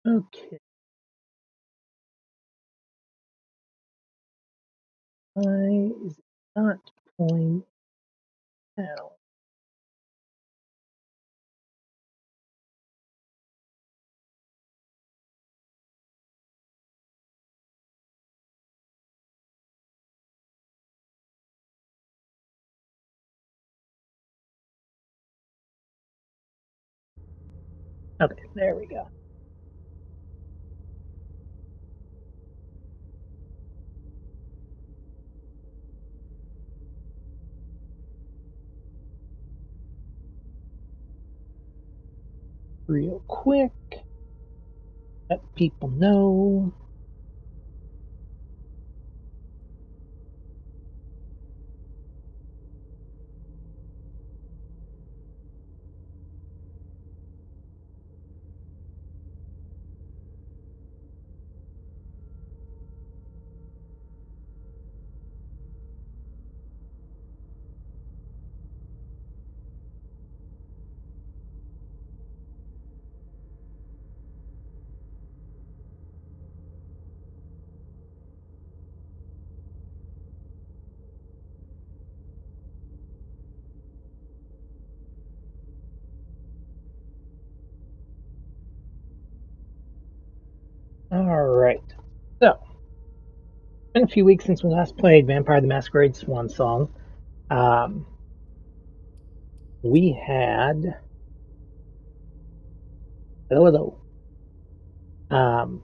Okay. Why is it not pulling now? Okay, there we go. Real quick, let people know. Alright. So, been a few weeks since we last played Vampire the Masquerade Swansong. Um, we had. Hello, hello.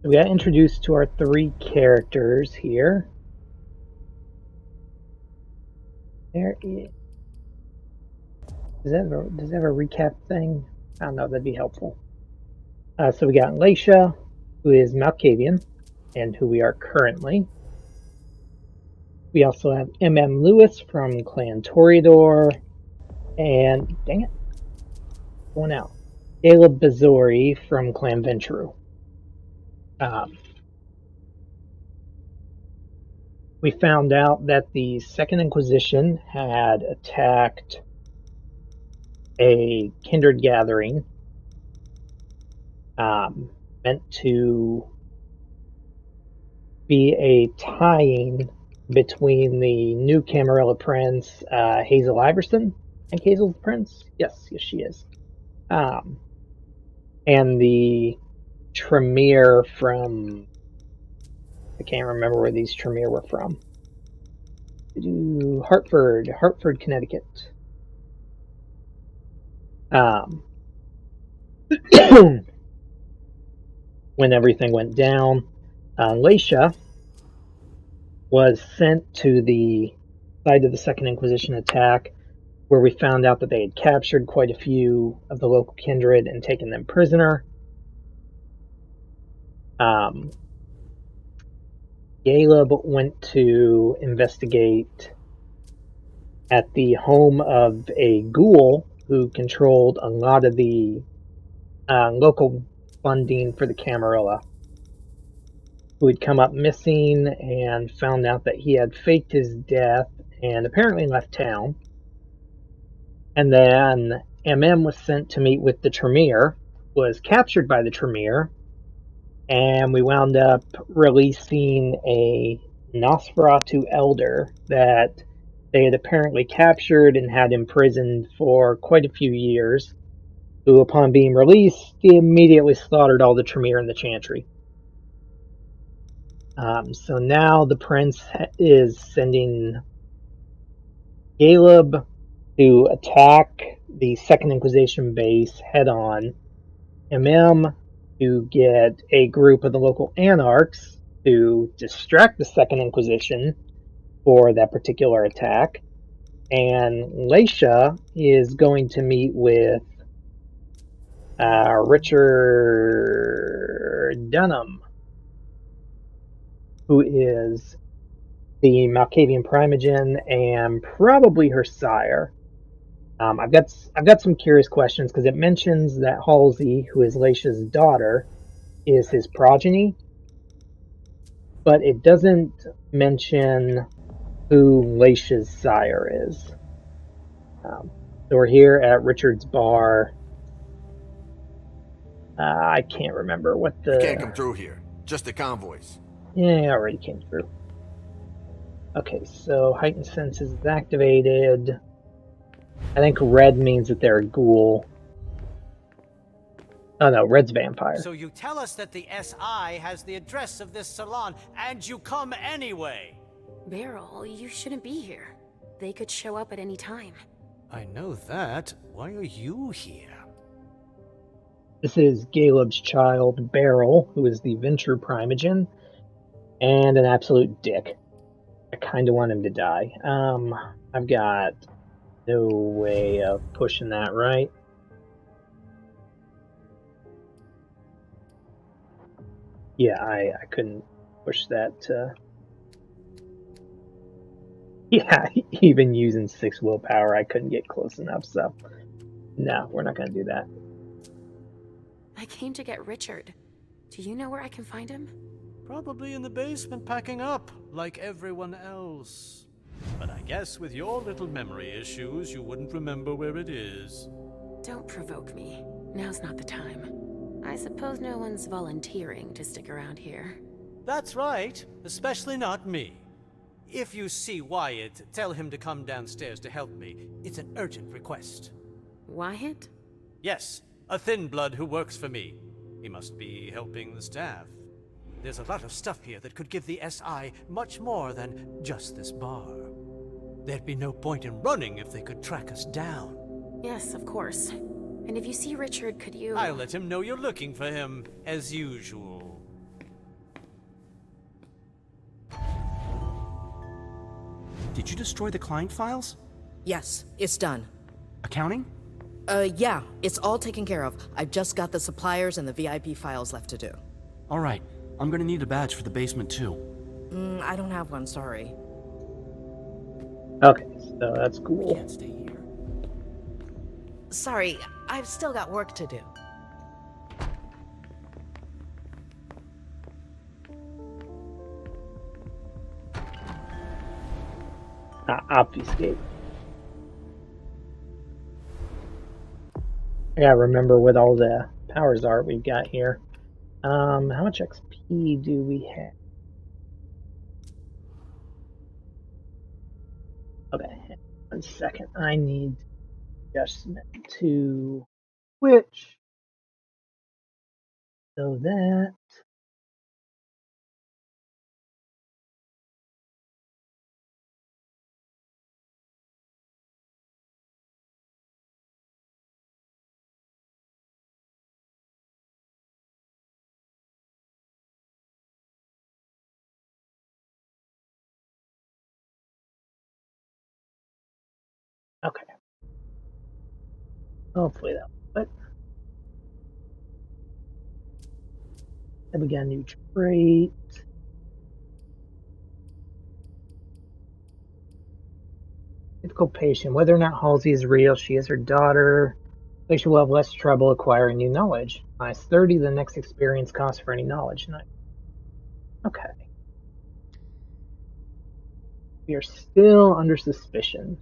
We got introduced to our three characters here. There is. Does that have a recap thing? I don't know, that'd be helpful. So we got Laisha, who is Malkavian, and who we are currently. We also have M.M. Lewis from Clan Toreador, and dang it, going out. Caleb Bazori from Clan Ventrue. We found out that the Second Inquisition had attacked a kindred gathering meant to be a tying between the new Camarilla Prince, Hazel Iverson. I think Hazel's the Prince. Yes, she is. Um, and the Tremere from. I can't remember where these Tremere were from. Hartford, Connecticut. Um, when everything went down, Laisha was sent to the site of the Second Inquisition attack, where we found out that they had captured quite a few of the local kindred and taken them prisoner. Caleb went to investigate at the home of a ghoul who controlled a lot of the local funding for the Camarilla, who had come up missing, and found out that he had faked his death and apparently left town. And then MM was sent to meet with the Tremere, was captured by the Tremere, and we wound up releasing a Nosferatu elder that they had apparently captured and had imprisoned for quite a few years, who, upon being released, immediately slaughtered all the Tremere in the Chantry. So now the prince is sending Caleb to attack the Second Inquisition base head on, MM to get a group of the local anarchs to distract the Second Inquisition for that particular attack, and Laisha is going to meet with Richard Dunham, who is the Malkavian Primogen and probably her sire. I've got some curious questions because it mentions that Halsey, who is Laisha's daughter, is his progeny, but it doesn't mention who Laisha's sire is. So we're here at Richard's bar. I can't remember what You can't come the... through here. Just the convoys. Yeah, it already came through. Okay, so heightened senses is activated. I think red means that they're a ghoul. Oh no, red's vampire. So you tell us that the SI has the address of this salon, and you come anyway! Beryl, you shouldn't be here. They could show up at any time. I know that. Why are you here? This is Galeb's child, Beryl, who is the Ventrue Primogen, and an absolute dick. I kind of want him to die. I've got no way of pushing that, right? Yeah, I couldn't push that. Yeah, even using 6 willpower, I couldn't get close enough, so no, we're not going to do that. I came to get Richard. Do you know where I can find him? Probably in the basement packing up, like everyone else. But I guess with your little memory issues, you wouldn't remember where it is. Don't provoke me. Now's not the time. I suppose no one's volunteering to stick around here. That's right, especially not me. If you see Wyatt, tell him to come downstairs to help me. It's an urgent request. Wyatt? Yes, a thin blood who works for me. He must be helping the staff. There's a lot of stuff here that could give the SI much more than just this bar. There'd be no point in running if they could track us down. Yes, of course. And if you see Richard, could you... I'll let him know you're looking for him, as usual. Did you destroy the client files? Yes, it's done. Accounting? Yeah, it's all taken care of. I've just got the suppliers and the VIP files left to do. All right. I'm gonna need a badge for the basement, too. I don't have one, sorry. Okay, so that's cool. Can't stay here. Sorry, I've still got work to do. Obfuscate. I gotta remember what all the powers are we've got here. How much XP do we have? Okay, 1 second. I need adjustment to switch. So that... Okay. Hopefully that will. Then we got a new trait. Typical patient. Whether or not Halsey is real, she is her daughter. They should have less trouble acquiring new knowledge. -30, the next experience cost for any knowledge. Nice. Okay. We are still under suspicion.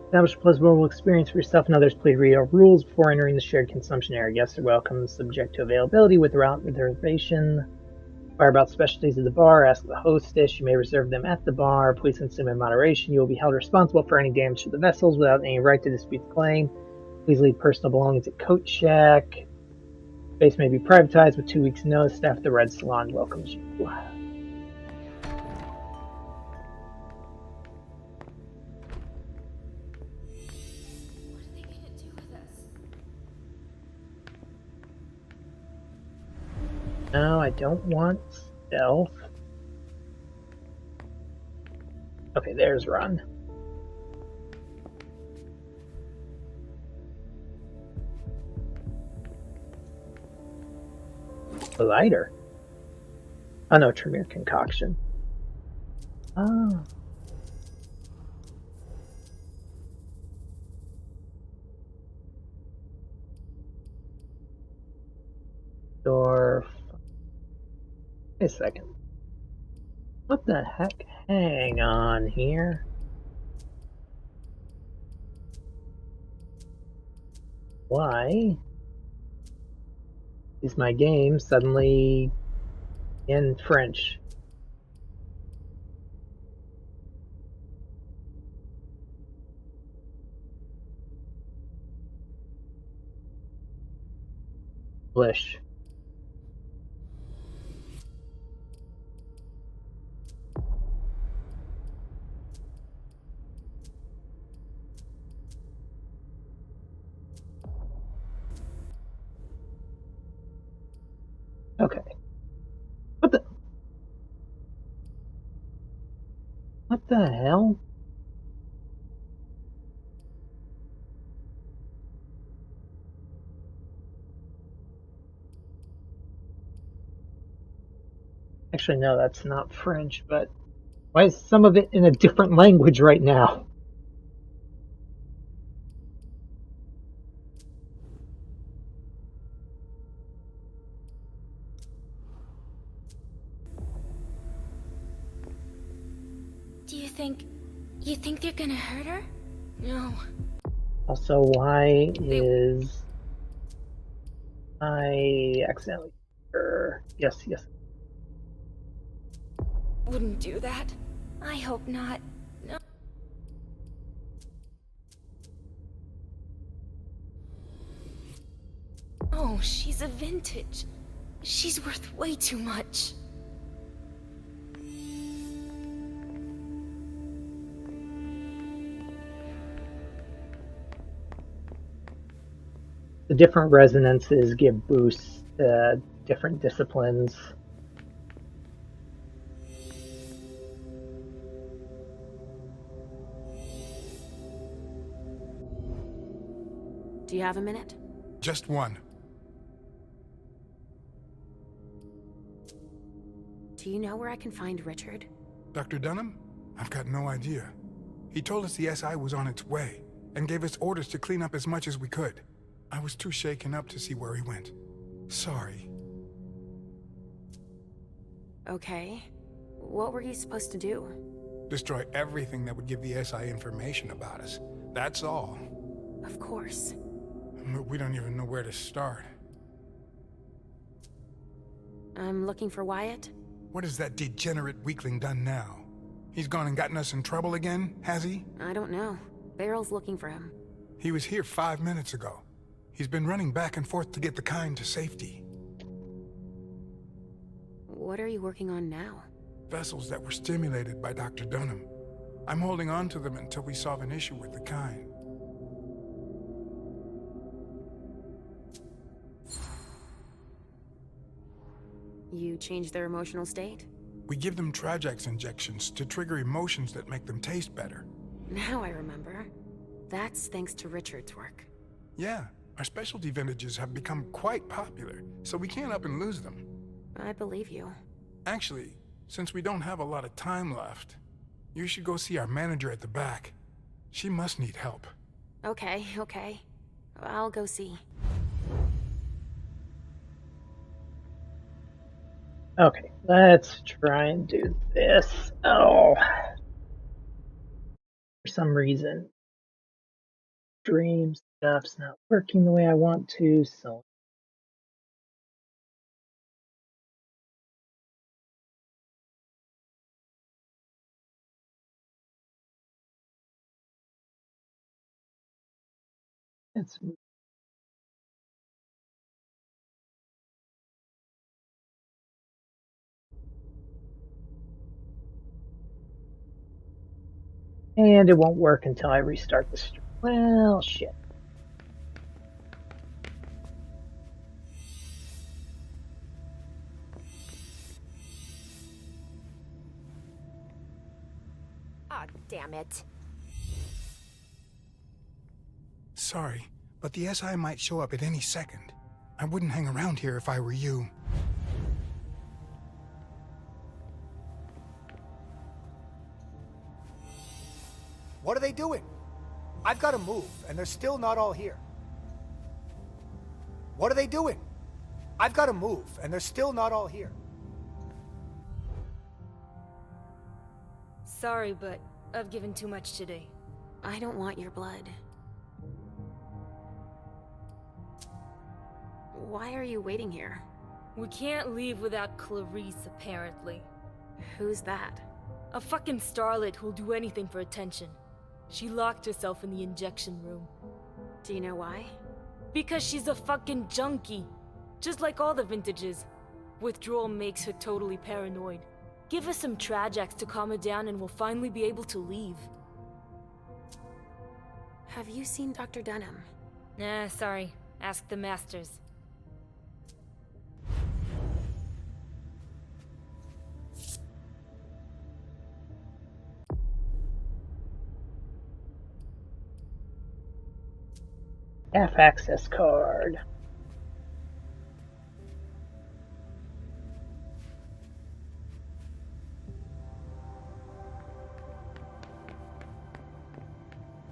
Establish a pleasurable experience for yourself and others. Please read our rules before entering the shared consumption area. Guests are welcome, subject to availability without reservation. Inquire about specialties of the bar. Ask the hostess. You may reserve them at the bar. Please consume in moderation. You will be held responsible for any damage to the vessels without any right to dispute the claim. Please leave personal belongings at Coat Shack. Space may be privatized with 2 weeks' notice. Staff at the Red Salon welcomes you. No, I don't want stealth. Okay, there's run. A lighter. Oh no, Tremere concoction. Oh. Door. Wait a second. What the heck? Hang on here. Why is my game suddenly in French? English. Okay. What the? What the hell? Actually, no, that's not French, but why is some of it in a different language right now? Do you think... You think they're gonna hurt her? No. Also, why They is I accidentally? Yes, yes. wouldn't do that. I hope not. No. Oh, she's a vintage. She's worth way too much. The different resonances give boosts to different disciplines. Do you have a minute? Just one. Do you know where I can find Richard? Dr. Dunham? I've got no idea. He told us the SI was on its way, and gave us orders to clean up as much as we could. I was too shaken up to see where he went. Sorry. Okay. What were you supposed to do? Destroy everything that would give the SI information about us. That's all. Of course. But we don't even know where to start. I'm looking for Wyatt. What has that degenerate weakling done now? He's gone and gotten us in trouble again, has he? I don't know. Barrel's looking for him. He was here 5 minutes ago. He's been running back and forth to get the kind to safety. What are you working on now? Vessels that were stimulated by Dr. Dunham. I'm holding on to them until we solve an issue with the kind. You changed their emotional state? We give them Trajax injections to trigger emotions that make them taste better. Now I remember. That's thanks to Richard's work. Yeah, our specialty vintages have become quite popular, so we can't up and lose them. I believe you. Actually, since we don't have a lot of time left, you should go see our manager at the back. She must need help. Okay. I'll go see. Okay, let's try and do this. Oh. For some reason, stream stuff's not working the way I want to, so it's and it won't work until I restart the stream. Well, shit. Ah, damn it. Sorry, but the SI might show up at any second. I wouldn't hang around here if I were you. What are they doing? I've got to move, and they're still not all here. What are they doing? I've got to move, and they're still not all here. Sorry, but I've given too much today. I don't want your blood. Why are you waiting here? We can't leave without Clarice, apparently. Who's that? A fucking starlet who'll do anything for attention. She locked herself in the injection room. Do you know why? Because she's a fucking junkie. Just like all the vintages. Withdrawal makes her totally paranoid. Give her some Trajax to calm her down and we'll finally be able to leave. Have you seen Dr. Dunham? Nah, sorry. Ask the masters. F access card.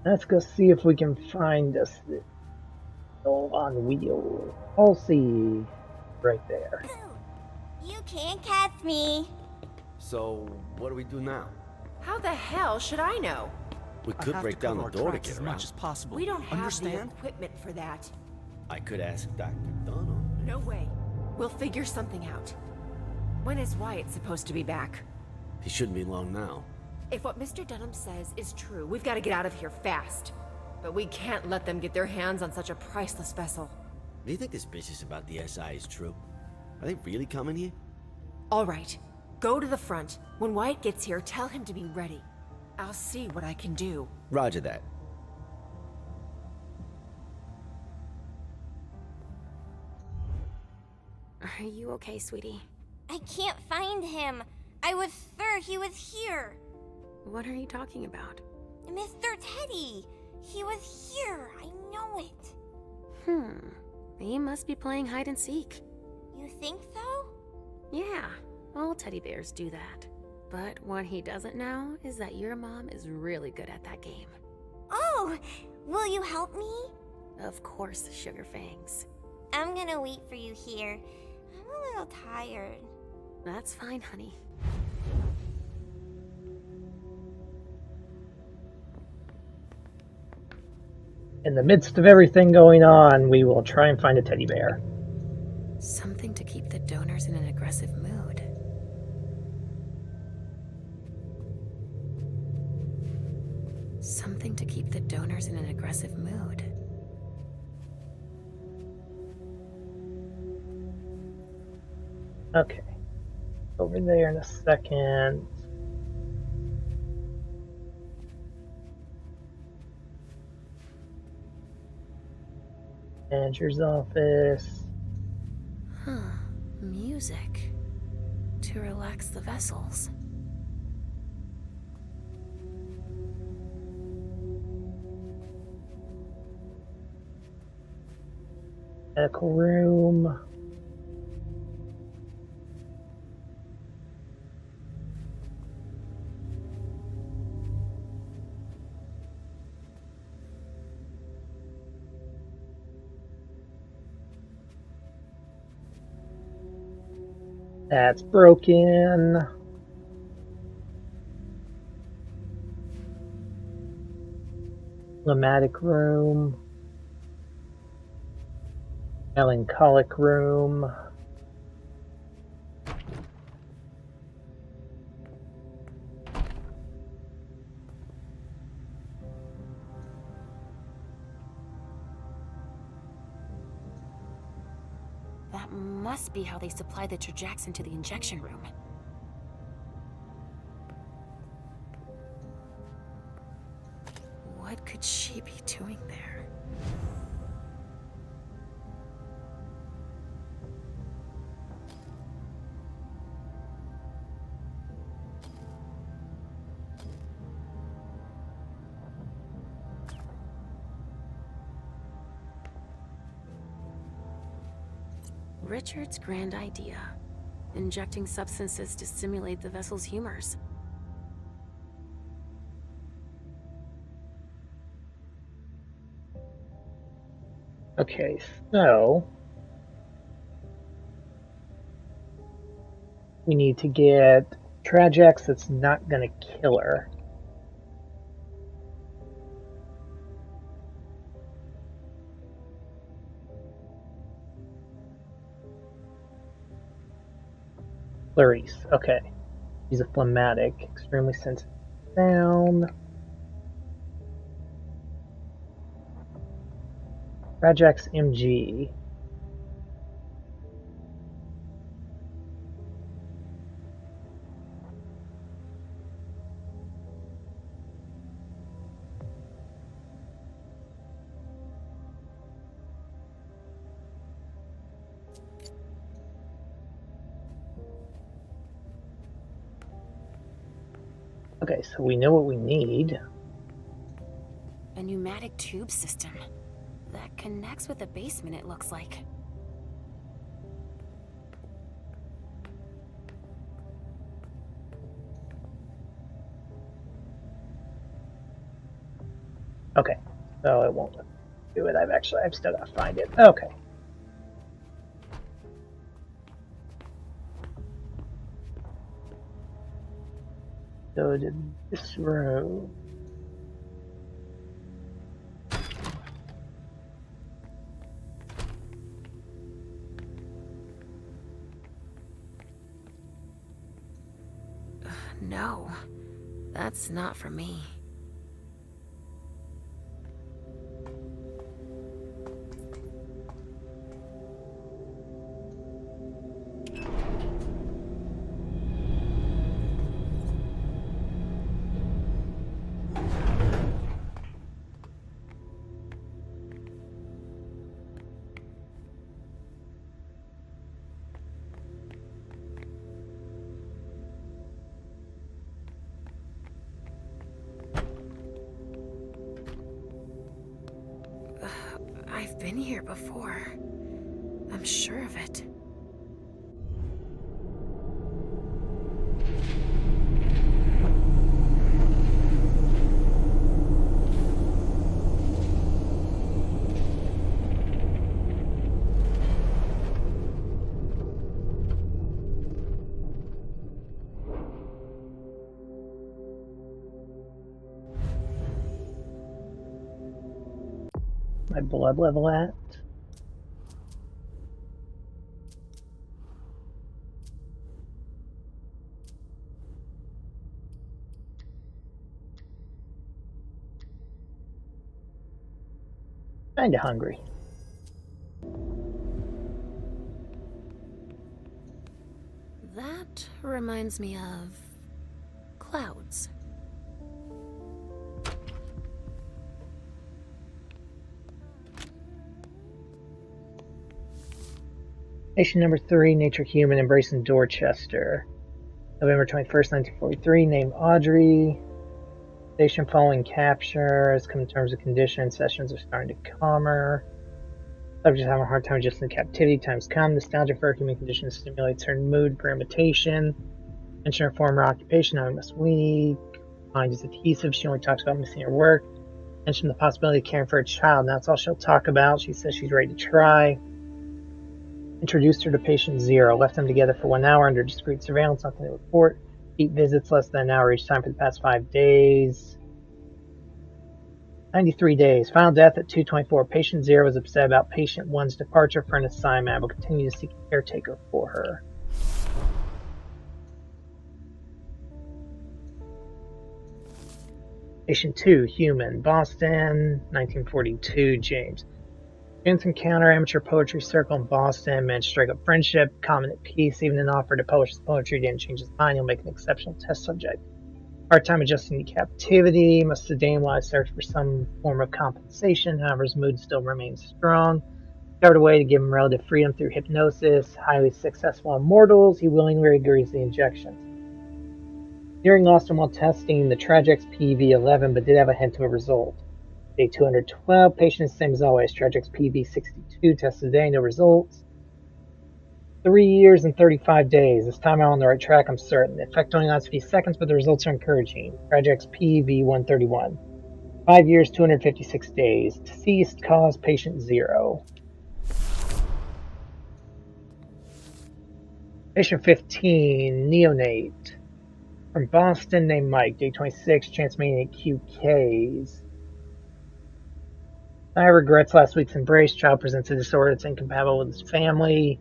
Let's go see if we can find us this on wheel. Halsey, right there. You can't catch me. So, what do we do now? How the hell should I know? We I could have break to down cover the our door to tracks get as around. much as possible. We don't have Understand? the equipment for that. I could ask Dr. Dunham. No way. We'll figure something out. When is Wyatt supposed to be back? He shouldn't be long now. If what Mr. Dunham says is true, we've got to get out of here fast. But we can't let them get their hands on such a priceless vessel. Do you think this business about the SI is true? Are they really coming here? All right. Go to the front. When Wyatt gets here, tell him to be ready. I'll see what I can do. Roger that. Are you okay, sweetie? I can't find him. I was sure he was here. What are you talking about? Mr. Teddy. He was here. I know it. He must be playing hide and seek. You think so? Yeah, all teddy bears do that. But what he doesn't know is that your mom is really good at that game. Oh, will you help me? Of course, Sugar Fangs. I'm gonna wait for you here. I'm a little tired. That's fine, honey. In the midst of everything going on, we will try and find a teddy bear. Something to keep the donors in an aggressive mood. Something to keep the donors in an aggressive mood. Okay. Over there in a second. Manager's office. Music. To relax the vessels. Medical room. That's broken. Melancholic room. Melancholic room. That must be how they supply the Trajax into the injection room. What could she be doing there? Richard's grand idea. Injecting substances to stimulate the vessel's humors. Okay, so we need to get Trajax that's not gonna kill her. Clarice, okay. She's a phlegmatic, extremely sensitive to sound. Trajax MG. Okay, so we know what we need. A pneumatic tube system that connects with the basement, it looks like. Okay, so it won't do it. I've still got to find it. Okay. Go to this room. No, that's not for me. I've been here before. I'm sure of it. My blood level at? Kinda hungry. That reminds me of clouds. Patient number 3, Nature Human, embracing Dorchester. November 21st, 1943, named Audrey. Station following capture has come to terms of condition. Sessions are starting to calmer. Subject's having a hard time adjusting to captivity. Time's come. Nostalgia for her human condition stimulates her mood for imitation. Mention her former occupation, how must weak. Mind is adhesive. She only talks about missing her work. Mention the possibility of caring for a child. Now that's all she'll talk about. She says she's ready to try. Introduced her to patient 0. Left them together for 1 hour under discreet surveillance. Nothing to report. Repeat visits less than an hour each time for the past 5 days. 93 days. Final death at 2:24. Patient 0 is upset about patient 1's departure for an assignment. Will continue to seek a caretaker for her. Patient 2, human, Boston, 1942, James. Students encounter amateur poetry circle in Boston. Men strike up friendship, common at peace. Even an offer to publish his poetry didn't change his mind. He'll make an exceptional test subject. Hard time adjusting to captivity. Must sedate while I search for some form of compensation. However, his mood still remains strong. Discovered a way to give him relative freedom through hypnosis. Highly successful on mortals. He willingly agrees to the injections. Hearing lost him while testing the Trajax PV11, but did have a hint of a result. Day 212, patient is the same as always. Trajax PV62, tested today, no results. 3 years and 35 days. This time I'm on the right track, I'm certain. The effect only lasts a few seconds, but the results are encouraging. Trajax PV131. 5 years, 256 days. Deceased, cause patient 0. Patient 15, neonate. from Boston named Mike, day 26, chance meeting at QK's. I regrets last week's embrace. Child presents a disorder that's incompatible with his family.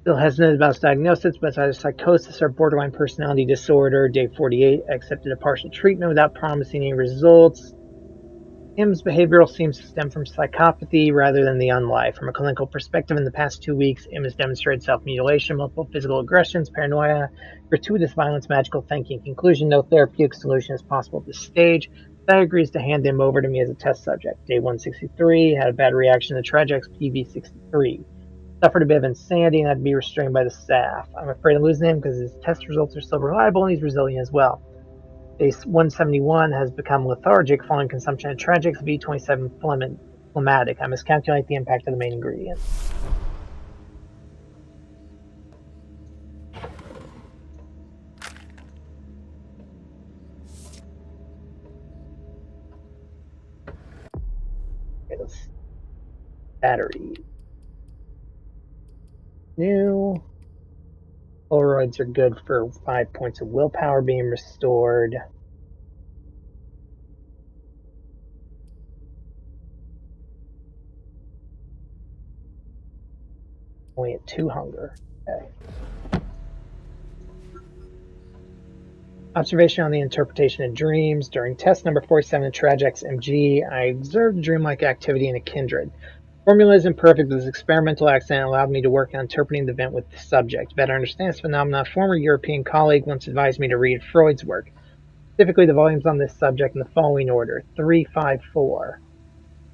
Still hesitant about his diagnosis, but it's either psychosis or borderline personality disorder. Day 48, I accepted a partial treatment without promising any results. Him's behavioral seems to stem from psychopathy rather than the unlife. From a clinical perspective, in the past 2 weeks, Im has demonstrated self-mutilation, multiple physical aggressions, paranoia, gratuitous violence, magical thinking. Conclusion, no therapeutic solution is possible at this stage. I agrees to hand him over to me as a test subject. Day 163, had a bad reaction to Tragex PV63. Suffered a bit of insanity and had to be restrained by the staff. I'm afraid of losing him because his test results are still reliable and he's resilient as well. Day 171 has become lethargic following consumption of Tragic's V27 phlegmatic. I miscalculate the impact of the main ingredient. Okay, let's see. Battery. New. Polaroids are good for 5 points of willpower being restored. Only at 2 hunger. Okay. Observation on the interpretation of dreams. During test number 47 of Tragex MG, I observed dreamlike activity in a kindred. Formula isn't perfect, but this experimental accident allowed me to work on interpreting the event with the subject. Better understand this phenomenon, a former European colleague once advised me to read Freud's work, specifically the volumes on this subject in the following order: 3, 5, 4.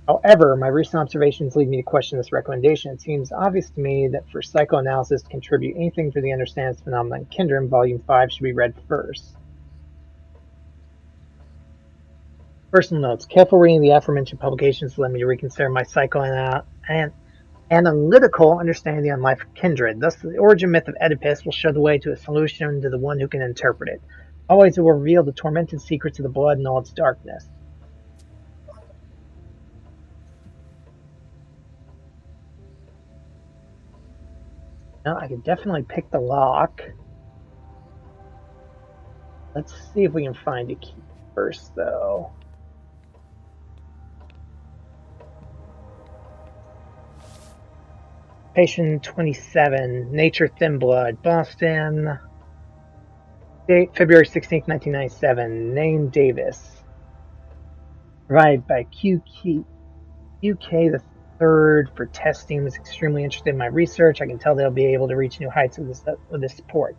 However, my recent observations lead me to question this recommendation. It seems obvious to me that for psychoanalysis to contribute anything to the understanding of this phenomenon, Kindred, Volume 5 should be read first. Personal notes. Careful reading of the aforementioned publications led me to reconsider my analytical understanding of the life of Kindred. Thus, the origin myth of Oedipus will show the way to a solution to the one who can interpret it. Always it will reveal the tormented secrets of the blood and all its darkness. Now, I can definitely pick the lock. Let's see if we can find a key first, though. Patient 27, Nature Thin Blood, Boston. Date February 16th, 1997. Name Davis. Provided by QK the third for testing. Was extremely interested in my research. I can tell they'll be able to reach new heights with this support.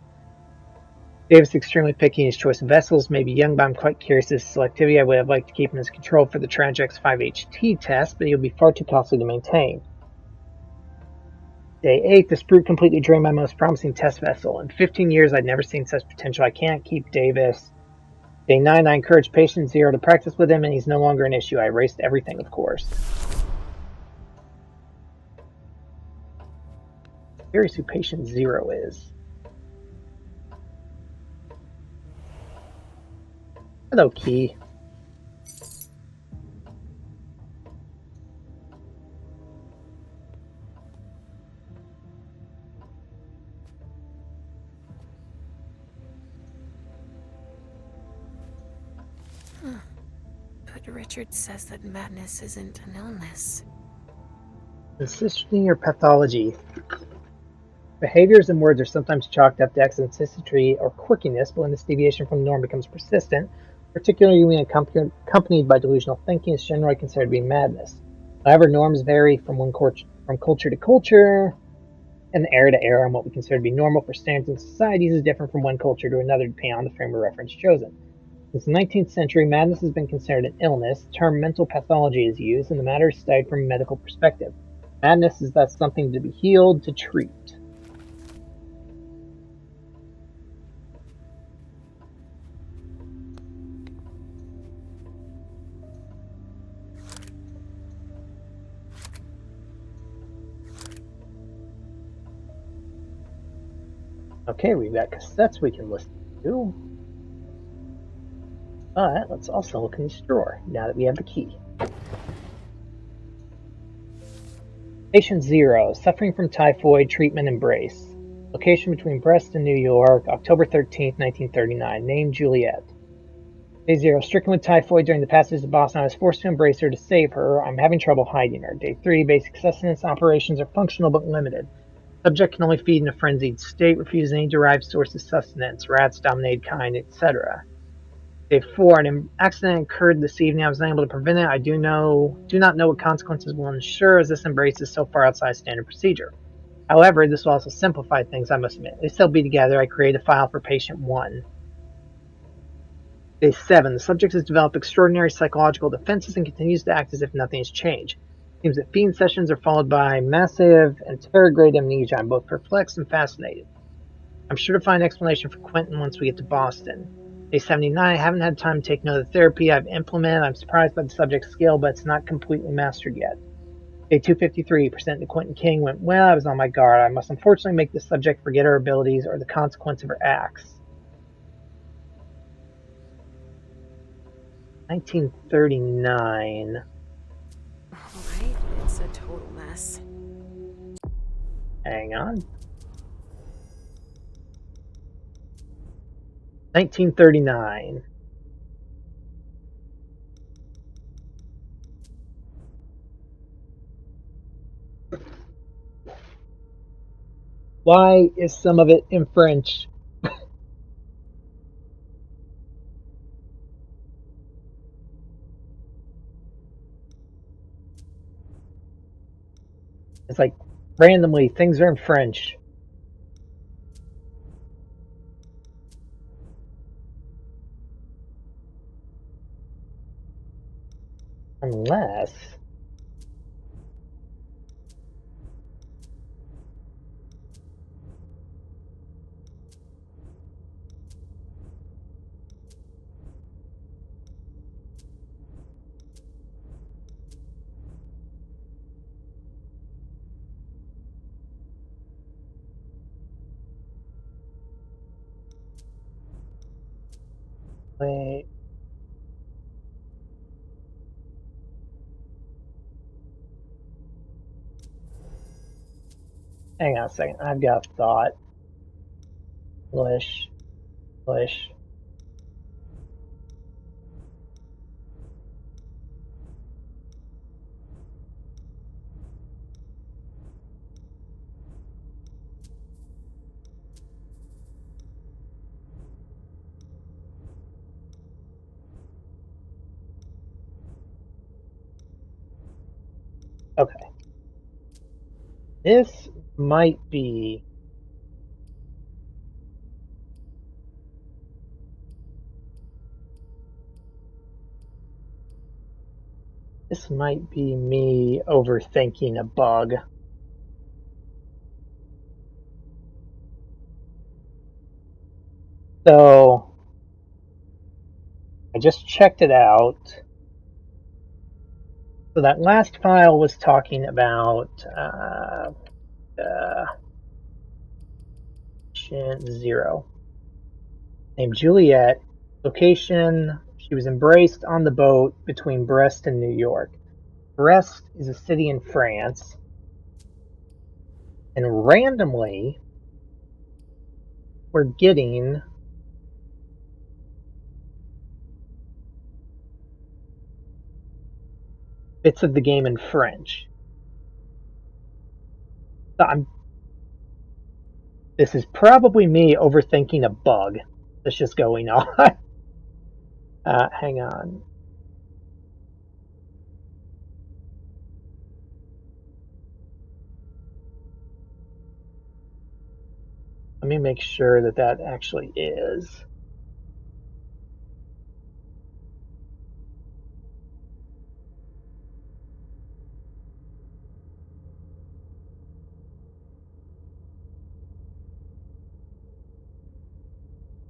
Davis is extremely picky in his choice of vessels. May be young, but I'm quite curious as to selectivity. I would have liked to keep him as control for the Tragex 5HT test, but he'll be far too costly to maintain. Day 8, this brute completely drained my most promising test vessel. In 15 years, I'd never seen such potential. I can't keep Davis. Day 9, I encouraged Patient Zero to practice with him, and he's no longer an issue. I erased everything, of course. Curious who Patient Zero is. Hello, Key. But Richard says that madness isn't an illness. Eccentricity or pathology. Behaviors and words are sometimes chalked up to eccentricity or quirkiness, but when this deviation from the norm becomes persistent, particularly when accompanied by delusional thinking, it's generally considered to be madness. However, norms vary from culture to culture, and era to era, and what we consider to be normal for standards in societies is different from one culture to another depending on the frame of reference chosen. Since the 19th century, madness has been considered an illness. The term mental pathology is used, and the matter is studied from a medical perspective. Madness is thus something to be healed, to treat. Okay, we've got cassettes we can listen to. But let's also look in this drawer, now that we have the key. Patient 0, suffering from typhoid, treatment embrace. Location between Brest and New York, October 13th, 1939. Name Juliet. Day 0. Stricken with typhoid during the passage to Boston, I was forced to embrace her to save her. I'm having trouble hiding her. Day 3. Basic sustenance operations are functional but limited. Subject can only feed in a frenzied state, refuse any derived source of sustenance. Rats dominate kind, etc. Day 4. An accident occurred this evening. I was unable to prevent it. I do not know what consequences will ensure, as this embrace is so far outside standard procedure. However, this will also simplify things, I must admit. They still be together. I create a file for patient 1. Day 7. The subject has developed extraordinary psychological defenses and continues to act as if nothing has changed. It seems that fiend sessions are followed by massive anterograde amnesia. I'm both perplexed and fascinated. I'm sure to find an explanation for Quentin once we get to Boston. Day 79. I haven't had time to take note of the therapy I've implemented. I'm surprised by the subject's skill, but it's not completely mastered yet. Day 253. Presenting to Quentin King went well. I was on my guard. I must unfortunately make the subject forget her abilities or the consequence of her acts. 1939. Alright, it's a total mess. Hang on. 1939. Why is some of it in French? It's like randomly things are in French. Unless wait. Hang on a second. I've got a thought. English. Okay. This might be me overthinking a bug. So I just checked it out. So that last file was talking about patient 0. Named Juliet. Location, she was embraced on the boat between Brest and New York. Brest is a city in France. And randomly, we're getting bits of the game in French. So this is probably me overthinking a bug that's just going on. Hang on. Let me make sure that that actually is.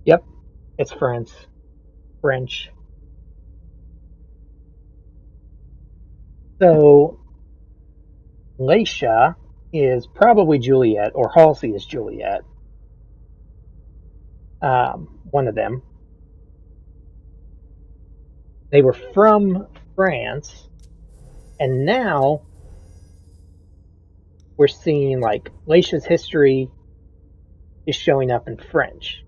Yep, it's French. So Laisha is probably Juliet, or Halsey is Juliet. One of them. They were from France, and now we're seeing like Laisha's history is showing up in French.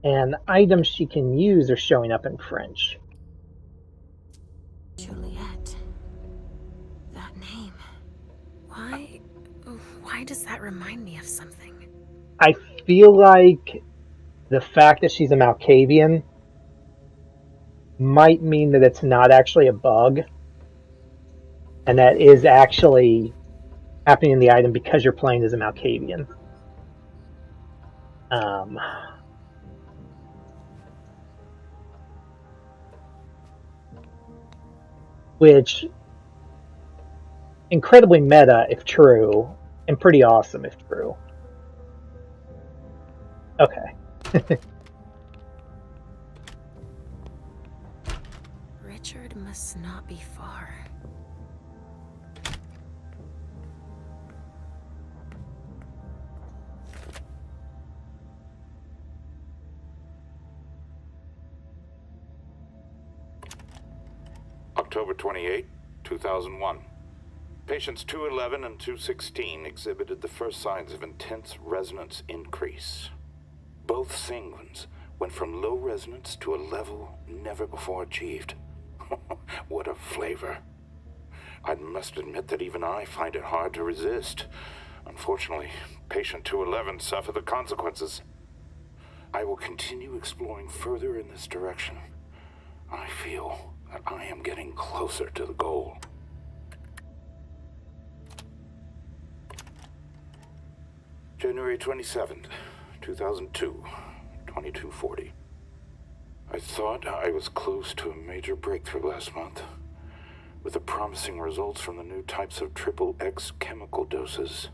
And items she can use are showing up in French. Juliet. That name. Why does that remind me of something? I feel like the fact that she's a Malkavian might mean that it's not actually a bug, and that is actually happening in the item because you're playing as a Malkavian. Which, incredibly meta if true, and pretty awesome if true. Okay. Richard must not be far. October 28, 2001. Patients 211 and 216 exhibited the first signs of intense resonance increase. Both sanguines went from low resonance to a level never before achieved. What a flavor. I must admit that even I find it hard to resist. Unfortunately, patient 211 suffered the consequences. I will continue exploring further in this direction. I feel that I am getting closer to the goal. January 27th, 2002, 2240. I thought I was close to a major breakthrough last month, with the promising results from the new types of XXX chemical doses.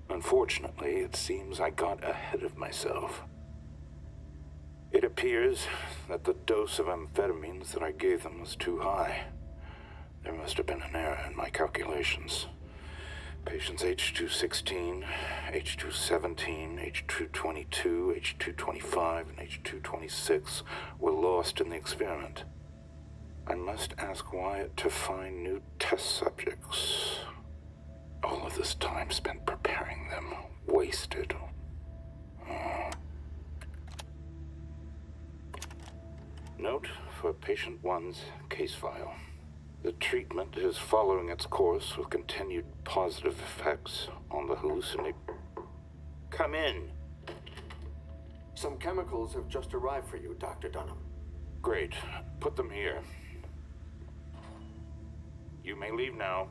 Unfortunately, it seems I got ahead of myself. It appears that the dose of amphetamines that I gave them was too high. There must have been an error in my calculations. Patients H216, H217, H222, H225, and H226 were lost in the experiment. I must ask Wyatt to find new test subjects. All of this time spent preparing them, wasted. Note for patient 1's case file. The treatment is following its course with continued positive effects on the hallucinate. Come in. Some chemicals have just arrived for you, Dr. Dunham. Great. Put them here. You may leave now.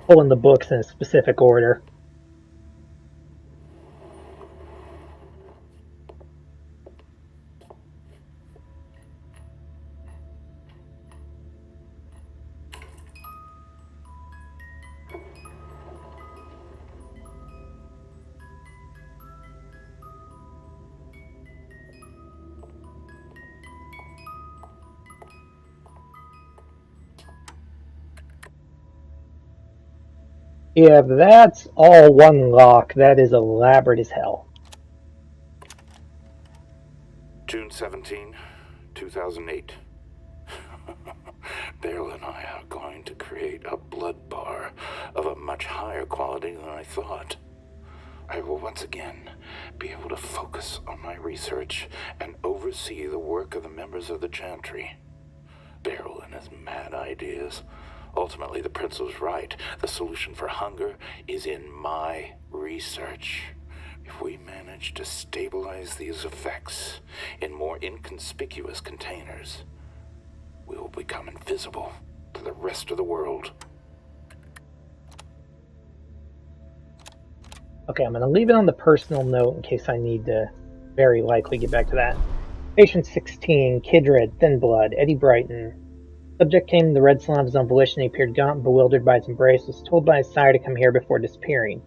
Pulling the books in a specific order. Yeah, if that's all one lock, that is elaborate as hell. June 17, 2008. Beryl and I are going to create a blood bar of a much higher quality than I thought. I will once again be able to focus on my research and oversee the work of the members of the Chantry. Beryl and his mad ideas. Ultimately, the prince was right. The solution for hunger is in my research. If we manage to stabilize these effects in more inconspicuous containers, we will become invisible to the rest of the world. Okay, I'm going to leave it on the personal note in case I need to very likely get back to that. Patient 16, Kidred, Thin Blood, Eddie Brighton. Subject came to the Red Salon of his own volition. He appeared gaunt and bewildered by his embrace. Was told by his sire to come here before disappearing.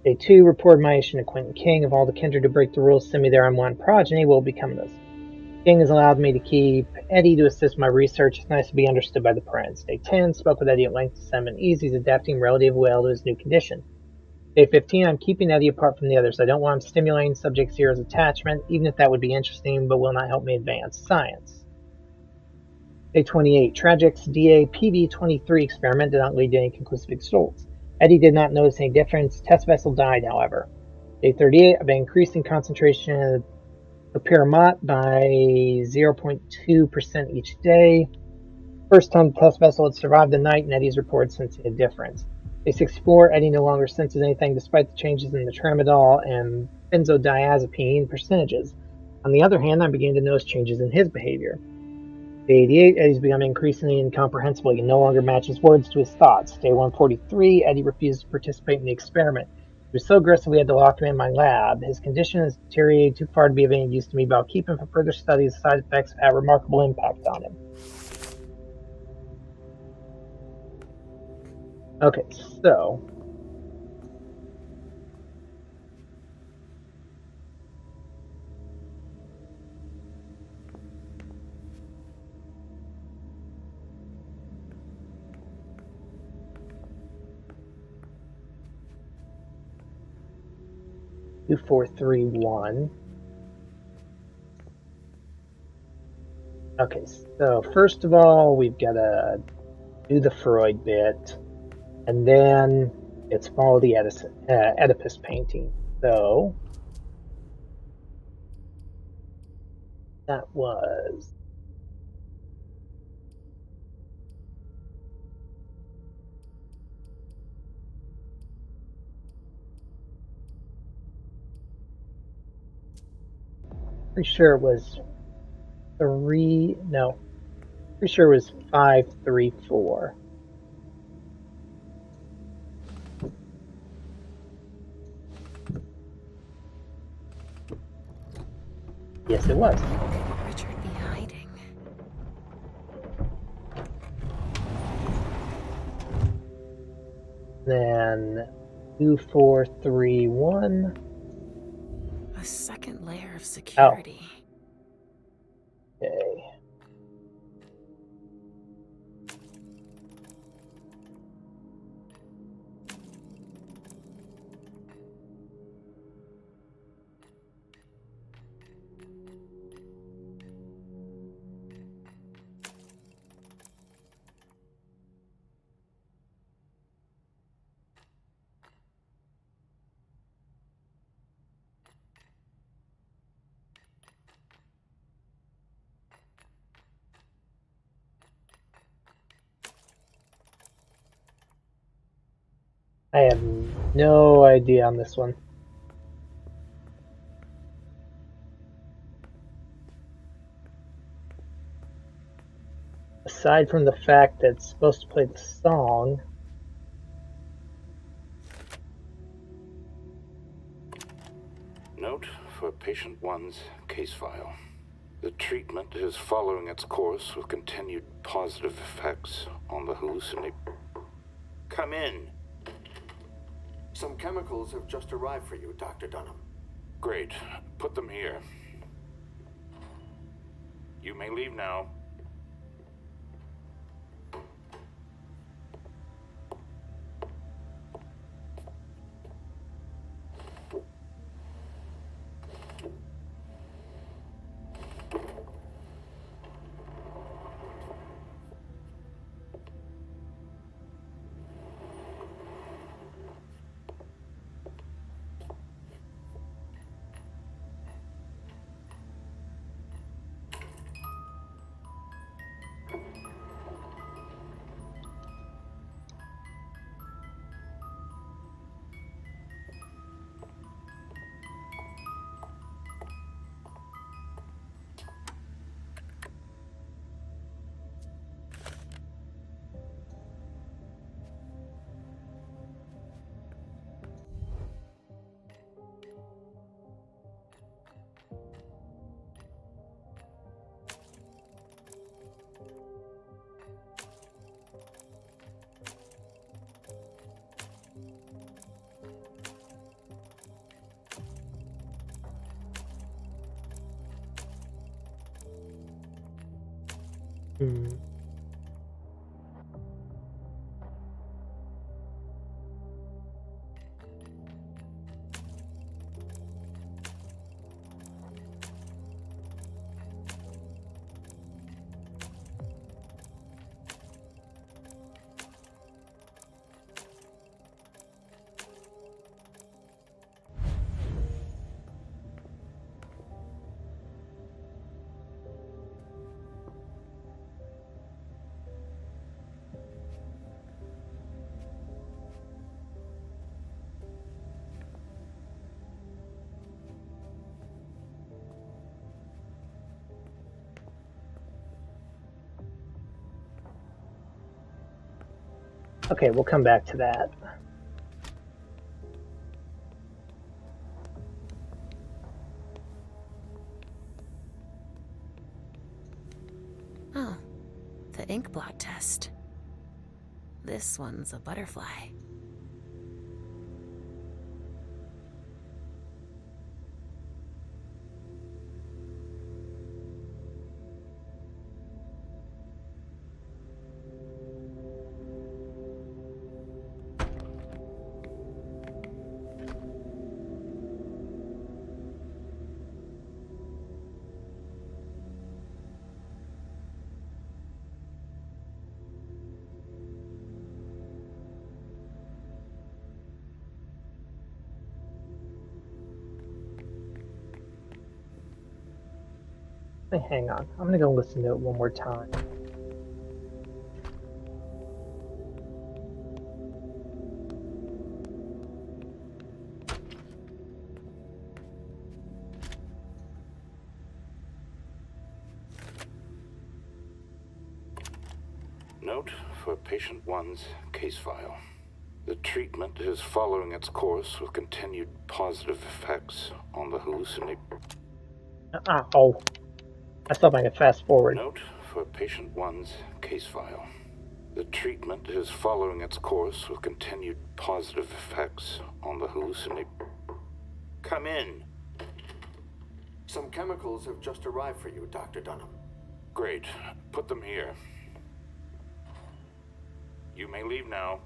Day 2, reported my issue to Quentin King. Of all the kindred who break the rules, send me their unwanted progeny will become those. King has allowed me to keep Eddie to assist my research. It's nice to be understood by the Prince. Day 10, spoke with Eddie at length to send ease. He's adapting relatively well to his new condition. Day 15, I'm keeping Eddie apart from the others. I don't want him stimulating Subject Zero's attachment, even if that would be interesting, but will not help me advance science. Day 28, Tragic's DA-PD-23 experiment did not lead to any conclusive results. Eddie did not notice any difference. Test vessel died, however. Day 38, I've been increasing concentration of Pyramot by 0.2% each day. First time the test vessel had survived the night, and Eddie's reported sensing a difference. Day 64, Eddie no longer senses anything despite the changes in the tramadol and benzodiazepine percentages. On the other hand, I'm beginning to notice changes in his behavior. Day 88, Eddie's becoming increasingly incomprehensible. He can no longer match his words to his thoughts. Day 143, Eddie refused to participate in the experiment. He was so aggressive we had to lock him in my lab. His condition has deteriorated too far to be of any use to me, but I'll keep him for further study. The side effects have had a remarkable impact on him. Okay, so... Two, 4, 3, 1. Okay, so first of all, we've got to do the Freud bit, and then it's follow the Oedipus painting. So that was... Pretty sure it was 3... No. Pretty sure it was 5, 3, 4. Yes, it was. Richard be hiding? Then 2, 4, 3, 1. A second layer of security. Oh. Okay. I have no idea on this one. Aside from the fact that it's supposed to play the song. Note for patient 1's case file. The treatment is following its course with continued positive effects on the hallucinate. Come in. Some chemicals have just arrived for you, Dr. Dunham. Great. Put them here. You may leave now. Hmm. Okay, we'll come back to that. Oh, the ink blot test. This one's a butterfly. Hey, hang on. I'm gonna go listen to it one more time. Note for patient 1's case file. The treatment is following its course with continued positive effects on the hallucination. Oh. I thought I could fast forward. Note for patient 1's case file. The treatment is following its course with continued positive effects on the hallucination. Come in. Some chemicals have just arrived for you, Dr. Dunham. Great. Put them here. You may leave now.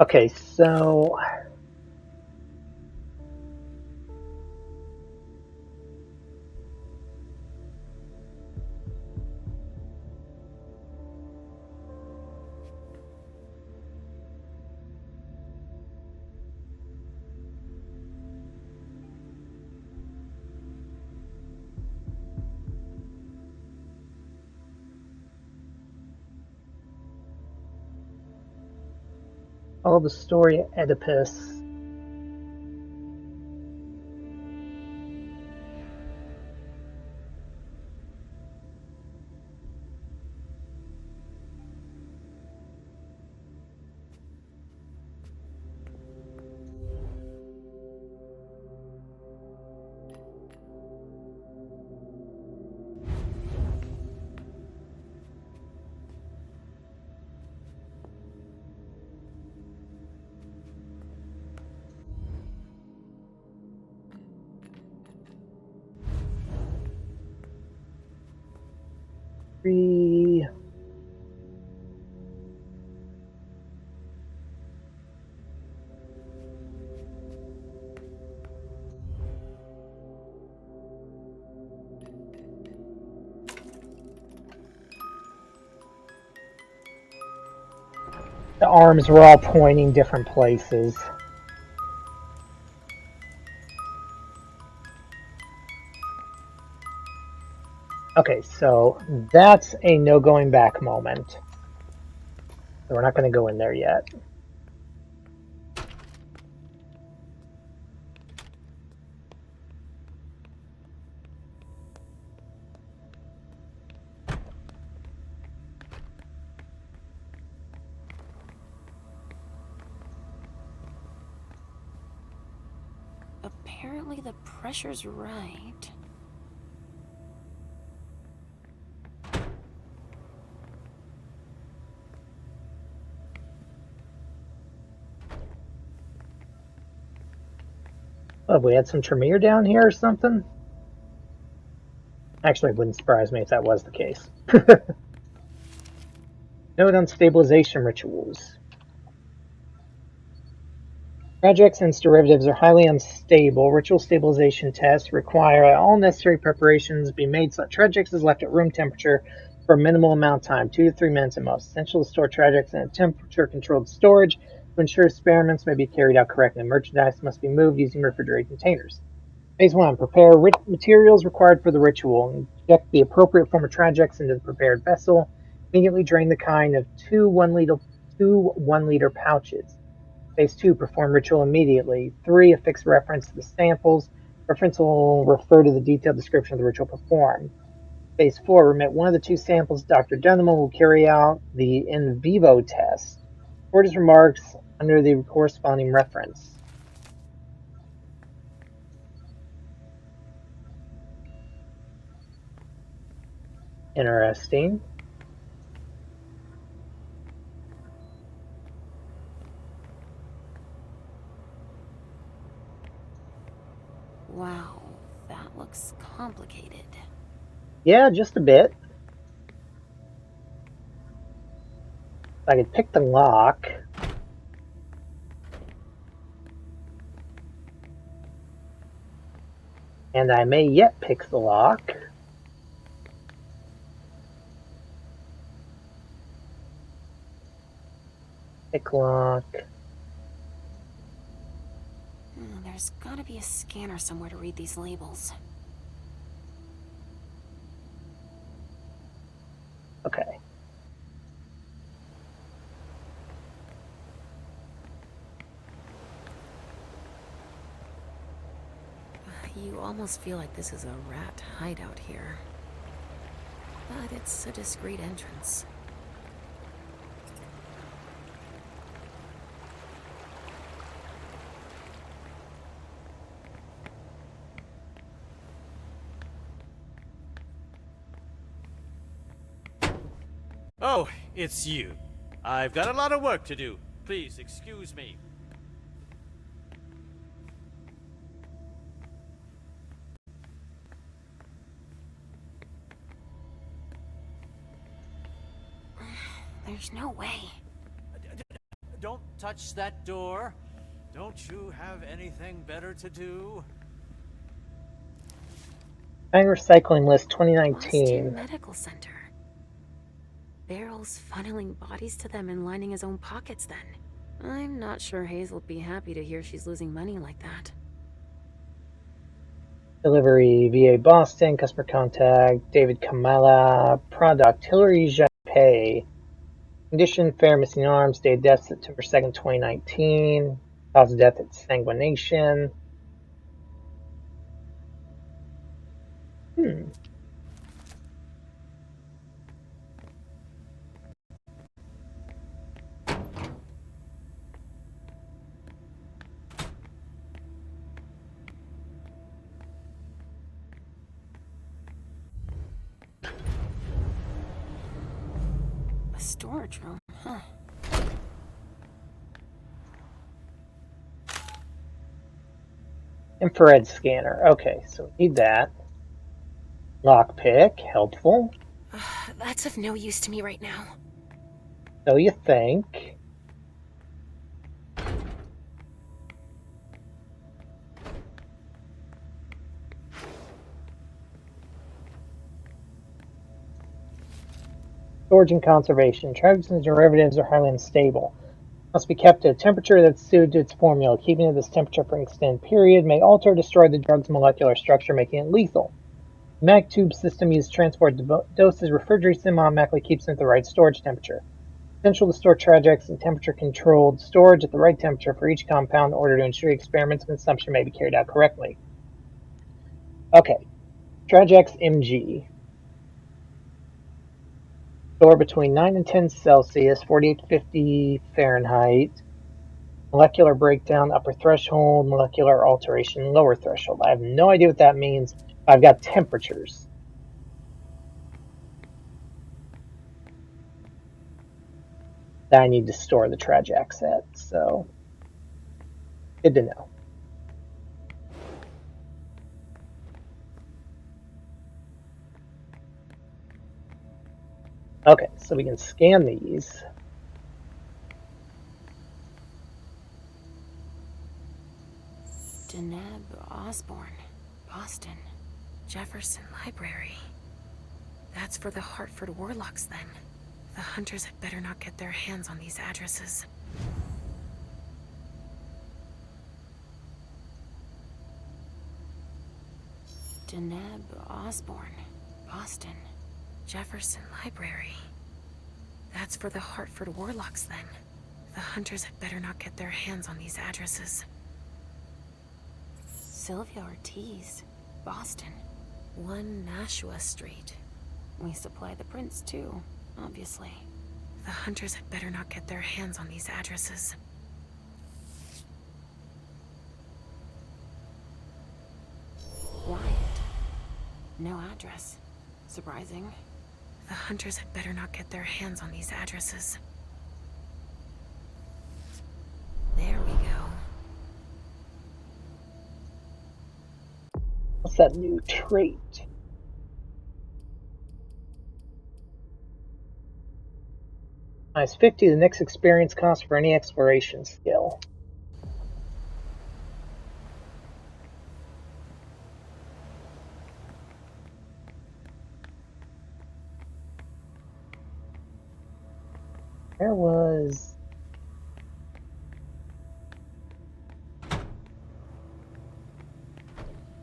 Okay, so all the story of Oedipus. Three. The arms were all pointing different places. Okay, so that's a no going back moment. So we're not going to go in there yet. Apparently the pressure's right. Oh, we had some Tremere down here or something? Actually, it wouldn't surprise me if that was the case. Note on stabilization rituals. Projects and its derivatives are highly unstable. Ritual stabilization tests require that all necessary preparations be made so that Tragex is left at room temperature for a minimal amount of time, 2 to 3 minutes at most. Essential to store Tragex in a temperature-controlled storage to ensure experiments may be carried out correctly. Merchandise must be moved using refrigerated containers. Phase 1. Prepare materials required for the ritual. Inject the appropriate form of Tragex into the prepared vessel. Immediately drain the kind of two 1-liter pouches. Phase 2, perform ritual immediately. 3, affix reference to the samples. Reference will refer to the detailed description of the ritual performed. Phase 4, remit one of the 2 samples. Dr. Dunham will carry out the in vivo test. Record his remarks under the corresponding reference. Interesting. Wow, that looks complicated. Yeah, just a bit. I could pick the lock. And I may yet pick the lock. Pick lock. There's gotta be a scanner somewhere to read these labels. Okay. You almost feel like this is a rat hideout here. But it's a discreet entrance. Oh, it's you. I've got a lot of work to do. Please excuse me. There's no way. Don't touch that door. Don't you have anything better to do? Bang Recycling List Boston 2019. Medical Center. Barrel's funneling bodies to them and lining his own pockets then. I'm not sure Hazel'd be happy to hear she's losing money like that. Delivery VA Boston. Customer contact David Kamala. Product Hillary Japay. Condition fair missing arms. Date of death September 2nd, 2019. Cause of death exsanguination. A storage room, huh? Infrared scanner. Okay, so we need that. Lockpick. Helpful. That's of no use to me right now. So you think. Storage and conservation. Drugs and derivatives are highly unstable. Must be kept at a temperature that's suited to its formula. Keeping at this temperature for an extended period may alter or destroy the drug's molecular structure, making it lethal. Mag tube system used to transport doses refrigerates them automatically, keeps them at the right storage temperature. Essential to store Trajax in temperature-controlled storage at the right temperature for each compound in order to ensure experiments consumption may be carried out correctly. Okay, Trajax MG. Store between 9 and 10 Celsius, 48 to 50 Fahrenheit. Molecular breakdown, upper threshold. Molecular alteration, lower threshold. I have no idea what that means. I've got temperatures. That I need to store the Trajax at, so good to know. Okay, so we can scan these. Deneb Osborne, Boston, Jefferson Library. That's for the Hartford Warlocks, then. The hunters had better not get their hands on these addresses. Deneb Osborne, Boston, Jefferson Library. That's for the Hartford Warlocks, then. The hunters had better not get their hands on these addresses. Sylvia Ortiz, Boston, 1 Nashua Street. We supply the prints too, obviously. The hunters had better not get their hands on these addresses. Wyatt. No address. Surprising. The hunters had better not get their hands on these addresses. There we go. What's that new trait? Minus 50 the next experience cost for any exploration skill. There was...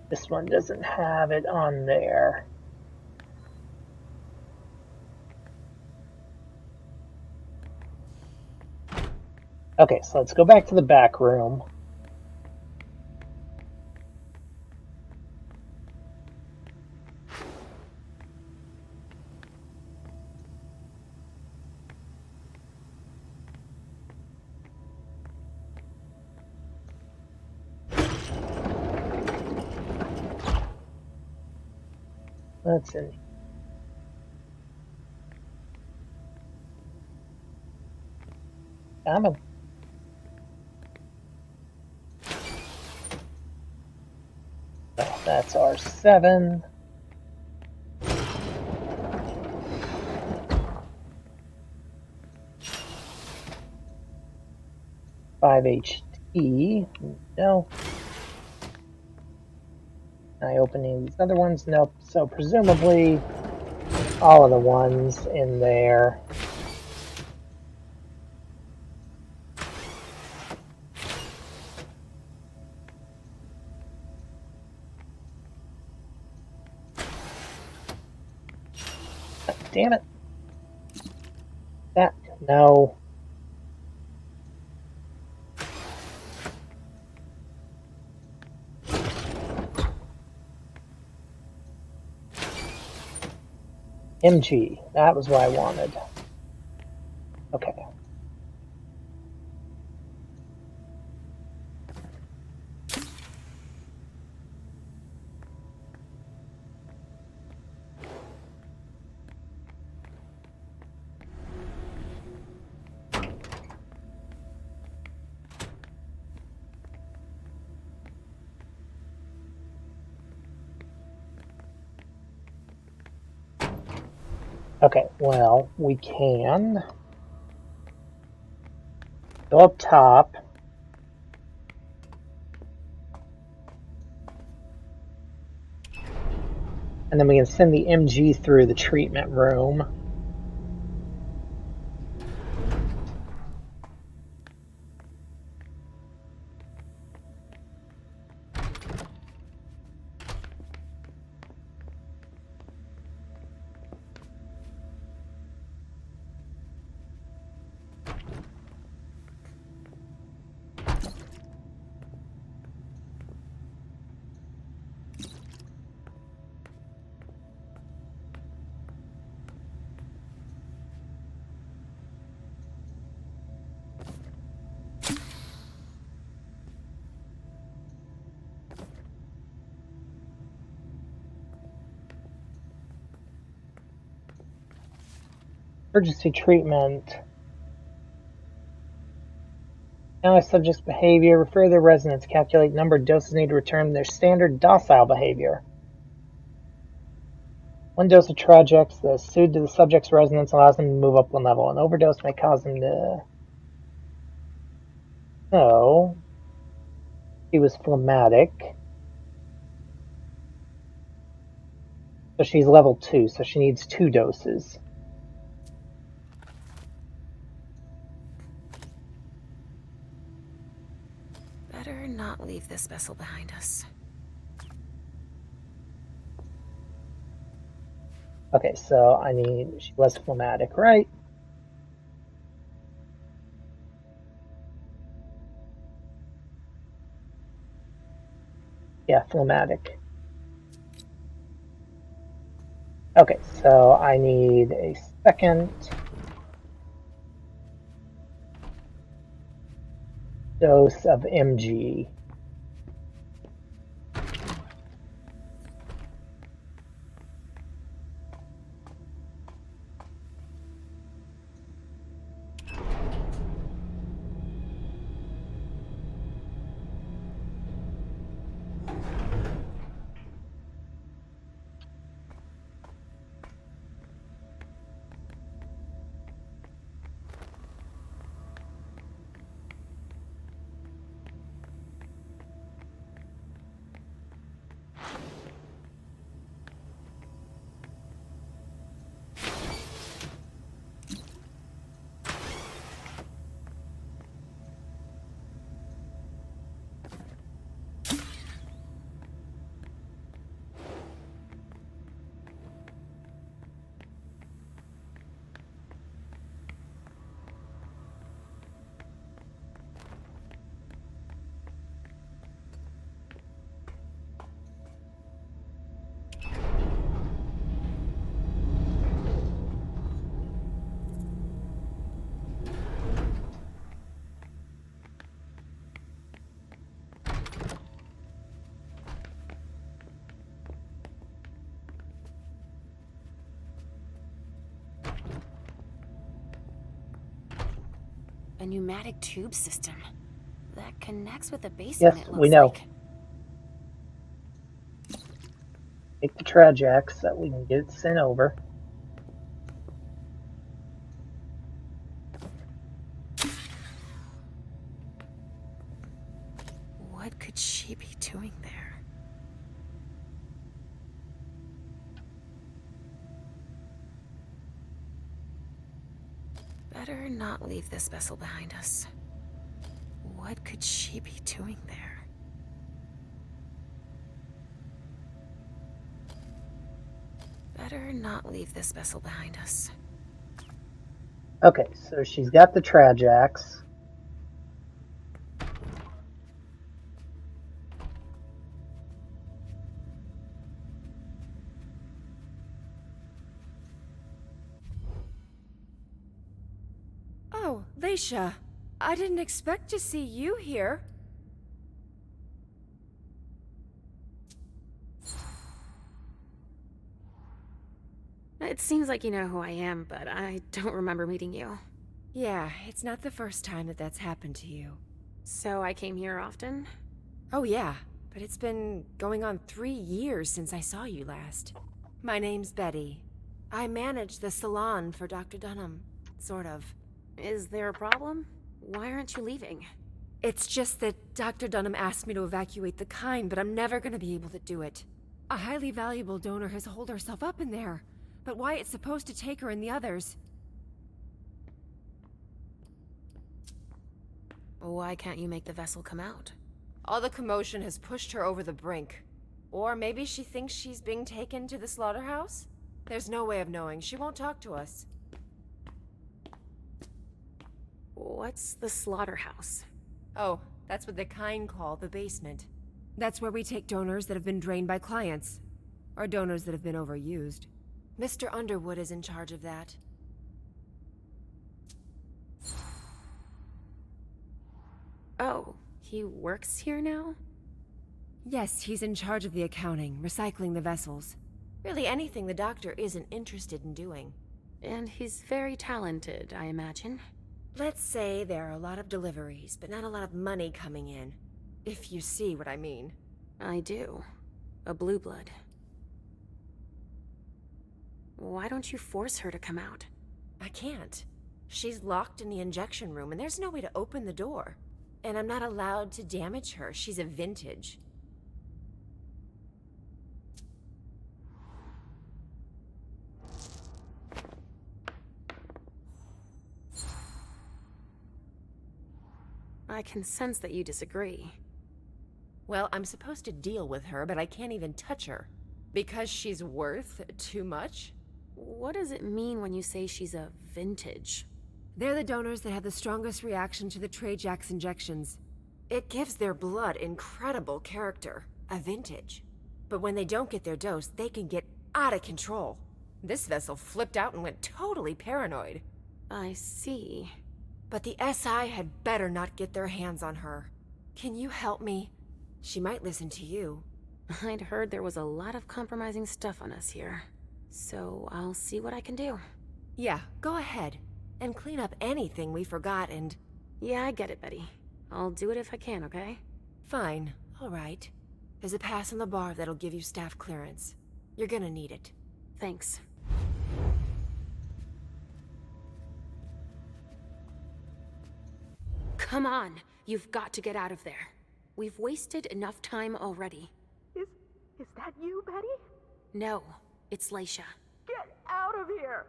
This one doesn't have it on there. Okay, so let's go back to the back room. That's in. Come on. Oh, that's R7. HT. No. Am I opening these other ones? Nope. So presumably all of the ones in there. Damn it. That, no. MG, that was what I wanted. Okay. Okay, well, we can go up top. And then we can send the MG through the treatment room. Emergency treatment. Analyze subject's behavior, refer to their residents, calculate number of doses needed to return their standard docile behavior. One dose of Tragex that is suited to the subject's residence allows them to move up one level. An overdose may cause them to... So... She was phlegmatic. So she's level 2, so she needs 2 doses. Better not leave this vessel behind us. Okay, so she was phlegmatic, right? Yeah, phlegmatic. Okay, so I need a second dose of MG. A pneumatic tube system that connects with the basement, Yes, it looks we know. like. Take the Tragex so we can get it sent over. What could she be doing there? Better not leave this vessel behind us. What could she be doing there? Better not leave this vessel behind us. Okay, so she's got the Tragex. Oh, Leisha. I didn't expect to see you here. It seems like you know who I am, but I don't remember meeting you. Yeah, it's not the first time that that's happened to you. So I came here often? Oh yeah, but it's been going on 3 years since I saw you last. My name's Betty. I manage the salon for Dr. Dunham. Sort of. Is there a problem? Why aren't you leaving? It's just that Dr. Dunham asked me to evacuate the kind, but I'm never gonna be able to do it. A highly valuable donor has holed herself up in there. But Wyatt's supposed to take her and the others. Why can't you make the vessel come out? All the commotion has pushed her over the brink. Or maybe she thinks she's being taken to the slaughterhouse? There's no way of knowing. She won't talk to us. What's the slaughterhouse? Oh, that's what the kind call the basement. That's where we take donors that have been drained by clients. Or donors that have been overused. Mr. Underwood is in charge of that. Oh, he works here now? Yes, he's in charge of the accounting, recycling the vessels. Really anything the doctor isn't interested in doing. And he's very talented, I imagine. Let's say there are a lot of deliveries, but not a lot of money coming in. If you see what I mean. I do. A blue blood. Why don't you force her to come out? I can't. She's locked in the injection room, and there's no way to open the door. And I'm not allowed to damage her. She's a vintage. I can sense that you disagree. Well, I'm supposed to deal with her, but I can't even touch her. Because she's worth too much? What does it mean when you say she's a vintage? They're the donors that have the strongest reaction to the Trajax injections. It gives their blood incredible character, a vintage. But when they don't get their dose, they can get out of control. This vessel flipped out and went totally paranoid. I see. But the SI had better not get their hands on her. Can you help me? She might listen to you. I'd heard there was a lot of compromising stuff on us here. So I'll see what I can do. Yeah, go ahead. And clean up anything we forgot and... Yeah, I get it, Betty. I'll do it if I can, okay? Fine. All right. There's a pass on the bar that'll give you staff clearance. You're gonna need it. Thanks. Come on. You've got to get out of there. We've wasted enough time already. Is that you, Betty? No, it's Leisha. Get out of here!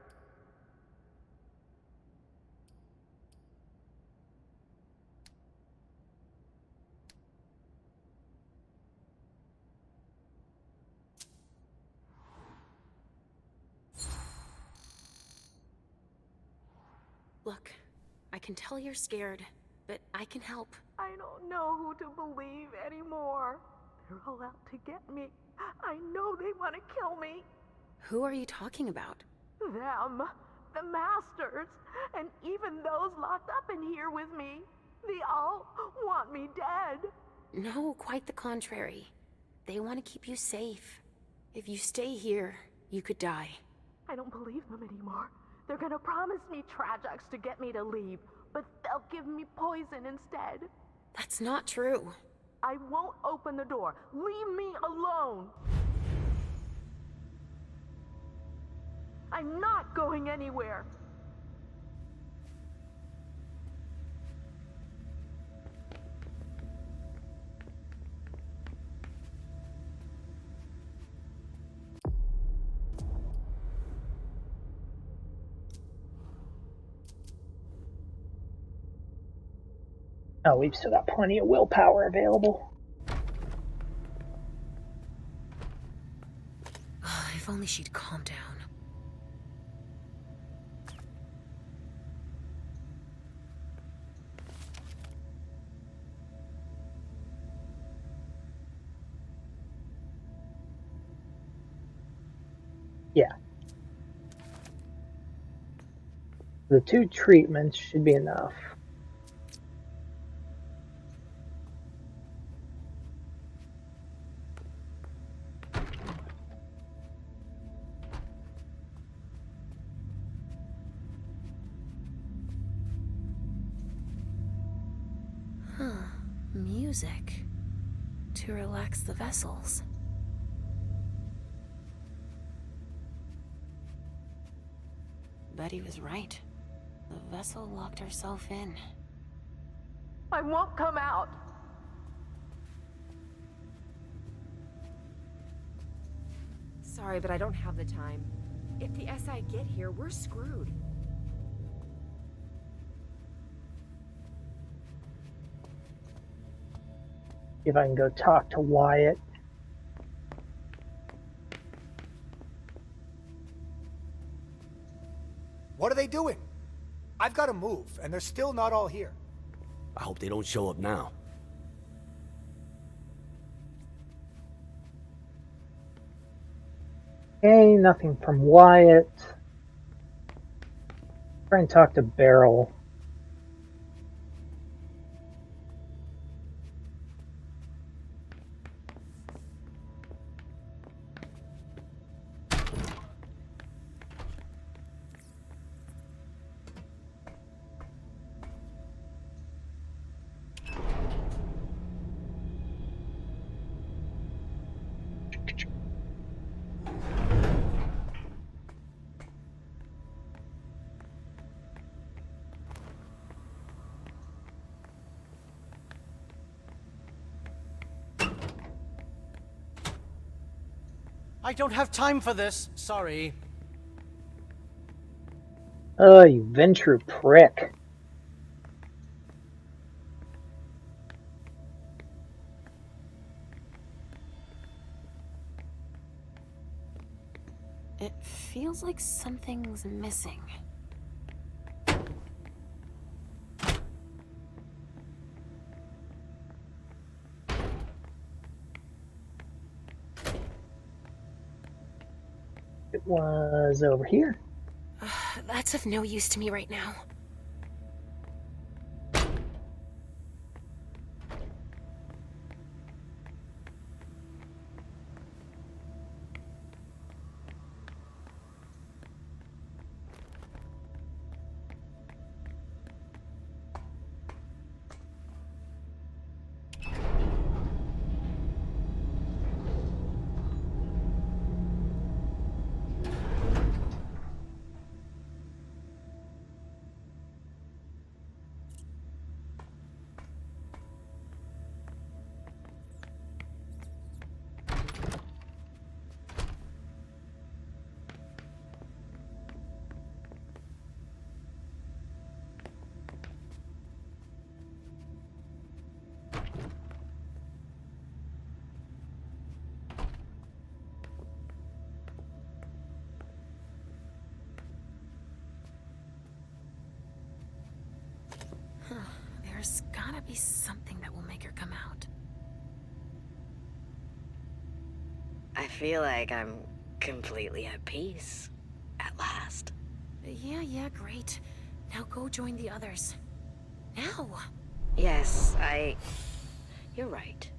Look, I can tell you're scared, but I can help. I don't know who to believe anymore. They're all out to get me. I know they want to kill me. Who are you talking about? Them. The Masters. And even those locked up in here with me. They all want me dead. No, quite the contrary. They want to keep you safe. If you stay here, you could die. I don't believe them anymore. They're gonna promise me Trajax to get me to leave, but they'll give me poison instead. That's not true. I won't open the door. Leave me alone. I'm not going anywhere. Oh, we've still got plenty of willpower available. If only she'd calm down. Yeah. The 2 treatments should be enough. Music. To relax the vessels. Betty was right. The vessel locked herself in. I won't come out. Sorry, but I don't have the time. If the SI get here, we're screwed. See if I can go talk to Wyatt. What are they doing? I've got to move, and they're still not all here. I hope they don't show up now. Okay, nothing from Wyatt. Try and talk to Beryl. I don't have time for this. Sorry. Oh, you venture prick. It feels like something's missing. It was over here. That's of no use to me right now. There's gotta be something that will make her come out. I feel like I'm completely at peace. At last. Yeah, great. Now go join the others. Now! Yes, You're right.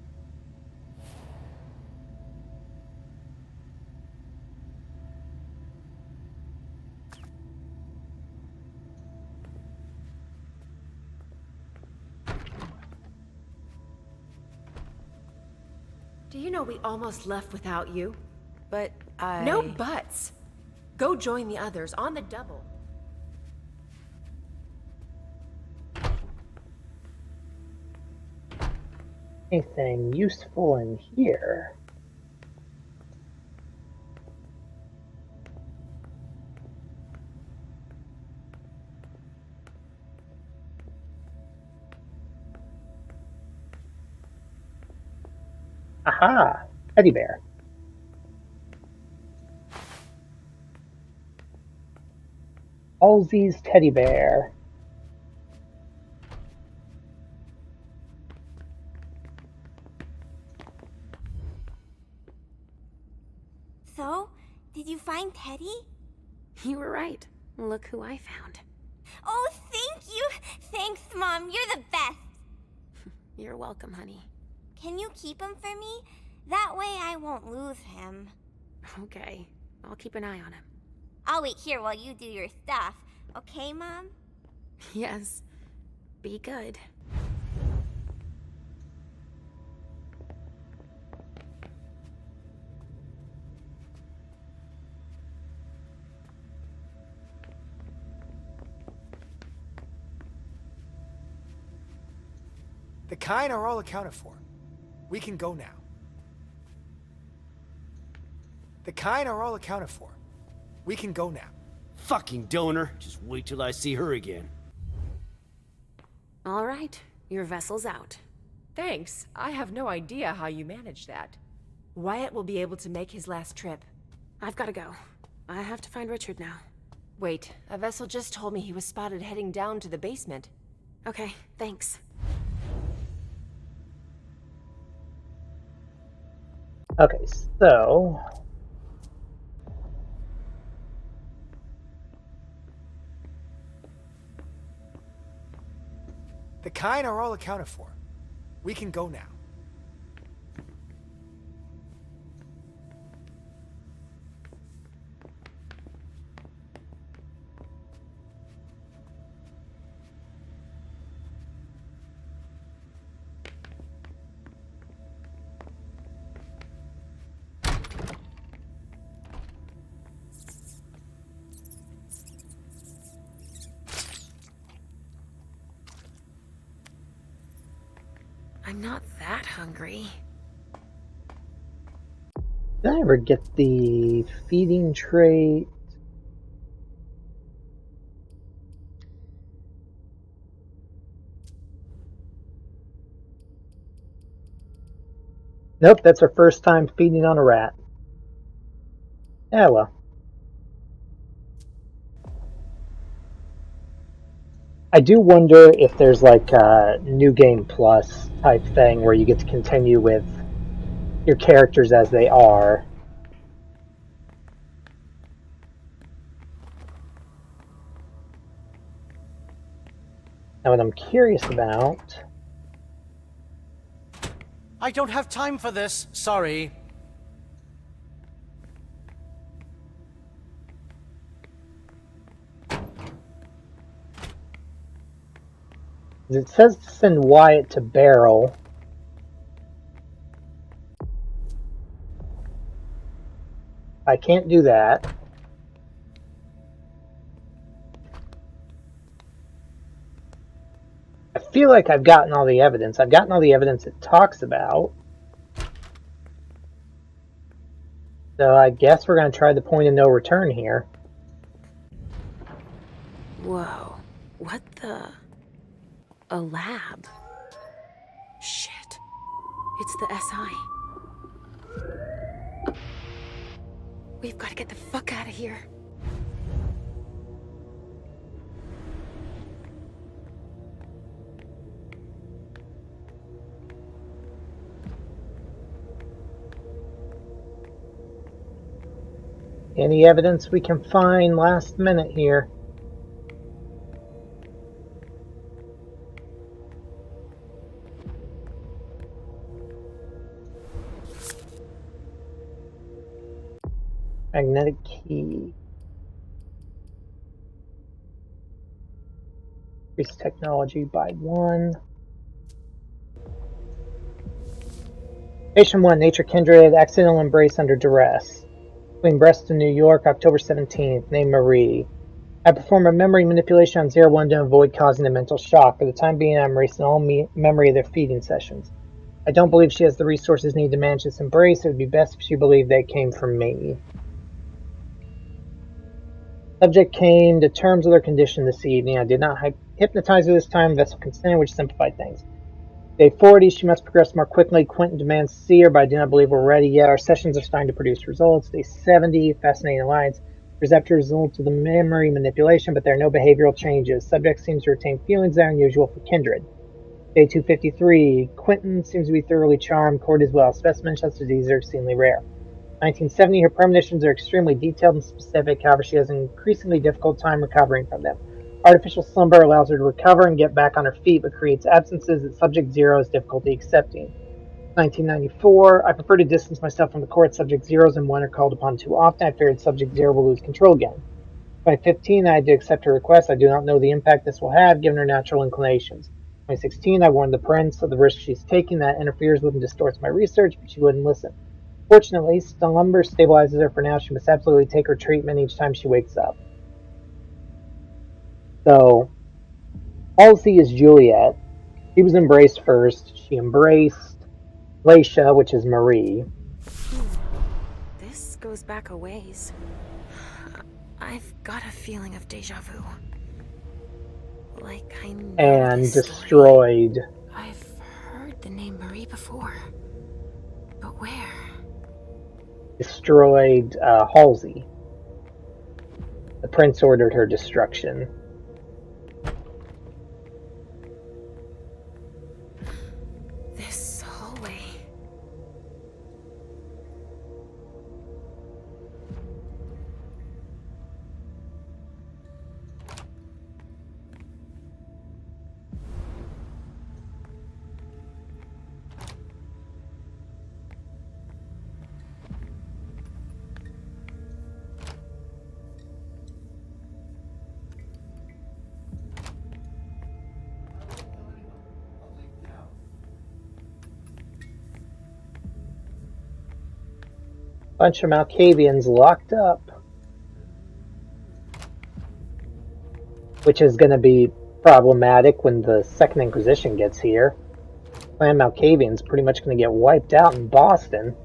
Do you know we almost left without you? But No buts! Go join the others on the double. Anything useful in here? Aha! Teddy bear. Halsey's teddy bear. So, did you find Teddy? You were right. Look who I found. Oh, thank you! Thanks, Mom. You're the best. You're welcome, honey. Can you keep him for me? That way I won't lose him. Okay. I'll keep an eye on him. I'll wait here while you do your stuff. Okay, Mom? Yes. Be good. The kind are all accounted for. We can go now. The kind are all accounted for. We can go now. Fucking donor. Just wait till I see her again. All right. Your vessel's out. Thanks. I have no idea how you managed that. Wyatt will be able to make his last trip. I've gotta go. I have to find Richard now. Wait, a vessel just told me he was spotted heading down to the basement. Okay, thanks. Okay, so The kind are all accounted for. We can go now. I'm not that hungry. Did I ever get the feeding trait? Nope, that's her first time feeding on a rat. Yeah, well. I do wonder if there's like a New Game Plus type thing where you get to continue with your characters as they are. Now, what I'm curious about... I don't have time for this. Sorry. It says to send Wyatt to Barrel. I can't do that. I feel like I've gotten all the evidence. I've gotten all the evidence it talks about. So I guess we're going to try the point of no return here. Whoa. What the... A lab? Shit. It's the SI. We've got to get the fuck out of here. Any evidence we can find last minute here. Magnetic key. Increase technology by 1. Patient 1, Nature Kindred, accidental embrace under duress. Between Brest and New York, October 17th, name Marie. I perform a memory manipulation on 01 to avoid causing a mental shock. For the time being, I'm erasing all memory of their feeding sessions. I don't believe she has the resources needed to manage this embrace. It would be best if she believed they came from me. Subject came to terms with her condition this evening. I did not hypnotize her this time. Vessel consented, which simplified things. Day 40, she must progress more quickly. Quentin demands to see her, but I do not believe we're ready yet. Our sessions are starting to produce results. Day 70, fascinating alliance. Receptor results of the memory manipulation, but there are no behavioral changes. Subject seems to retain feelings that are unusual for kindred. Day 253, Quentin seems to be thoroughly charmed. Cord as well. Specimens such as these are exceedingly rare. 1970, her premonitions are extremely detailed and specific. However, she has an increasingly difficult time recovering from them. Artificial slumber allows her to recover and get back on her feet, but creates absences that Subject Zero has difficulty accepting. 1994, I prefer to distance myself from the court. Subject Zeros and 1 are called upon too often. I feared Subject Zero will lose control again. 2015, I had to accept her request. I do not know the impact this will have, given her natural inclinations. 2016, I warned the prince of the risk she's taking that interferes with and distorts my research, but she wouldn't listen. Fortunately, slumber stabilizes her for now. She must absolutely take her treatment each time she wakes up. So, Halsey is Juliet. She was embraced first. She embraced Laisha, which is Marie. This goes back a ways. I've got a feeling of deja vu. Like I know And this destroyed. Story. I've heard the name Marie before. But where? Destroyed Halsey. The prince ordered her destruction. This hallway. Bunch of Malkavians locked up. Which is going to be problematic when the Second Inquisition gets here. Clan Malkavian's pretty much going to get wiped out in Boston.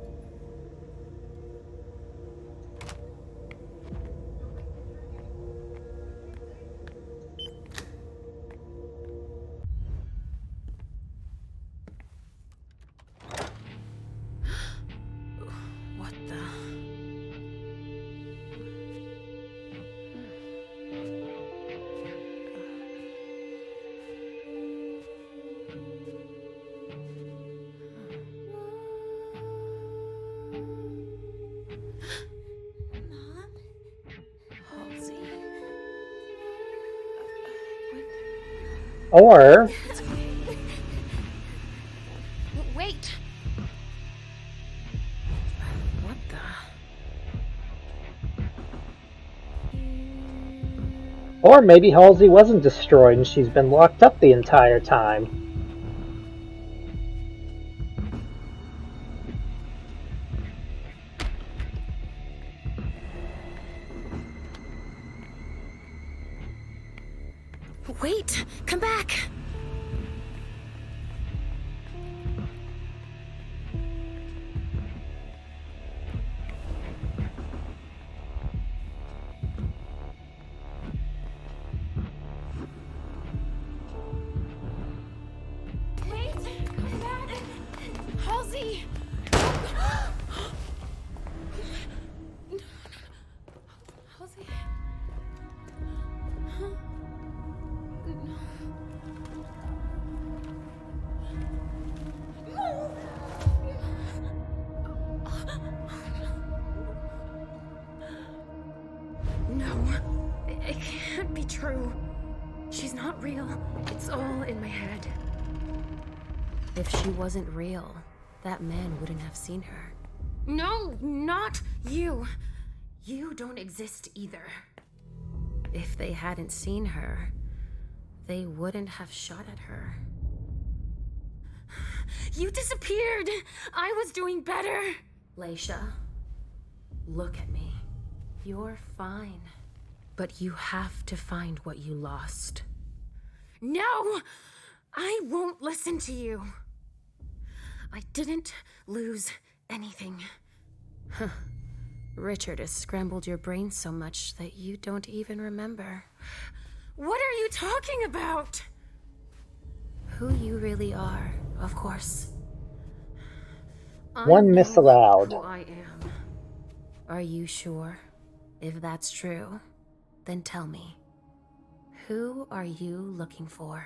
Or Wait! What the? Or maybe Halsey wasn't destroyed and she's been locked up the entire time. Wait! Come back! Wait! Come back! Halsey! Halsey? No, it can't be true. She's not real. It's all in my head. If she wasn't real, that man wouldn't have seen her. No, not you. You don't exist either. If they hadn't seen her, they wouldn't have shot at her. You disappeared! I was doing better! Leisha, look at me. You're fine. But you have to find what you lost. No! I won't listen to you. I didn't lose anything. Huh. Richard has scrambled your brain so much that you don't even remember. What are you talking about? Who you really are, of course. One miss allowed. Who I am. Are you sure? If that's true, then tell me. Who are you looking for?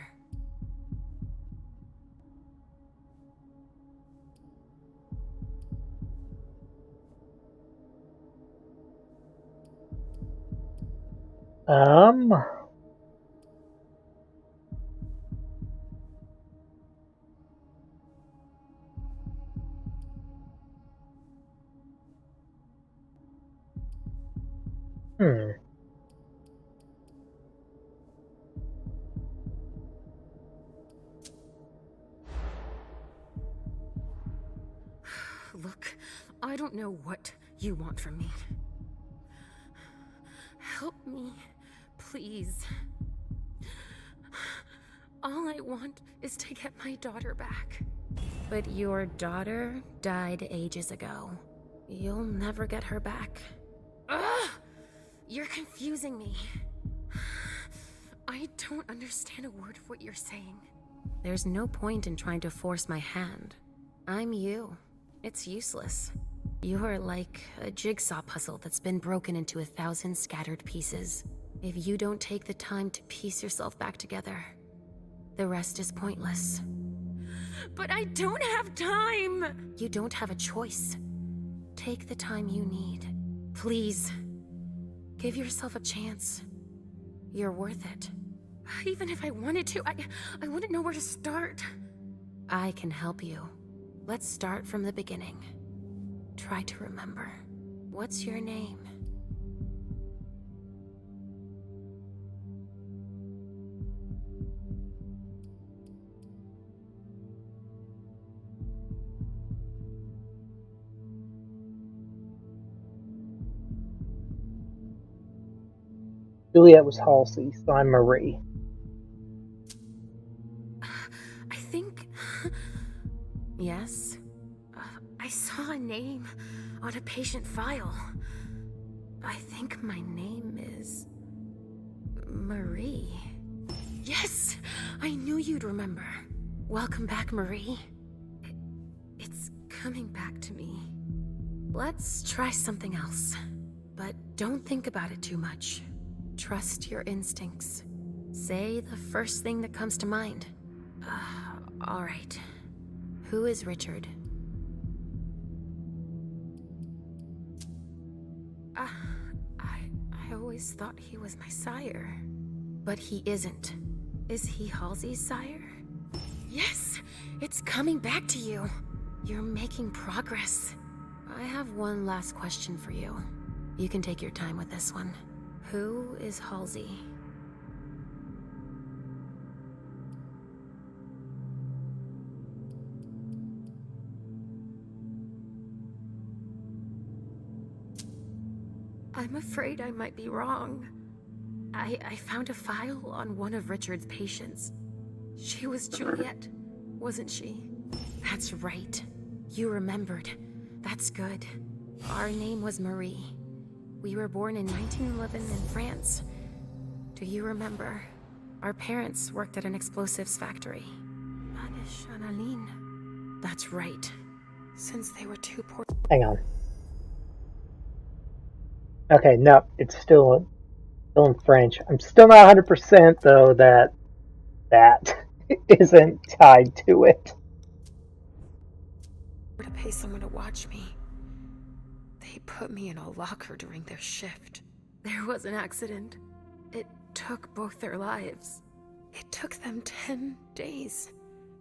Um... Look, I don't know what you want from me. Help me, please. All I want is to get my daughter back. But your daughter died ages ago. You'll never get her back. Ugh! You're confusing me. I don't understand a word of what you're saying. There's no point in trying to force my hand. I'm you. It's useless. You're like a jigsaw puzzle that's been broken into 1,000 scattered pieces. If you don't take the time to piece yourself back together, the rest is pointless. But I don't have time! You don't have a choice. Take the time you need. Please. Give yourself a chance. You're worth it. Even if I wanted to, I wouldn't know where to start. I can help you. Let's start from the beginning. Try to remember. What's your name? Juliet was Halsey, so I'm Marie. I think... Yes? I saw a name on a patient file. I think my name is... Marie. Yes! I knew you'd remember. Welcome back, Marie. It's coming back to me. Let's try something else. But don't think about it too much. Trust your instincts. Say the first thing that comes to mind. All right. Who is Richard? I always thought he was my sire. But he isn't. Is he Halsey's sire? Yes! It's coming back to you! You're making progress. I have one last question for you. You can take your time with this one. Who is Halsey? I'm afraid I might be wrong. I found a file on one of Richard's patients. She was Juliet, wasn't she? That's right. You remembered. That's good. Our name was Marie. We were born in 1911 in France. Do you remember? Our parents worked at an explosives factory. That's right. Since they were too poor. Hang on. Okay, no, it's still in French. I'm still not 100% though that isn't tied to it. To pay someone to watch me. They put me in a locker during their shift. There was an accident. It took both their lives. It took them 10 days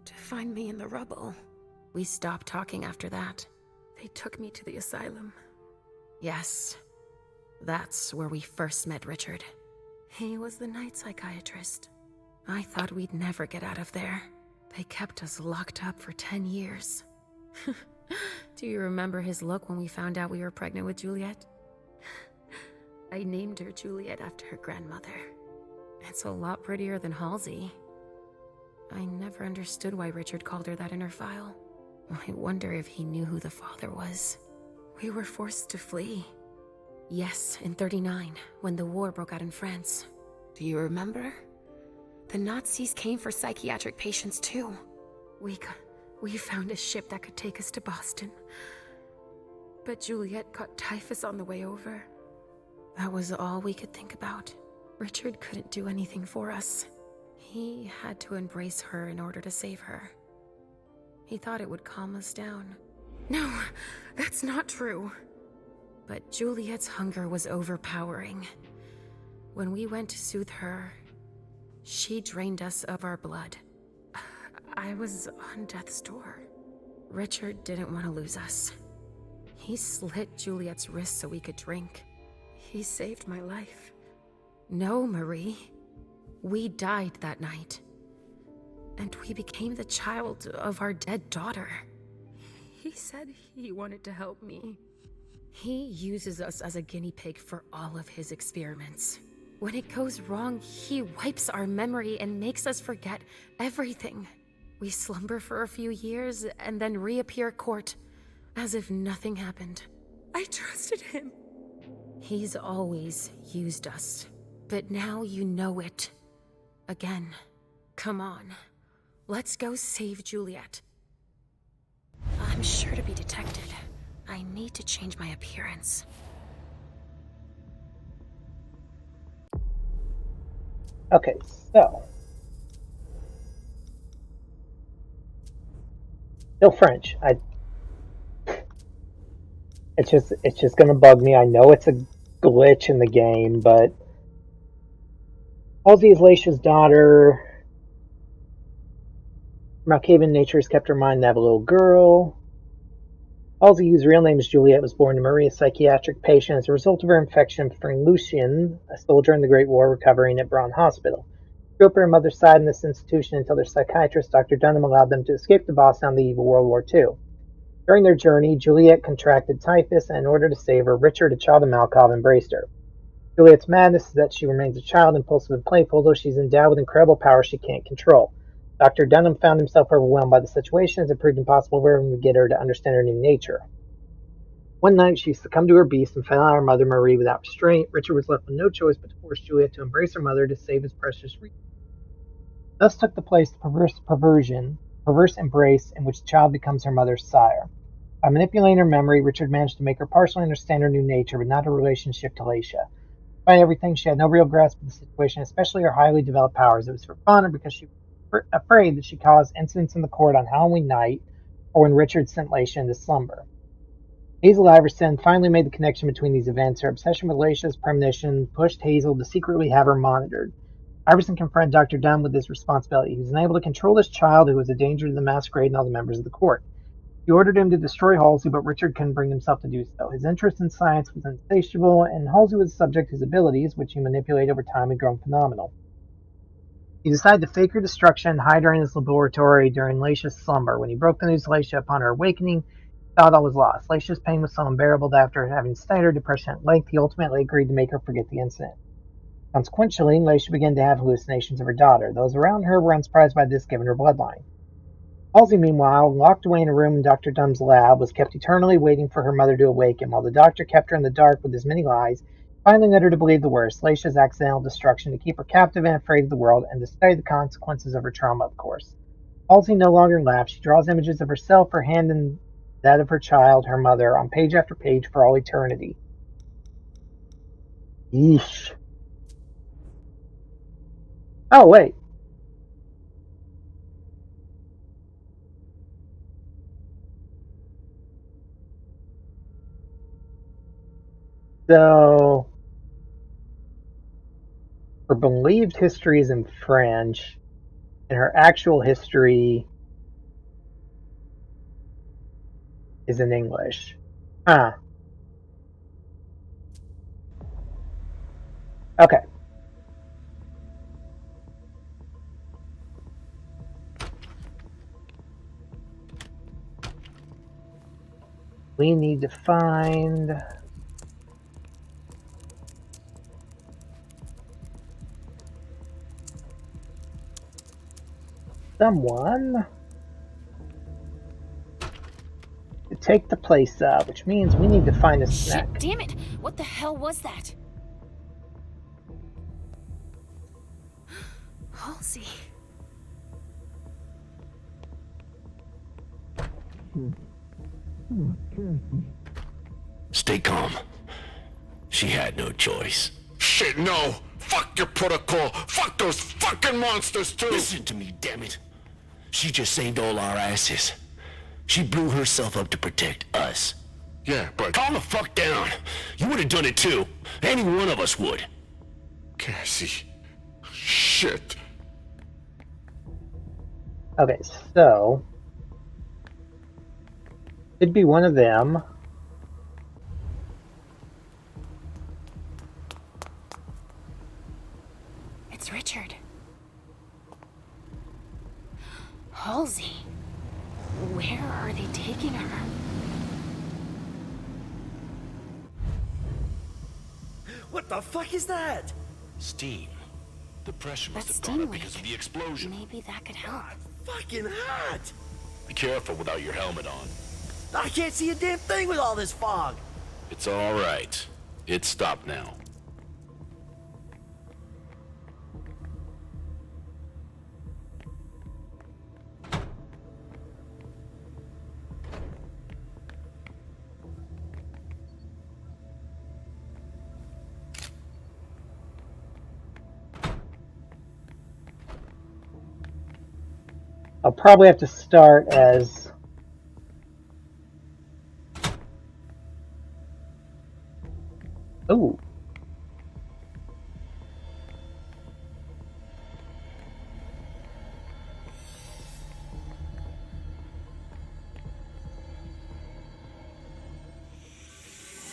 to find me in the rubble. We stopped talking after that. They took me to the asylum. Yes, that's where we first met Richard. He was the night psychiatrist. I thought we'd never get out of there. They kept us locked up for 10 years. Do you remember his look when we found out we were pregnant with Juliet? I named her Juliet after her grandmother. It's a lot prettier than Halsey. I never understood why Richard called her that in her file. I wonder if he knew who the father was. We were forced to flee. Yes, in '39, when the war broke out in France. Do you remember? The Nazis came for psychiatric patients too. We found a ship that could take us to Boston. But Juliet caught typhus on the way over. That was all we could think about. Richard couldn't do anything for us. He had to embrace her in order to save her. He thought it would calm us down. No, that's not true. But Juliet's hunger was overpowering. When we went to soothe her, she drained us of our blood. I was on death's door. Richard didn't want to lose us. He slit Juliet's wrist so we could drink. He saved my life. No, Marie. We died that night. And we became the child of our dead daughter. He said he wanted to help me. He uses us as a guinea pig for all of his experiments. When it goes wrong, he wipes our memory and makes us forget everything. We slumber for a few years and then reappear court, as if nothing happened. I trusted him. He's always used us, but now you know it. Again. Come on. Let's go save Juliet. I'm sure to be detected. I need to change my appearance. Okay, so still French. It's just gonna bug me. I know it's a glitch in the game, but Halsey is Laisha's daughter. Malkavian nature has kept her mind to have a little girl. Halsey, whose real name is Juliet, was born to Marie, a psychiatric patient, as a result of her infection from Lucien, a soldier in the Great War recovering at Braun Hospital. She grew up at her mother's side in this institution until their psychiatrist, Dr. Dunham, allowed them to escape to Boston on the eve of World War II. During their journey, Juliet contracted typhus, and in order to save her, Richard, a child of Malkov, embraced her. Juliet's madness is that she remains a child, impulsive and playful, though she's endowed with incredible powers she can't control. Dr. Dunham found himself overwhelmed by the situation as it proved impossible for him to get her to understand her new nature. One night, she succumbed to her beast and fell on her mother, Marie, without restraint. Richard was left with no choice but to force Juliet to embrace her mother to save his precious Rita. Thus took the place the perverse embrace in which the child becomes her mother's sire. By manipulating her memory, Richard managed to make her partially understand her new nature, but not her relationship to Laisha. Despite everything, she had no real grasp of the situation, especially her highly developed powers. It was for fun or because she was afraid that she caused incidents in the court on Halloween night or when Richard sent Laisha into slumber. Hazel Iverson finally made the connection between these events. Her obsession with Laisha's premonition pushed Hazel to secretly have her monitored. Iverson confronted Dr. Dunn with his responsibility. He was unable to control this child who was a danger to the Masquerade and all the members of the court. He ordered him to destroy Halsey, but Richard couldn't bring himself to do so. His interest in science was insatiable, and Halsey was subject to his abilities, which he manipulated over time, had grown phenomenal. He decided to fake her destruction and hide her in his laboratory during Laisha's slumber. When he broke the news to Laisha upon her awakening, he thought all was lost. Laisha's pain was so unbearable that after having studied her depression at length, he ultimately agreed to make her forget the incident. Consequently, Laisha began to have hallucinations of her daughter. Those around her were unsurprised by this, given her bloodline. Halsey, meanwhile, locked away in a room in Dr. Dunn's lab, was kept eternally waiting for her mother to awaken, while the doctor kept her in the dark with his many lies, finally led her to believe the worst, Laisha's accidental destruction, to keep her captive and afraid of the world, and to study the consequences of her trauma, of course. Halsey no longer laughs. She draws images of herself, her hand in that of her child, her mother, on page after page for all eternity. Yeesh. Oh, wait. So, her believed history is in French, and her actual history is in English. Huh. Okay. We need to find someone to take the place up, which means we need to find a snack. Shit, damn it! What the hell was that? Halsey. Stay calm. She had no choice. Shit, no! Fuck your protocol! Fuck those fucking monsters, too! Listen to me, damn it. She just saved all our asses. She blew herself up to protect us. Yeah, but... Calm the fuck down. You would have done it too. Any one of us would. Cassie. Shit. Okay, so it'd be one of them. It's Richard. Halsey. Where are they taking her? What the fuck is that? Steam. The pressure must That's have gone steam up because of leak. the explosion. Maybe that could help. Fucking hot! Be careful without your helmet on. I can't see a damn thing with all this fog! It's all right. It's stopped now. I'll probably have to start as ooh.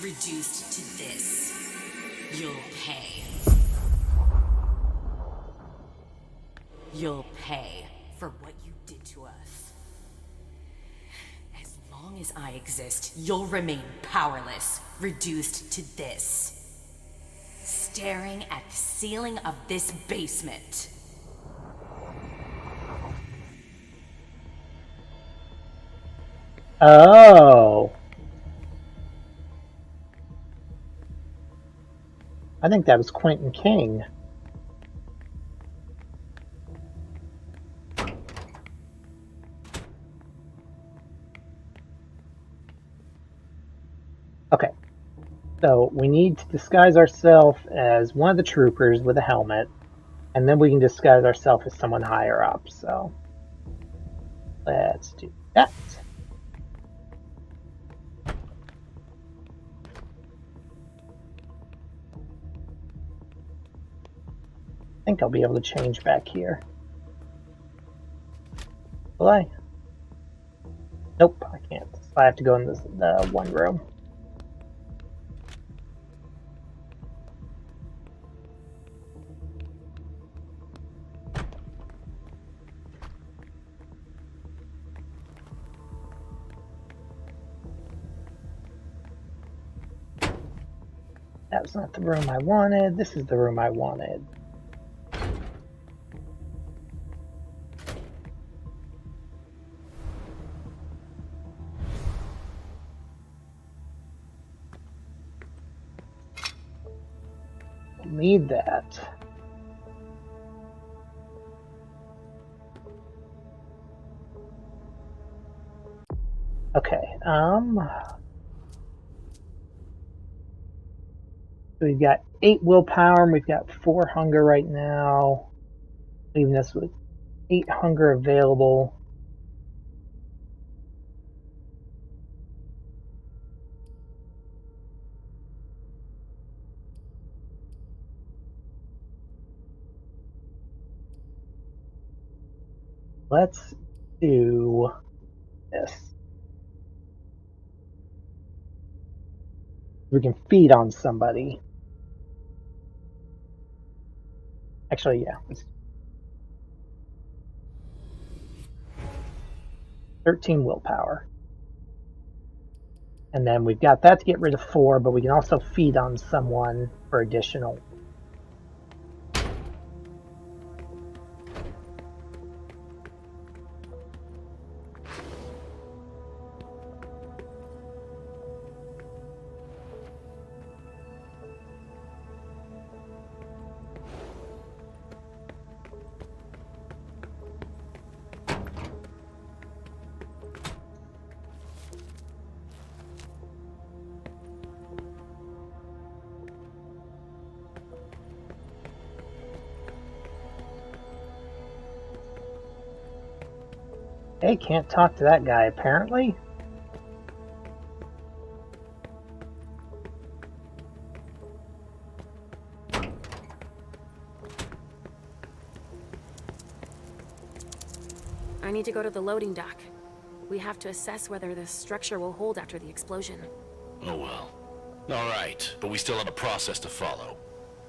Reduced to this. You'll pay. You'll pay for what you did to us. As long as I exist, you'll remain powerless, reduced to this. Staring at the ceiling of this basement. Oh. I think that was Quentin King. Okay. So we need to disguise ourselves as one of the troopers with a helmet, and then we can disguise ourselves as someone higher up. So let's do that. think I'll be able to change back here. Will I? Nope, I can't. So I have to go in the one room. That's not the room I wanted. This is the room I wanted. Need that. Okay, so we've got 8 willpower and we've got 4 hunger right now, leaving us with 8 hunger available. Let's do this. We can feed on somebody. Actually, yeah. 13 willpower. And then we've got that to get rid of 4, but we can also feed on someone for additional. Hey, can't talk to that guy apparently. I need to go to the loading dock. We have to assess whether this structure will hold after the explosion. Oh well. Alright, but we still have a process to follow.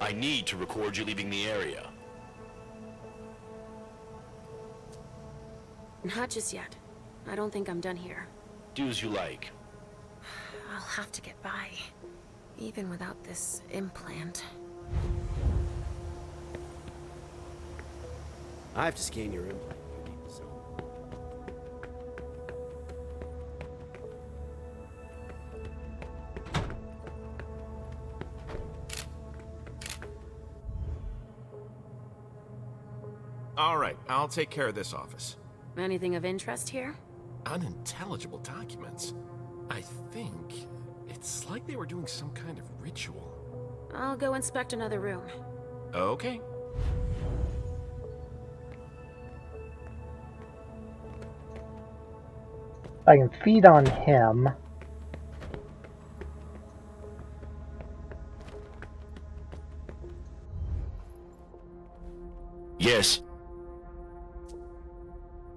I need to record you leaving the area. Not just yet. I don't think I'm done here. Do as you like. I'll have to get by, even without this implant. I have to scan your implant. All right, I'll take care of this office. Anything of interest here? Unintelligible documents. I think it's like they were doing some kind of ritual. I'll go inspect another room. Okay. I can feed on him. Yes.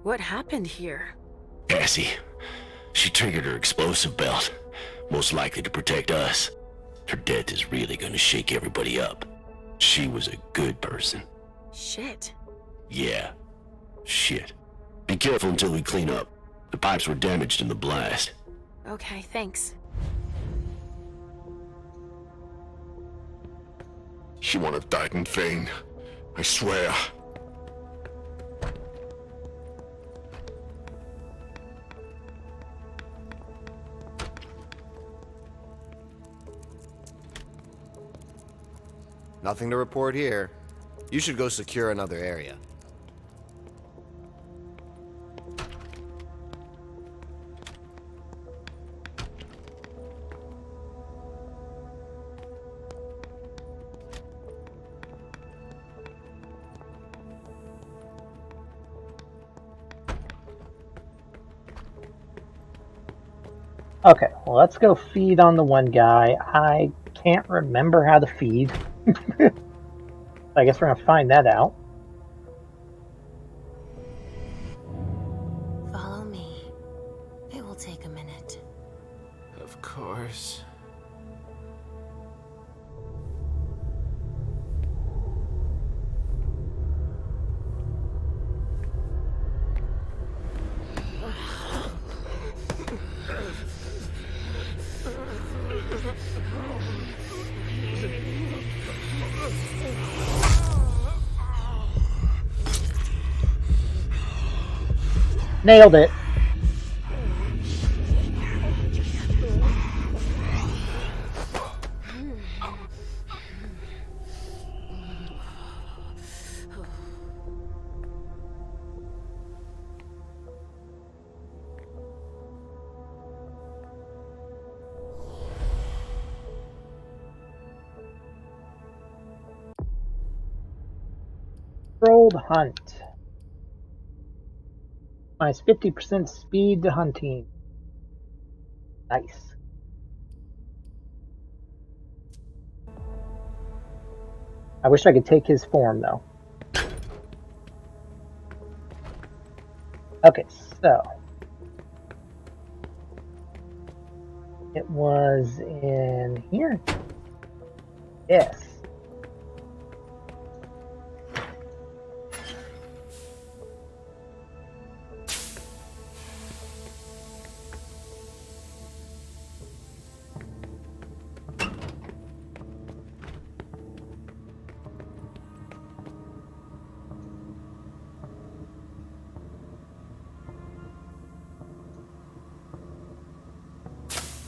What happened here? Cassie. She triggered her explosive belt. Most likely to protect us. Her death is really gonna shake everybody up. She was a good person. Shit. Yeah. Shit. Be careful until we clean up. The pipes were damaged in the blast. Okay, thanks. She would have died in vain. I swear. Nothing to report here. You should go secure another area. Okay, well, let's go feed on the one guy. I can't remember how to feed. I guess we're gonna find that out. Follow me. It will take a minute. Of course. Nailed it. Controlled hunt. Minus 50% speed to hunting. Nice. I wish I could take his form though. Okay, so it was in here. Yes.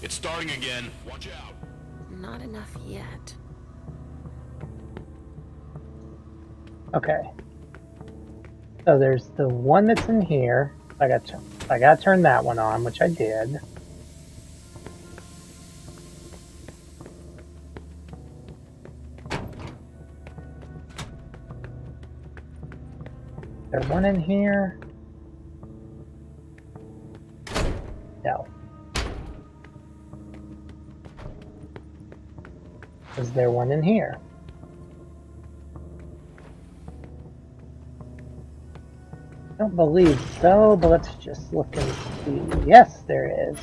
It's starting again. Watch out. Not enough yet. Okay. So there's the one that's in here. I got to turn that one on, which I did. There's one in here. No. Is there one in here? I don't believe so, but let's just look and see. Yes, there is.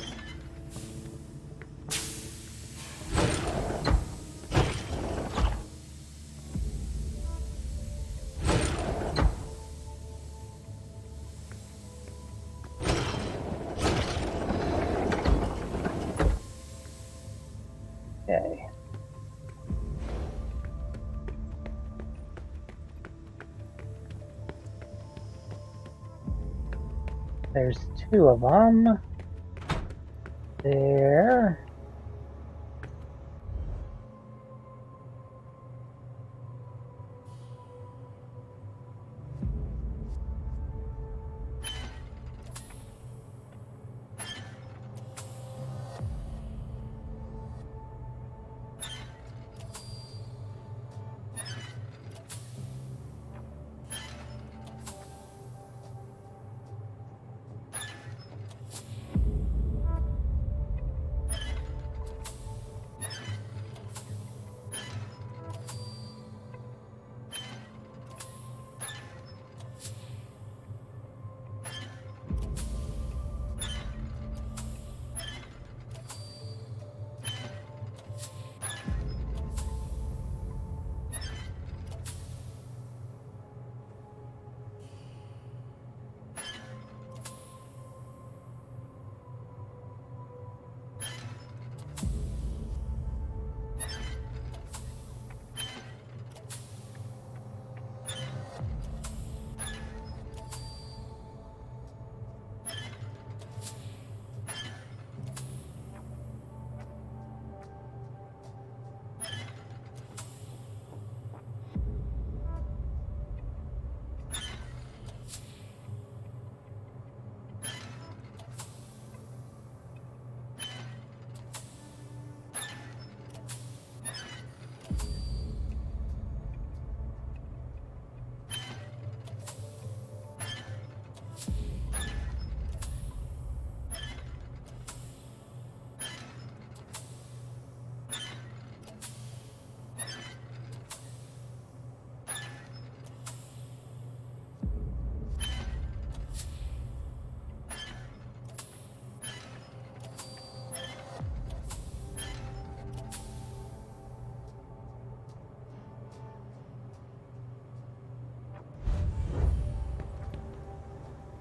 Okay. There's two of them. There.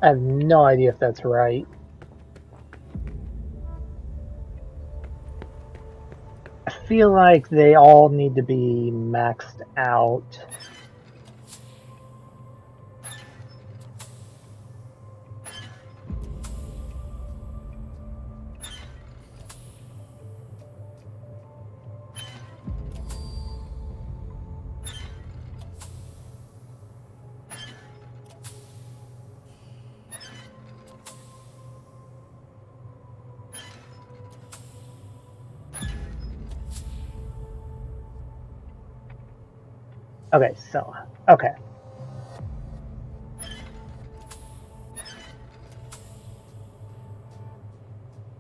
I have no idea if that's right. I feel like they all need to be maxed out. Okay, so, okay.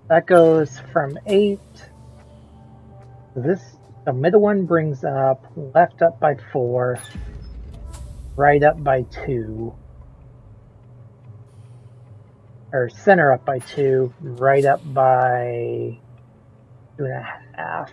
That goes from 8. The middle one brings up left up by 4, right up by 2, or center up by 2, right up by 2.5.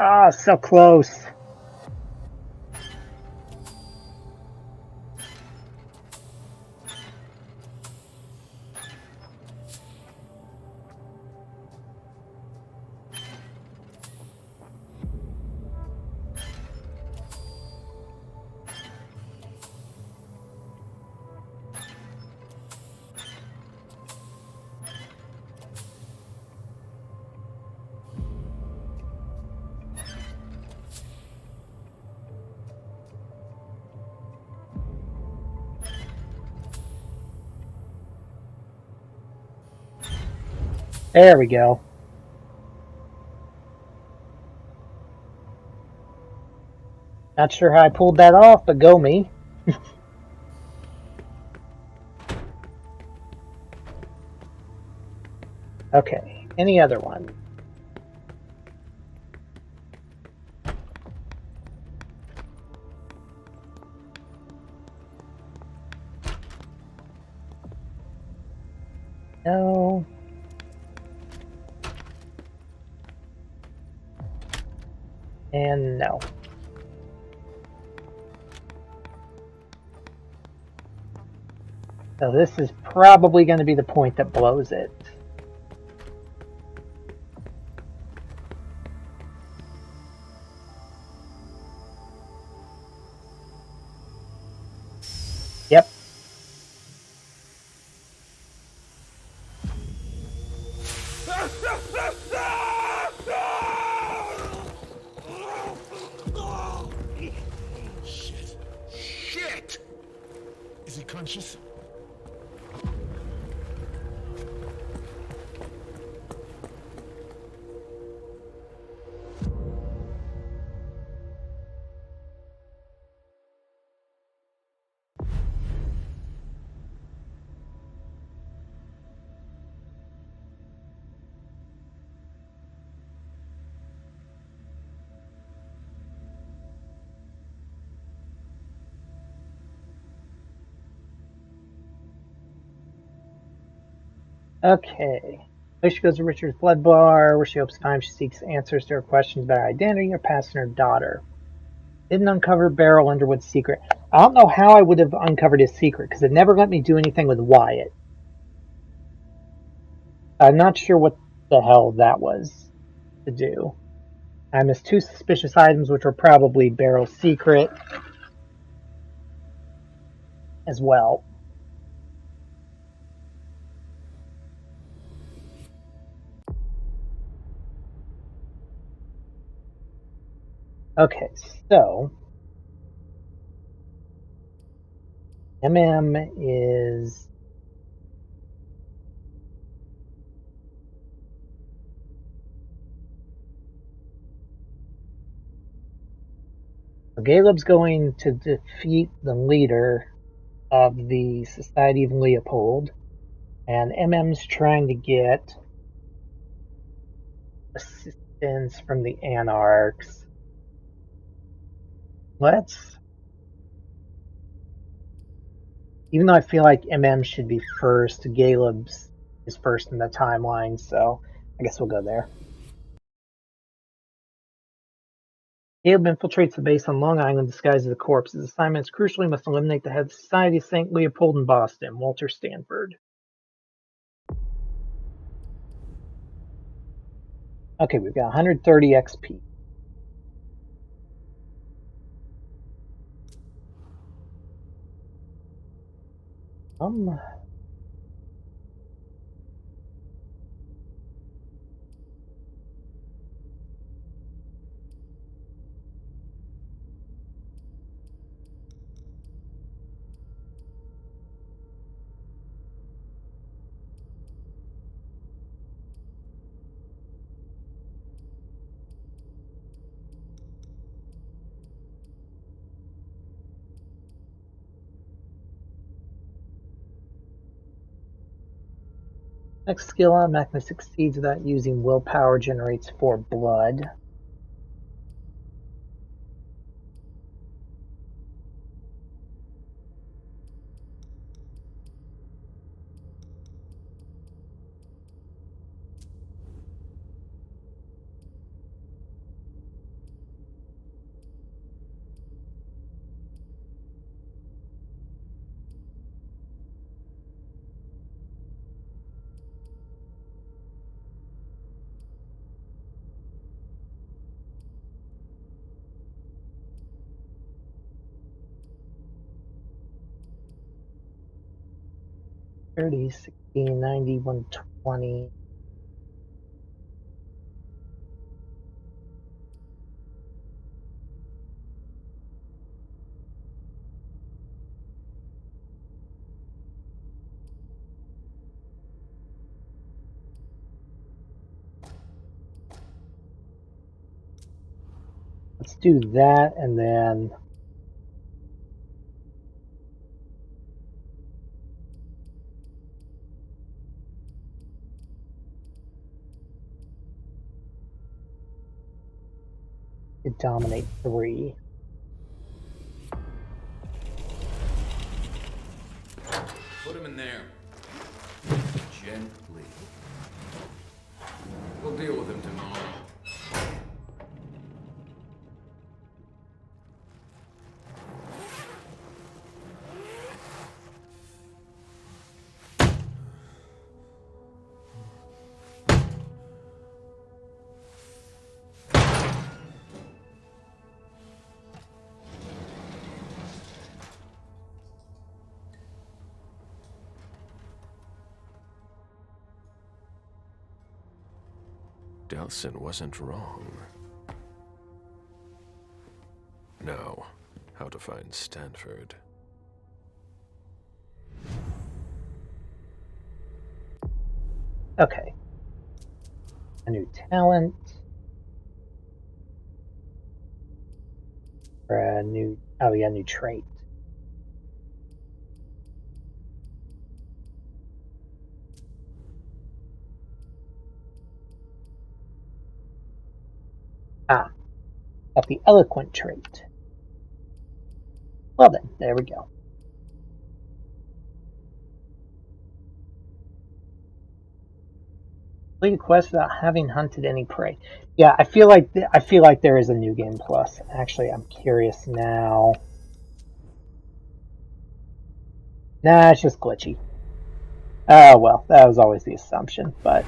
Ah, so close. There we go. Not sure how I pulled that off, but go me. Okay, any other one? No. And no. So this is probably going to be the point that blows it. Yep. Shit! Is he conscious? Okay. Alicia goes to Richard's blood bar, where she hopes to find she seeks answers to her questions about her identity, her past, and her daughter. Didn't uncover Beryl Underwood's secret. I don't know how I would have uncovered his secret, because it never let me do anything with Wyatt. I'm not sure what the hell that was to do. I missed 2 suspicious items, which were probably Beryl's secret as well. Okay, so MM is Caleb's going to defeat the leader of the Society of Leopold, and MM's trying to get assistance from the Anarchs. Even though I feel like MM should be first, Galeb's is first in the timeline, so I guess we'll go there. Caleb infiltrates the base on Long Island disguised as a corpse. His assignment is crucial. He must eliminate the head of Society of St. Leopold in Boston, Walter Stanford. Okay, we've got 130 XP. Next skill automatically succeeds without using willpower, generates 4 blood. $30, $16, $90, $120. Let's do that, and then dominate 3. Put him in there. Gently. We'll deal with him tomorrow. Delsin wasn't wrong. Now, how to find Stanford. Okay. A new talent. Or a new, oh yeah, new trait. Ah, got the eloquent trait. Well then, there we go. Complete a quest without having hunted any prey. Yeah, I feel like there is a new game plus. Actually, I'm curious now. Nah, it's just glitchy. Oh well, that was always the assumption, but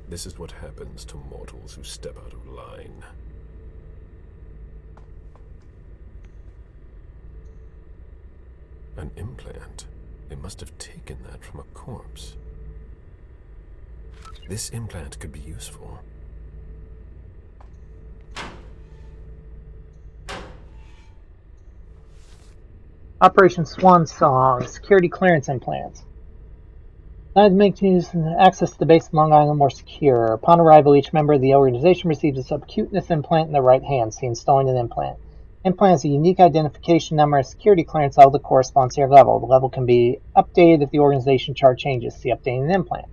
This is what happens to mortals who step out of line. An implant. They must have taken that from a corpse. This implant could be useful. Operation Swansong, security clearance implants. That makes access to the base of Long Island more secure. Upon arrival, each member of the organization receives a subcutaneous implant in the right hand, see installing an implant. Implant has a unique identification number and security clearance level that corresponds to your level. The level can be updated if the organization chart changes. See updating an implant.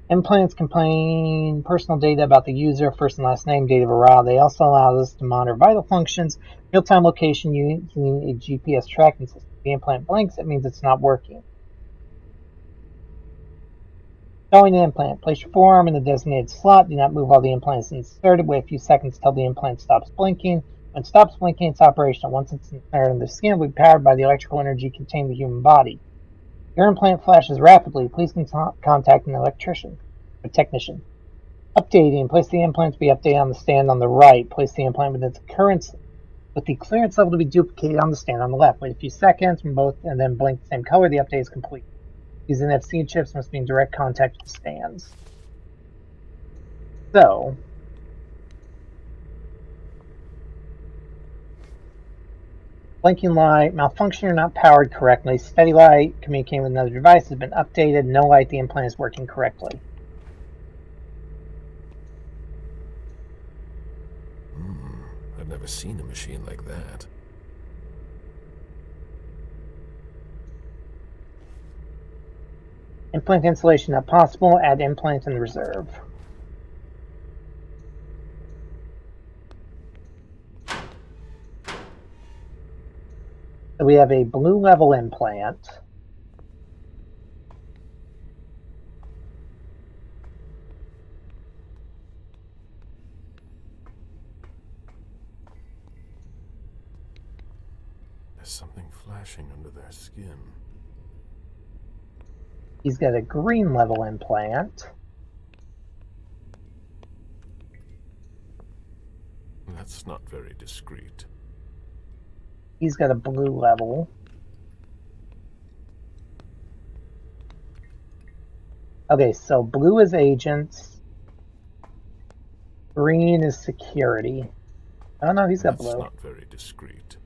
Implants contain personal data about the user, first and last name, date of arrival. They also allow us to monitor vital functions, real-time location using a GPS tracking system. If the implant blinks, it means it's not working. Installing an implant. Place your forearm in the designated slot. Do not move while the implant is inserted. Wait a few seconds till the implant stops blinking. When it stops blinking, it's operational. Once it's inserted in the skin, it will be powered by the electrical energy contained in the human body. If your implant flashes rapidly, please contact an electrician or technician. Updating. Place the implant to be updated on the stand on the right. Place the implant with the clearance level to be duplicated on the stand on the left. Wait a few seconds when both and then blink the same color. The update is complete. These NFC chips must be in direct contact with the stands. So, blinking light, malfunction or not powered correctly. Steady light, communicating with another device has been updated. No light, the implant is working correctly. I've never seen a machine like that. Implant installation not possible. Add implant in reserve. So we have a blue level implant. There's something flashing under their skin. He's got a green level implant. That's not very discreet. He's got a blue level. Okay, so blue is agents. Green is security. Oh no, he's got blue. That's not very discreet.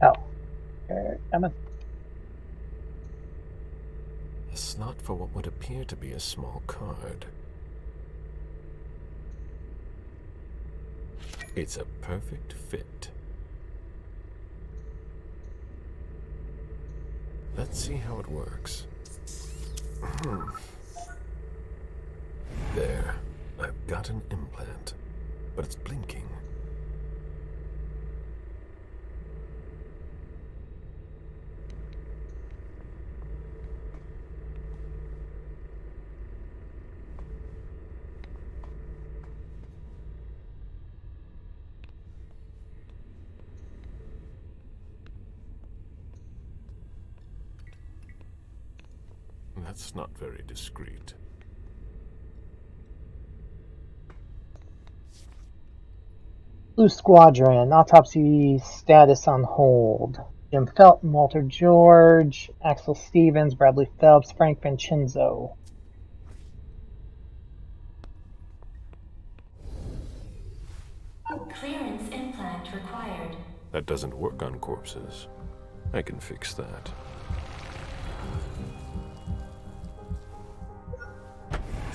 Oh. Come on. A slot for what would appear to be a small card. It's a perfect fit. Let's see how it works. There. I've got an implant, but it's blinking. That's not very discreet. Blue Squadron, autopsy status on hold. Jim Felton, Walter George, Axel Stevens, Bradley Phelps, Frank Vincenzo. Clearance implant required. That doesn't work on corpses. I can fix that.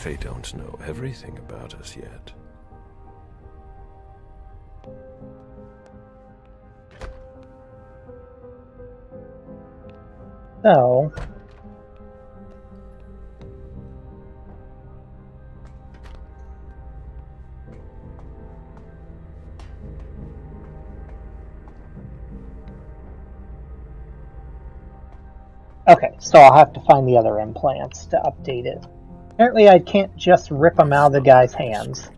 They don't know everything about us yet. So, okay, so I'll have to find the other implants to update it. Apparently I can't just rip them out of the guy's hands.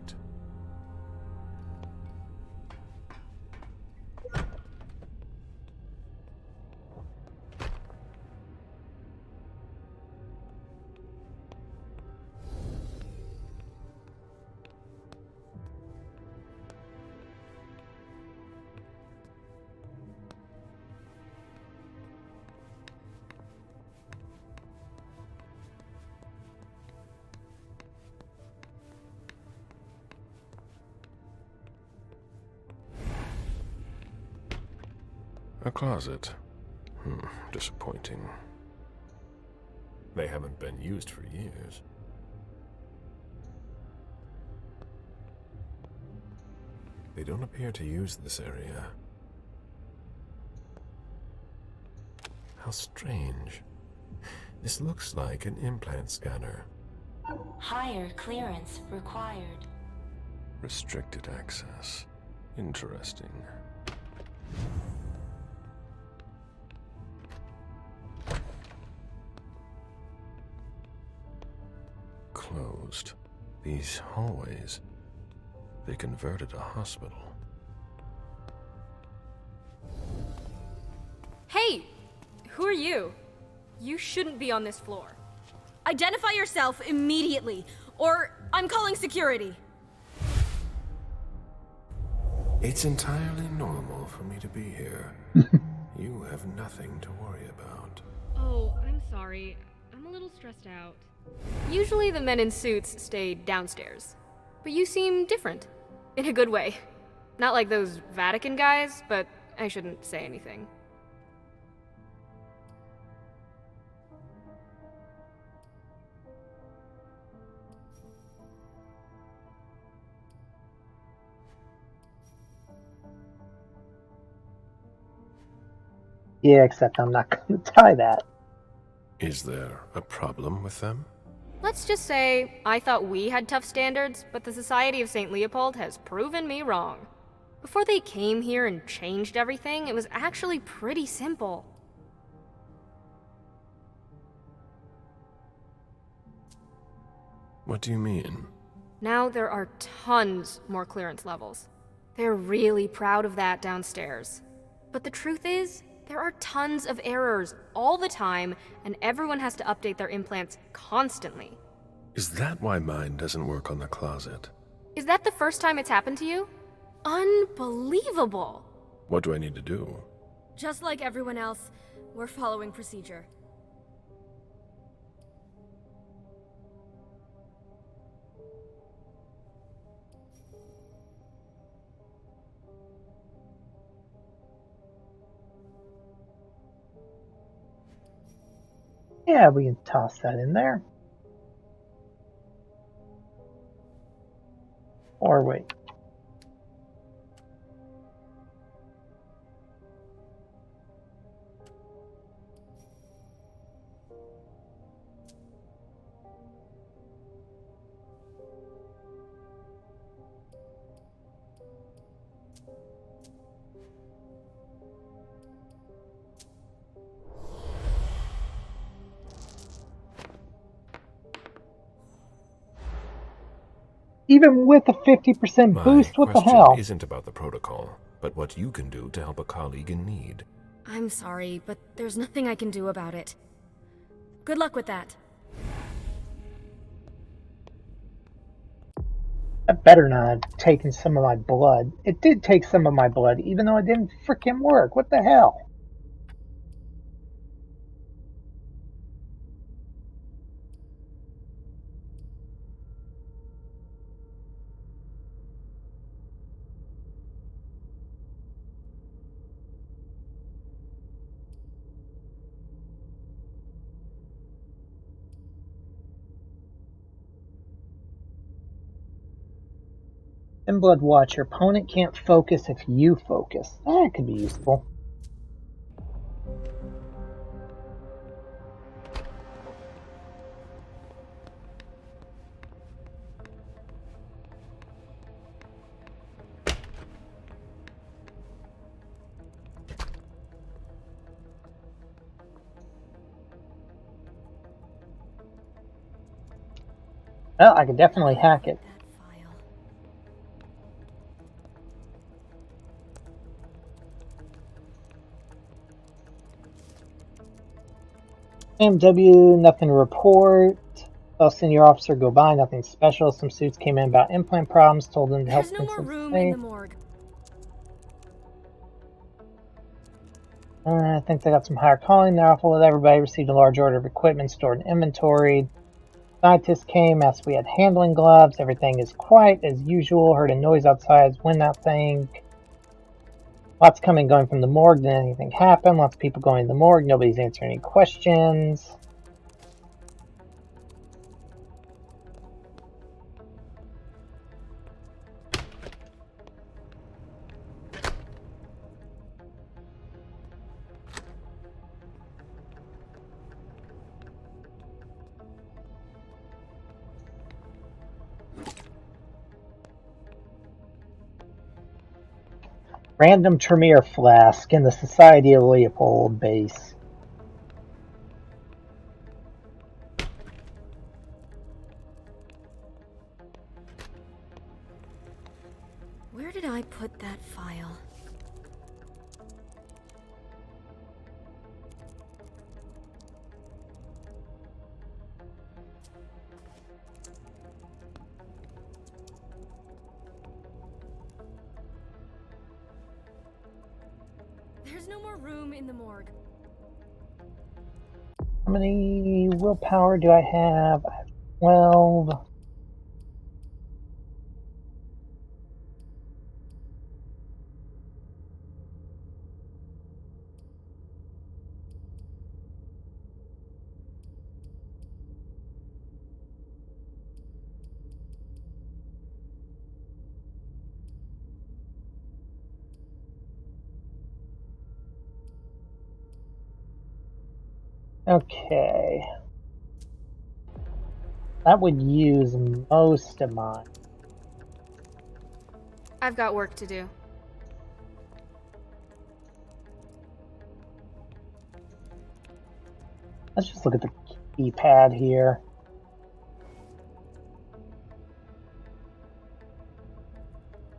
A closet. Disappointing. They haven't been used for years. They don't appear to use this area. How strange. This looks like an implant scanner. Higher clearance required. Restricted access. Interesting. Closed. These hallways, they converted a hospital. Hey! Who are you? You shouldn't be on this floor. Identify yourself immediately, or I'm calling security. It's entirely normal for me to be here. You have nothing to worry about. Oh, I'm sorry. I'm a little stressed out. Usually the men in suits stay downstairs. But you seem different. In a good way. Not like those Vatican guys, but I shouldn't say anything. Yeah, except I'm not going to tie that. Is there a problem with them? Let's just say I thought we had tough standards, but the Society of St. Leopold has proven me wrong. Before they came here and changed everything, it was actually pretty simple. What do you mean? Now there are tons more clearance levels. They're really proud of that downstairs. But the truth is, there are tons of errors all the time, and everyone has to update their implants constantly. Is that why mine doesn't work on the closet? Is that the first time it's happened to you? Unbelievable! What do I need to do? Just like everyone else, we're following procedure. Yeah, we can toss that in there. Or wait. Even with a 50% boost, what the hell? My question isn't about the protocol, but what you can do to help a colleague in need. I'm sorry, but there's nothing I can do about it. Good luck with that. That better not have taken some of my blood. It did take some of my blood, even though it didn't frickin' work. What the hell? In Blood Watch, your opponent can't focus if you focus. That could be useful. Well, I could definitely hack it. AMW, nothing to report. Saw senior officer go by, nothing special. Some suits came in about implant problems, told them to help There's no more them room in the morgue. I think they got some higher calling. They're awful with everybody. Received a large order of equipment stored and inventoried. Scientists came, asked if we had handling gloves. Everything is quiet as usual. Heard a noise outside. When that thing. Lots coming going from the morgue. Did anything happen? Lots of people going to the morgue. Nobody's answering any questions. Random Tremere flask in the Society of Leopold base. Where did I put that file? There's no more room in the morgue. How many willpower do I have? I have 12. Okay. That would use most of mine. I've got work to do. Let's just look at the keypad here.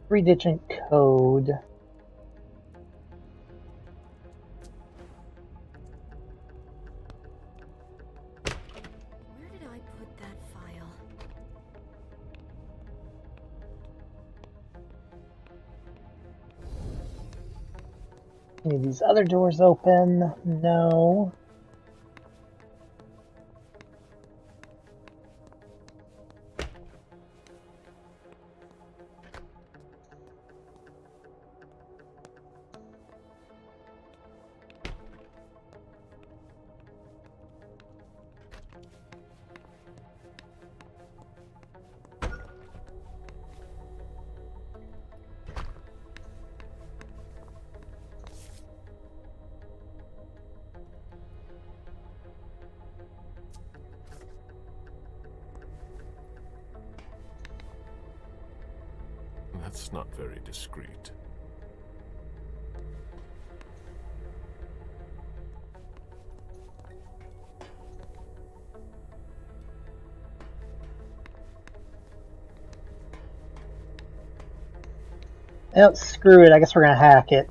Three-digit code. Where did I put that file? Any of these other doors open? No. That's not very discreet. Oh, screw it. I guess we're gonna hack it.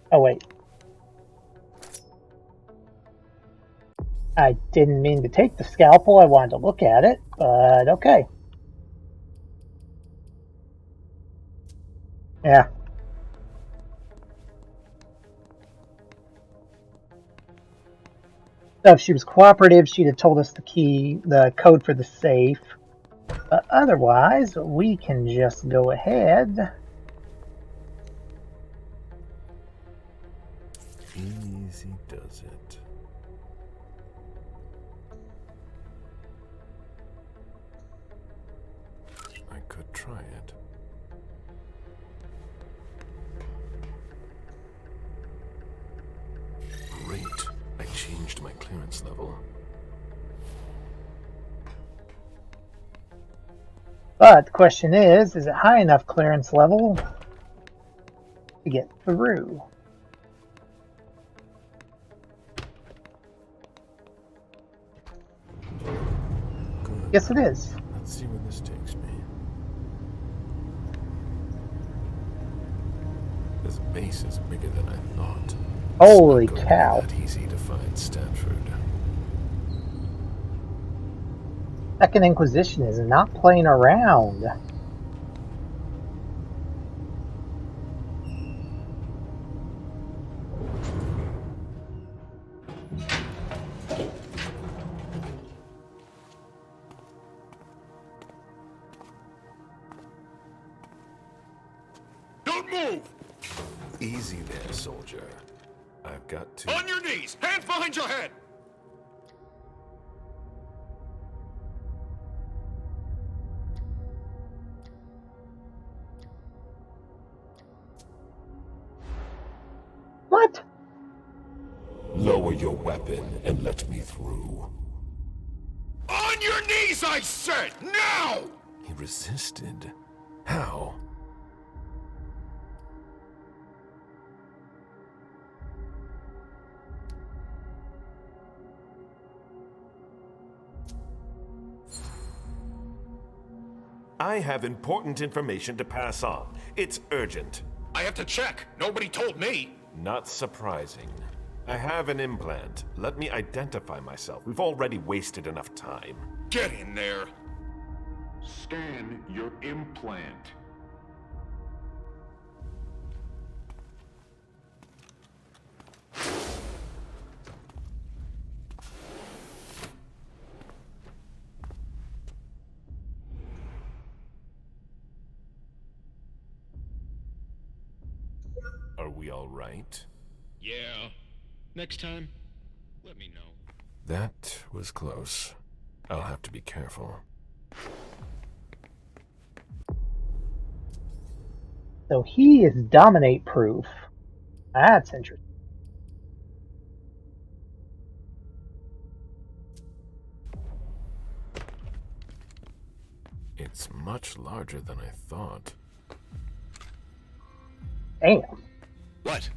Oh, wait. I didn't mean to take the scalpel. I wanted to look at it, but okay. Yeah. So if she was cooperative, she'd have told us the code for the safe. But otherwise, we can just go ahead. Easy does it. I could try it. Great. I changed my clearance level. But the question is it high enough clearance level to get through? Good. Yes, it is. Let's see where this takes me. This base is bigger than I thought. Holy it's not cow. going to be that easy to find Stanford. Second Inquisition is not playing around. Easy there, soldier. I've got to... On your knees! Hands behind your head! What? Lower your weapon and let me through. On your knees, I said! Now! He resisted. How? I have important information to pass on. It's urgent. I have to check. Nobody told me. Not surprising. I have an implant. Let me identify myself. We've already wasted enough time. Get in there. Scan your implant. Are we all right? Yeah. Next time, let me know. That was close. I'll have to be careful. So he is dominate proof. That's interesting. It's much larger than I thought. Damn. What?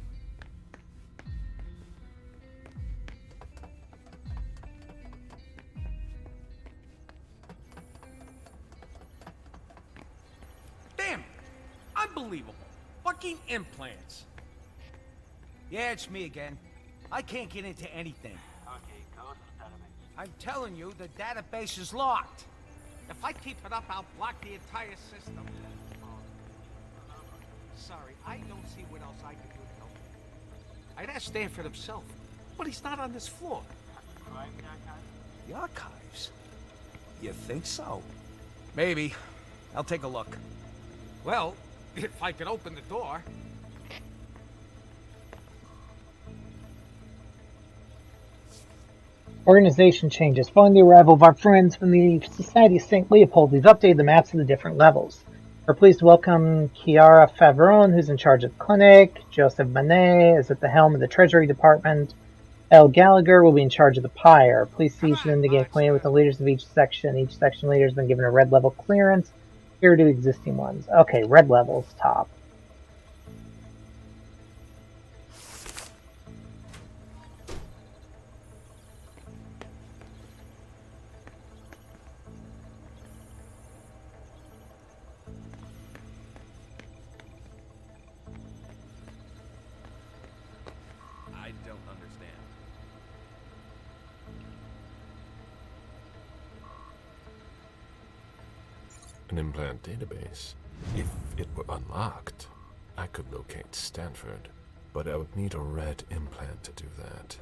Damn! Unbelievable. Fucking implants. Yeah, it's me again. I can't get into anything. Okay, close the database. I'm telling you, the database is locked. If I keep it up, I'll block the entire system. Sorry, I don't see what else I can do to help you. I'd ask Stanford himself, but he's not on this floor. The archives? You think so? Maybe. I'll take a look. Well, if I could open the door. Organization changes. Following the arrival of our friends from the Society of St. Leopold, we've updated the maps of the different levels. We're pleased to welcome Chiara Favron, who's in charge of the clinic. Joseph Manet is at the helm of the Treasury Department. L. Gallagher will be in charge of the pyre. Please see each of them to get acquainted with the leaders of each section. Each section leader has been given a red level clearance. Here are two existing ones. Okay, red level's top. I don't understand. An implant database. If it were unlocked, I could locate Stanford, but I would need a red implant to do that.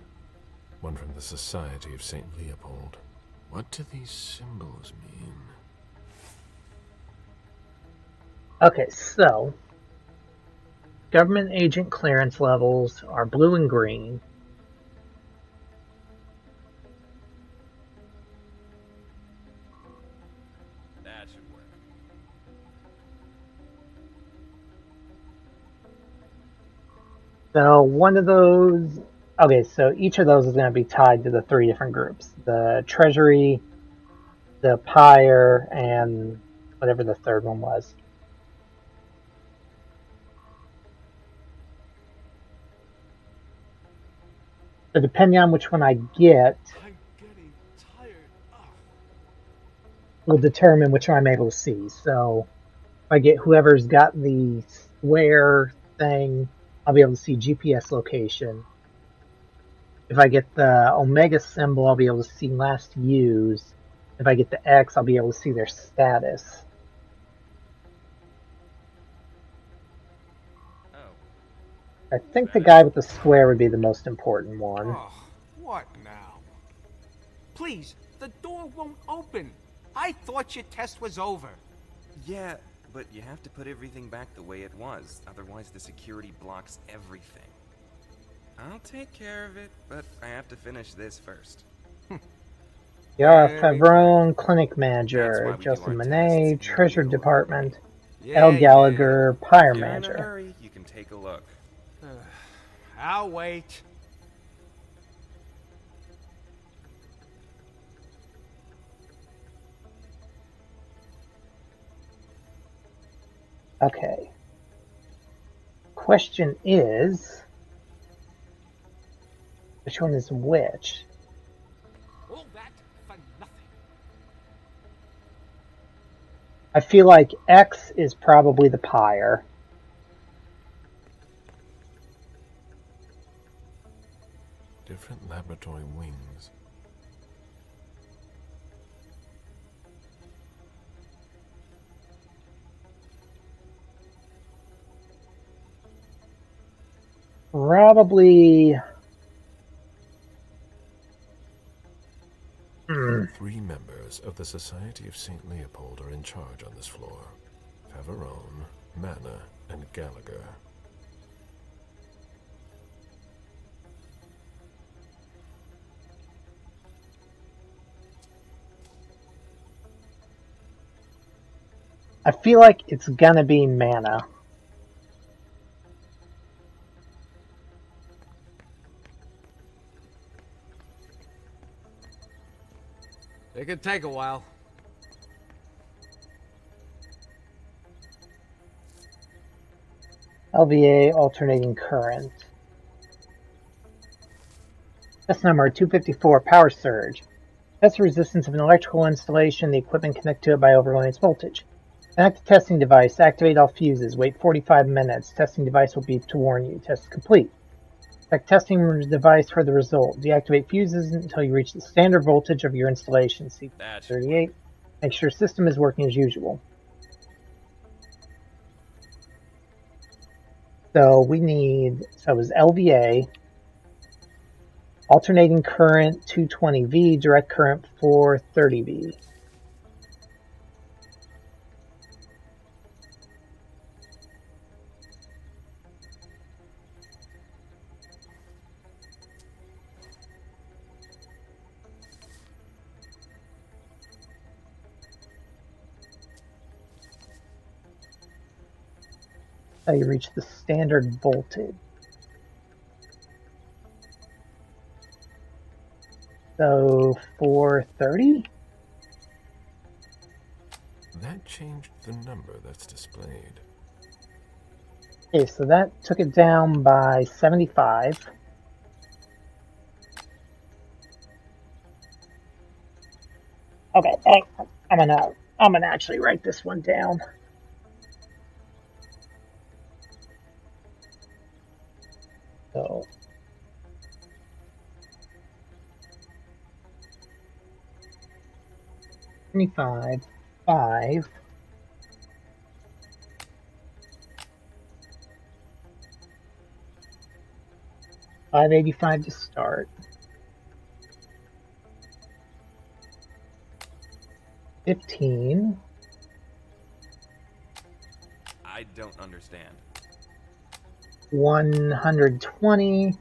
One from the Society of St. Leopold. What do these symbols mean? Okay, so government agent clearance levels are blue and green. That should work. So one of those, okay, so each of those is going to be tied to the three different groups. The Treasury, the Pyre, and whatever the third one was. So depending on which one I get, will determine which one I'm able to see. So if I get whoever's got the square thing, I'll be able to see GPS location. If I get the Omega symbol, I'll be able to see last used. If I get the X, I'll be able to see their status. I think the guy with the square would be the most important one. Oh, what now? Please, the door won't open. I thought your test was over. Yeah, but you have to put everything back the way it was, otherwise the security blocks everything. I'll take care of it, but I have to finish this first. Yara Very Favron, Clinic That's Manager, why we do Justin our Monet, tasks in Treasure real Department, L. Yeah, Gallagher, Pyre If you're in a Manager. hurry, you can take a look. I'll wait. Okay. Question is, which one is which? All that for nothing. I feel like X is probably the Pyre. Different laboratory wings. Probably... 3 members of the Society of St. Leopold are in charge on this floor. Favarone, Mana, and Gallagher. I feel like it's gonna be Mana. It could take a while. LVA alternating current. Test number 254, power surge. Test the resistance of an electrical installation. The equipment connect to it by overloading its voltage. Connect the testing device. Activate all fuses. Wait 45 minutes. Testing device will beep to warn you. Test is complete. Check testing device for the result. Deactivate fuses until you reach the standard voltage of your installation. See 38. Make sure system is working as usual. So we need, so it was LVA, alternating current 220V, direct current 430V. So you reach the standard voltage. So 430? That changed the number that's displayed. Okay, so that took it down by 75. Okay, I'm gonna actually write this one down. So 25, 5. $585 to start. 15. I don't understand. 120.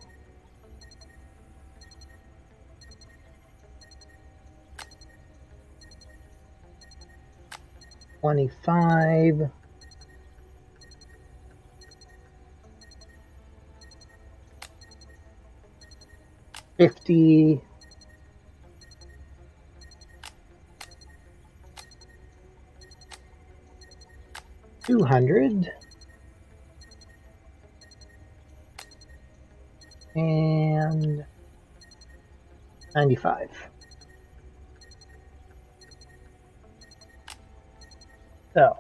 25. 50. 200. And 95. So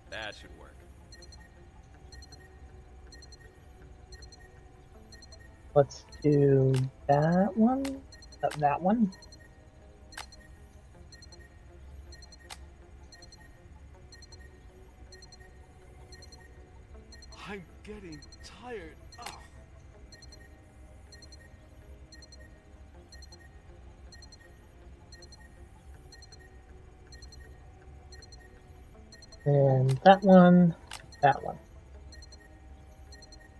That should work. let's do that one. That one. getting tired. Oh. And that one,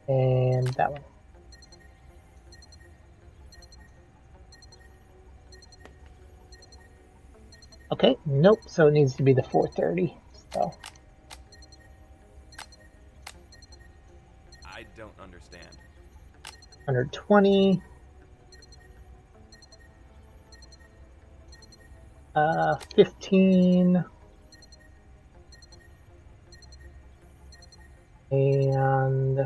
and that one. Okay, nope, so it needs to be the 430, so. I don't understand. 120. 15. And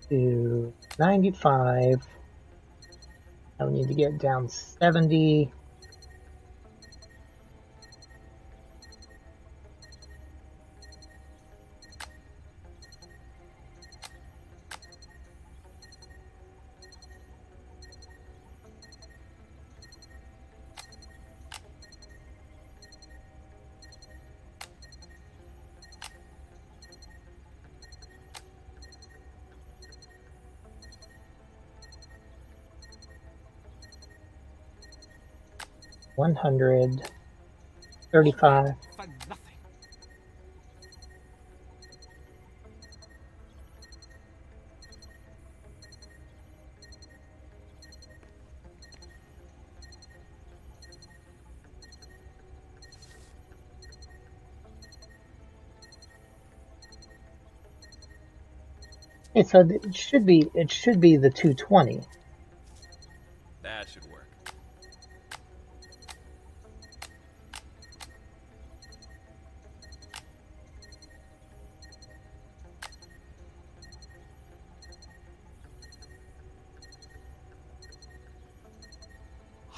to 95. I need to get down 70. $135. Hey, so it should be the 220. That should work.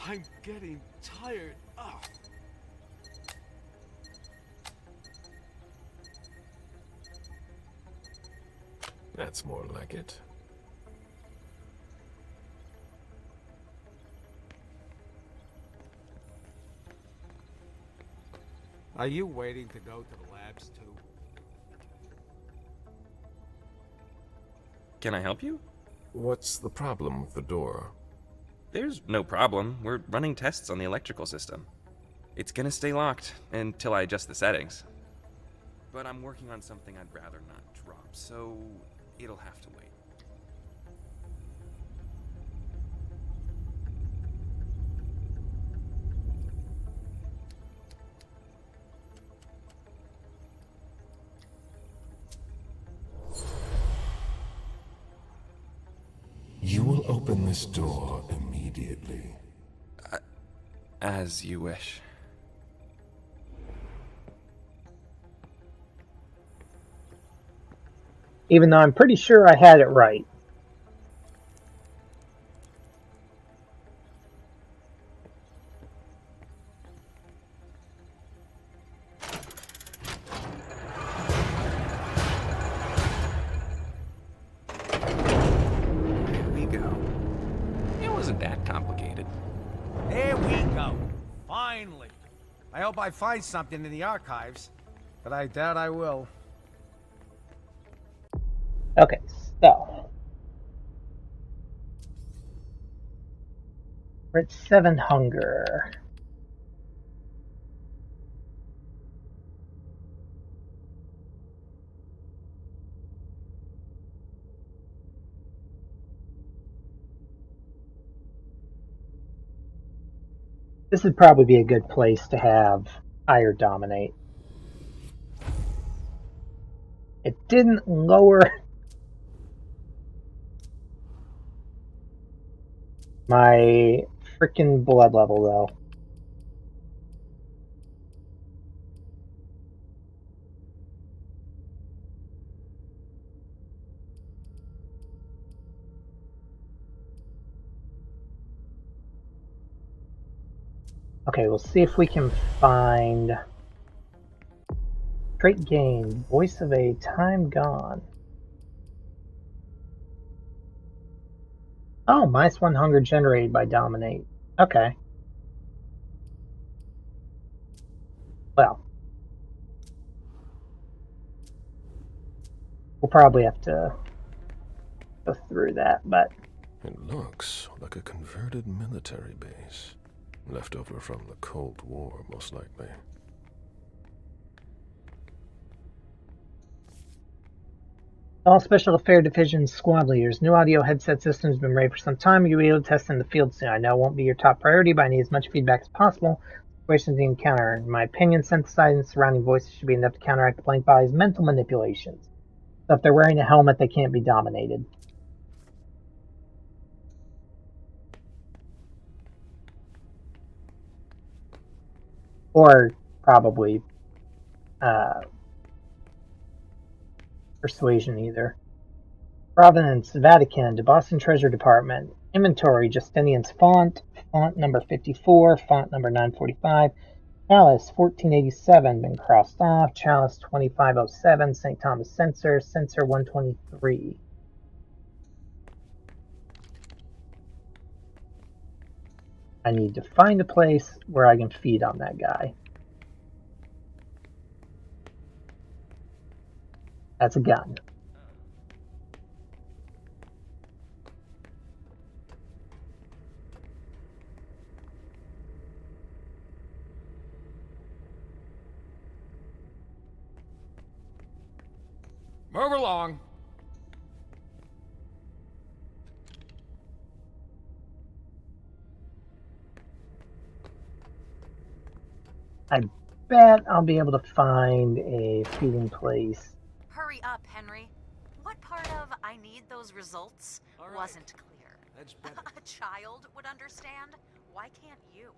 I'm getting tired. Oh. That's more like it. Are you waiting to go to the labs too? Can I help you? What's the problem with the door? There's no problem. We're running tests on the electrical system. It's gonna stay locked until I adjust the settings. But I'm working on something I'd rather not drop, so it'll have to wait. You will open this door immediately. As you wish. Even though I'm pretty sure I had it right. Here we go. It wasn't that complicated. There we go. Finally. I hope I find something in the archives, but I doubt I will. Okay, so. We're at 7 hunger. This would probably be a good place to have Higher Dominate. It didn't lower my freaking blood level, though. Okay, we'll see if we can find Trait Gain, Voice of a Time Gone. Oh, -1 hunger generated by Dominate. Okay. Well, we'll probably have to go through that, but... It looks like a converted military base. Left over from the Cold War, most likely. All Special Affairs Division squad leaders. New audio headset system has been ready for some time. You'll be able to test in the field soon. I know it won't be your top priority, but I need as much feedback as possible. Situations you encounter. In my opinion, synthesizing surrounding voices should be enough to counteract the blank body's mental manipulations. So if they're wearing a helmet, they can't be dominated. Or probably persuasion either. Provenance, Vatican, to Boston Treasury Department. Inventory, Justinian's font number 54, font number 945. Chalice 1487, been crossed off. Chalice 2507, St. Thomas Censer, Censer 123. I need to find a place where I can feed on that guy. That's a gun. Move along. I bet I'll be able to find a feeding place. Hurry up, Henry. What part of I need those results wasn't clear? That's better. A child would understand. Why can't you?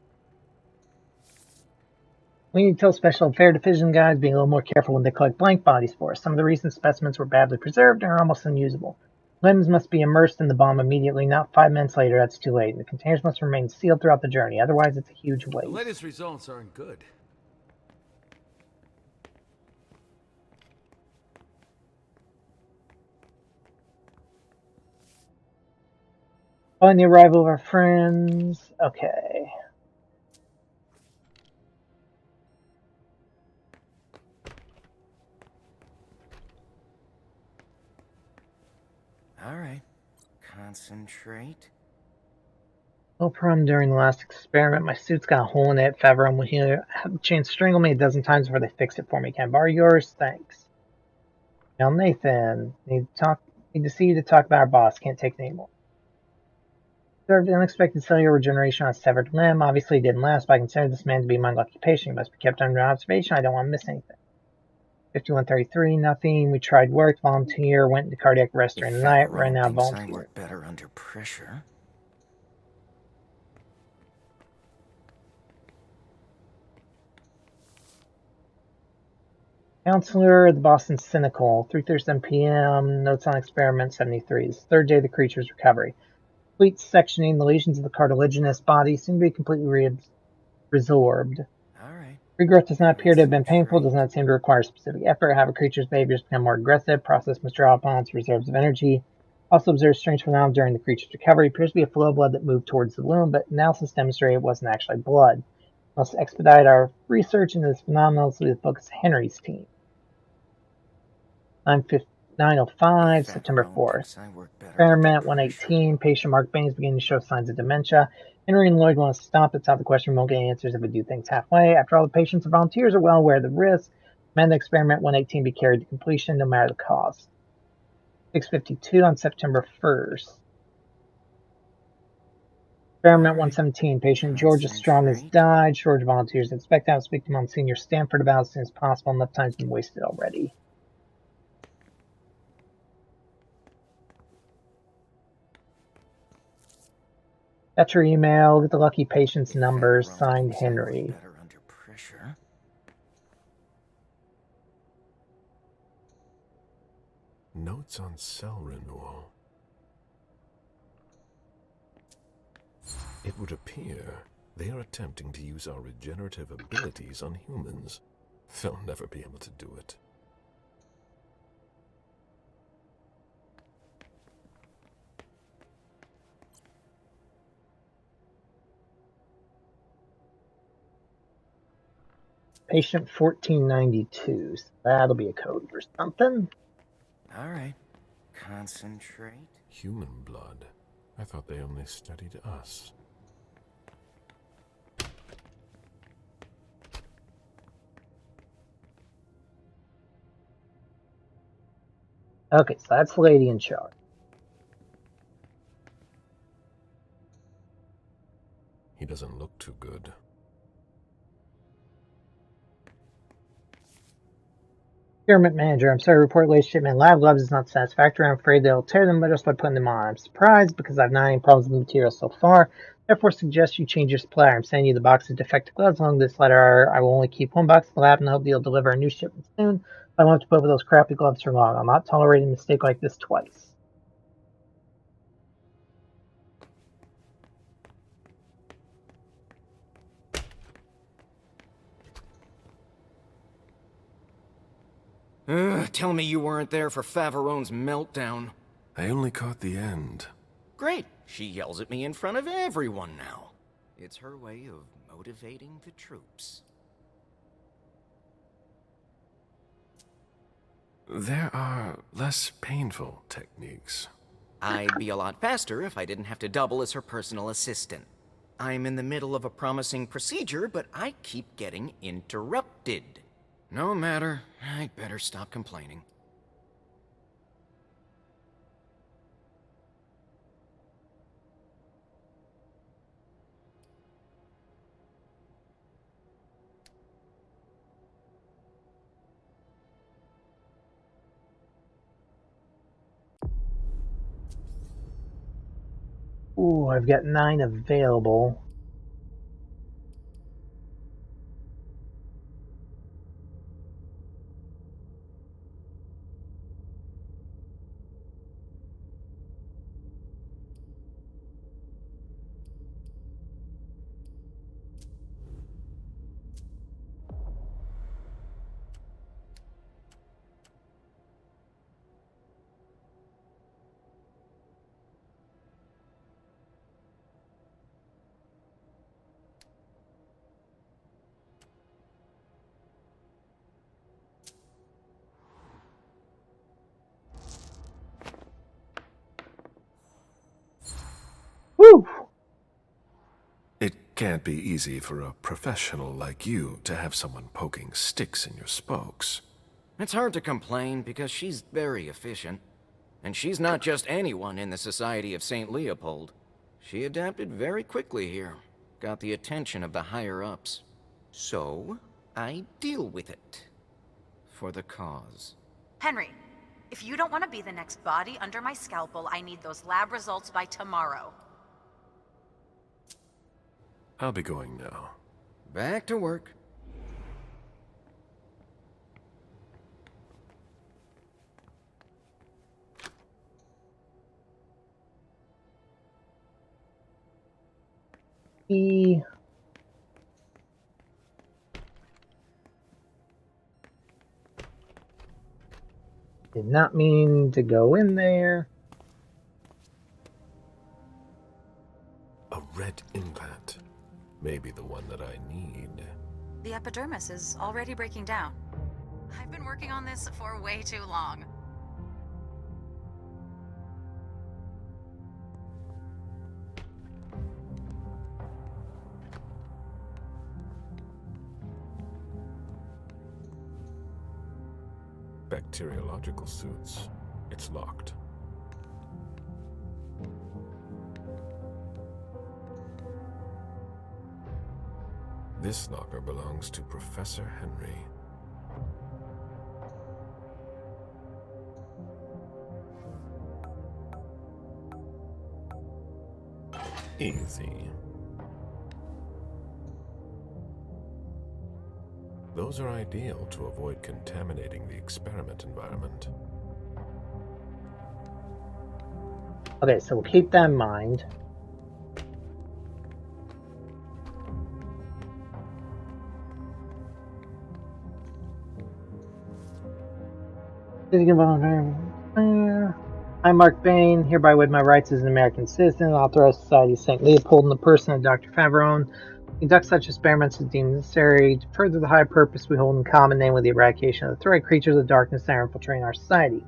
We need to tell Special Affairs Division guys being a little more careful when they collect blank bodies for us. Some of the recent specimens were badly preserved and are almost unusable. Limbs must be immersed in the bomb immediately, not 5 minutes later, that's too late. And the containers must remain sealed throughout the journey, otherwise it's a huge waste. The latest results aren't good. Following the arrival of our friends... Okay. Alright. Concentrate. No problem during the last experiment. My suit's got a hole in it. If ever I'm here, have the chain strangle me a dozen times before they fixed it for me. Can I borrow yours? Thanks. Now, Nathan, need to see you to talk about our boss. Can't take it anymore. Observed unexpected cellular regeneration on a severed limb. Obviously, it didn't last, but I consider this man to be my lucky patient. He must be kept under observation. I don't want to miss anything. 5133, nothing. We tried work, volunteer, went into cardiac arrest during the night, ran out volunteer. I work better under pressure. Counselor at the Boston Cynical, 3:37 p.m. Notes on experiment 73. This third day of the creature's recovery. Complete sectioning. The lesions of the cartilaginous body seem to be completely resorbed. Alright. Regrowth does not appear to have been painful, does not seem to require specific effort. However, creature's behaviors become more aggressive. Process must draw upon its reserves of energy. Also observed strange phenomena during the creature's recovery. Appears to be a flow of blood that moved towards the wound, but analysis demonstrated it wasn't actually blood. Must expedite our research into this phenomenon, so we focus Henry's team. 9:05, September 4th. Experiment 118. Patient Mark Bain is beginning to show signs of dementia. Henry and Lloyd want to stop. That's how the question won't get answers if we do things halfway. After all, the patients and volunteers are well aware of the risk. Demand the experiment 118 be carried to completion, no matter the cost. 6:52 on September 1st. Experiment 117. Patient Georgia Strong has died. Georgia volunteers expect to speak to Monsignor Stanford about as soon as possible. Enough time's been wasted already. Got your email. Get the lucky patient's number. Signed, Henry. Better under pressure. Notes on cell renewal. It would appear they are attempting to use our regenerative abilities on humans. They'll never be able to do it. Patient 1492. So that'll be a code for something. Alright. Concentrate. Human blood? I thought they only studied us. Okay, so that's the lady in charge. He doesn't look too good. Procurement manager, I'm sorry to report late shipment. Lab gloves is not satisfactory. I'm afraid they'll tear them just by putting them on. I'm surprised because I've not had any problems with the material so far. Therefore, suggest you change your supplier. I'm sending you the box of defective gloves along this letter. I will only keep one box in the lab and hope you'll deliver a new shipment soon. I won't have to put up with those crappy gloves for long. I'll not tolerate a mistake like this twice. Tell me you weren't there for Faverone's meltdown. I only caught the end. Great. She yells at me in front of everyone now. It's her way of motivating the troops. There are less painful techniques. I'd be a lot faster if I didn't have to double as her personal assistant. I'm in the middle of a promising procedure, but I keep getting interrupted. No matter. I'd better stop complaining. Ooh, I've got 9 available. Woo! It can't be easy for a professional like you to have someone poking sticks in your spokes. It's hard to complain because she's very efficient. And she's not just anyone in the Society of St. Leopold. She adapted very quickly here. Got the attention of the higher-ups. So, I deal with it. For the cause. Henry, if you don't want to be the next body under my scalpel, I need those lab results by tomorrow. I'll be going now. Back to work. Did not mean to go in there. A red implant. Maybe the one that I need. The epidermis is already breaking down. I've been working on this for way too long. Bacteriological suits. It's locked. This locker belongs to Professor Henry. Easy. Those are ideal to avoid contaminating the experiment environment. Okay, so we'll keep that in mind. I'm Mark Bain, hereby waive my rights as an American citizen, authorized Society of St. Leopold in the person of Dr. Faverone. Conduct such experiments as deemed necessary to further the high purpose we hold in common, namely the eradication of the threat creatures of darkness that are infiltrating our society.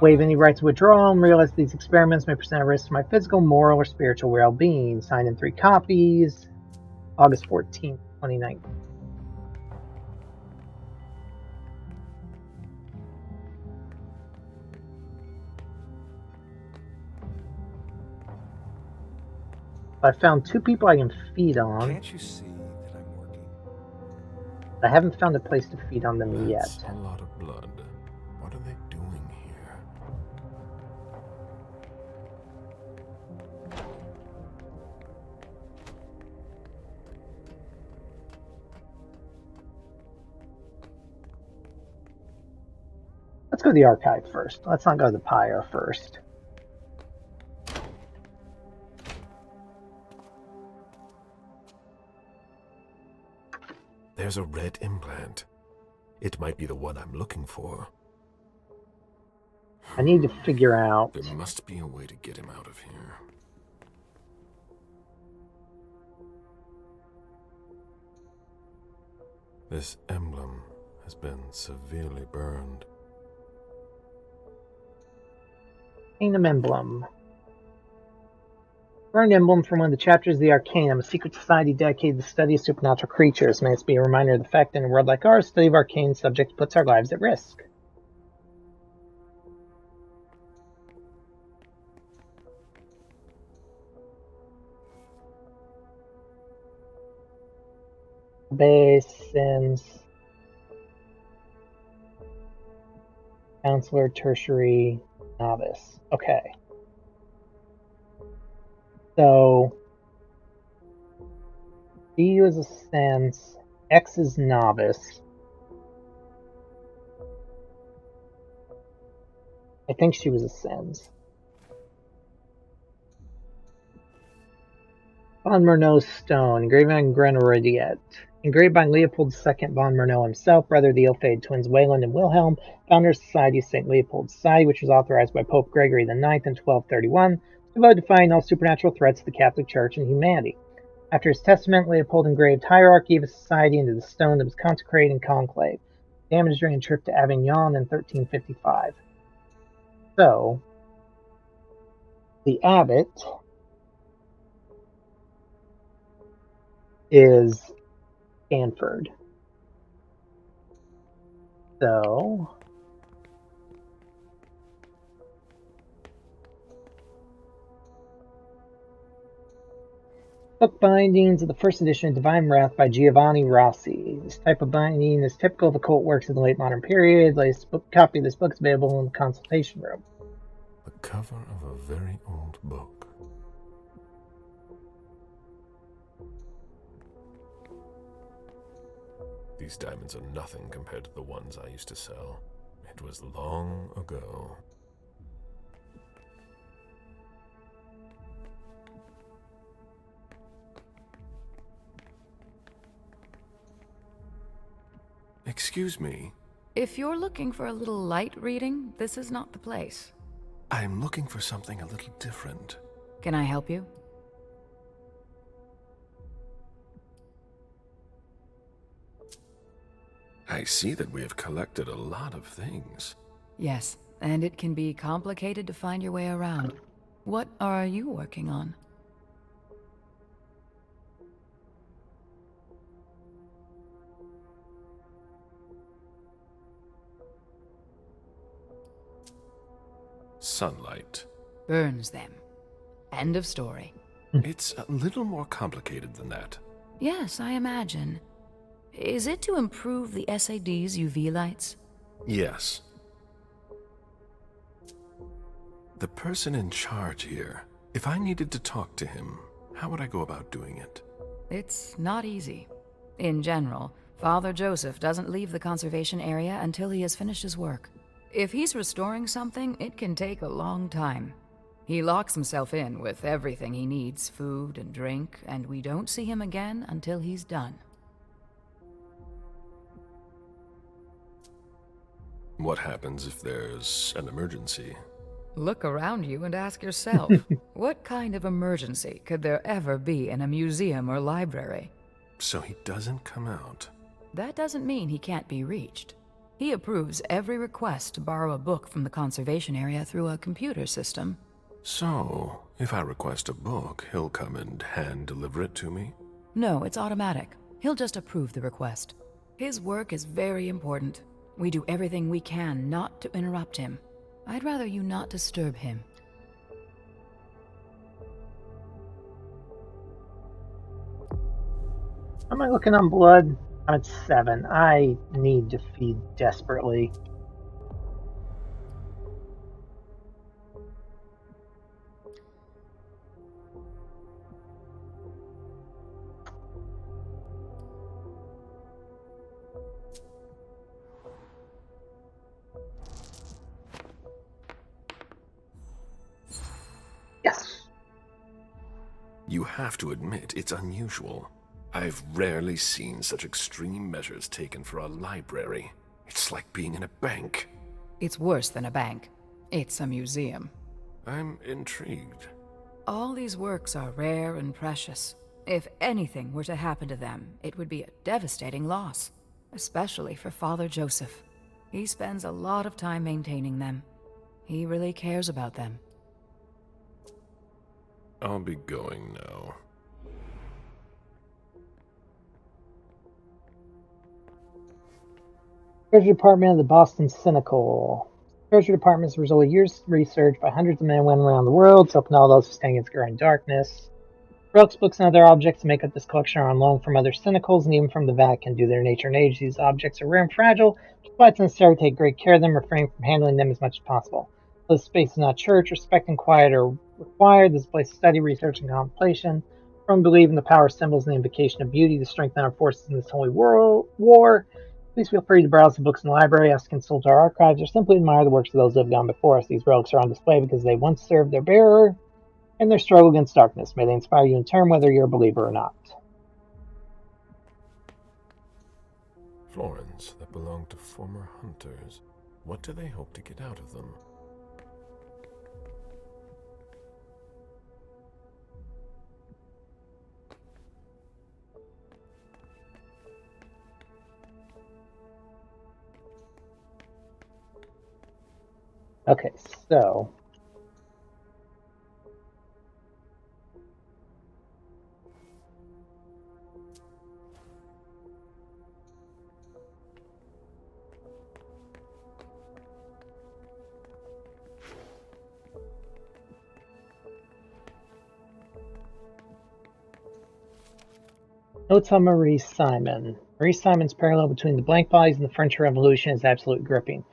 Waive any rights to withdrawal and realize these experiments may present a risk to my physical, moral, or spiritual well-being. Signed in 3 copies, August 14th, 2019. I found 2 people I can feed on. Can't you see that I'm working? I haven't found a place to feed on them yet. That's a lot of blood. What are they doing here? Let's go to the archive first. Let's not go to the pyre first. There's a red implant. It might be the one I'm looking for. I need to figure out... There must be a way to get him out of here. This emblem has been severely burned. Arcanum emblem. Burned emblem from one of the chapters of the Arcanum, a secret society dedicated to the study of supernatural creatures. May this be a reminder of the fact that in a world like ours, study of arcane subjects puts our lives at risk. Basins. Counselor, tertiary, novice. Okay. So, D is a sense, X is novice. I think she was a sense. Von Murnau's stone, engraved on Grenadiette. Engraved by Leopold II von Murnau himself, brother of the ill-fated twins Wayland and Wilhelm, founder of Society of St. Leopold Society, which was authorized by Pope Gregory IX in 1231, devoted to fighting all supernatural threats to the Catholic Church and humanity. After his testament, Leopold engraved hierarchy of a society into the stone that was consecrated in conclave, damaged during a trip to Avignon in 1355. So, the abbot is Stanford. So, book bindings of the first edition of Divine Wrath by Giovanni Rossi. This type of binding is typical of occult works of the late modern period. The latest copy of this book is available in the consultation room. The cover of a very old book. These diamonds are nothing compared to the ones I used to sell. It was long ago. Excuse me. If you're looking for a little light reading, this is not the place. I'm looking for something a little different. Can I help you? I see that we have collected a lot of things. Yes, and it can be complicated to find your way around. What are you working on? Sunlight. Burns them. End of story. It's a little more complicated than that. Yes, I imagine. Is it to improve the SAD's UV lights? Yes. The person in charge here, if I needed to talk to him, how would I go about doing it? It's not easy. In general, Father Joseph doesn't leave the conservation area until he has finished his work. If he's restoring something, it can take a long time. He locks himself in with everything he needs, food and drink, and we don't see him again until he's done. What happens if there's an emergency? Look around you and ask yourself, what kind of emergency could there ever be in a museum or library? So he doesn't come out. That doesn't mean he can't be reached. He approves every request to borrow a book from the conservation area through a computer system. So, if I request a book, he'll come and hand-deliver it to me? No, it's automatic. He'll just approve the request. His work is very important. We do everything we can not to interrupt him. I'd rather you not disturb him. Am I looking on blood? I'm at 7. I need to feed desperately. Yes! You have to admit it's unusual. I've rarely seen such extreme measures taken for a library. It's like being in a bank. It's worse than a bank. It's a museum. I'm intrigued. All these works are rare and precious. If anything were to happen to them, it would be a devastating loss, especially for Father Joseph. He spends a lot of time maintaining them. He really cares about them. I'll be going now. Treasury Department of the Boston Cynical. Treasury Department is the result of years of research by hundreds of men and women around the world, helping all those who stand against growing darkness. Relics, books, and other objects that make up this collection are on loan from other Cynicals and even from the Vatican. Due to their nature and age, these objects are rare and fragile, which is why it's necessary to take great care of them, refraining from handling them as much as possible. This space is not church. Respect and quiet are required. This is a place of study, research, and contemplation. From believe in the power of symbols and the invocation of beauty to strengthen our forces in this holy war. Please feel free to browse the books in the library, ask to consult our archives, or simply admire the works of those who have gone before us. These relics are on display because they once served their bearer in their struggle against darkness. May they inspire you in turn, whether you're a believer or not. Florins that belong to former hunters. What do they hope to get out of them? Okay, so notes on Marie Simon. Marie Simon's parallel between the blank bodies and the French Revolution is absolutely gripping.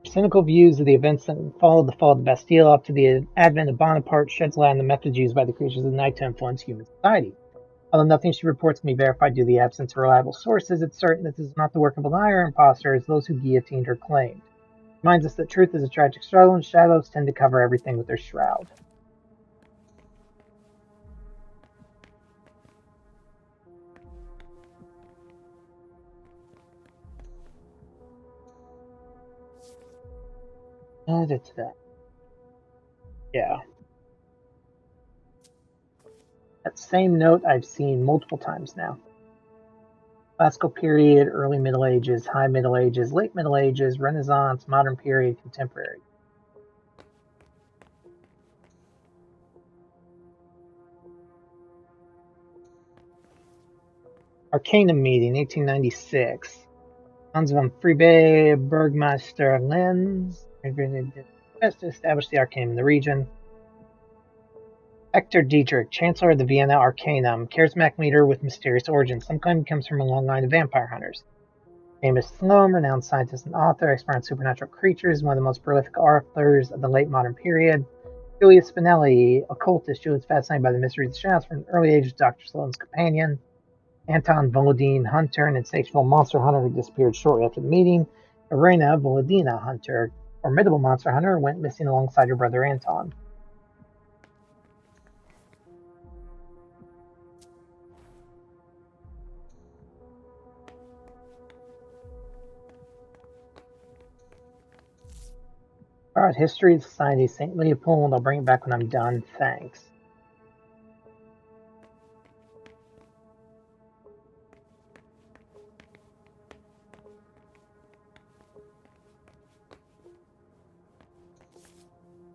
Her cynical views of the events that followed the fall of the Bastille up to the advent of Bonaparte sheds light on the methods used by the creatures of the night to influence human society. Although nothing she reports can be verified due to the absence of reliable sources, it's certain that this is not the work of a liar or impostor, as those who guillotined her claimed. It reminds us that truth is a tragic struggle, and shadows tend to cover everything with their shroud. Yeah. That same note I've seen multiple times now. Classical period, early Middle Ages, high Middle Ages, late Middle Ages, Renaissance, modern period, contemporary. Arcanum meeting, 1896. Hans von Friebe, Burgmeister Lenz, best to establish the Arcanum in the region. Hector Dietrich, Chancellor of the Vienna Arcanum, charismatic leader with mysterious origins. Some claim he comes from a long line of vampire hunters. Amos Sloane, renowned scientist and author, expert on supernatural creatures, one of the most prolific authors of the late modern period. Julia Spinelli, occultist, Julia's fascinated by the mysteries of the shadows from an early age, Dr. Sloane's companion. Anton Volodine, hunter and insatiable monster hunter who disappeared shortly after the meeting. Irena Volodina, hunter, formidable monster hunter, went missing alongside her brother Anton. Alright, History of Society, St. Leopold. I'll bring it back when I'm done. Thanks.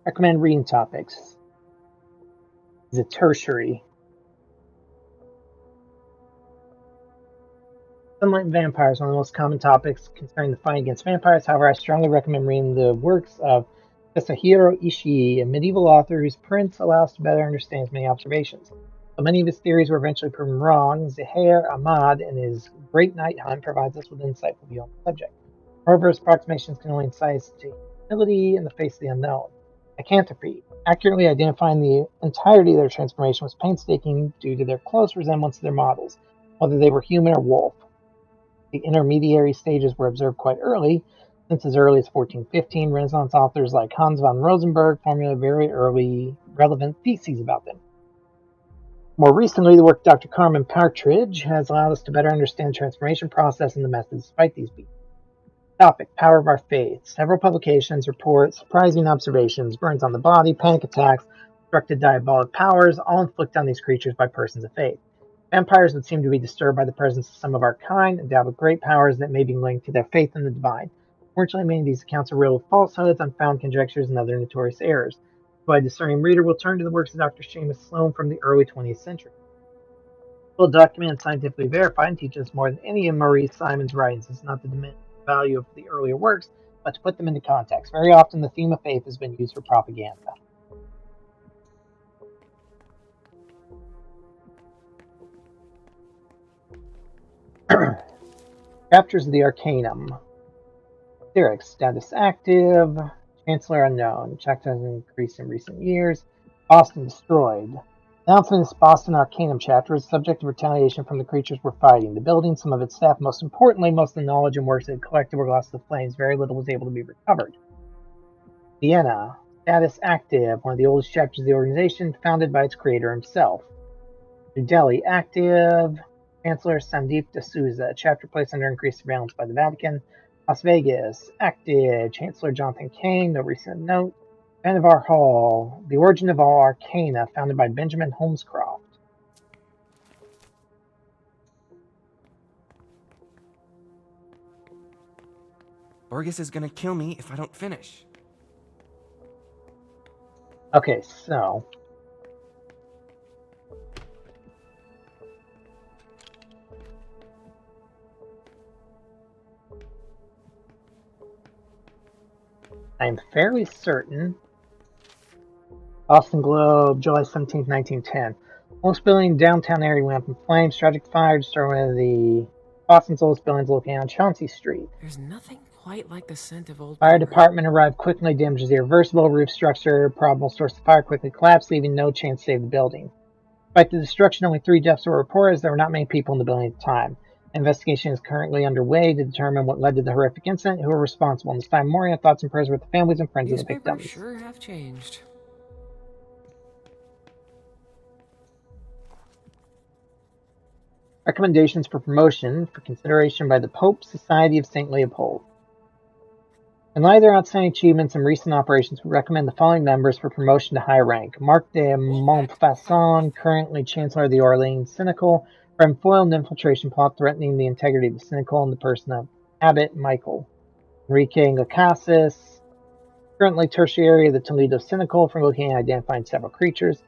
Recommend reading topics. Is it tertiary? Sunlight and vampires, one of the most common topics concerning the fight against vampires. However, I strongly recommend reading the works of Katsuhiro Ishii, a medieval author whose prints allow us to better understand his many observations. Though many of his theories were eventually proven wrong, Zahir Ahmad in his Great Night Hunt provides us with an insightful view on the subject. However, his approximations can only incite us to humility in the face of the unknown. Lycanthropy, accurately identifying the entirety of their transformation, was painstaking due to their close resemblance to their models, whether they were human or wolf. The intermediary stages were observed quite early, since as early as 1415. Renaissance authors like Hans von Rosenberg formulated very early relevant theses about them. More recently, the work of Dr. Carmen Partridge has allowed us to better understand the transformation process and the methods to fight these beasts. Topic: Power of our faith. Several publications report surprising observations, burns on the body, panic attacks, obstructed diabolic powers, all inflicted on these creatures by persons of faith. Vampires would seem to be disturbed by the presence of some of our kind, endowed with great powers that may be linked to their faith in the divine. Fortunately, many of these accounts are riddled with falsehoods, unfound conjectures, and other notorious errors. So, a discerning reader will turn to the works of Dr. Seamus Sloan from the early 20th century. Well documented, scientifically verified, and teaches more than any of Maurice Simon's writings. It's not to diminish the value of the earlier works, but to put them into context. Very often, the theme of faith has been used for propaganda. Chapters of the Arcanum. Lyrics, status active. Chancellor unknown. Check has increased in recent years. Boston destroyed. Announcement's Boston Arcanum chapter is subject to retaliation from the creatures we're fighting. The building, some of its staff, most importantly, most of the knowledge and works it collected were lost to the flames. Very little was able to be recovered. Vienna. Status active. One of the oldest chapters of the organization, founded by its creator himself. New Delhi. Active. Chancellor Sandeep D'Souza. A chapter placed under increased surveillance by the Vatican. Las Vegas. Active. Chancellor Jonathan Kane. No recent note. Vannevar Hall. The Origin of All Arcana, founded by Benjamin Holmescroft. Borges is gonna kill me if I don't finish. Okay, so I'm fairly certain. Boston Globe, July 17th, 1910. Most building downtown area went up in flames. Tragic fire destroyed one of the Boston's oldest buildings located on Chauncey Street. There's nothing quite like the scent of old Fire paper. department arrived quickly, damages the irreversible roof structure. Probable source of fire quickly collapsed, leaving no chance to save the building. Despite the destruction, only 3 deaths were reported, as there were not many people in the building at the time. Investigation is currently underway to determine what led to the horrific incident, who are responsible. In this time, mourning, thoughts and prayers with the families and friends of the Newspapers victims. sure have changed. Recommendations for promotion for consideration by the Pope Society of St. Leopold. In light of their outstanding achievements in recent operations, we recommend the following members for promotion to higher rank. Marc de Montfaucon, currently Chancellor of the Orleans Cynical, for having foiled an infiltration plot threatening the integrity of the Cynical in the person of Abbot Michael. Enrique Lacasis, currently Tertiary of the Toledo Cynical, for looking and identifying several creatures.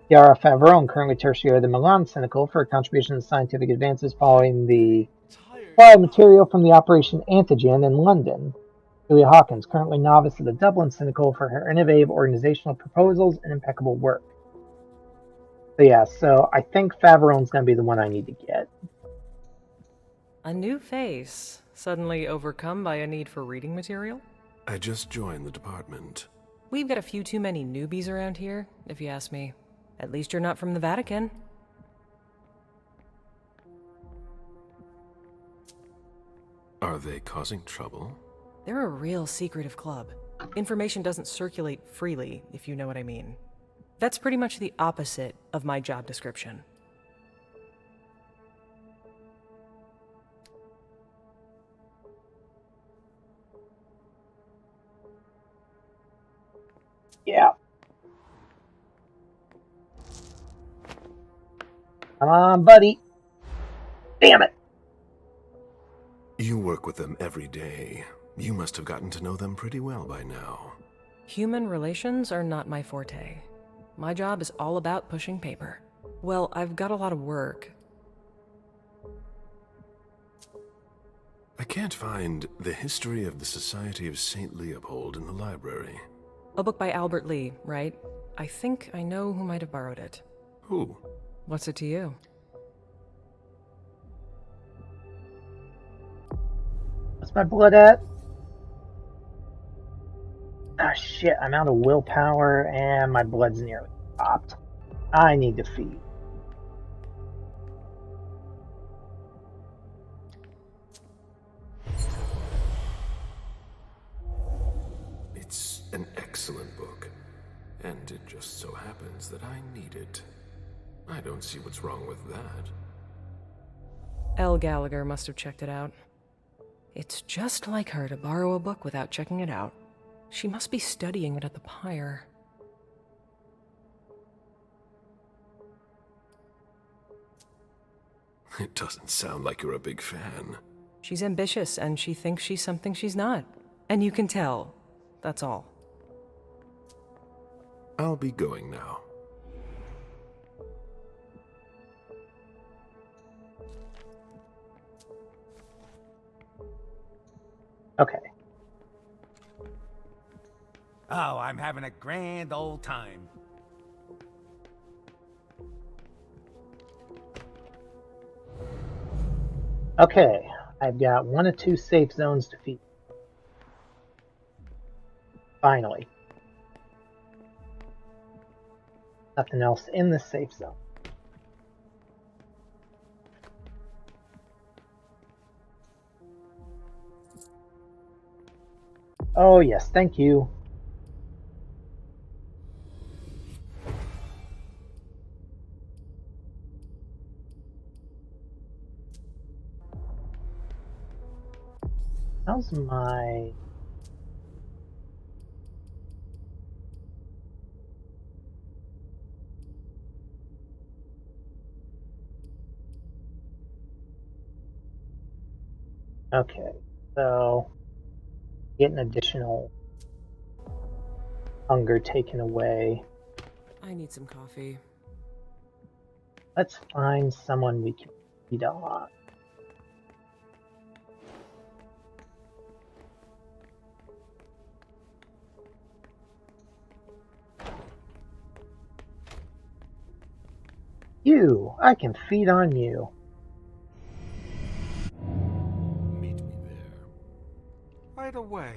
Chiara Favron, currently Tertiary of the Milan Cynical, for a contribution to scientific advances following the supply of material from the Operation Antigen in London. Julia Hawkins, currently novice of the Dublin Cynical, for her innovative organizational proposals and impeccable work. So I think Favron's going to be the one I need to get. A new face, suddenly overcome by a need for reading material? I just joined the department. We've got a few too many newbies around here, if you ask me. At least you're not from the Vatican. Are they causing trouble? They're a real secretive club. Information doesn't circulate freely, if you know what I mean. That's pretty much the opposite of my job description. Yeah. Come on, buddy. Damn it. You work with them every day. You must have gotten to know them pretty well by now. Human relations are not my forte. My job is all about pushing paper. Well, I've got a lot of work. I can't find The History of the Society of St. Leopold in the library. A book by Albert Lee, right? I think I know who might have borrowed it. Who? What's it to you? What's my blood at? Ah, shit, I'm out of willpower and my blood's nearly stopped. I need to feed. It's an excellent book, and it just so happens that I need it. I don't see what's wrong with that. Elle Gallagher must have checked it out. It's just like her to borrow a book without checking it out. She must be studying it at the Pyre. It doesn't sound like you're a big fan. She's ambitious, and she thinks she's something she's not. And you can tell. That's all. I'll be going now. Okay. Oh, I'm having a grand old time. Okay, I've got 1 of 2 safe zones to feed. Finally. Nothing else in the safe zone. Oh yes, thank you. How's my... Okay, so get an additional hunger taken away. I need some coffee. Let's find someone we can feed on. You! I can feed on you. Meet me there. Right away.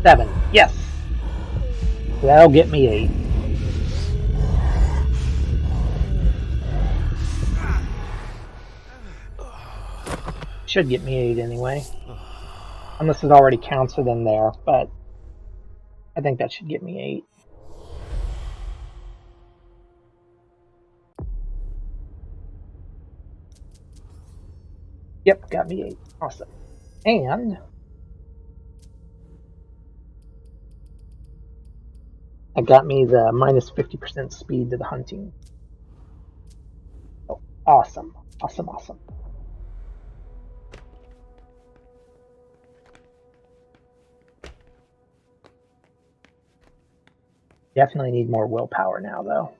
Seven. Yes! That'll get me 8. Should get me 8 anyway. Unless it already counts it in there, but I think that should get me 8. Yep, got me 8. Awesome. And it got me the minus 50% speed to the hunting. Oh, awesome. Awesome, awesome. Definitely need more willpower now, though.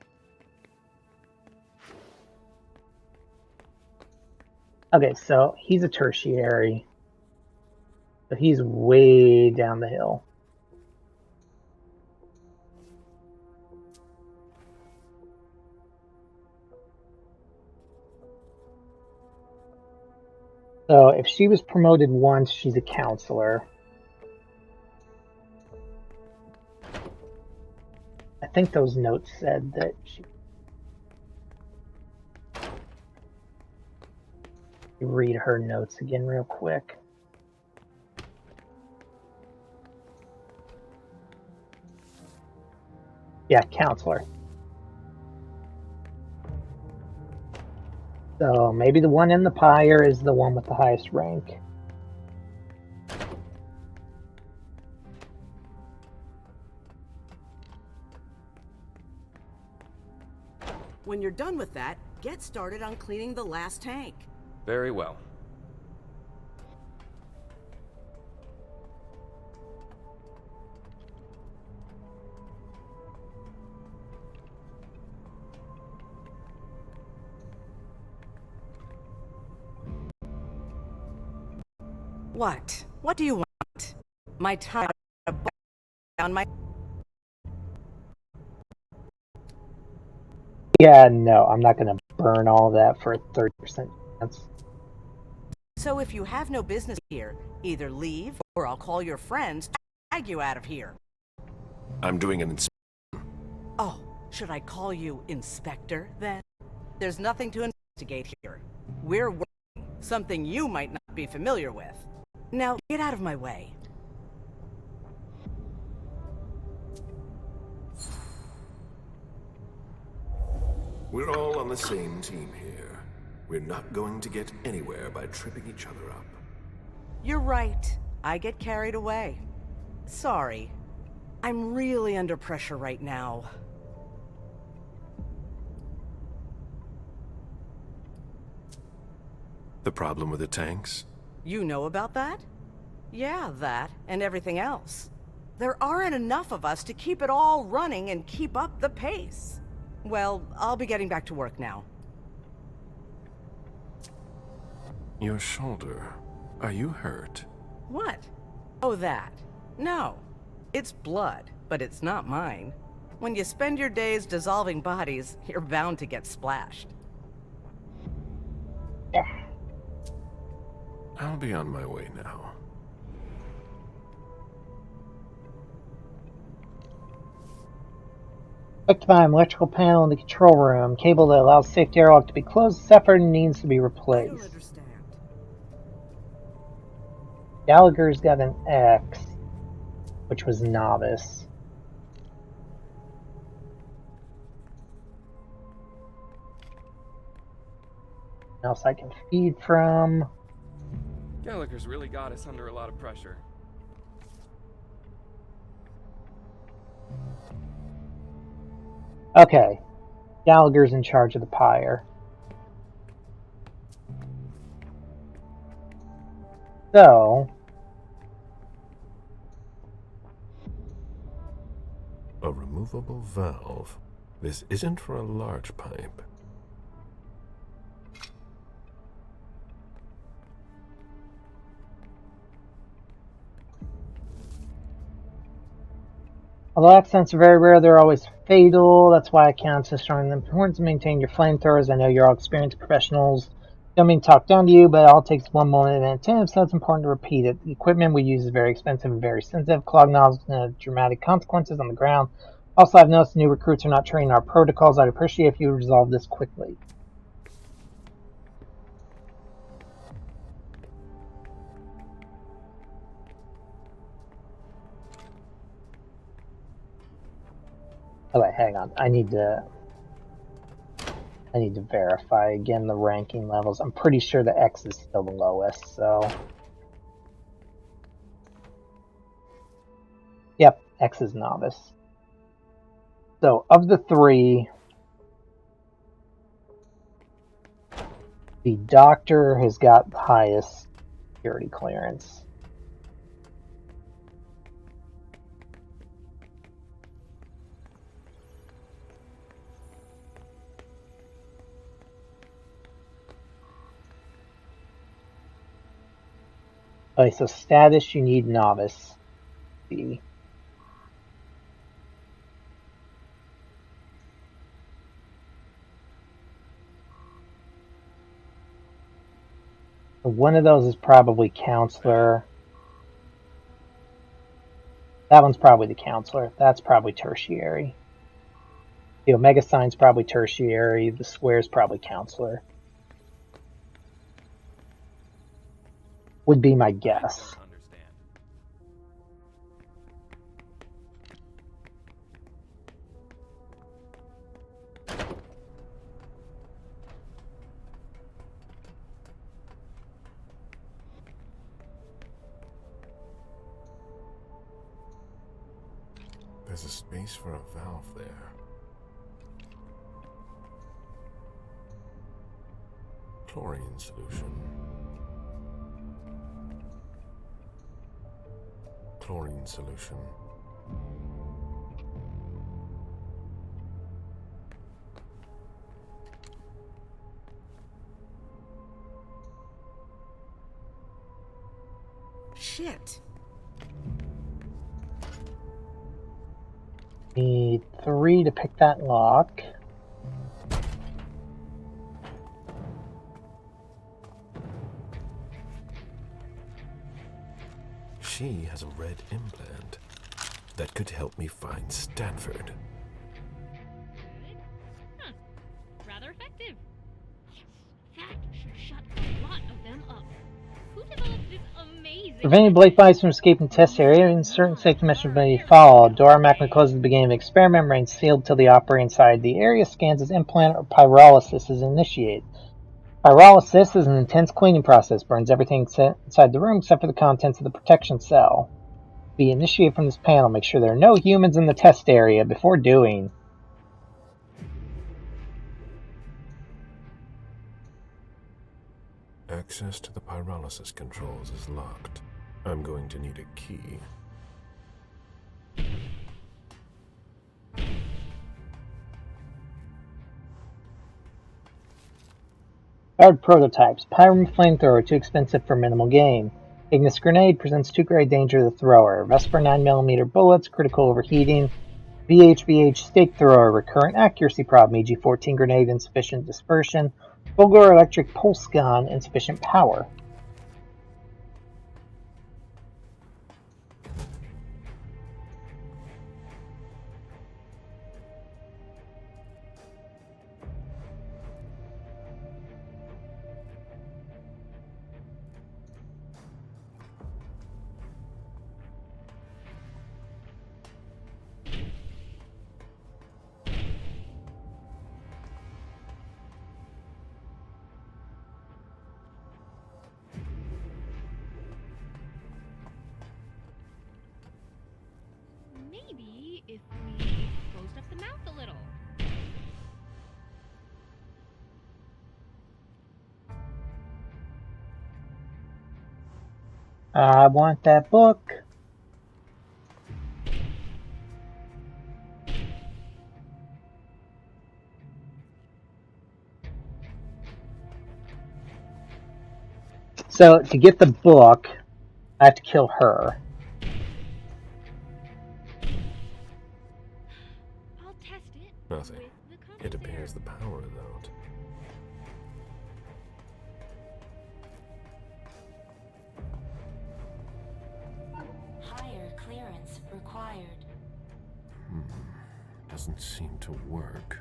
Okay, so he's a tertiary. So he's way down the hill. So if she was promoted once, she's a counselor. I think those notes said that she... Read her notes again real quick. Yeah, counselor. So maybe the one in the pyre is the one with the highest rank. When you're done with that, get started on cleaning the last tank. Very well. What? What do you want? My time on my... Yeah, no, I'm not going to burn all that for a 30% chance. So if you have no business here, either leave or I'll call your friends to drag you out of here. I'm doing an inspection. Oh, should I call you Inspector then? There's nothing to investigate here. We're working, something you might not be familiar with. Now, get out of my way. We're all on the same team here. We're not going to get anywhere by tripping each other up. You're right. I get carried away. Sorry. I'm really under pressure right now. The problem with the tanks? You know about that? Yeah, that and everything else. There aren't enough of us to keep it all running and keep up the pace. Well, I'll be getting back to work now. Your shoulder. Are you hurt? What? Oh, that. No. It's blood, but it's not mine. When you spend your days dissolving bodies, you're bound to get splashed. I'll be on my way now. Quick time, electrical panel in the control room. Cable that allows safety airlock to be closed, severed, and needs to be replaced. I don't understand. Gallagher's got an X, which was novice. Else I can feed from. Gallagher's really got us under a lot of pressure. Okay, Gallagher's in charge of the pyre. So, A removable valve. This isn't for a large pipe. although accidents are very rare, they're always fatal. That's why I can't insist on the importance to maintain your flamethrowers. I know you're all experienced professionals. Don't mean to talk down to you, but it all takes one moment at a time, so it's important to repeat it. The equipment we use is very expensive and very sensitive. Clog nozzles can have dramatic consequences on the ground. Also, I've noticed new recruits are not trained in our protocols. I'd appreciate if you would resolve this quickly. Oh wait, hang on. I need to verify again the ranking levels. I'm pretty sure the X is still the lowest, so. Yep, X is novice. So, of the three, the doctor has got the highest security clearance. Okay, so status, you need novice. The one of those is probably counselor. That one's probably the counselor. That's probably tertiary. The omega sign's probably tertiary. The square's probably counselor. Would be my guess. There's a space for a valve there. Chlorine solution. Chlorine solution. Shit. Need 3 to pick that lock. She has a red implant that could help me find Stanford. Huh. Rather effective. Yes, that should shut a lot of them up. Who developed this amazing... Preventing Blake Flies from escaping test area and certain safety measures may be followed. Door automatically closes at the beginning of the experiment, remains sealed till the operator inside the area scans as implant or pyrolysis is initiated. Pyrolysis is an intense cleaning process, burns everything inside the room except for the contents of the protection cell. Be initiated from this panel. Make sure there are no humans in the test area before doing. Access to the pyrolysis controls is locked. I'm going to need a key. Guard prototypes. Pyrum flamethrower, too expensive for minimal gain. Ignis grenade presents 2 grade danger to the thrower. Vesper 9mm bullets, critical overheating. VHVH stake thrower, recurrent accuracy problem. EG-14 grenade, insufficient dispersion. Fulgor electric pulse gun, insufficient power. Maybe if we closed up the mouth a little. I want that book. So, to get the book, I have to kill her. I'll test it. Nothing. It appears the power is out. Higher clearance required. Doesn't seem to work.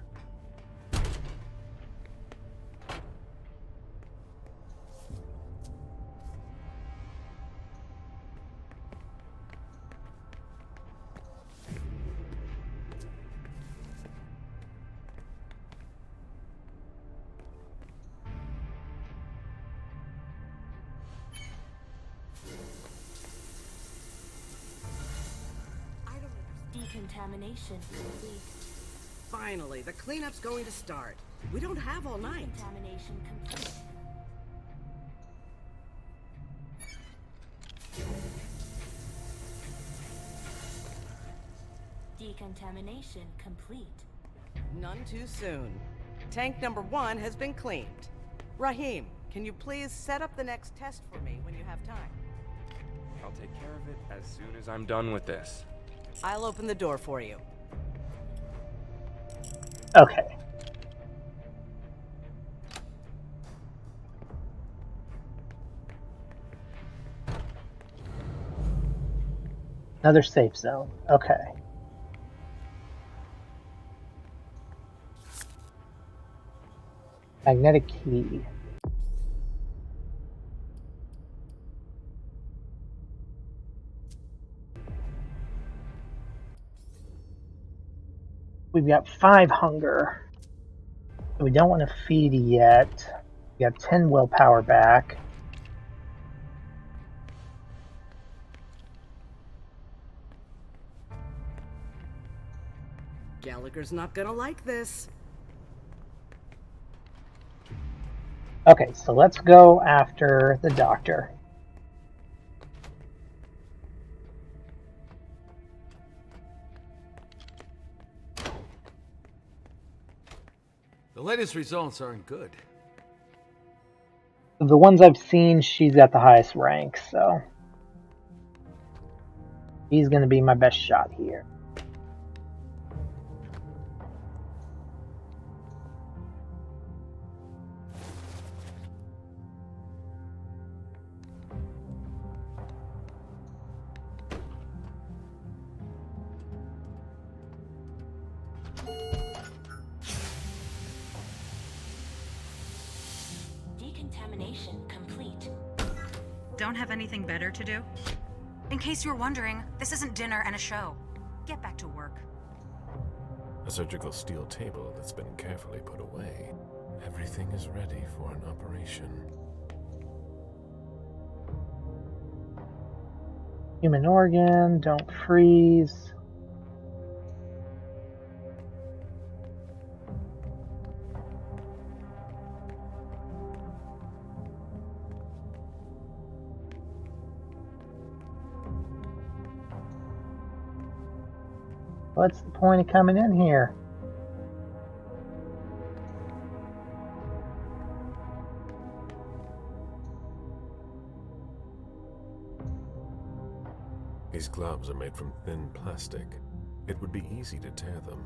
Decontamination complete. Finally, the cleanup's going to start. We don't have all night. Decontamination complete. Decontamination complete. None too soon. Tank number 1 has been cleaned. Rahim, can you please set up the next test for me when you have time? I'll take care of it as soon as I'm done with this. I'll open the door for you. Okay. Another safe zone. Okay. Magnetic key. We've got 5 hunger. We don't want to feed yet. We have 10 willpower back. Gallagher's not gonna like this. Okay, so let's go after the doctor. The latest results aren't good. The ones I've seen, she's at the highest rank, so she's going to be my best shot here. Decontamination complete. Don't have anything better to do? In case you were wondering, this isn't dinner and a show. Get back to work. A surgical steel table that's been carefully put away. Everything is ready for an operation. Human organ, don't freeze. What's the point of coming in here? These gloves are made from thin plastic. It would be easy to tear them.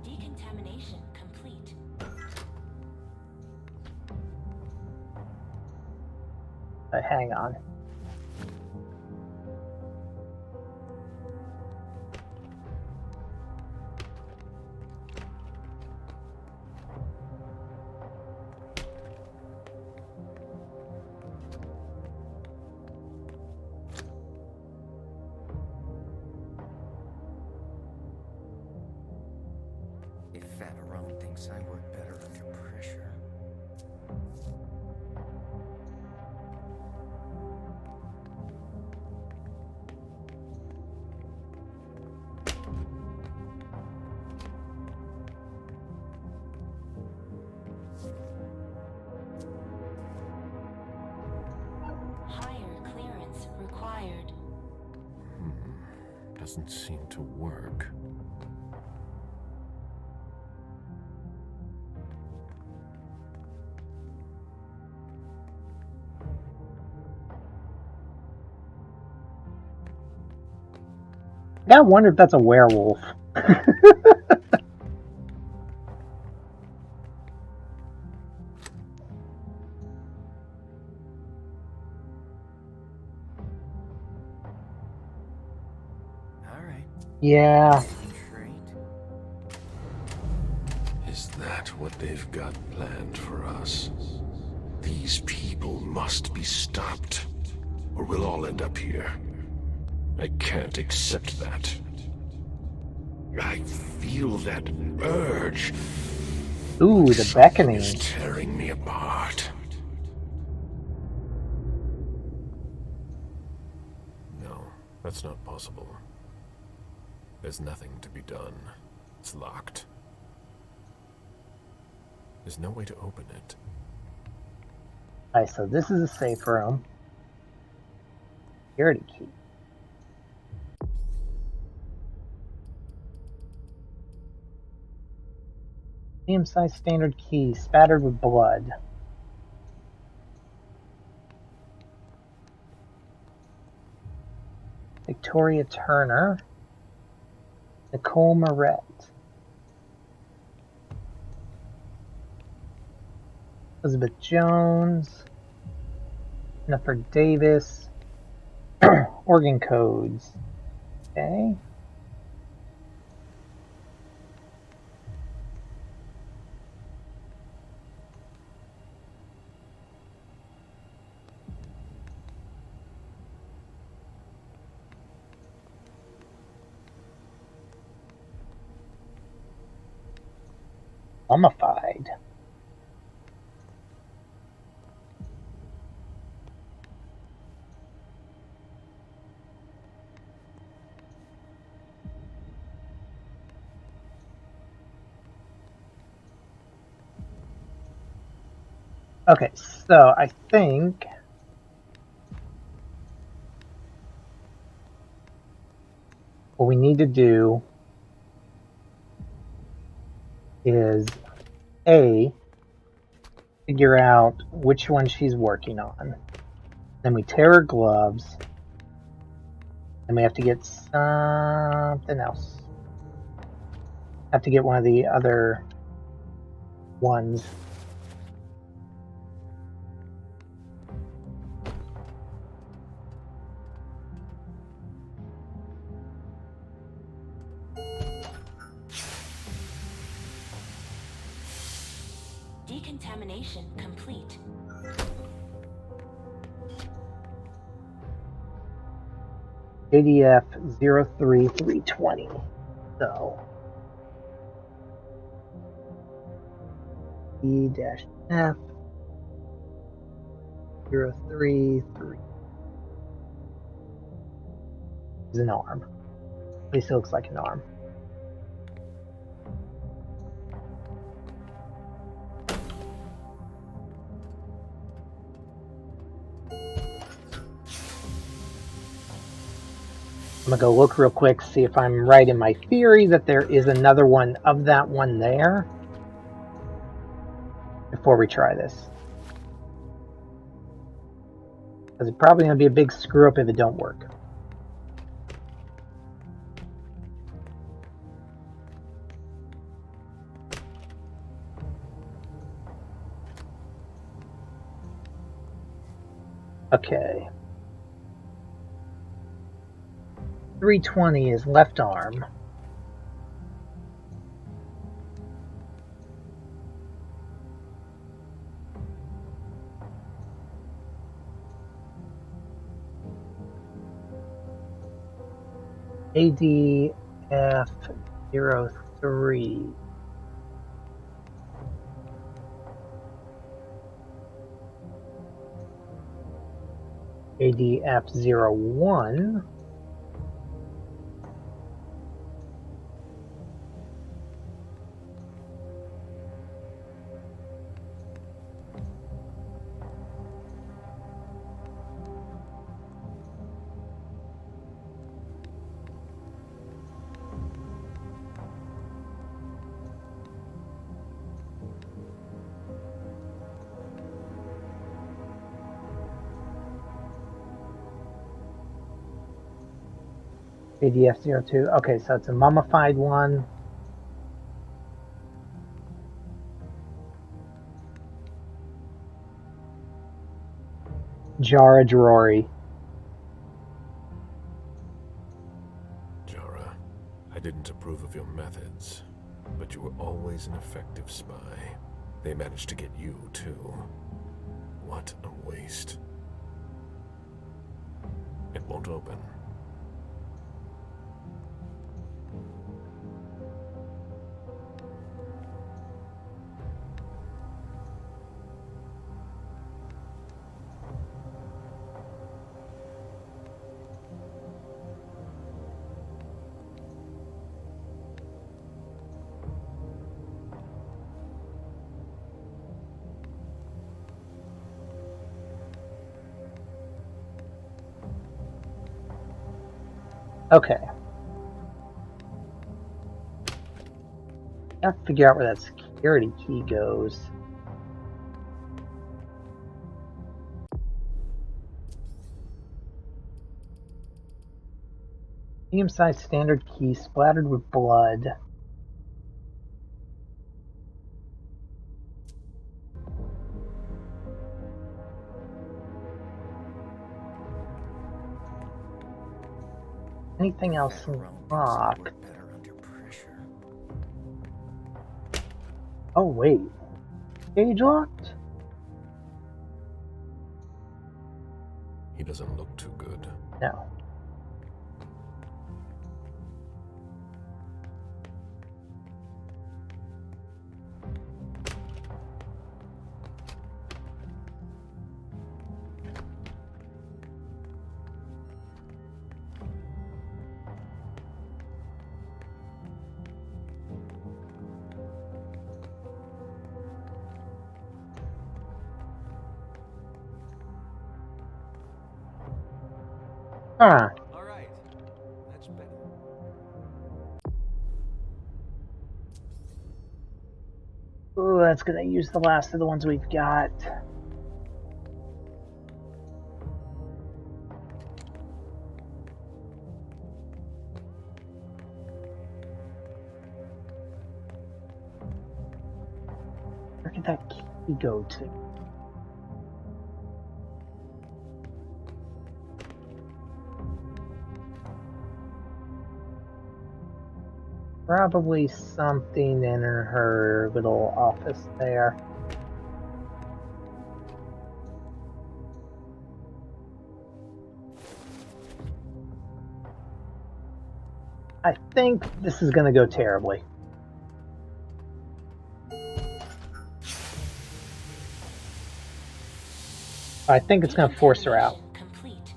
Decontamination complete. But hang on. If Favarone thinks I work better under pressure. Higher clearance required. Doesn't seem to work. I gotta wonder if that's a werewolf. Alright. Yeah. Is that what they've got planned for us? These people must be stopped, or we'll all end up here. I can't accept that. I feel that urge. Ooh, the beckoning. It's tearing me apart. No, that's not possible. There's nothing to be done. It's locked. There's no way to open it. Alright, so this is a safe room. Security key. Medium-sized standard key, spattered with blood. Victoria Turner. Nicole Moret. Elizabeth Jones. Jennifer Davis. Organ codes. Okay. Mummified. Okay, so I think what we need to do is figure out which one she's working on. Then we tear her gloves. And we have to get something else. Have to get one of the other ones. Decontamination complete. ADF 03320. So E-F 033 is an arm. At least it looks like an arm. I'm gonna go look real quick, see if I'm right in my theory that there is another one of that one there before we try this. Because it's probably gonna be a big screw up if it don't work. Okay. 320 is left arm. ADF 03. ADF 01. ADF 02. Okay, so it's a mummified one. Jara Drory. Jara, I didn't approve of your methods, but you were always an effective spy. They managed to get you, too. What a waste. It won't open. Okay. Gotta figure out where that security key goes. Medium-sized standard key splattered with blood. Anything else locked? Oh wait, cage locked? He doesn't look too good. No. Huh. All right. That's better. Ooh, that's gonna use the last of the ones we've got. Where did that key go to? Probably something in her little office there. I think this is gonna go terribly. I think it's gonna force her out. Complete.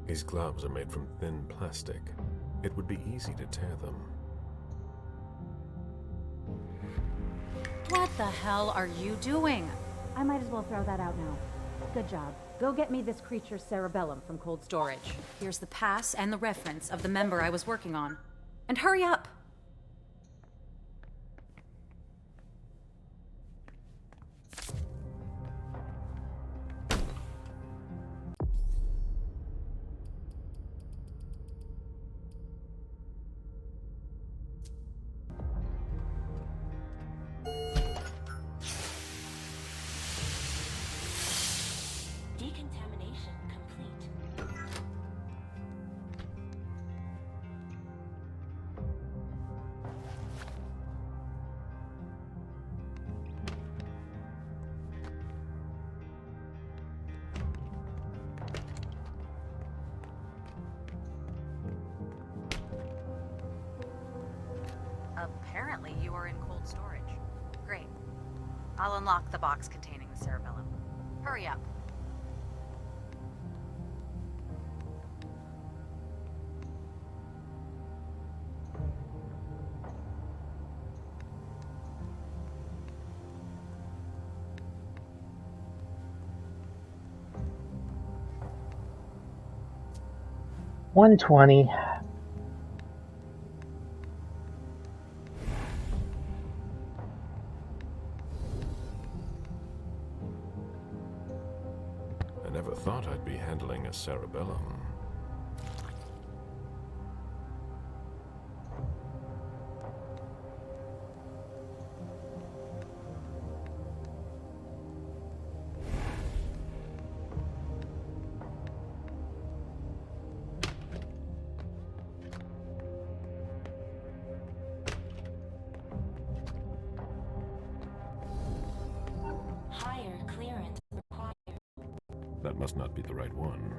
His gloves are made from thin plastic. It would be easy to tear them. What the hell are you doing? I might as well throw that out now. Good job. Go get me this creature's cerebellum from cold storage. Here's the pass and the reference of the member I was working on. And hurry up! Decontamination complete. 'Apparently you are in cold storage. Great. I'll unlock the box containing the cerebellum. Hurry up. $120. I never thought I'd be handling a cerebellum. Higher clearance required. That must not be the right one.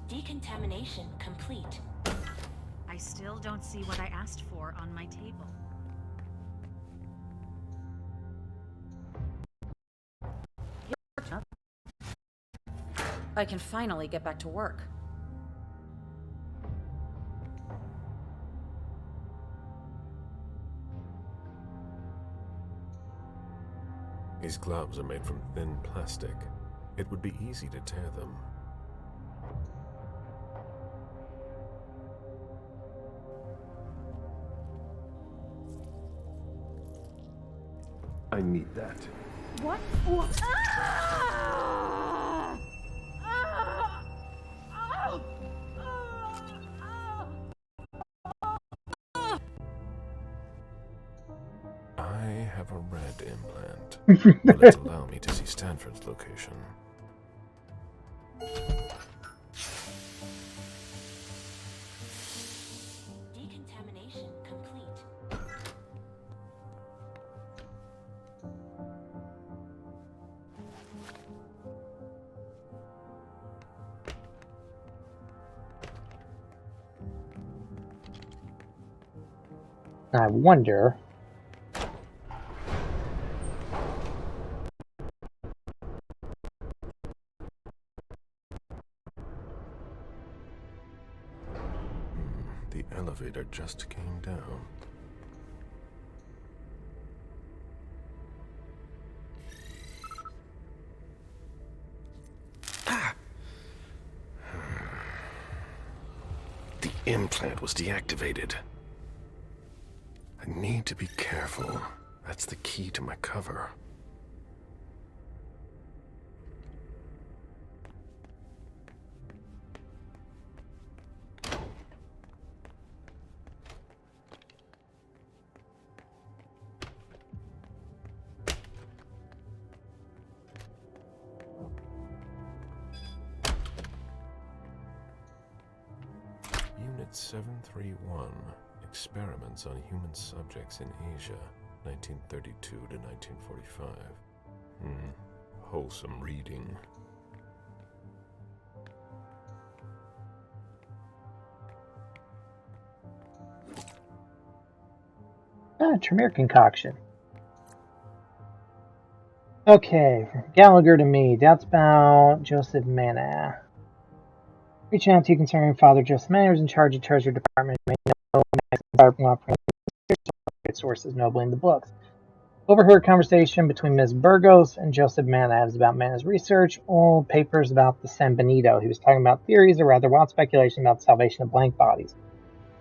Decontamination complete. I still don't see what I asked for on my table. I can finally get back to work. His gloves are made from thin plastic. It would be easy to tear them. I need that. What? Ah! Ah! Ah! I have a red implant. Will it allow me to see Stanford's location? Decontamination complete. I wonder... The elevator just came down. The implant was deactivated. I need to be careful. That's the key to my cover. Unit 731. Experiments on human subjects in Asia, 1932 to 1945. Wholesome reading. Tremere concoction. Okay, from Gallagher to me. Doubts about Joseph Mana. Reaching out to you concerning Father Joseph Mana, who's in charge of Treasury Department. May know sources, notably in the books. Overheard conversation between Ms. Burgos and Joseph Mana. It was about Mana's research, old papers about the San Benito. He was talking about theories, or rather wild speculation about the salvation of blank bodies.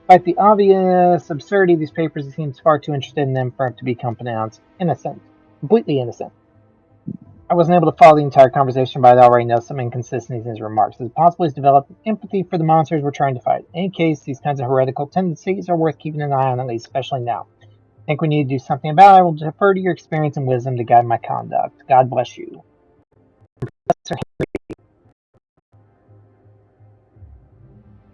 Despite the obvious absurdity of these papers, he seems far too interested in them for him to become pronounced innocent. Completely innocent. I wasn't able to follow the entire conversation, but I already know some inconsistencies in his remarks. Is it possible he's developed empathy for the monsters we're trying to fight? In any case, these kinds of heretical tendencies are worth keeping an eye on, at least, especially now. I think we need to do something about it. I will defer to your experience and wisdom to guide my conduct. God bless you. Professor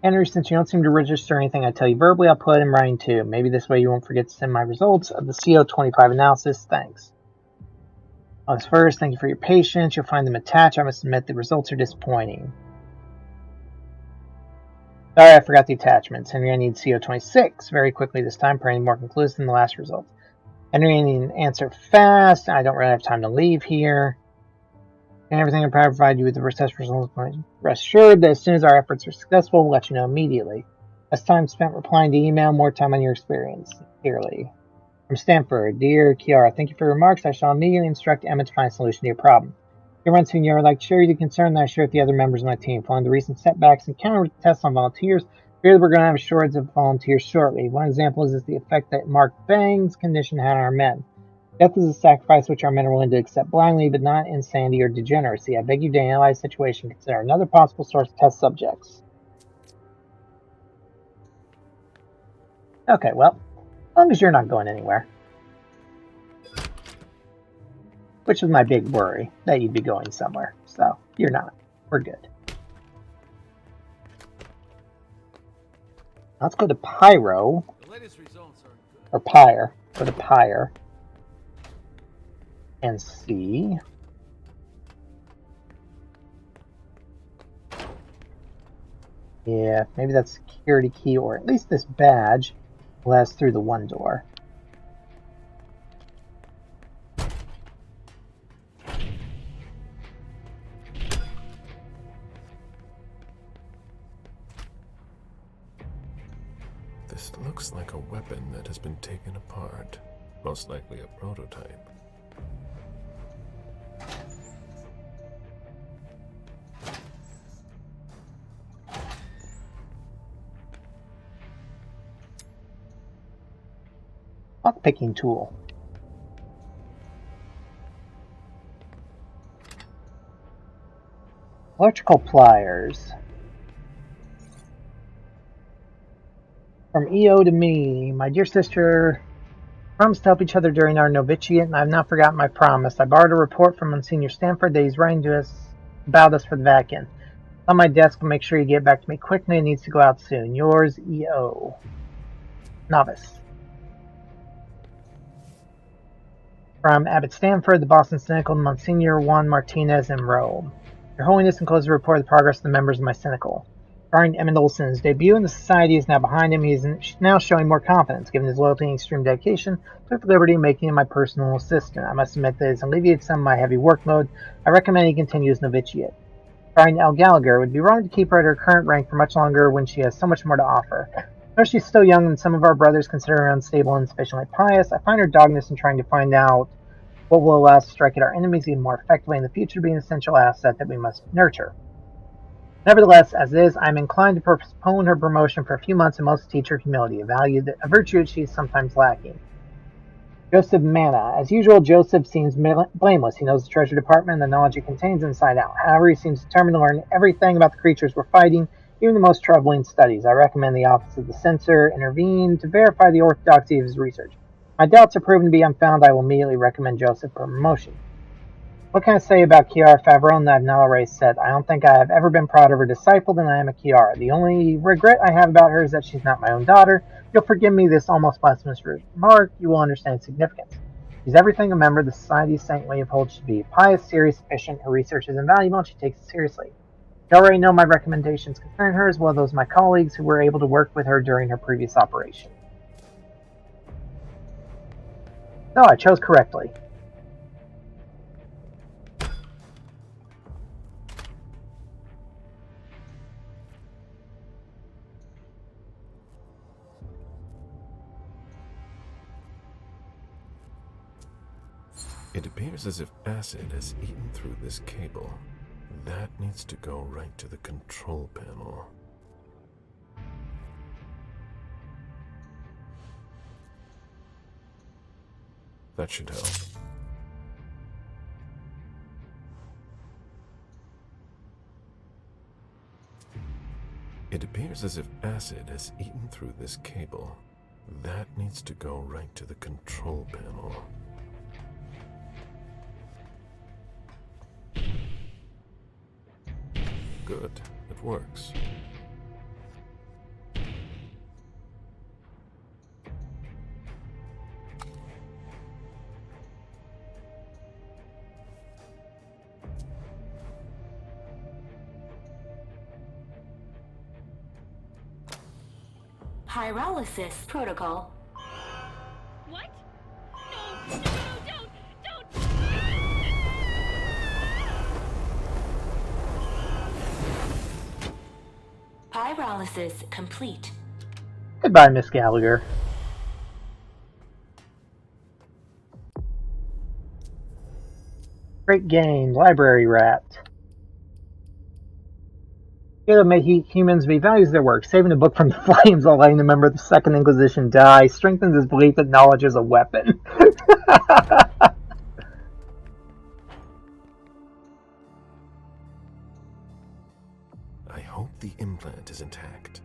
Henry, since you don't seem to register anything I tell you verbally, I'll put it in writing too. Maybe this way you won't forget to send my results of the CO25 analysis. Thanks. August 1st, thank you for your patience. You'll find them attached. I must admit the results are disappointing. Sorry, I forgot the attachments. Henry, I need CO26 very quickly this time, praying more conclusive than the last results. Henry, I need an answer fast. I don't really have time to leave here. And everything I provide you with the test results. Rest assured that as soon as our efforts are successful, we'll let you know immediately. Less time spent replying to email, more time on your experience. Sincerely. From Stanford, dear Kiara, thank you for your remarks. I shall immediately instruct Emma to find a solution to your problem. Dear Ren Senior, I'd like to share the concern that I share with the other members of my team. Following the recent setbacks encountered with the tests on volunteers, I fear that we're going to have a shortage of volunteers shortly. One example is the effect that Mark Fang's condition had on our men. Death is a sacrifice which our men are willing to accept blindly, but not insanity or degeneracy. I beg you to analyze the situation and consider another possible source of test subjects. Okay, well, as long as you're not going anywhere. Which was my big worry, that you'd be going somewhere. So, you're not. We're good. Let's go to Pyro. The latest results are good. Or Pyre. Go to Pyre. And see. Yeah, maybe that's security key, or at least this badge will let us through the one door. This looks like a weapon that has been taken apart. Most likely a prototype. Lockpicking tool. Electrical pliers. From EO to me, my dear sister, promised to help each other during our novitiate, and I have not forgotten my promise. I borrowed a report from Monsignor Stanford that he's writing to us about us for the Vatican. On my desk, and make sure you get back to me quickly. It needs to go out soon. Yours, EO. Novice. From Abbot Stanford, the Boston Cynical, Monsignor Juan Martinez in Rome. Your Holiness encloses a report of the progress of the members of my Cynical. Barring Emmett Olsen's debut in the Society is now behind him. He's now showing more confidence. Given his loyalty and extreme dedication, I took the liberty of making him my personal assistant. I must admit that it's alleviated some of my heavy workload. I recommend he continue as novitiate. Barring Elle Gallagher, it would be wrong to keep her at her current rank for much longer when she has so much more to offer. Though she's still young and some of our brothers consider her unstable and insufficiently pious, I find her doggedness in trying to find out what will allow us to strike at our enemies even more effectively in the future to be an essential asset that we must nurture. Nevertheless, as it is, I am inclined to postpone her promotion for a few months and must teach her humility, a virtue that she is sometimes lacking. Joseph Manna. As usual, Joseph seems blameless. He knows the Treasure Department and the knowledge it contains inside out. However, he seems determined to learn everything about the creatures we're fighting, even the most troubling studies. I recommend the Office of the Censor intervene to verify the orthodoxy of his research. If my doubts are proven to be unfounded, I will immediately recommend Joseph for promotion. What can I say about Kiara Favron that I've not already said? I don't think I have ever been prouder of her disciple than I am of Kiara. The only regret I have about her is that she's not my own daughter. You'll forgive me this almost blasphemous remark. You will understand its significance. She's everything a member of the Society of St. Leopold should be. Pious, serious, efficient. Her research is invaluable and she takes it seriously. You already know my recommendations concerning her, as well as those of my colleagues who were able to work with her during her previous operation. So I chose correctly. It appears as if acid has eaten through this cable. That needs to go right to the control panel. That should help. It appears as if acid has eaten through this cable. That needs to go right to the control panel. Good, it works. Pyrolysis protocol. What? No, don't! Pyrolysis complete. Goodbye, Miss Gallagher. Great game, library rat. Caleb may humans be values their work. Saving a book from the flames while letting a member of the Second Inquisition die strengthens his belief that knowledge is a weapon. I hope the implant is intact.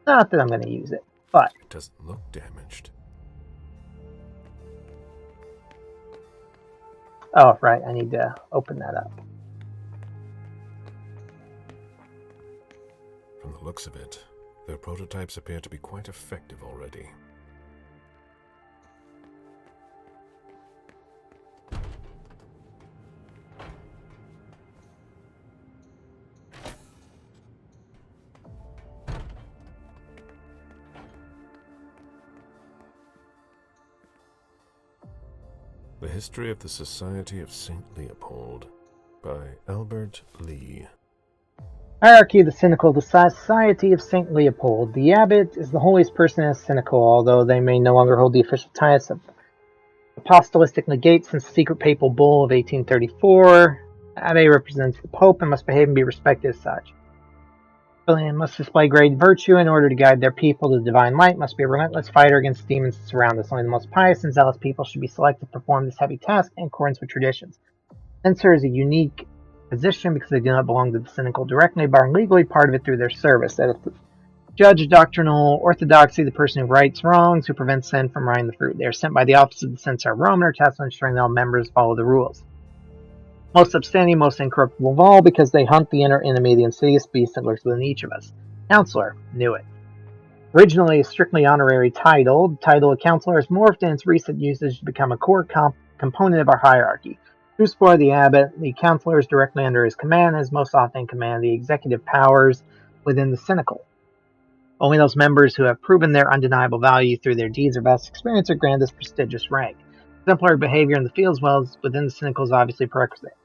Not that I'm going to use it, but it doesn't look damaged. Oh, right, I need to open that up. From the looks of it, their prototypes appear to be quite effective already. The History of the Society of St. Leopold by Albert Lee. Hierarchy of the Cynical. The Society of St. Leopold. The abbot is the holiest person as cynical, although they may no longer hold the official title of apostolic legate since the secret papal bull of 1834. The abbot represents the Pope and must behave and be respected as such. They must display great virtue in order to guide their people to the divine light, must be a relentless fighter against demons that surround us. Only the most pious and zealous people should be selected to perform this heavy task in accordance with traditions. Censor is a unique position because they do not belong to the cynical directly, but are legally part of it through their service. That is to judge doctrinal orthodoxy, the person who rights wrongs, who prevents sin from rotting the fruit. They are sent by the office of the censor of Rome and are tasked with ensuring that all members follow the rules. Most upstanding, most incorruptible of all, because they hunt the inner enemy, the insidious beast that lurks within each of us. Counselor, knew it. Originally a strictly honorary title, the title of counselor has morphed in its recent usage to become a core component of our hierarchy. True spoiler, the abbot, the councilor is directly under his command and is most often in command of the executive powers within the Cynical. Only those members who have proven their undeniable value through their deeds or vast experience are granted this prestigious rank. Exemplary behavior in the field as well as within the Cynical is obviously prerequisite.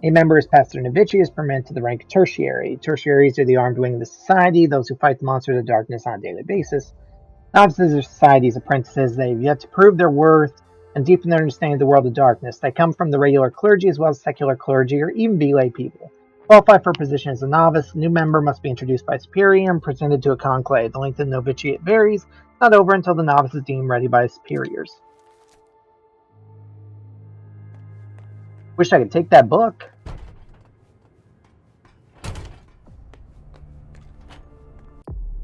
A member is past their novitia is permitted to the rank of tertiary. Tertiaries are the armed wing of the society, those who fight the monsters of darkness on a daily basis. Novices are society's apprentices. They have yet to prove their worth and deepen their understanding of the world of darkness. They come from the regular clergy as well as secular clergy, or even be lay people. Qualified for a position as a novice, a new member must be introduced by superior and presented to a conclave. The length of the novitiate varies, not over until the novice is deemed ready by his superiors. Wish I could take that book.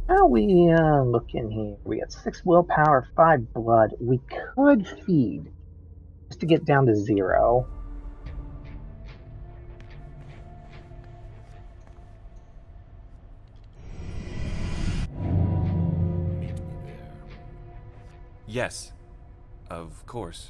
How we look in here? We got 6 willpower, 5 blood. We could feed just to get down to 0. Yes, of course.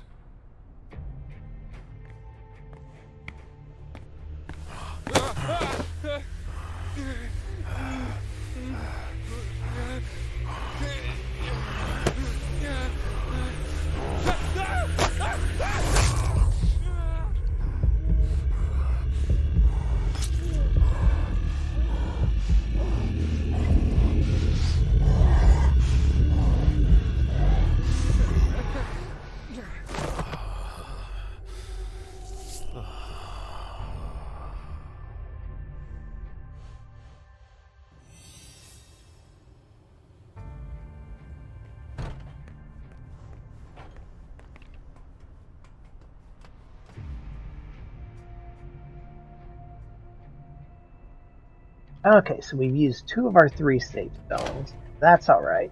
Okay, so we've used 2 of our 3 safe zones. That's alright.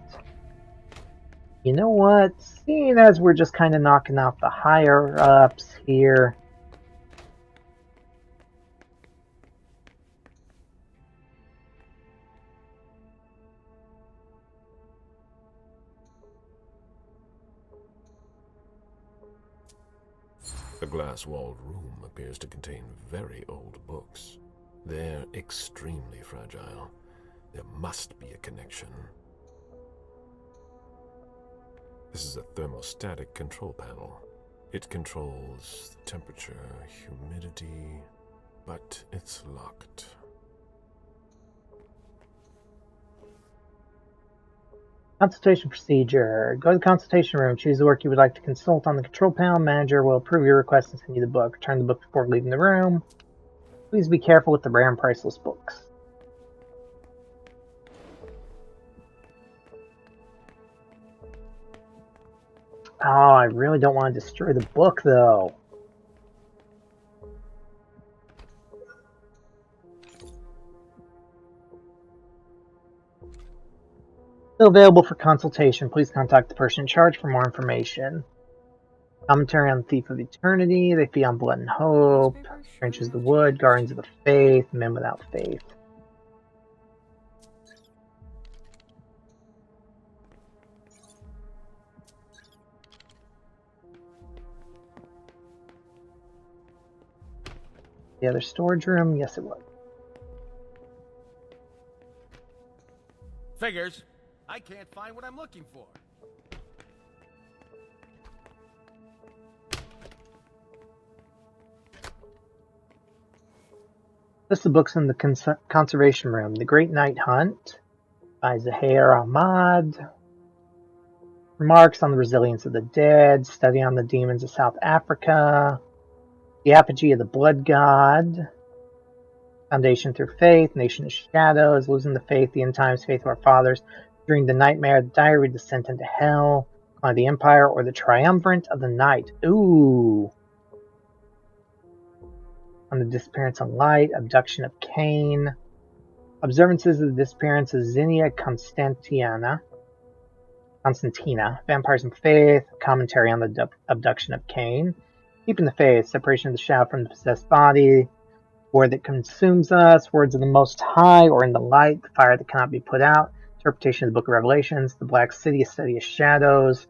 You know what? Seeing as we're just kind of knocking out the higher ups here. The glass-walled room appears to contain very old books. They're extremely fragile. There must be a connection. This is a thermostatic control panel. It controls the temperature, humidity, but it's locked. Consultation procedure. Go to the consultation room. Choose the work you would like to consult on the control panel. Manager will approve your request and send you the book. Return the book before leaving the room. Please be careful with the rare and priceless books. Oh, I really don't want to destroy the book, though. Still available for consultation. Please contact the person in charge for more information. Commentary on the Thief of Eternity. They feed on blood and hope. Branches of the Wood. Guardians of the Faith. Men without faith. The other storage room? Yes, it was. Figures. I can't find what I'm looking for. List of books in the conservation room. The Great Night Hunt by Zahir Ahmad. Remarks on the Resilience of the Dead. Study on the Demons of South Africa. The Apogee of the Blood God. Foundation through Faith. Nation of Shadows. Losing the Faith. The End Times Faith of Our Fathers. During the Nightmare. The Diary. Descent into Hell. Clan of the Empire. Or the Triumvirate of the Night. Ooh. On the Disappearance of Light. Abduction of Cain. Observances of the Disappearance of Xenia Constantina. Vampires and Faith. Commentary on the Abduction of Cain. Keeping the Faith. Separation of the shadow from the possessed body. Word that consumes us. Words of the Most High, or in the light. The fire that cannot be put out. Interpretation of the Book of Revelations. The Black City, a study of shadows.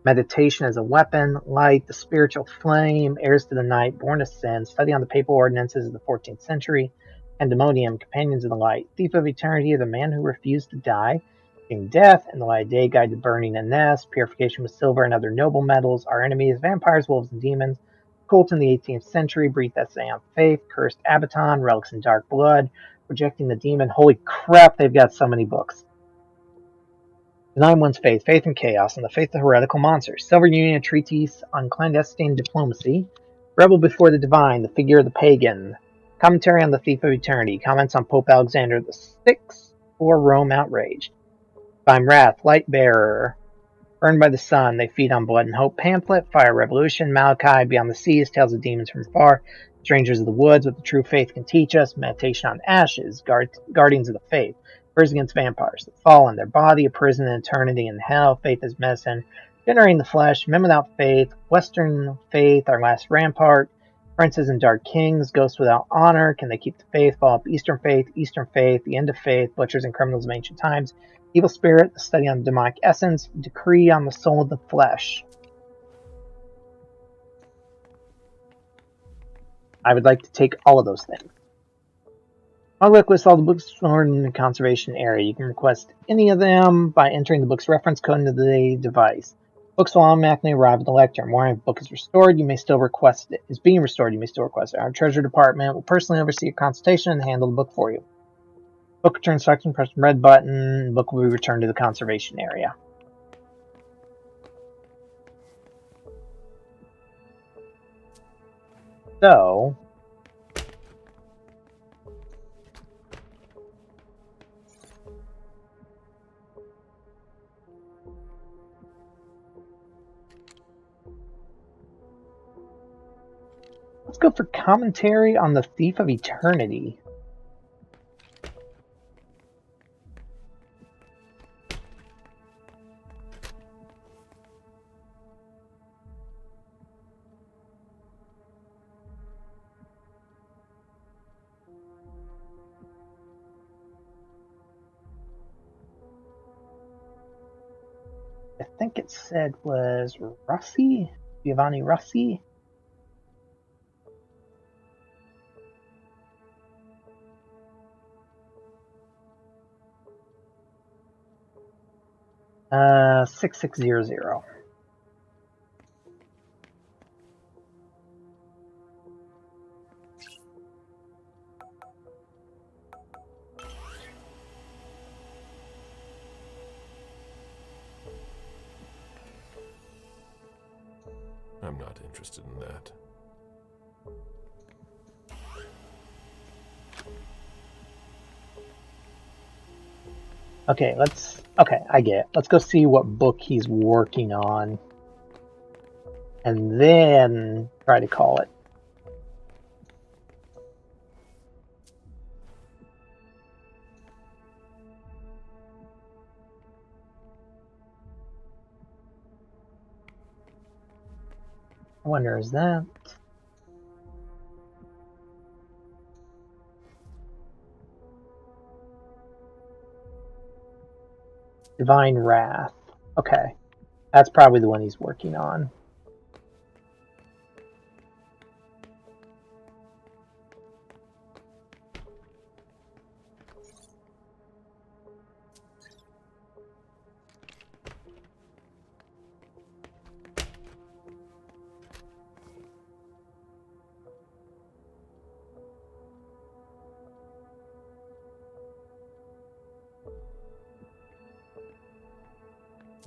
Meditation as a weapon, light, the spiritual flame, heirs to the night, born of sin, study on the papal ordinances of the 14th century, pandemonium, companions of the light, thief of eternity, the man who refused to die, King Death, and the light of day, guide to burning a nest, purification with silver and other noble metals, our enemies, vampires, wolves, and demons, cult in the 18th century, brief essay on faith, cursed abaton, relics in dark blood, rejecting the demon. Holy crap, they've got so many books. Denying one's faith, faith in chaos, and the faith of heretical monsters. Silver Union, a treatise on clandestine diplomacy. Rebel before the divine, the figure of the pagan. Commentary on the thief of eternity. Comments on Pope Alexander VI or Rome outraged. Divine wrath, light bearer. Burned by the sun, they feed on blood and hope. Pamphlet, Fire Revolution, Malachi, Beyond the Seas, Tales of Demons from Afar, Strangers of the Woods, What the True Faith Can Teach Us, Meditation on Ashes, Guardians of the Faith, Prayers Against Vampires, The Fallen, Their Body, A Prison, and Eternity in Hell, Faith as Medicine, Generating the Flesh, Men Without Faith, Western Faith, Our Last Rampart, Princes and Dark Kings, Ghosts Without Honor, Can They Keep the Faith, Fall Up Eastern Faith, The End of Faith, Butchers and Criminals of Ancient Times, Evil Spirit, the study on the demonic essence, Decree on the soul of the flesh. I would like to take all of those things. I'll list all the books stored in the conservation area. You can request any of them by entering the book's reference code into the device. Books will automatically arrive at the lectern. When a book is restored, you may still request it. Is being restored, you may still request it. Our treasure department will personally oversee your consultation and handle the book for you. Book return instruction, press the red button. The book will be returned to the conservation area. So, let's go for commentary on the Thief of Eternity. I think it said was Rossi, Giovanni Rossi. Uh, 6600. I'm not interested in that. Okay, I get it. Let's go see what book he's working on. And then try to call it. I wonder, is that... Divine Wrath. Okay. That's probably the one he's working on.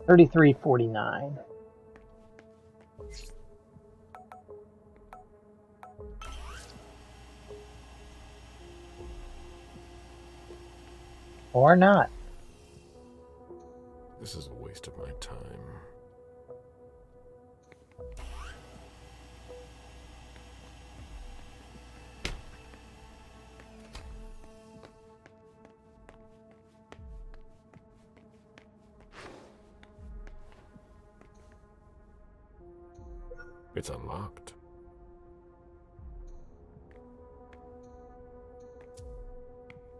$33.49. Or not. This is a waste of my time. It's unlocked.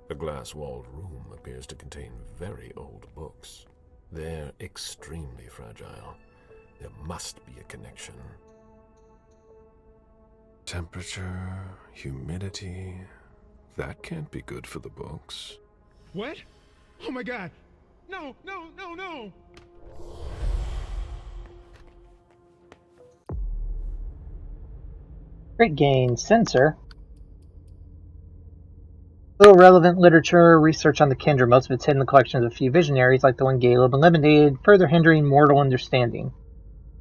The glass-walled room appears to contain very old books. They're extremely fragile. There must be a connection. Temperature, humidity... That can't be good for the books. What? Oh my god! No, no, no, no! Great gain sensor. Little relevant literature, research on the Kindred. Most of it's hidden in the collections of a few visionaries, like the one Caleb eliminated, further hindering mortal understanding.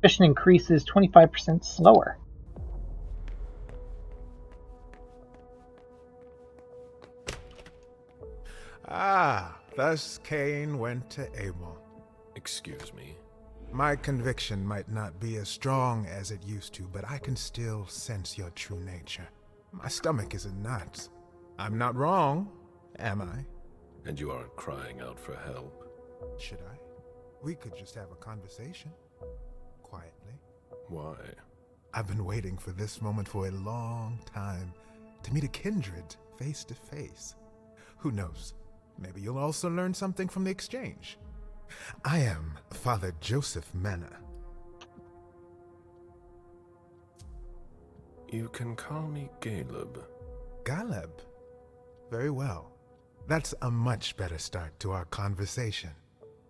Vision increases 25% slower. Ah, thus Cain went to Abel. Excuse me? My conviction might not be as strong as it used to, but I can still sense your true nature. My stomach is in knots. I'm not wrong, am I? And you aren't crying out for help? Should I? We could just have a conversation. Quietly. Why? I've been waiting for this moment for a long time. To meet a kindred face to face. Who knows? Maybe you'll also learn something from the exchange. I am Father Joseph Mena. You can call me Caleb. Caleb? Very well. That's a much better start to our conversation.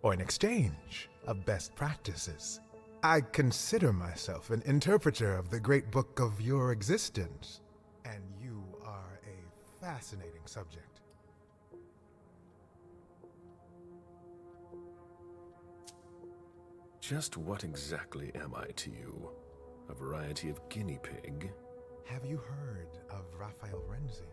Or an exchange of best practices. I consider myself an interpreter of the great book of your existence. And you are a fascinating subject. Just what exactly am I to you? A variety of guinea pig? Have you heard of Raphael Renzi?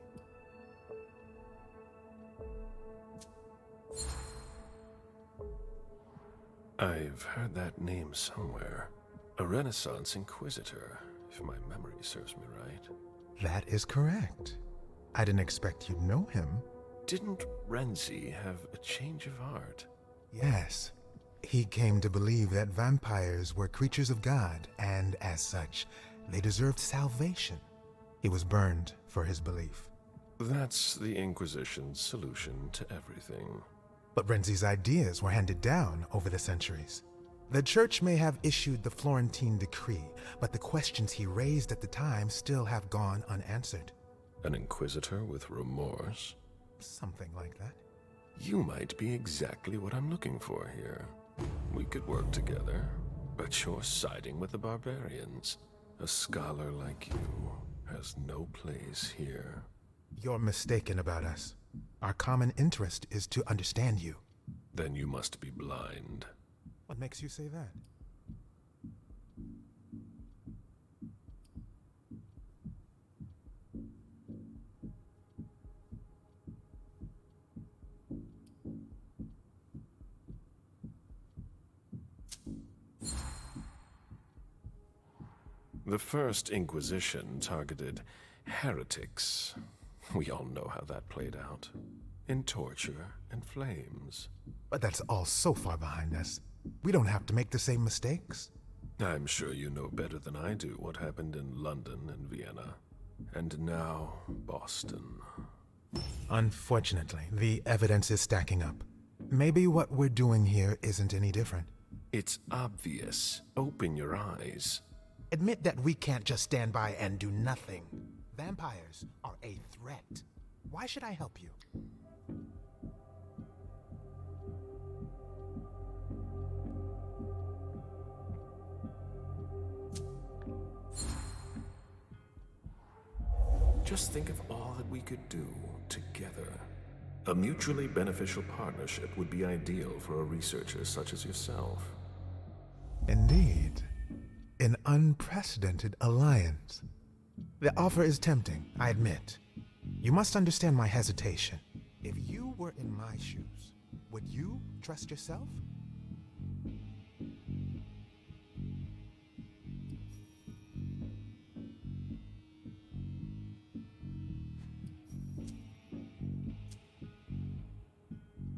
I've heard that name somewhere. A Renaissance Inquisitor, if my memory serves me right. That is correct. I didn't expect you'd know him. Didn't Renzi have a change of heart? Yes. He came to believe that vampires were creatures of God, and as such, they deserved salvation. He was burned for his belief. That's the Inquisition's solution to everything. But Renzi's ideas were handed down over the centuries. The church may have issued the Florentine decree, but the questions he raised at the time still have gone unanswered. An inquisitor with remorse? Something like that. You might be exactly what I'm looking for here. We could work together, but you're siding with the barbarians. A scholar like you has no place here. You're mistaken about us. Our common interest is to understand you. Then you must be blind. What makes you say that? The First Inquisition targeted heretics. We all know how that played out. In torture and flames. But that's all so far behind us. We don't have to make the same mistakes. I'm sure you know better than I do what happened in London and Vienna. And now, Boston. Unfortunately, the evidence is stacking up. Maybe what we're doing here isn't any different. It's obvious. Open your eyes. Admit that we can't just stand by and do nothing. Vampires are a threat. Why should I help you? Just think of all that we could do together. A mutually beneficial partnership would be ideal for a researcher such as yourself. Indeed. An unprecedented alliance. The offer is tempting, I admit. You must understand my hesitation. If you were in my shoes, would you trust yourself?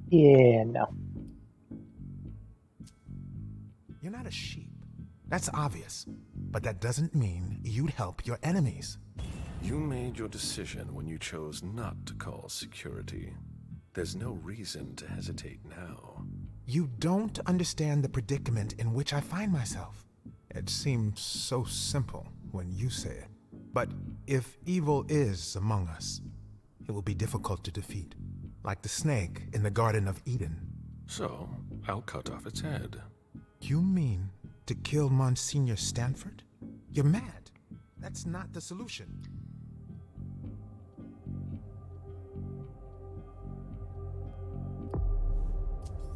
Yeah, no. You're not a sheep. That's obvious. But that doesn't mean you'd help your enemies. You made your decision when you chose not to call security. There's no reason to hesitate now. You don't understand the predicament in which I find myself. It seems so simple when you say it. But if evil is among us, it will be difficult to defeat. Like the snake in the Garden of Eden. So, I'll cut off its head. You mean to kill Monsignor Stanford? You're mad. That's not the solution.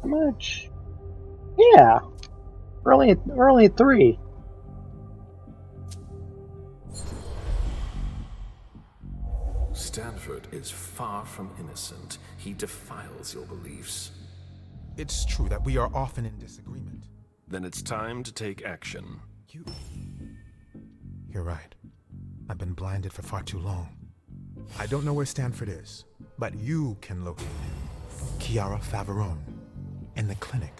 How much? Yeah. We're only at 3. Stanford is far from innocent. He defiles your beliefs. It's true that we are often in disagreement. Then it's time to take action. You're right. I've been blinded for far too long. I don't know where Stanford is, but you can locate him. Chiara Favarone. In the clinic.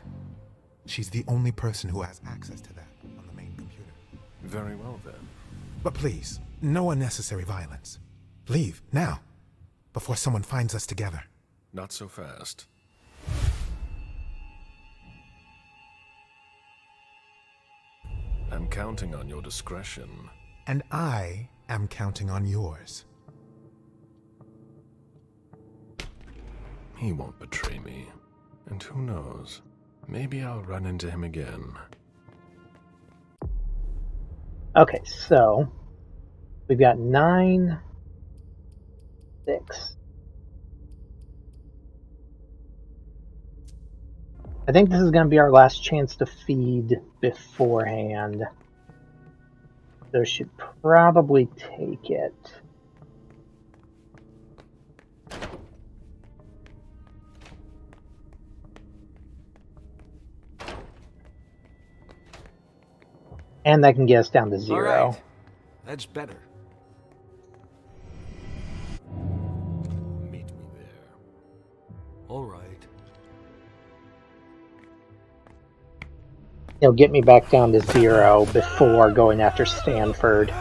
She's the only person who has access to that on the main computer. Very well, then. But please, no unnecessary violence. Leave, now, before someone finds us together. Not so fast. I'm counting on your discretion. And I am counting on yours. He won't betray me. And who knows? Maybe I'll run into him again. Okay, so we've got 9, 6. I think this is going to be our last chance to feed beforehand. So should probably take it. And that can get us down to 0. All right. That's better. Meet me there. All right. It'll get me back down to 0 before going after Stanford.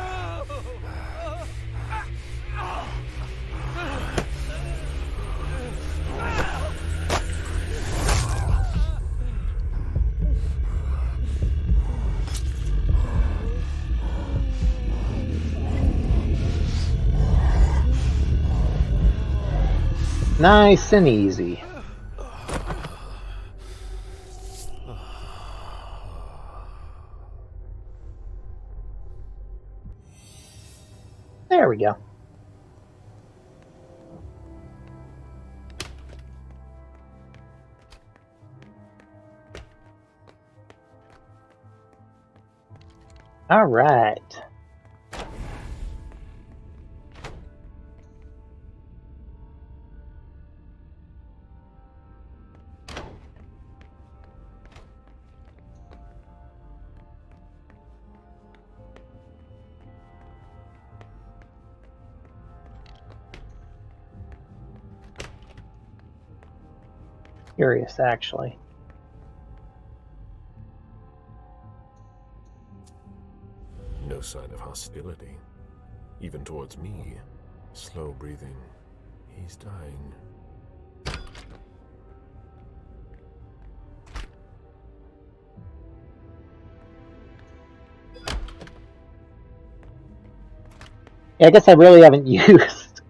Nice and easy. There we go. All right. Curious, actually. No sign of hostility. Even towards me. Slow breathing. He's dying. Yeah, I guess I really haven't used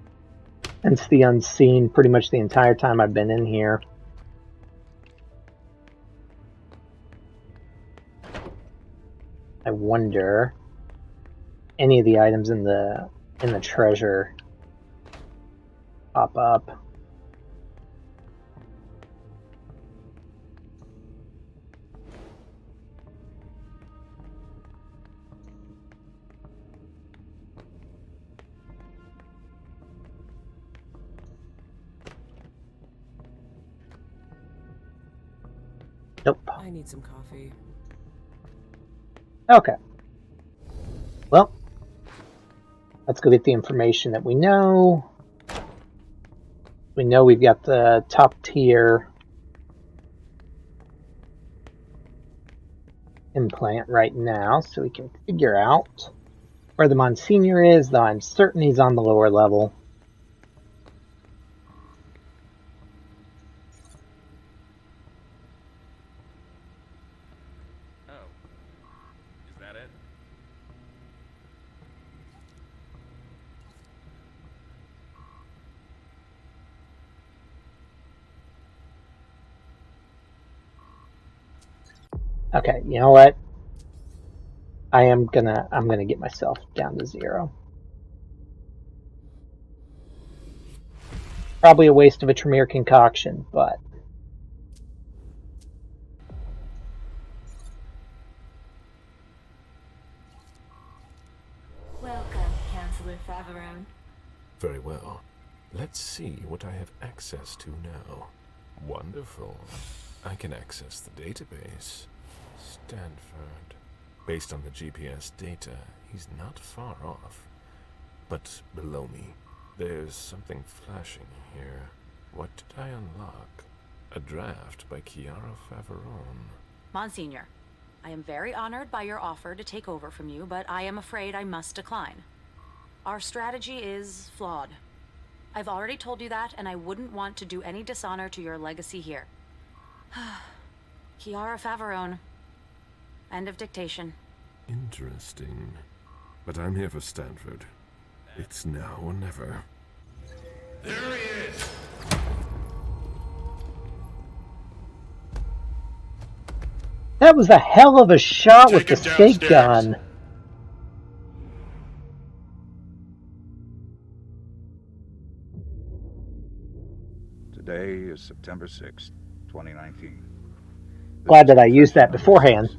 Sense the Unseen pretty much the entire time I've been in here. I wonder any of the items in the treasure pop up. Nope. I need some coffee. Okay. Well, let's go get the information that we know. We know we've got the top tier implant right now, so we can figure out where the Monsignor is, though I'm certain he's on the lower level. Oh. Is that it? Okay, you know what? I'm gonna get myself down to 0. Probably a waste of a Tremere concoction, but Welcome, Councillor Faveron. Very well. Let's see what I have access to now. Wonderful. I can access the database. Stanford. Based on the GPS data, he's not far off. But below me, there's something flashing here. What did I unlock? A draft by Chiara Faveron. Monsignor, I am very honored by your offer to take over from you, but I am afraid I must decline. Our strategy is flawed. I've already told you that, and I wouldn't want to do any dishonor to your legacy here. Chiara Faveron. End of dictation. Interesting. But I'm here for Stanford. It's now or never. There he is! that was a hell of a shot with the skate gun. Today is September 6th, 2019. Glad that I used that beforehand.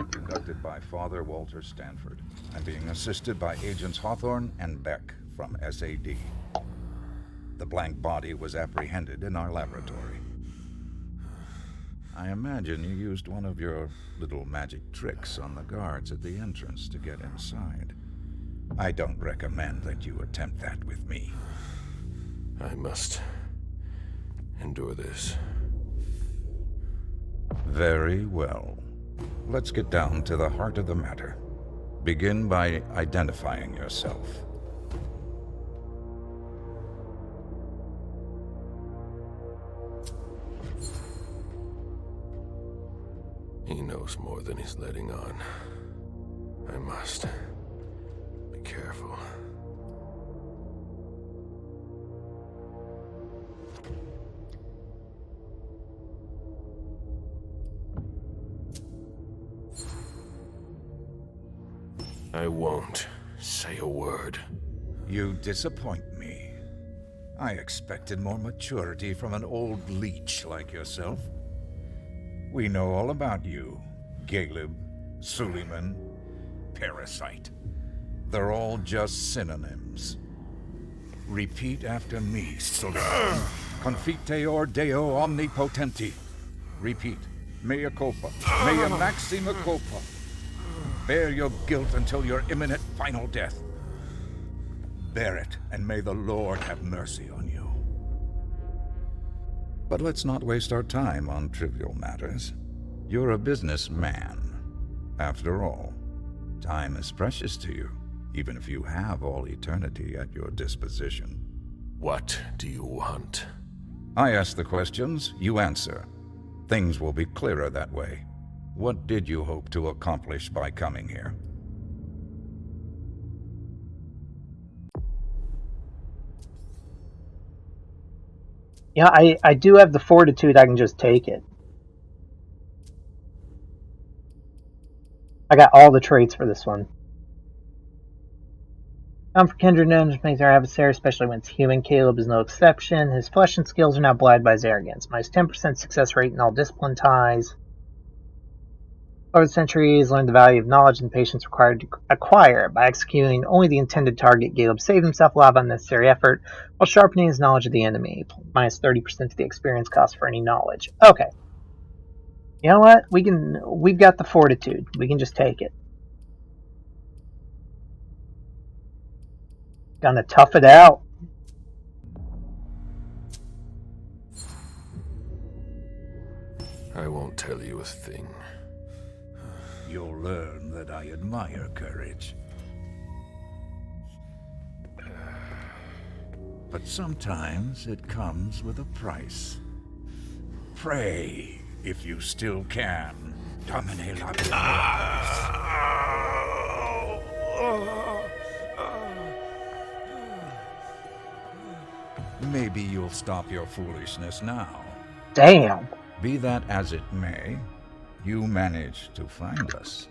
Conducted by Father Walter Stanford. I'm being assisted by Agents Hawthorne and Beck from SAD. The blank body was apprehended in our laboratory. I imagine you used one of your little magic tricks on the guards at the entrance to get inside. I don't recommend that you attempt that with me. I must endure this. Very well. Let's get down to the heart of the matter. Begin by identifying yourself. He knows more than he's letting on. I must be careful. I won't say a word. You disappoint me. I expected more maturity from an old leech like yourself. We know all about you. Caleb, Suleiman, Parasite. They're all just synonyms. Repeat after me, Suleiman. Confiteor Deo omnipotenti. Repeat. Mea culpa. Mea maxima culpa. Bear your guilt until your imminent final death. Bear it, and may the Lord have mercy on you. But let's not waste our time on trivial matters. You're a businessman. After all, time is precious to you, even if you have all eternity at your disposition. What do you want? I ask the questions, you answer. Things will be clearer that way. What did you hope to accomplish by coming here? Yeah, I do have the fortitude. I can just take it. I got all the traits for this one. For kindred gnomes makes our adversary, especially when it's human. Caleb is no exception. His flesh and skills are not blinded by his arrogance. Minus 10% success rate in all discipline ties. Over the centuries, learned the value of knowledge and patience required to acquire it by executing only the intended target. Caleb saved himself a lot of unnecessary effort while sharpening his knowledge of the enemy. Minus 30% to the experience cost for any knowledge. Okay. You know what? We've got the fortitude. We can just take it. Gonna tough it out. I won't tell you a thing. You'll learn that I admire courage. But sometimes it comes with a price. Pray, if you still can. Domine la Maybe you'll stop your foolishness now. Damn. Be that as it may, You managed to find us.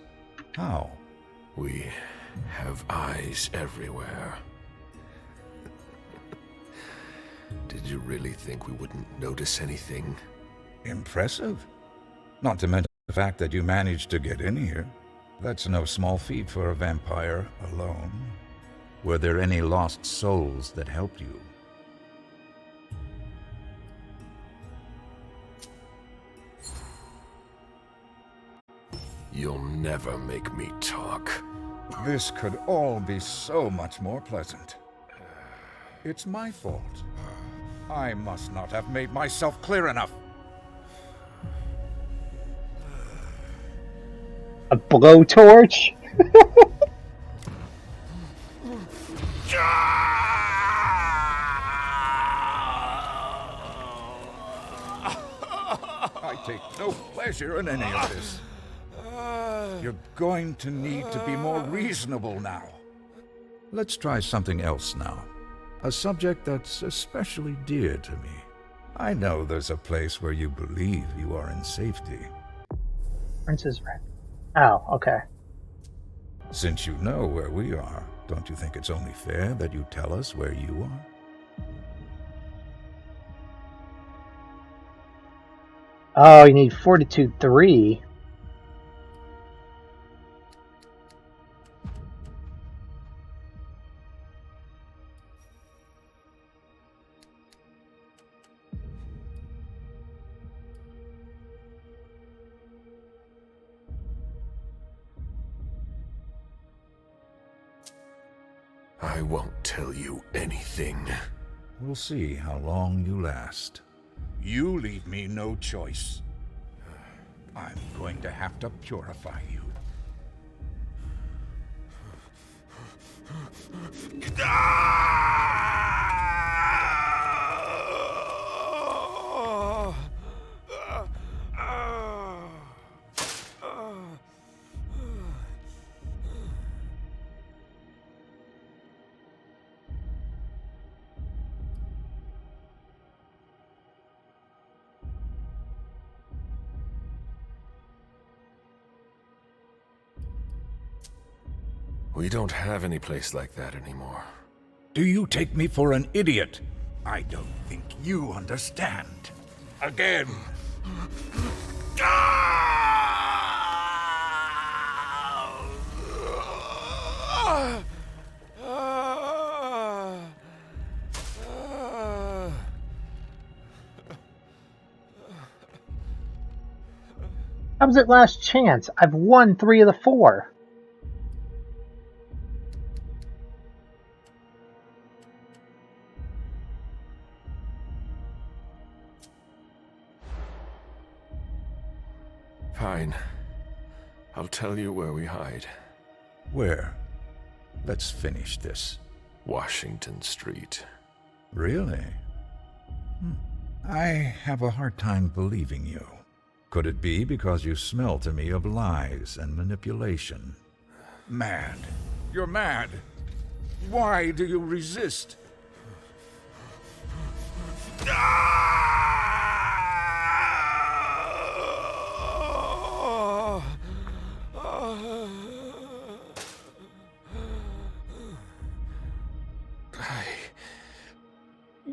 How? We have eyes everywhere. Did you really think we wouldn't notice anything? Impressive. Not to mention the fact that you managed to get in here. That's no small feat for a vampire alone. Were there any lost souls that helped you? You'll never make me talk. This could all be so much more pleasant. It's my fault. I must not have made myself clear enough. A blowtorch? I take no pleasure in any of this. You're going to need to be more reasonable now. Let's try something else now. A subject that's especially dear to me. I know there's a place where you believe you are in safety. Princess Red. Oh, okay. Since you know where we are, don't you think it's only fair that you tell us where you are? Oh, you need Fortitude 3. I won't tell you anything. We'll see how long you last. You leave me no choice. I'm going to have to purify you. We don't have any place like that anymore. Do you take me for an idiot? I don't think you understand. Again. How was it last chance? I've won 3 of the 4. Fine. I'll tell you where we hide. Where? Let's finish this. Washington Street. Really? I have a hard time believing you. Could it be because you smell to me of lies and manipulation? Mad. You're mad. Why do you resist?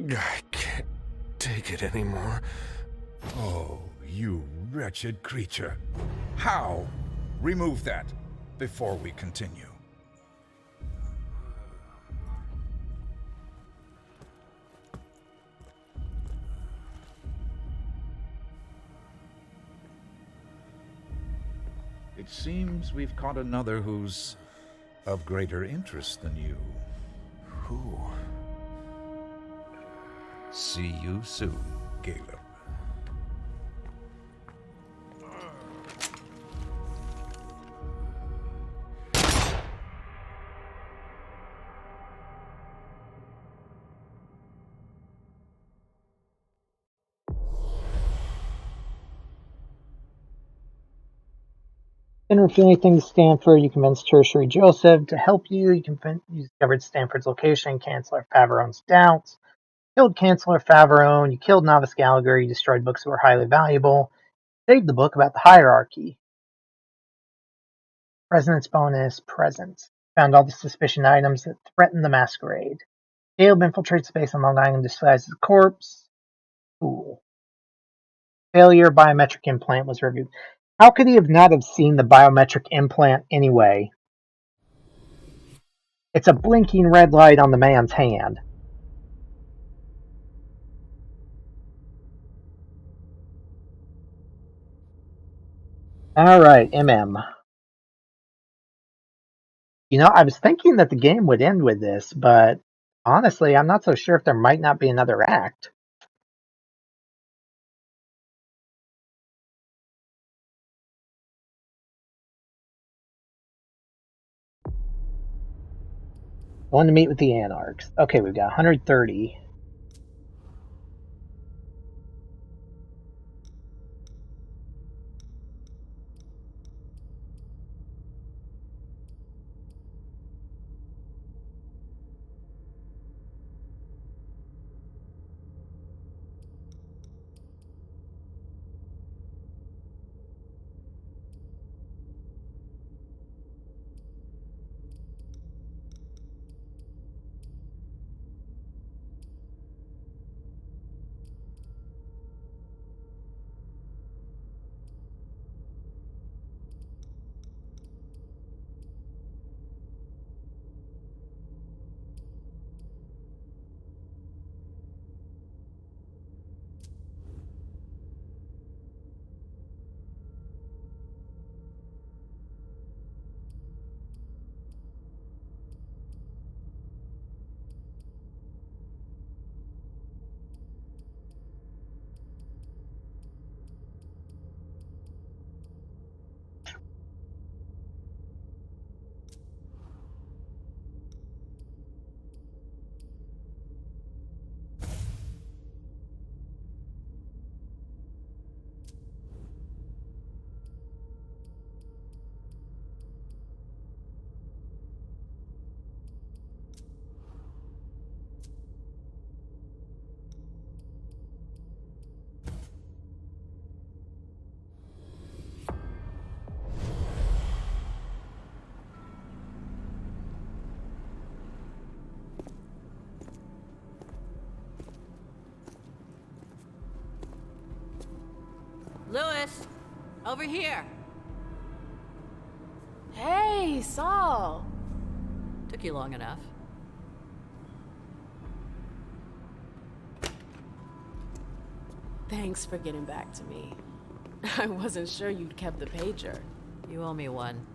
I can't take it anymore. Oh, you wretched creature. How? Remove that before we continue. It seems we've caught another who's of greater interest than you. Who? See you soon, Caleb. Didn't reveal anything to Stanford. You convinced Tertiary Joseph to help you. You discovered Stanford's location, Chancellor Faverone's doubts. Killed Chancellor Faverone. You killed Novice Gallagher. You destroyed books that were highly valuable. Saved the book about the hierarchy. Resonance bonus, presence. Found all the suspicion items that threaten the Masquerade. Caleb infiltrates space on Long Island disguised as a corpse. Cool. Failure biometric implant was reviewed. How could he have not have seen the biometric implant anyway? It's a blinking red light on the man's hand. Alright, MM. You know, I was thinking that the game would end with this, but honestly, I'm not so sure if there might not be another act. One to meet with the Anarchs. Okay, we've got 130. Lewis, over here. Hey, Saul. Took you long enough. Thanks for getting back to me. I wasn't sure you'd kept the pager. You owe me one.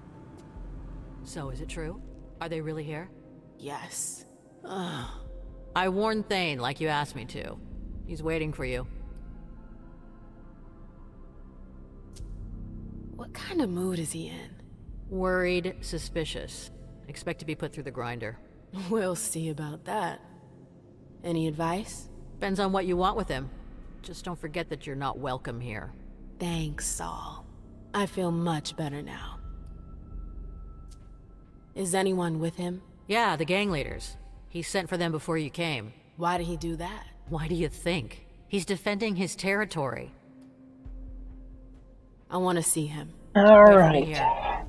So, is it true? Are they really here? Yes. Ugh. I warned Thane like you asked me to. He's waiting for you. What kind of mood is he in? Worried, suspicious. Expect to be put through the grinder. We'll see about that. Any advice? Depends on what you want with him. Just don't forget that you're not welcome here. Thanks, Saul. I feel much better now. Is anyone with him? Yeah, the gang leaders. He sent for them before you came. Why did he do that? Why do you think? He's defending his territory. I want to see him. All Wait right. for me here.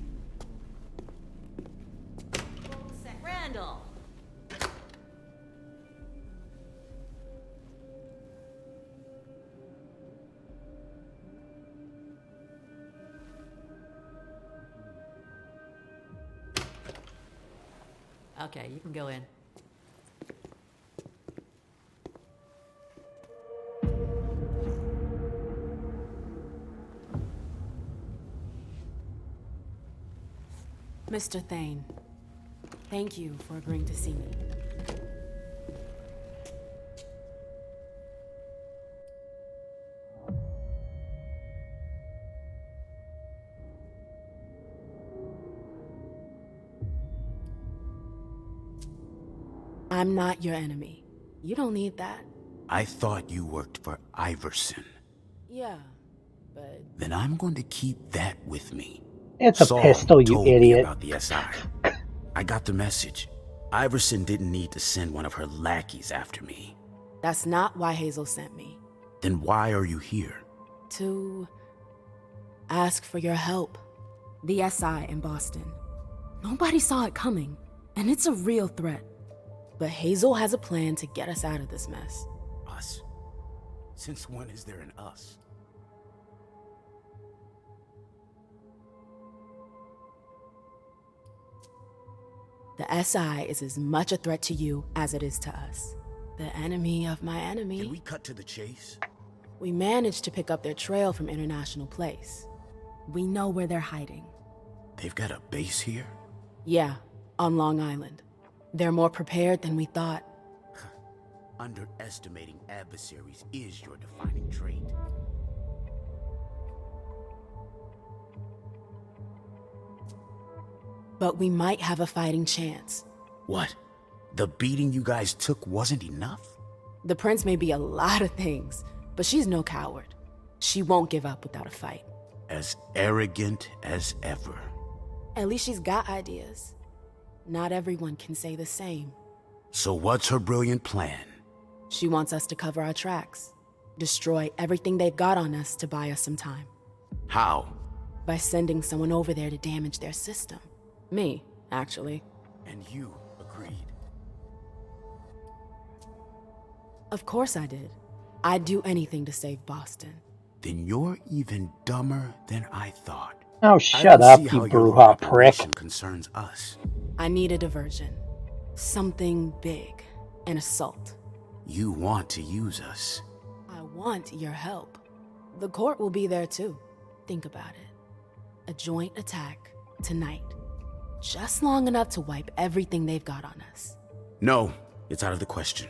Randall. Okay, you can go in. Mr. Thane, thank you for agreeing to see me. I'm not your enemy. You don't need that. I thought you worked for Iverson. Yeah, but... Then I'm going to keep that with me. It's a Saul pistol, you told me idiot. about the SI. I got the message. Iverson didn't need to send one of her lackeys after me. That's not why Hazel sent me. Then why are you here? To Ask for your help. The SI in Boston. Nobody saw it coming, and it's a real threat. But Hazel has a plan to get us out of this mess. Us? Since when is there an us? The SI is as much a threat to you as it is to us. The enemy of my enemy. Can we cut to the chase? We managed to pick up their trail from International Place. We know where they're hiding. They've got a base here? Yeah, on Long Island. They're more prepared than we thought. Underestimating adversaries is your defining trait. But we might have a fighting chance. What? The beating you guys took wasn't enough? The prince may be a lot of things, but she's no coward. She won't give up without a fight. As arrogant as ever. At least she's got ideas. Not everyone can say the same. So what's her brilliant plan? She wants us to cover our tracks. Destroy everything they've got on us to buy us some time. How? By sending someone over there to damage their system. Me, actually. And you agreed. Of course I did. I'd do anything to save Boston. Then you're even dumber than I thought. Oh, shut up, you brouhaha prick. Concerns us. I need a diversion. Something big. An assault. You want to use us. I want your help. The court will be there too. Think about it. A joint attack tonight. Just long enough to wipe everything they've got on us. No, it's out of the question.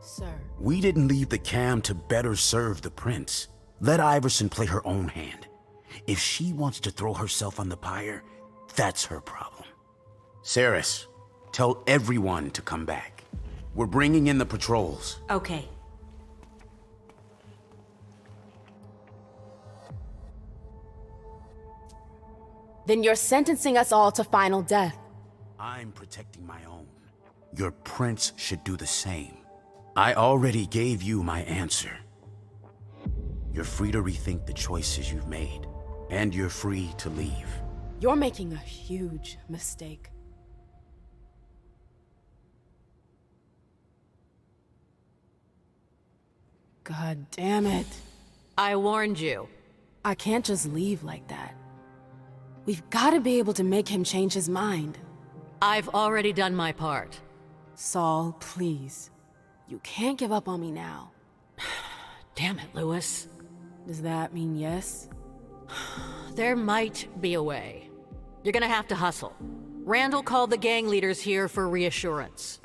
Sir. We didn't leave the cam to better serve the prince. Let Iverson play her own hand. If she wants to throw herself on the pyre, that's her problem. Saris, tell everyone to come back. We're bringing in the patrols. Okay. Then you're sentencing us all to final death. I'm protecting my own. Your prince should do the same. I already gave you my answer. You're free to rethink the choices you've made, and you're free to leave. You're making a huge mistake. God damn it. I warned you. I can't just leave like that. We've got to be able to make him change his mind. I've already done my part. Saul, please. You can't give up on me now. Damn it, Lewis. Does that mean yes? There might be a way. You're gonna have to hustle. Randall called the gang leaders here for reassurance.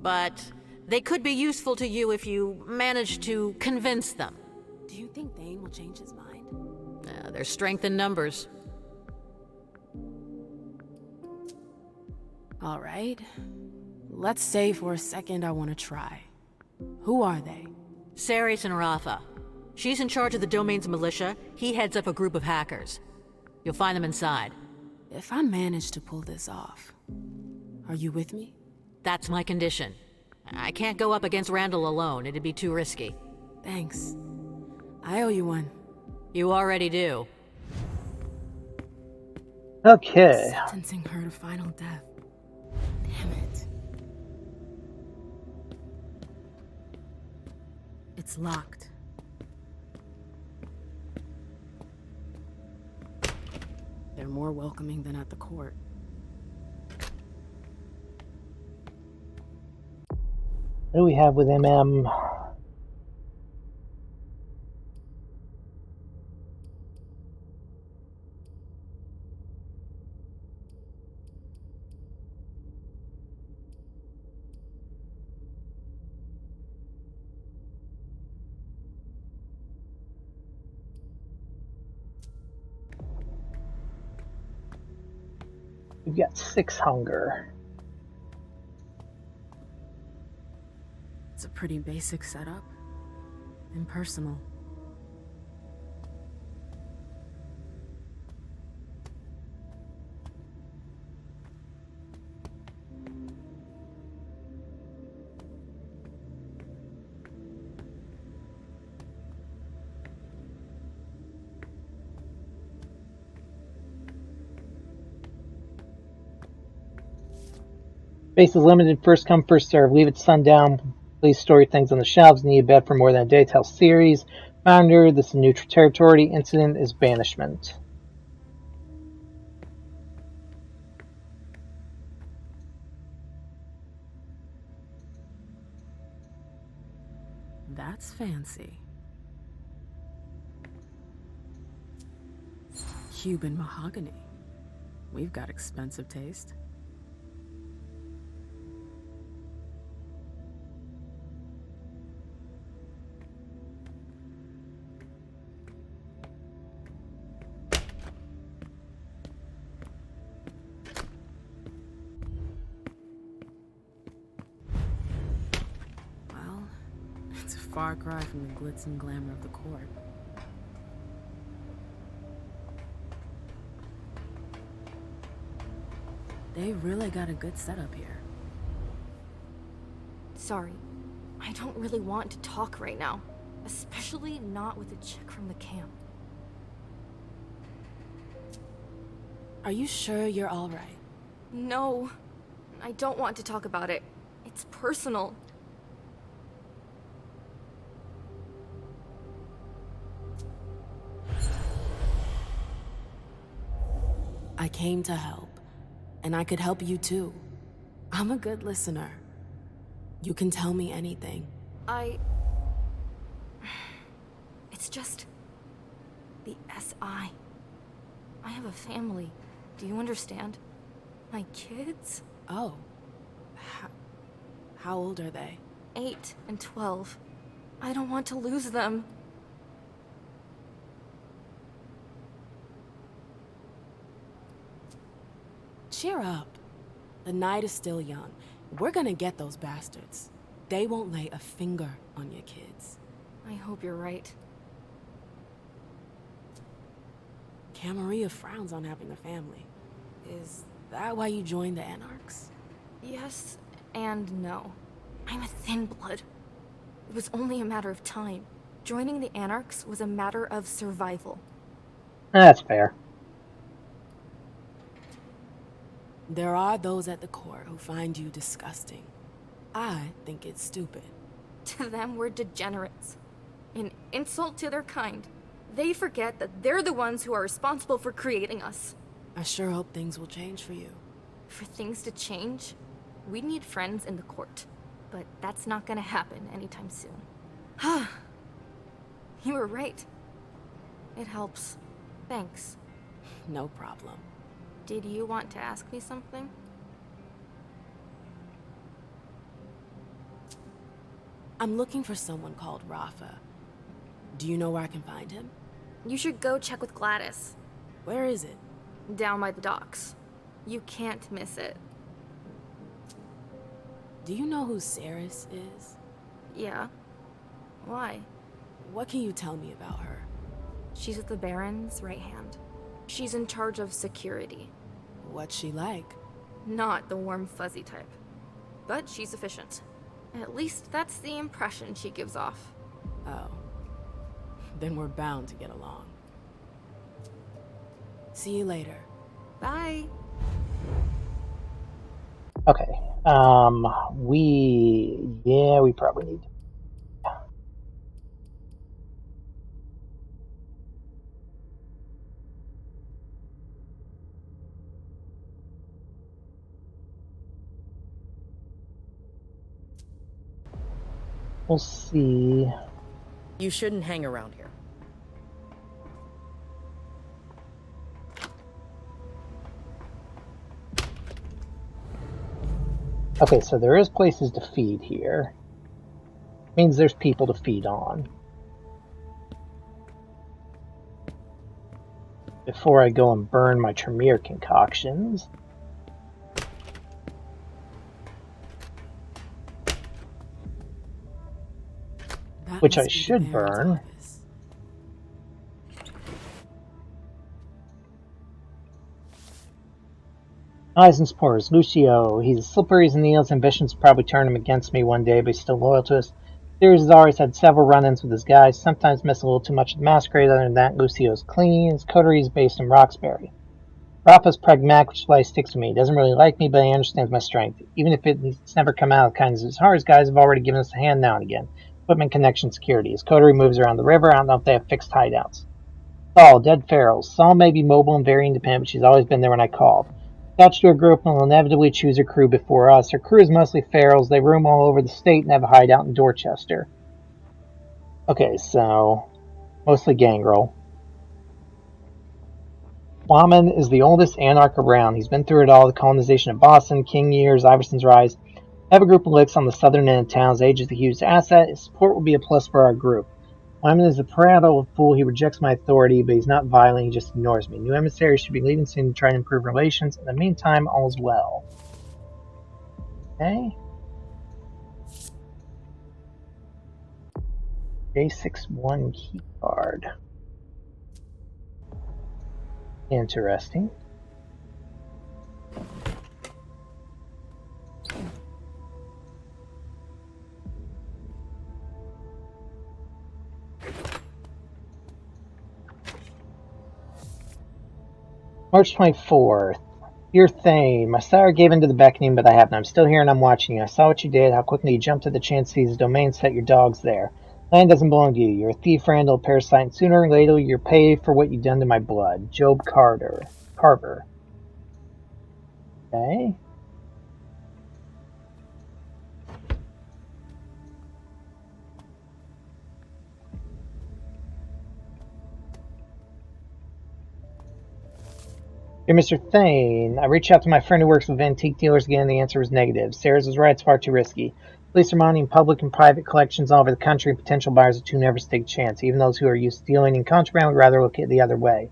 But they could be useful to you if you manage to convince them. Do you think Thane will change his mind? There's strength in numbers. All right. Let's say for a second I want to try. Who are they? Saris and Rafa. She's in charge of the Domain's militia. He heads up a group of hackers. You'll find them inside. If I manage to pull this off, are you with me? That's my condition. I can't go up against Randall alone. It'd be too risky. Thanks. I owe you one. You already do. Okay. Sentencing her to final death. Damn it. It's locked. They're more welcoming than at the court. What do we have with MM? We've got 6 hunger. It's a pretty basic setup. Impersonal. Space is limited. First come, first serve. Leave at sundown. Please store your things on the shelves. Need a bed for more than a day. Tell series. Founder, this is neutral territory. Incident is banishment. That's fancy. Cuban mahogany. We've got expensive taste. Well, it's a far cry from the glitz and glamour of the court. They really got a good setup here. Sorry, I don't really want to talk right now. Especially not with a chick from the camp. Are you sure you're all right? No, I don't want to talk about it. It's personal. I came to help, and I could help you too. I'm a good listener. You can tell me anything. It's just... the SI. I have a family. Do you understand? My kids? Oh. How old are they? 8 and 12. I don't want to lose them. Cheer up. The night is still young. We're gonna get those bastards. They won't lay a finger on your kids. I hope you're right. Camarilla frowns on having a family. Is that why you joined the Anarchs? Yes and no. I'm a thin blood. It was only a matter of time. Joining the Anarchs was a matter of survival. That's fair. There are those at the court who find you disgusting. I think it's stupid. To them, we're degenerates. An insult to their kind. They forget that they're the ones who are responsible for creating us. I sure hope things will change for you. For things to change, we need friends in the court. But that's not gonna happen anytime soon. You were right. It helps. Thanks. No problem. Did you want to ask me something? I'm looking for someone called Rafa. Do you know where I can find him? You should go check with Gladys. Where is it? Down by the docks. You can't miss it. Do you know who Ceres is? Yeah. Why? What can you tell me about her? She's the Baron's right hand. She's in charge of security. What's she like? Not the warm, fuzzy type. But she's efficient. At least that's the impression she gives off. Oh. Then we're bound to get along. See you later. Bye. Okay. We probably need to. We'll see. You shouldn't hang around here. Okay, so there is places to feed here. Means there's people to feed on. Before I go and burn my Tremere concoctions. Which I should burn. Eyes and spores. Lucio. He's as slippery as Neil's ambitions probably turn him against me one day, but he's still loyal to us. Sirius has always had several run-ins with his guys, sometimes miss a little too much of the Masquerade. Other than that, Lucio's clean. His coterie is based in Roxbury. Rafa's pragmatic, which is why he sticks with me. He doesn't really like me, but he understands my strength. Even if it's never come out of the kindness of his heart, his guys have already given us a hand now and again. Equipment, connection, security. His coterie moves around the river. I don't know if they have fixed hideouts. Saul, dead ferals. Saul may be mobile and very independent, but she's always been there when I called. Attached to her group and will inevitably choose her crew before us. Her crew is mostly ferals. They roam all over the state and have a hideout in Dorchester. Okay, so mostly gangrel. Wyman is the oldest anarch around. He's been through it all, the colonization of Boston, King years, Iverson's rise. I have a group of licks on the southern end of town. His age is a huge asset. His support will be a plus for our group. Wyman is a proud old fool. He rejects my authority, but he's not violent. He just ignores me. New emissaries should be leaving soon to try to improve relations. In the meantime, all's well. Okay. J61 key card. Interesting. March 24th. Dear Thane, my sire gave in to the beckoning, but I haven't. I'm still here and I'm watching you. I saw what you did, how quickly you jumped at the chance to seize the domain, set your dogs there. Land doesn't belong to you. You're a thief, Randall, a parasite, and sooner or later you're paid for what you've done to my blood. Job Carver. Okay. Dear Mr. Thane, I reached out to my friend who works with antique dealers again. The answer was negative. Sarah's was right. It's far too risky. Police are monitoring public and private collections all over the country. Potential buyers are too nervous to take a chance. Even those who are used to dealing in contraband would rather look at the other way.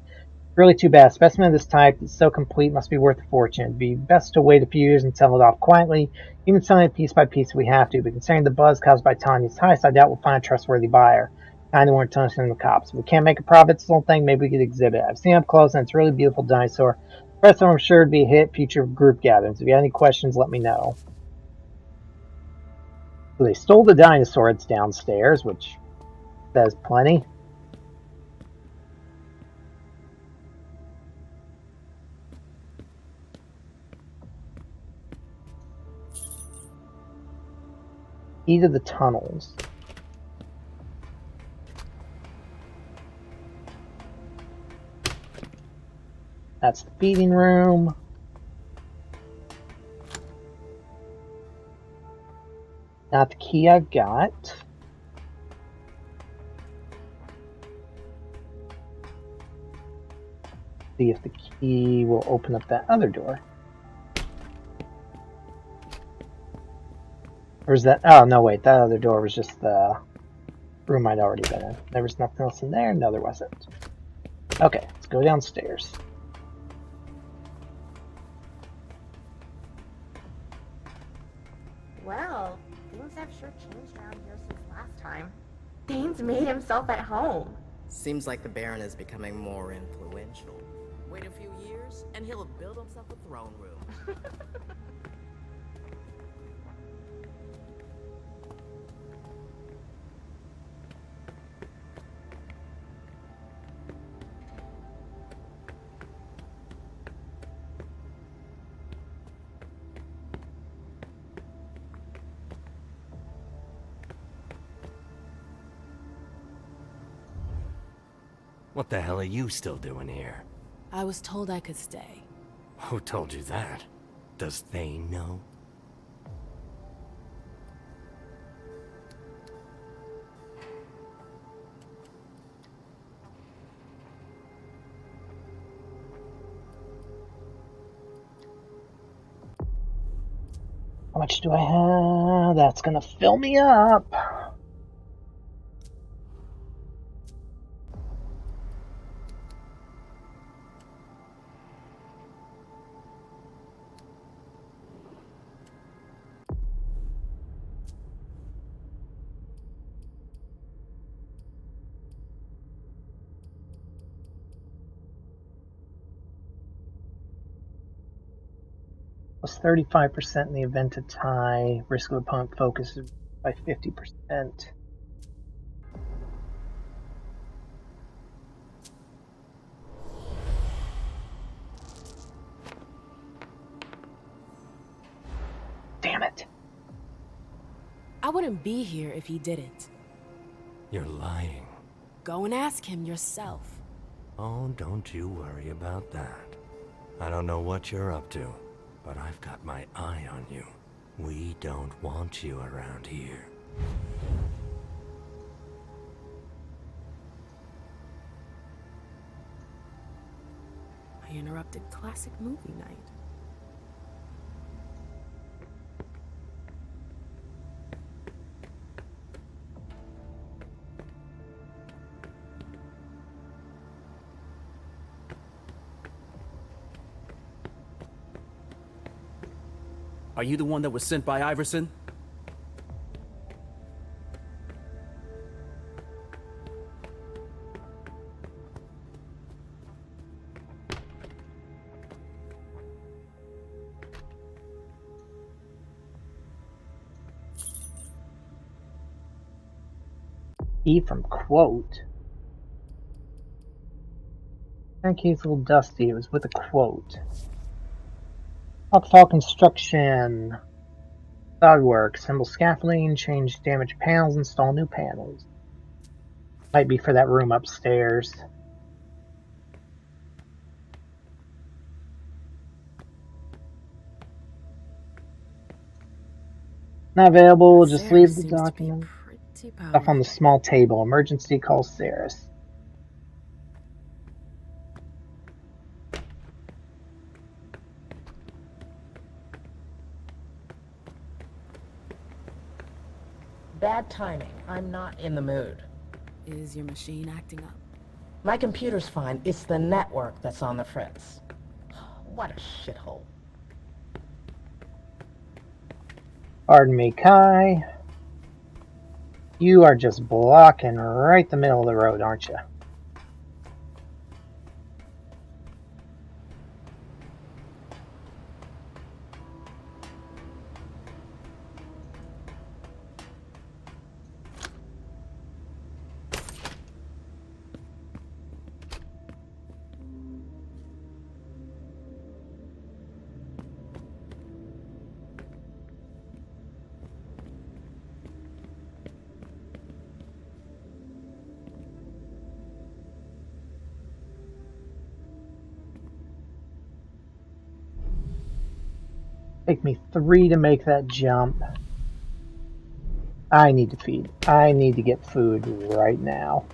Really too bad. A specimen of this type that's so complete must be worth a fortune. It'd be best to wait a few years and sell it off quietly, even selling it piece by piece if we have to. But considering the buzz caused by Tanya's heist, I doubt we'll find a trustworthy buyer. Kinda weren't touching the cops. If we can't make a profit this whole thing, maybe we could exhibit it. I've seen it up close and it's a really beautiful dinosaur. The rest of them I'm sure would be a hit future group gatherings. If you have any questions, let me know. So they stole the dinosaur. It's downstairs, which says plenty. Key to the tunnels. That's the feeding room. Not the key I've got. See if the key will open up that other door. Or is that... Oh, no, wait. That other door was just the room I'd already been in. There was nothing else in there? No, there wasn't. Okay, let's go downstairs. Well, things have sure changed around here since last time. Dane's made himself at home. Seems like the Baron is becoming more influential. Wait a few years, and he'll have built himself a throne room. What the hell are you still doing here? I was told I could stay. Who told you that? Does Thane know? How much do I have? That's gonna fill me up. Plus 35% in the event of tie. Risk of opponent focus by 50%. Damn it. I wouldn't be here if he didn't. You're lying. Go and ask him yourself. Oh, don't you worry about that. I don't know what you're up to, but I've got my eye on you. We don't want you around here. I interrupted classic movie night. Are you the one that was sent by Iverson? E from quote. That case a little dusty. It was with a quote. Fall construction. Sod work. Assemble scaffolding. Change damaged panels. Install new panels. Might be for that room upstairs. Not available. We'll just leave the document. Stuff on the small table. Emergency call Saris. Bad timing. I'm not in the mood. Is your machine acting up? My computer's fine. It's the network that's on the fritz. What a shithole. Pardon me, Kai. You are just blocking right the middle of the road, aren't you? Take me 3 to make that jump. I need to feed. I need to get food right now.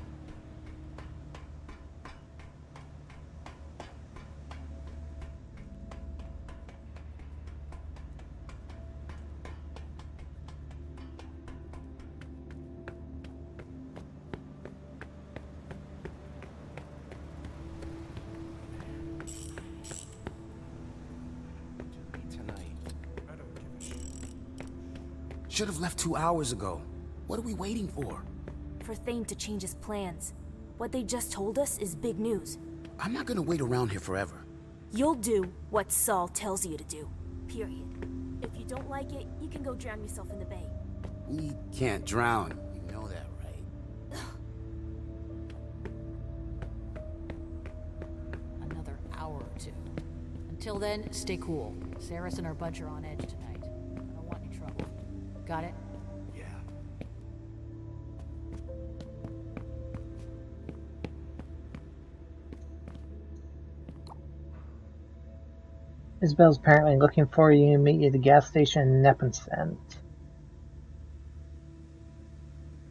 Should have left 2 hours ago. What are we waiting for? For Thane to change his plans. What they just told us is big news. I'm not gonna wait around here forever. You'll do what Saul tells you to do. Period. If you don't like it, you can go drown yourself in the bay. We can't drown. You know that, right? Another hour or 2. Until then, stay cool. Saris and our bunch are on edge tonight. I don't want any trouble. Got it? Yeah. Isabel's apparently looking for you. Meet you at the gas station in Neponset.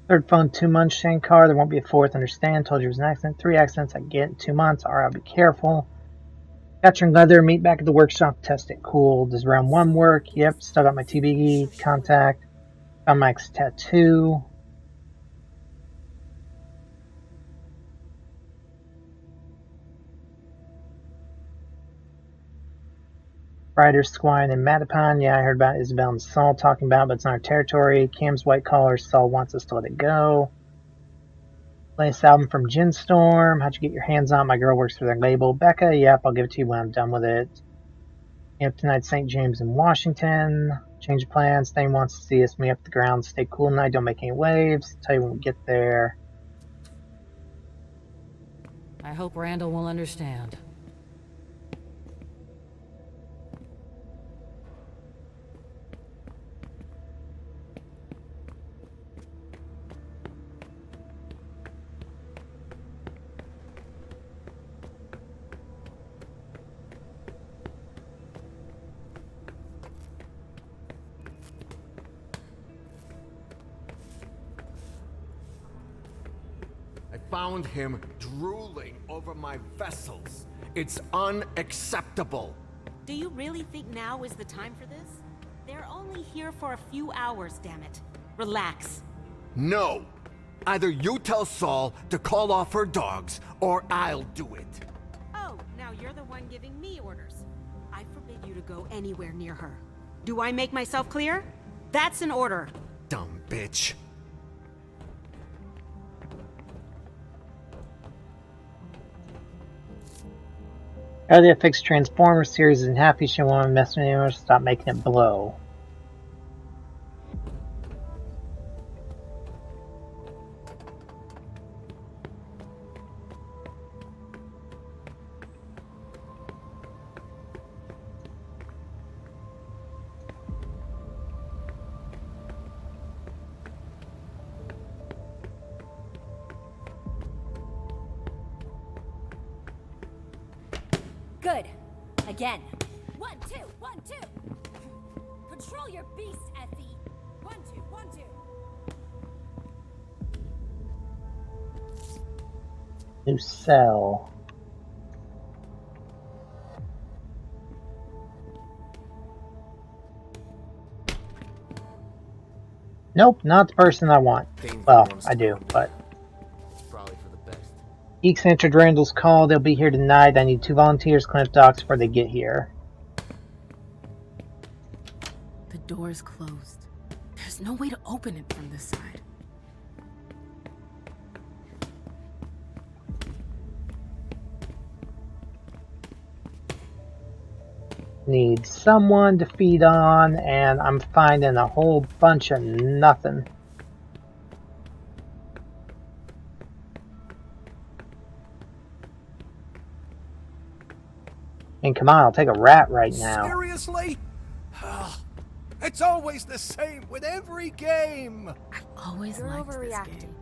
Third phone, 2 months, Shankar. There won't be a fourth, understand. Told you it was an accident. 3 accidents, I get in 2 months. Alright, I'll be careful. Got your leather, meet back at the workshop, test it. Cool. Does round 1 work? Yep, still got my TB contact. Found Mike's tattoo. Ryder, Squine, and Matapan. Yeah, I heard about Isabel and Saul talking about it, but it's not our territory. Cam's white collar. Saul wants us to let it go. Latest album from Ginstorm. How'd you get your hands on it? My girl works for their label. Becca, yep, I'll give it to you when I'm done with it. Camp tonight, St. James in Washington. Change of plans. Thane wants to see us meet up the ground. Stay cool tonight. Don't make any waves. Tell you when we get there. I hope Randall will understand. found him drooling over my vessels. It's unacceptable. Do you really think now is the time for this? They're only here for a few hours, damn it. Relax. No! Either you tell Saul to call off her dogs, or I'll do it. Oh, now you're the one giving me orders. I forbid you to go anywhere near her. Do I make myself clear? That's an order. Dumb bitch. Earlier fixed Transformers series isn't happy. She won't mess with anymore. Stop making it blow. Good. Again. 1, 2, 1, 2. Control your beast, Effie. 1, 2, 1, 2. New cell. Nope, not the person I want. Well, I do, but... Geeks answered Randall's call. They'll be here tonight. I need 2 volunteers to clean up docks before they get here. The door's closed. There's no way to open it from this side. Need someone to feed on, and I'm finding a whole bunch of nothing. And come on, I'll take a rat right now. Seriously? It's always the same with every game. I've always You're liked this overreacting. game.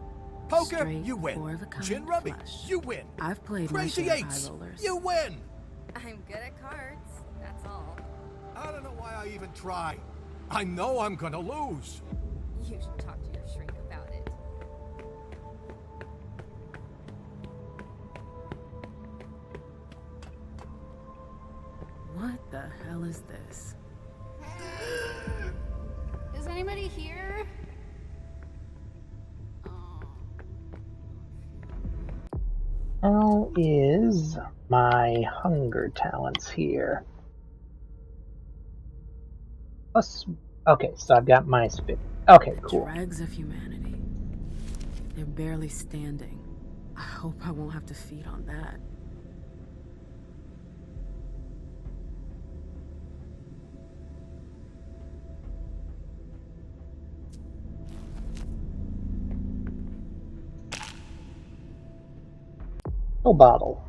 Poker, Straight, you win. four-of-a-kind Gin rummy, flush. you win. I've played Crazy my share of eights, high rollers. you win. I'm good at cards, that's all. I don't know why I even try. I know I'm gonna lose. You should talk to your shrink about it. What the hell is this? Is anybody here? How is my hunger talents here? Plus, okay, so I've got my spit. Okay, cool. Dregs of humanity. They're barely standing. I hope I won't have to feed on that. Pill bottle.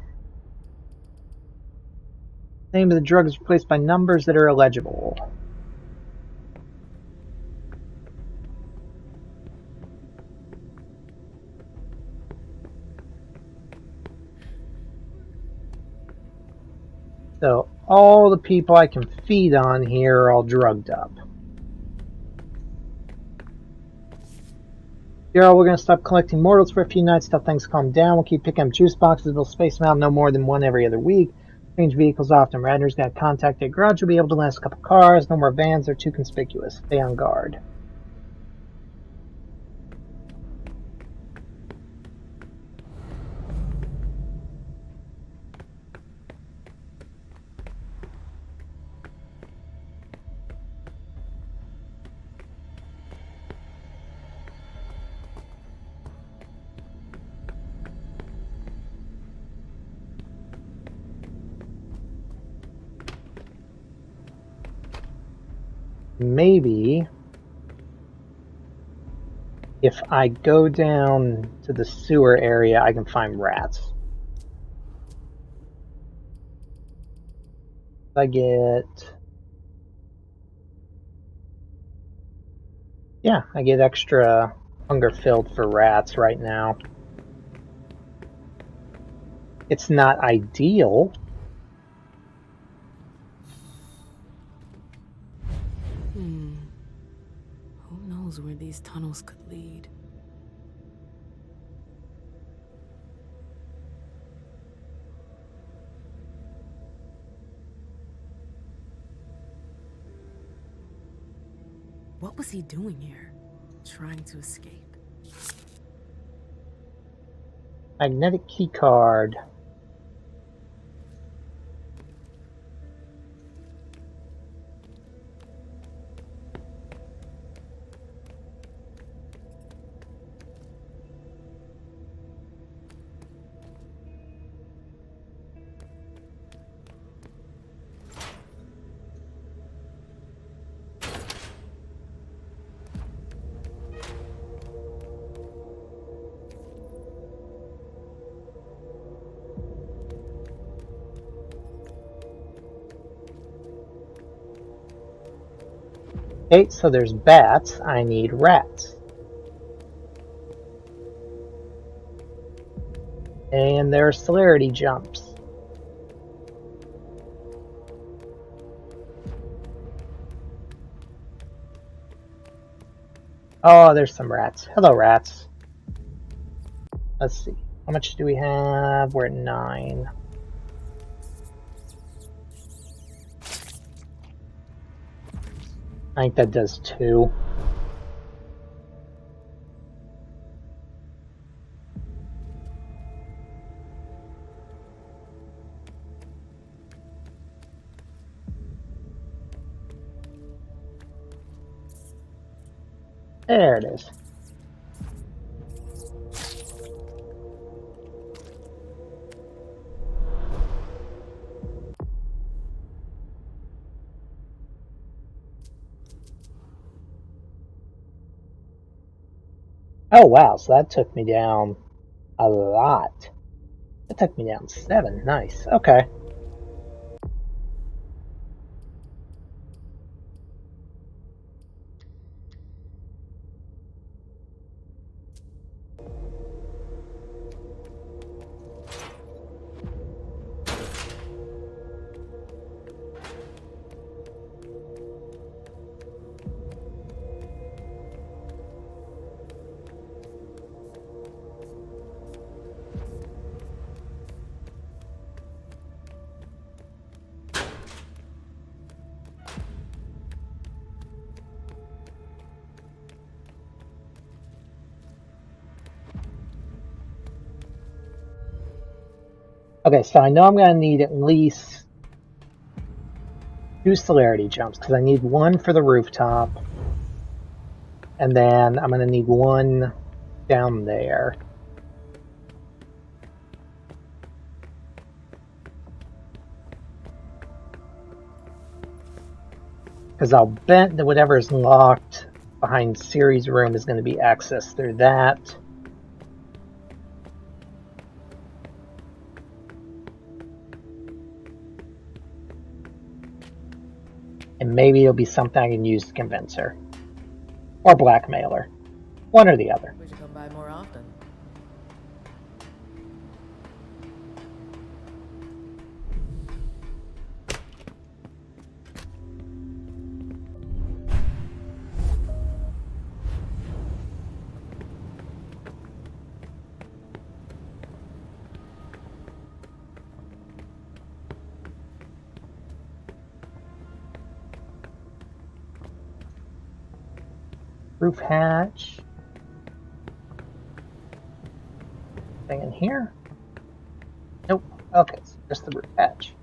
Name of the drug is replaced by numbers that are illegible. So all the people I can feed on here are all drugged up. Daryl, we're going to stop collecting mortals for a few nights till things calm down. We'll keep picking up juice boxes. We'll space them out no more than one every other week. Change vehicles often. Radner's got contact at garage. We'll be able to last a couple cars. No more vans. They're too conspicuous. Stay on guard. Maybe if I go down to the sewer area, I can find rats. I get... Yeah, I get extra hunger filled for rats right now. It's not ideal. Who knows where these tunnels could lead? What was he doing here? Trying to escape? Magnetic key card. Okay, so there's bats. I need rats. And there are celerity jumps. Oh, there's some rats. Hello, rats. Let's see. How much do we have? We're at 9. I think that does 2. There it is. Oh wow, so that took me down a lot. That took me down 7. Nice. Okay. Okay, so I know I'm going to need at least 2 celerity jumps, because I need 1 for the rooftop, and then I'm going to need 1 down there. Because I'll bet that whatever is locked behind Ciri's room is going to be accessed through that. And maybe it'll be something I can use to convince her. Or blackmail her. One or the other. We should come by more often. Roof hatch. Thing in here? Nope. Okay, so just the roof hatch.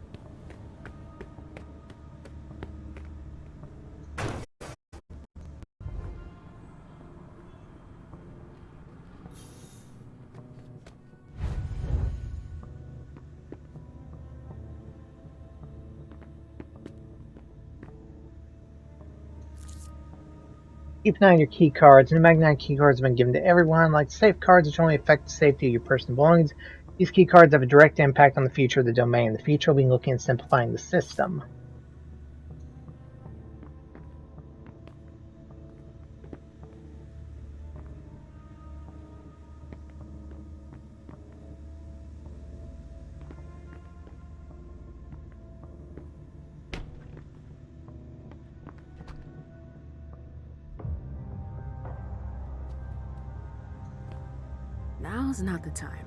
Keep an eye on your key cards. New magnetic key cards have been given to everyone. Like safe cards, which only affect the safety of your personal belongings. These key cards have a direct impact on the future of the domain. The future will be looking at simplifying the system. Now's not the time.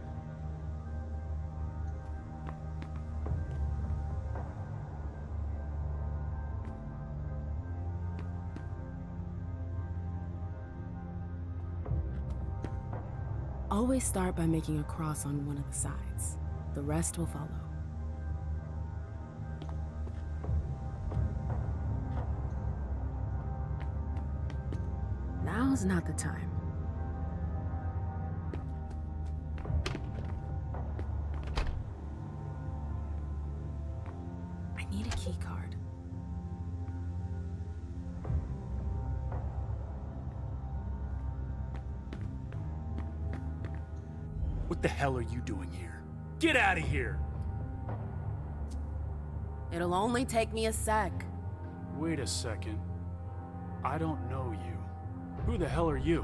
Always start by making a cross on one of the sides. The rest will follow. Now's not the time. I need a key card. What the hell are you doing here? Get out of here! It'll only take me a sec. Wait a second. I don't know you. Who the hell are you?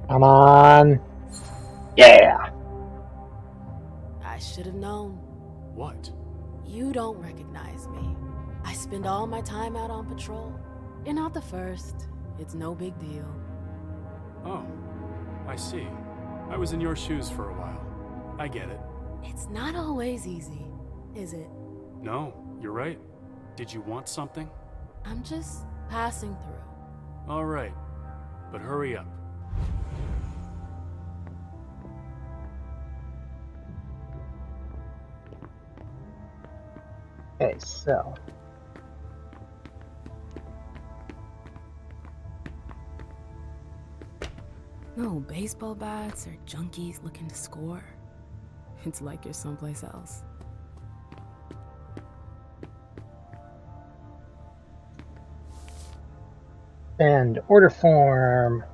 Come on. Yeah. I should have known. What? You don't recognize me. I spend all my time out on patrol. You're not the first. It's no big deal. Oh, I see. I was in your shoes for a while. I get it. It's not always easy, is it? No, you're right. Did you want something? I'm just passing through. All right, but hurry up. Okay, so. No baseball bats or junkies looking to score. It's like you're someplace else. And order form.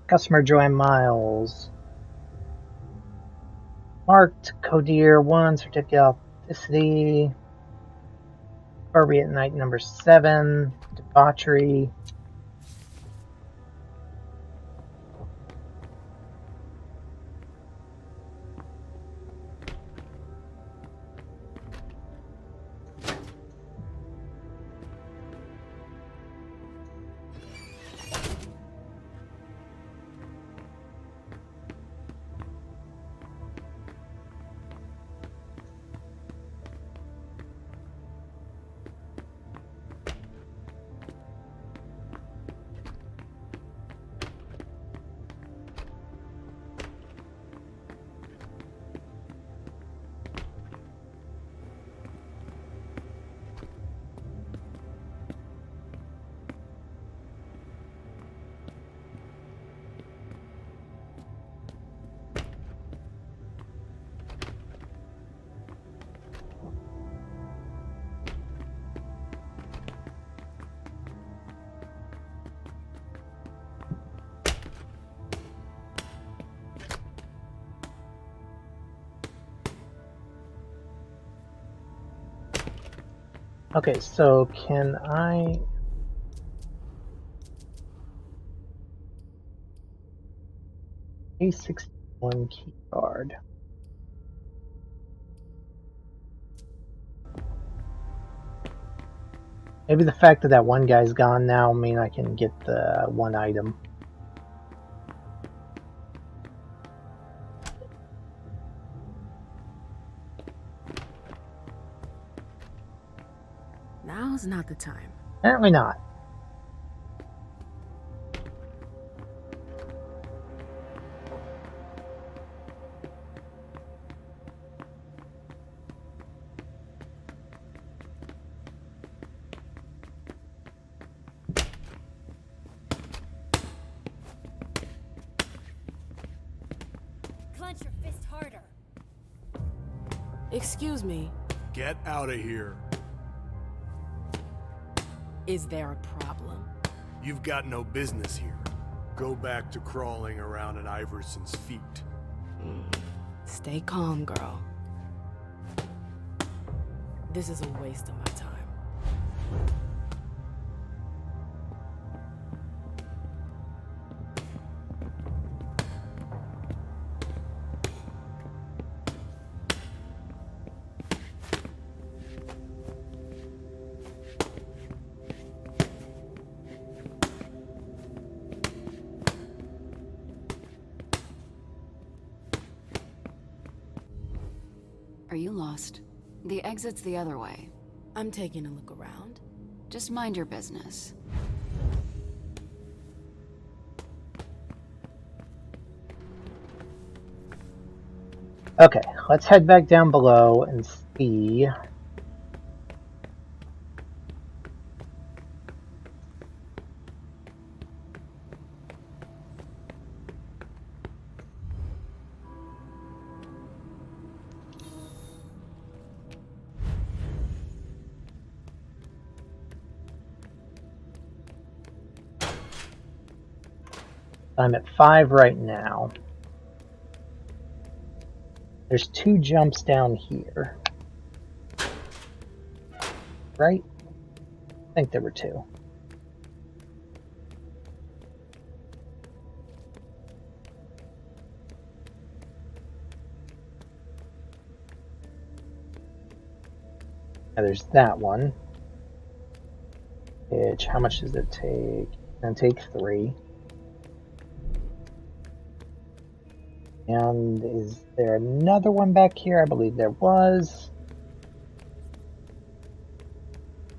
Customer Joanne Miles. Marked Codir 1, certificate of authenticity. Barbie at Night number 7. Debauchery. Okay, so can I... A61 key card. Maybe the fact that that one guy's gone now mean I can get the one item. Now's not the time. Apparently not. Clench your fist harder. Excuse me. Get out of here. Is there a problem? You've got no business here. Go back to crawling around at Iverson's feet. Stay calm, girl. This is a waste of my time. you lost? The exit's the other way. I'm taking a look around. Just mind your business. Okay, let's head back down below and see. I'm at 5 right now. There's 2 jumps down here. Right? I think there were 2. Now there's that one. Which, how much does it take? And take 3. And is there another one back here? I believe there was.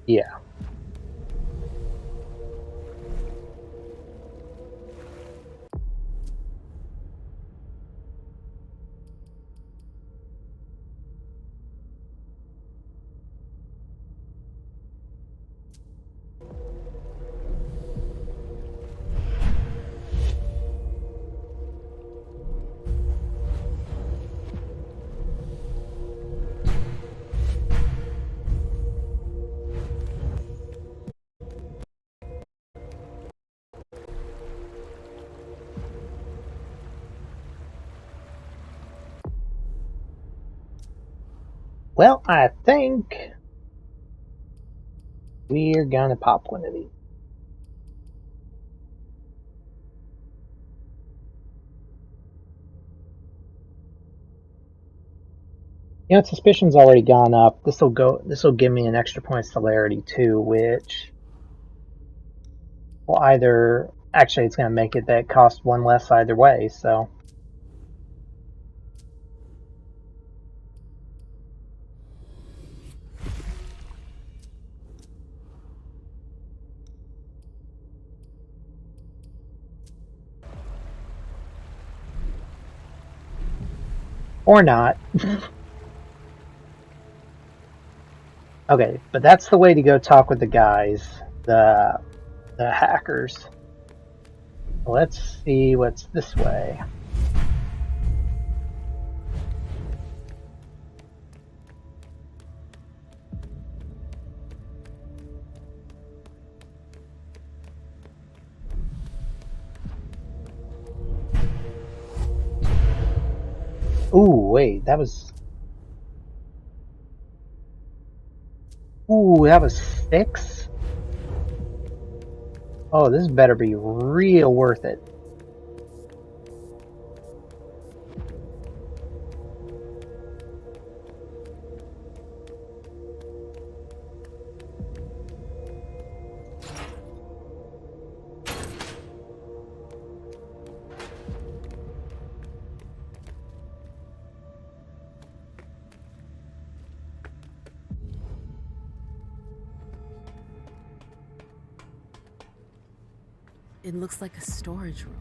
Yeah. Well, I think we're gonna pop one of these. You know, suspicion's already gone up. This will give me an extra point of celerity too, which will either actually it's gonna make it that cost 1 less either way, so or not. Okay, but that's the way to go talk with the guys, the hackers. Let's see what's this way. Ooh, wait, that was... Ooh, that was 6? Oh, this better be real worth it. It looks like a storage room.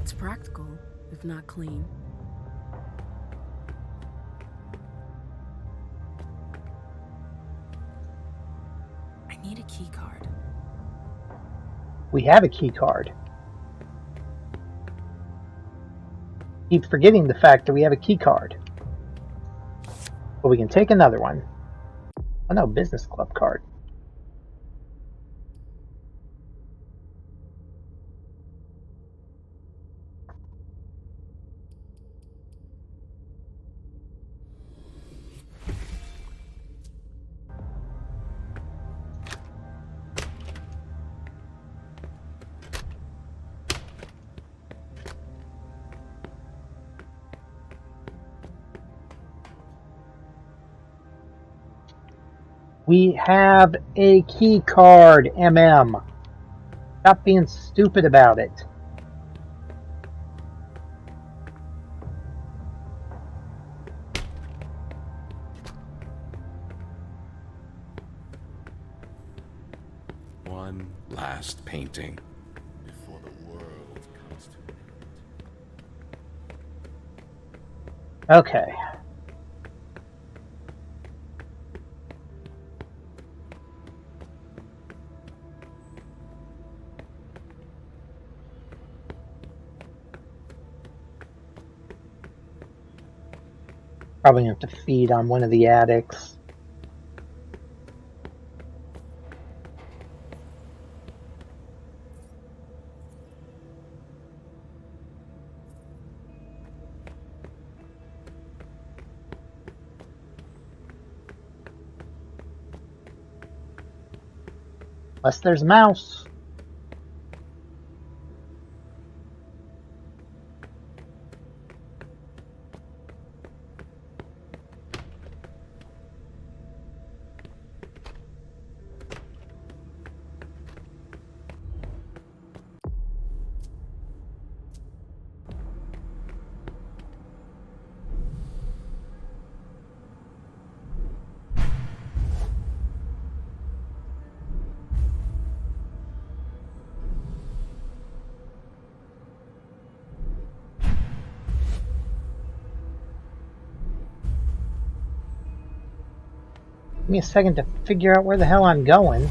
It's practical, if not clean. I need a key card. We have a key card. Keep forgetting the fact that we have a key card. But we can take another one. Oh no, business club card. We have a key card, MM. Stop being stupid about it. last painting before the world comes to an end. Okay. Probably have to feed on one of the attics. Unless there's a mouse. Give me a second to figure out where the hell I'm going.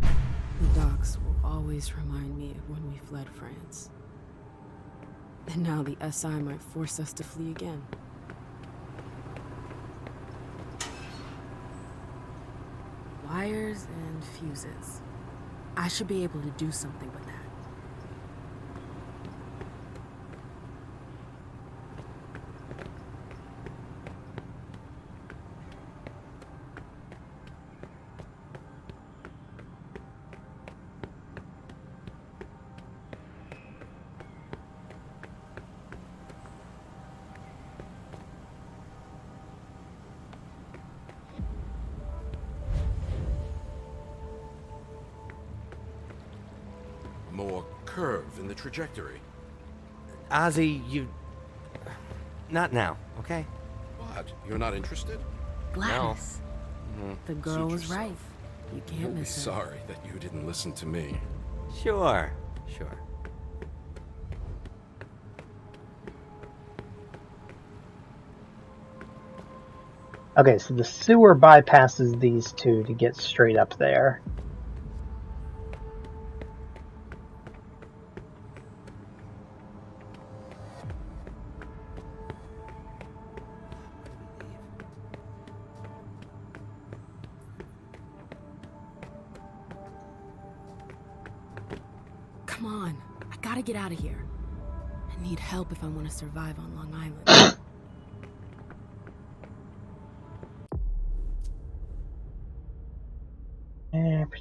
The docks will always remind me of when we fled France. And now the SI might force us to flee again. Wires and fuses. I should be able to do something with that. More curve in the trajectory. Ozzy, you... Not now, okay? What? You're not interested? Gladys. No. The girl was right. You can't You'll be miss her. sorry that you didn't listen to me. Sure. Okay, so the sewer bypasses these two to get straight up there. Come on. I gotta get out of here. I need help if I want to survive on Long Island.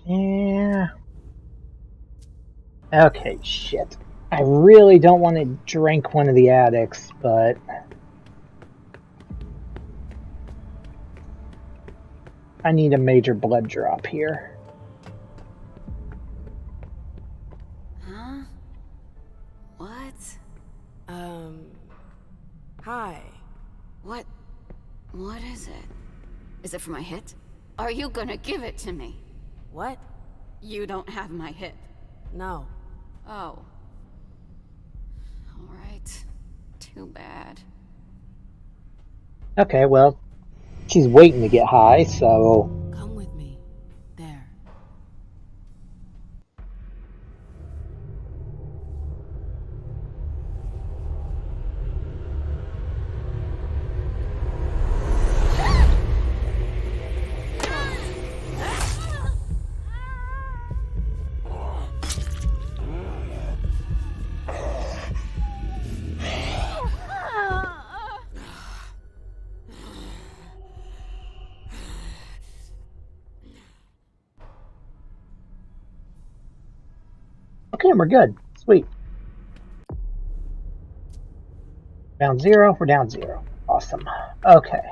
Yeah. Okay, shit. I really don't want to drink one of the attics, but... I need a major blood drop here. Huh? What? Hi. What is it? Is it for my hit? Are you gonna give it to me? What? You don't have my hit. No. Oh. Alright. Too bad. Okay, well, she's waiting to get high, so... Come with me. There. Okay, we're good. Sweet. Down 0, we're down 0. Awesome. Okay.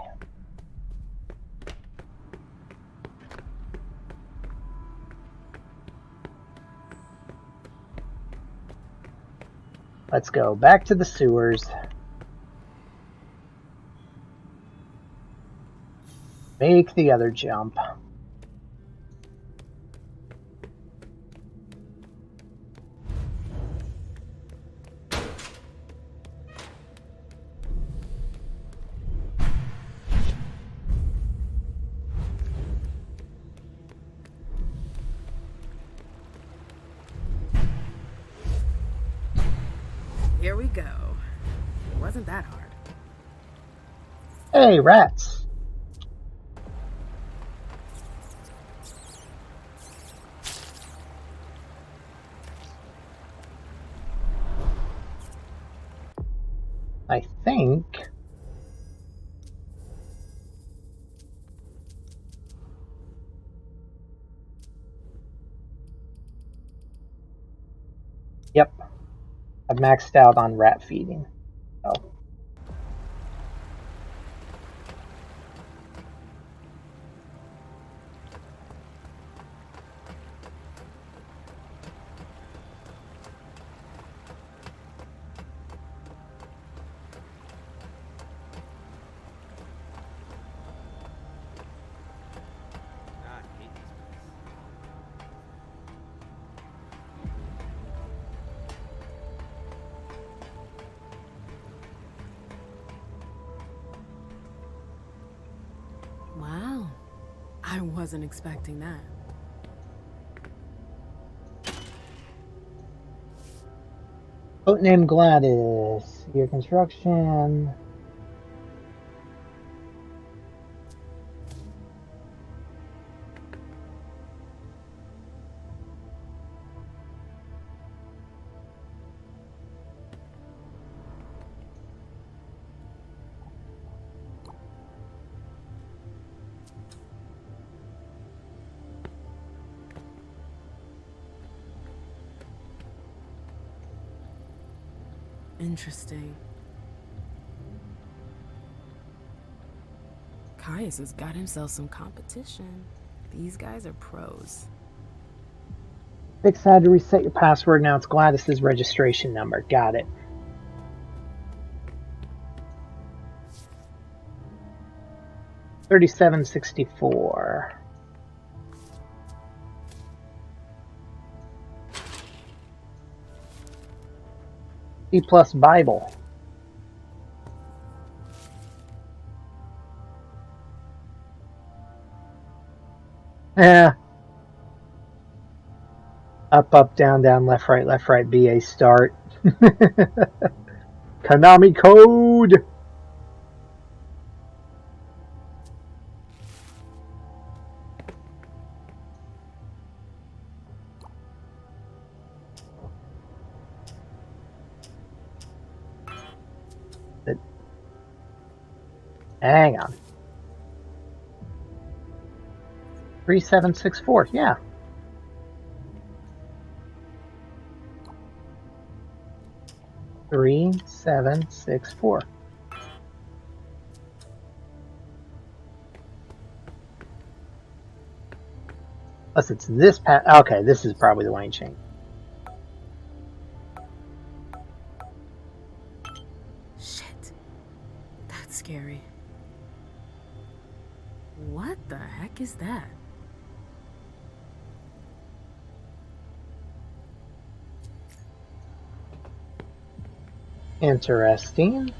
Let's go back to the sewers. Make the other jump. Here we go. It wasn't that hard. Hey, rats. I think... Yep. I've maxed out on rat feeding. So. Wow. I wasn't expecting that. Boat named Gladys. Your construction. Interesting. Caius has got himself some competition. These guys are pros. Fix had to reset your password. Now it's Gladys's registration number. Got it. $37.64. C plus Bible. Yeah. Up, up, down, down, left, right, BA start. Konami code! Hang on. 3764, yeah. Three, 7, 6, 4. Unless it's this okay, this is probably the one he changed. Shit. That's scary. What the heck is that? Interesting.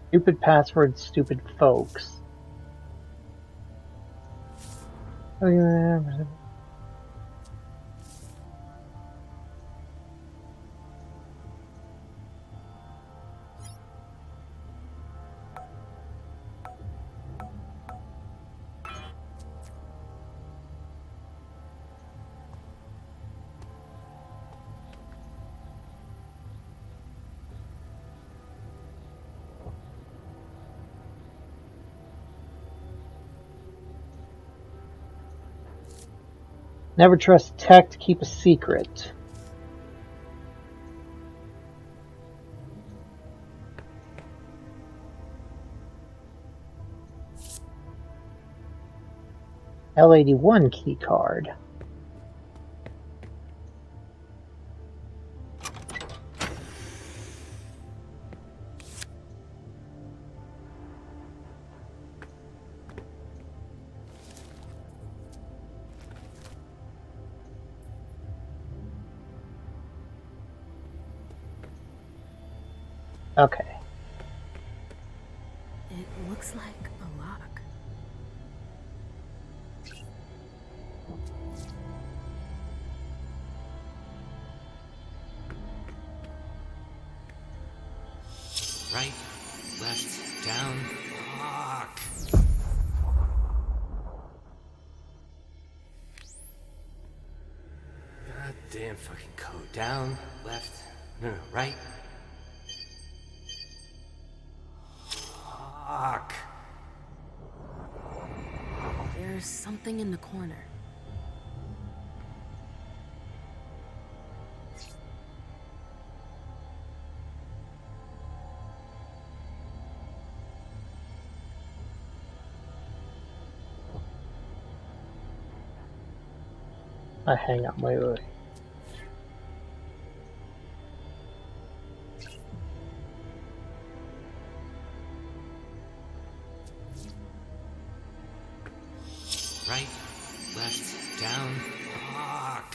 Stupid password, stupid folks. Oh, yeah. Never trust tech to keep a secret. L81 key card. Okay. It looks like a lock. Right, left, down. Fuck. God damn fucking code. Down, left, no, right. Fuck. There's something in the corner. Hang on, wait. Right, left, down. Fuck.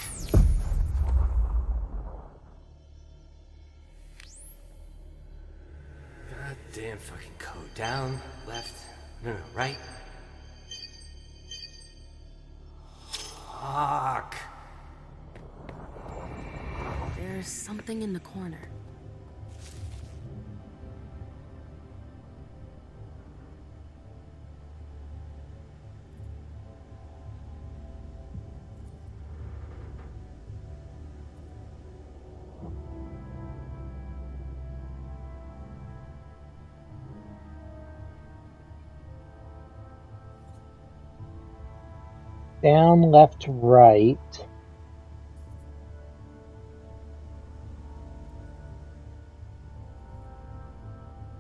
God damn fucking code. Down, left, no, right. Fuck. There's something in the corner. Down, left, right.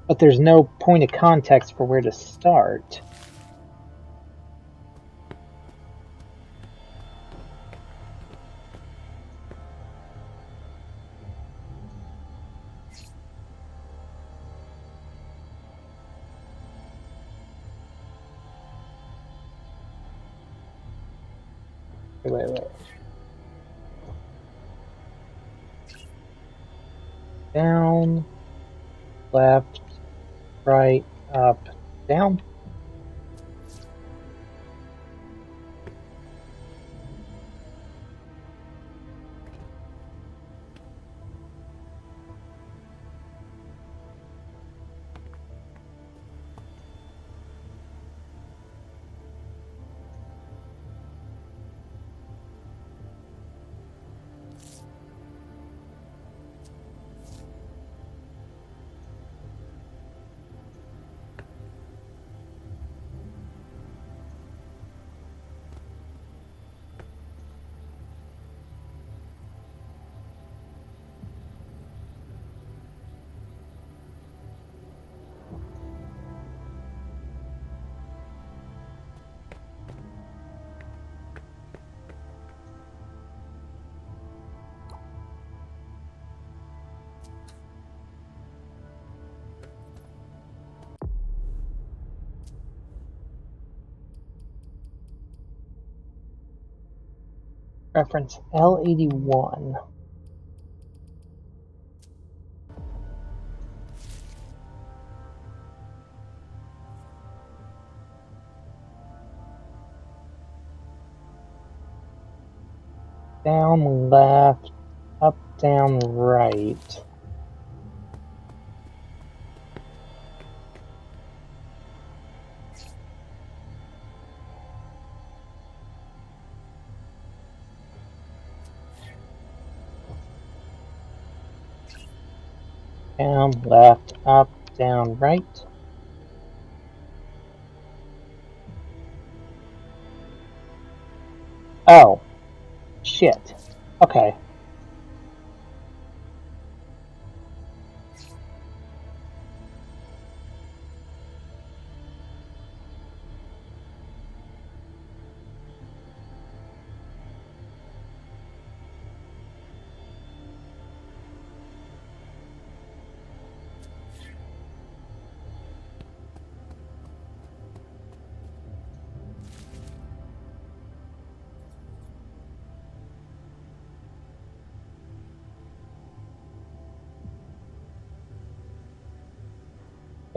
But there's no point of context for where to start. Wait. Down, left, right, up, down. Reference L81. Down, left, up, down, right. Down, left, up, down, right. Oh. Shit. Okay.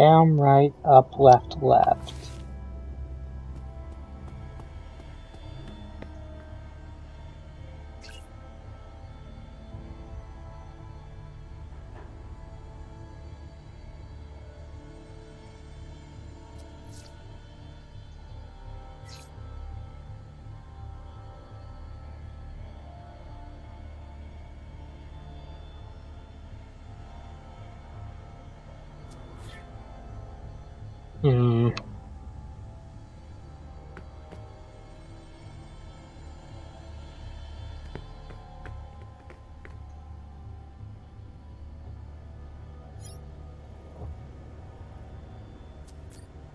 Down, right, up, left, left. Hmm.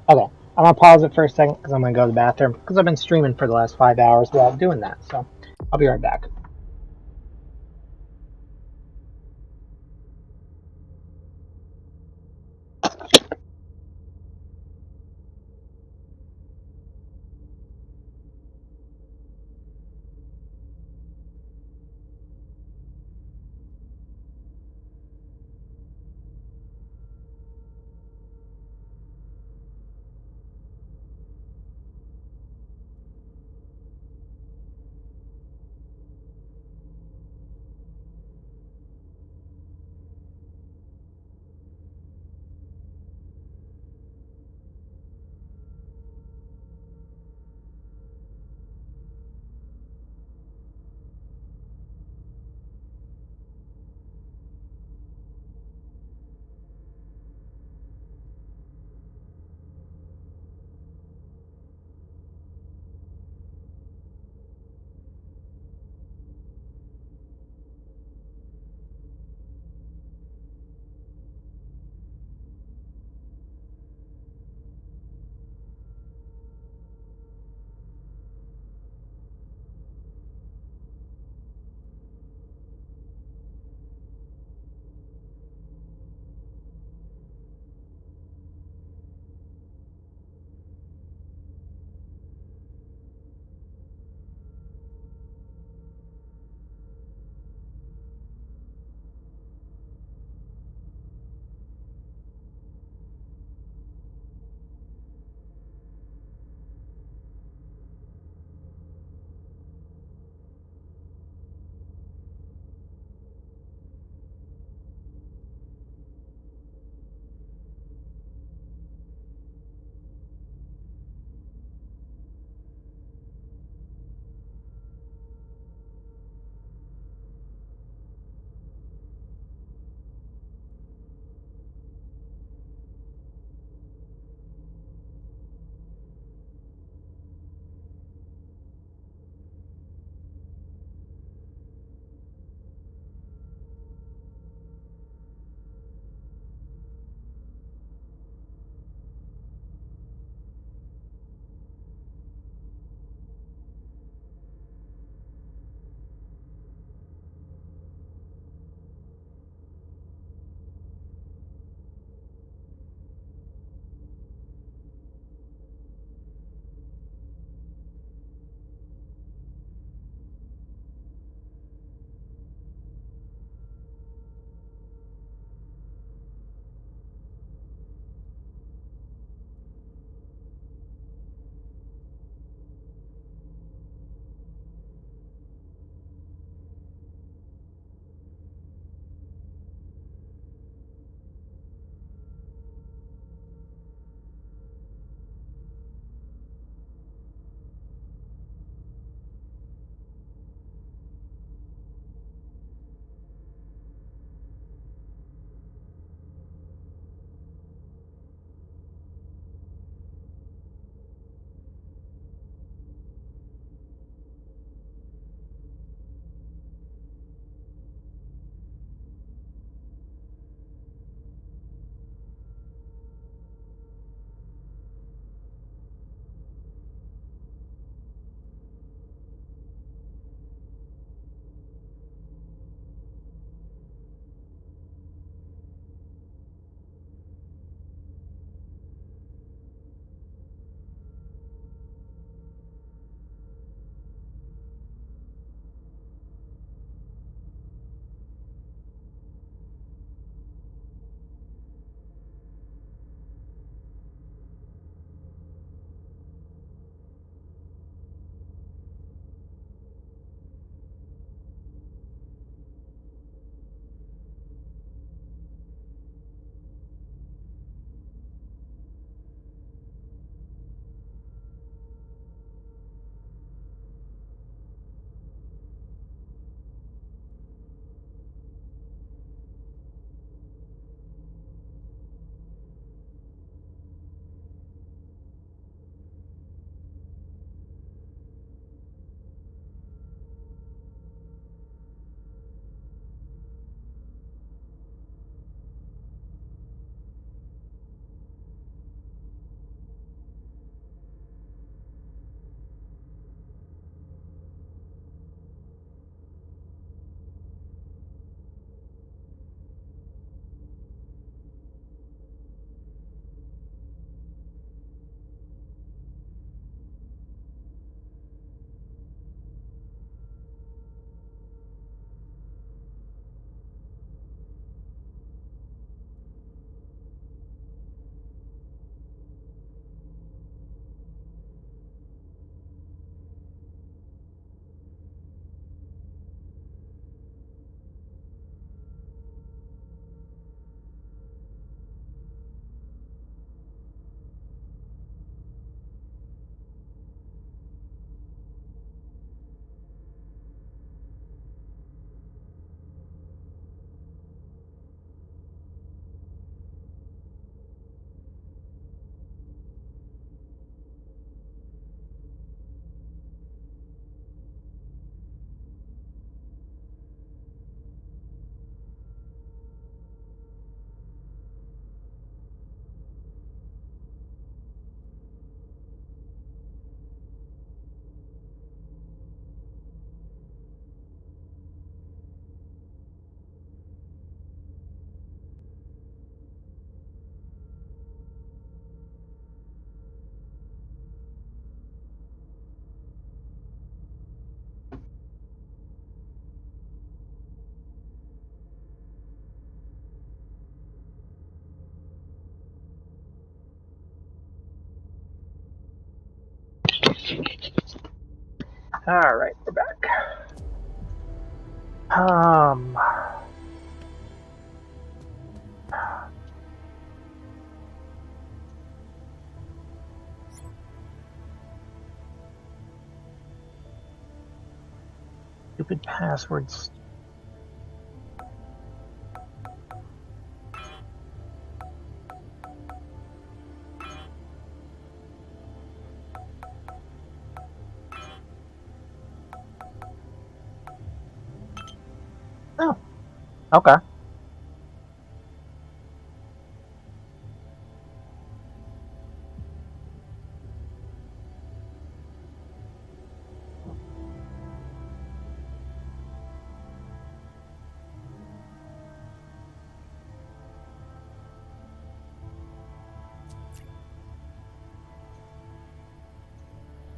Okay, I'm gonna pause it for a second because I'm gonna go to the bathroom because I've been streaming for the last 5 hours without doing that. So I'll be right back. Alright, we're back. Stupid passwords. Oh, okay.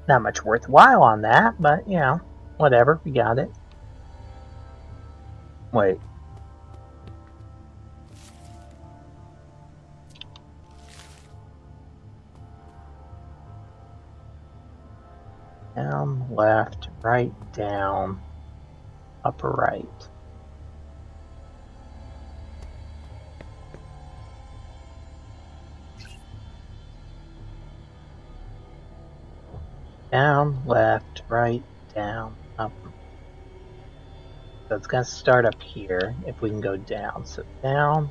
Not much worthwhile on that, but, you know, whatever, we got it. Wait. Down, left, right, down, upper right. Down, left, right, down, up. So it's going to start up here if we can go down. So down,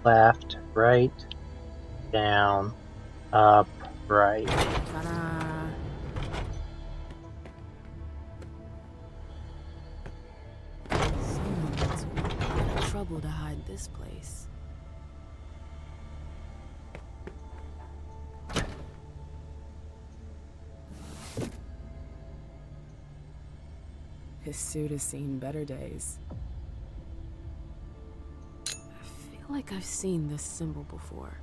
left, right, down, up, right. Ta-da! Someone went to a lot of trouble to hide this place. His suit has seen better days. I feel like I've seen this symbol before.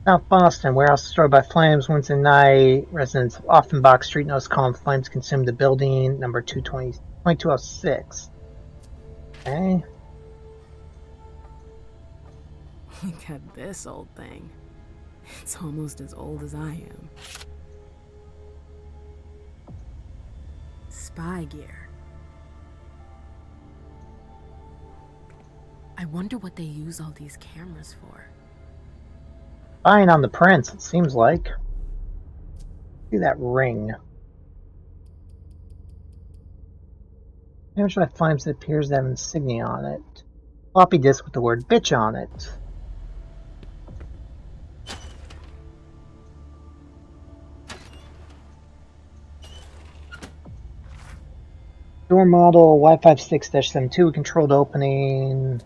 South Boston, warehouse destroyed by flames Wednesday night. Residents of Offenbach Street notice column flames consumed the building. Number 2206. Okay. Look at this old thing. It's almost as old as I am. Spy gear. I wonder what they use all these cameras for. Spying on the prince, it seems like. See that ring. Damage by flames that appears to have insignia on it. Floppy disk with the word bitch on it. Door model Y56-72 controlled opening.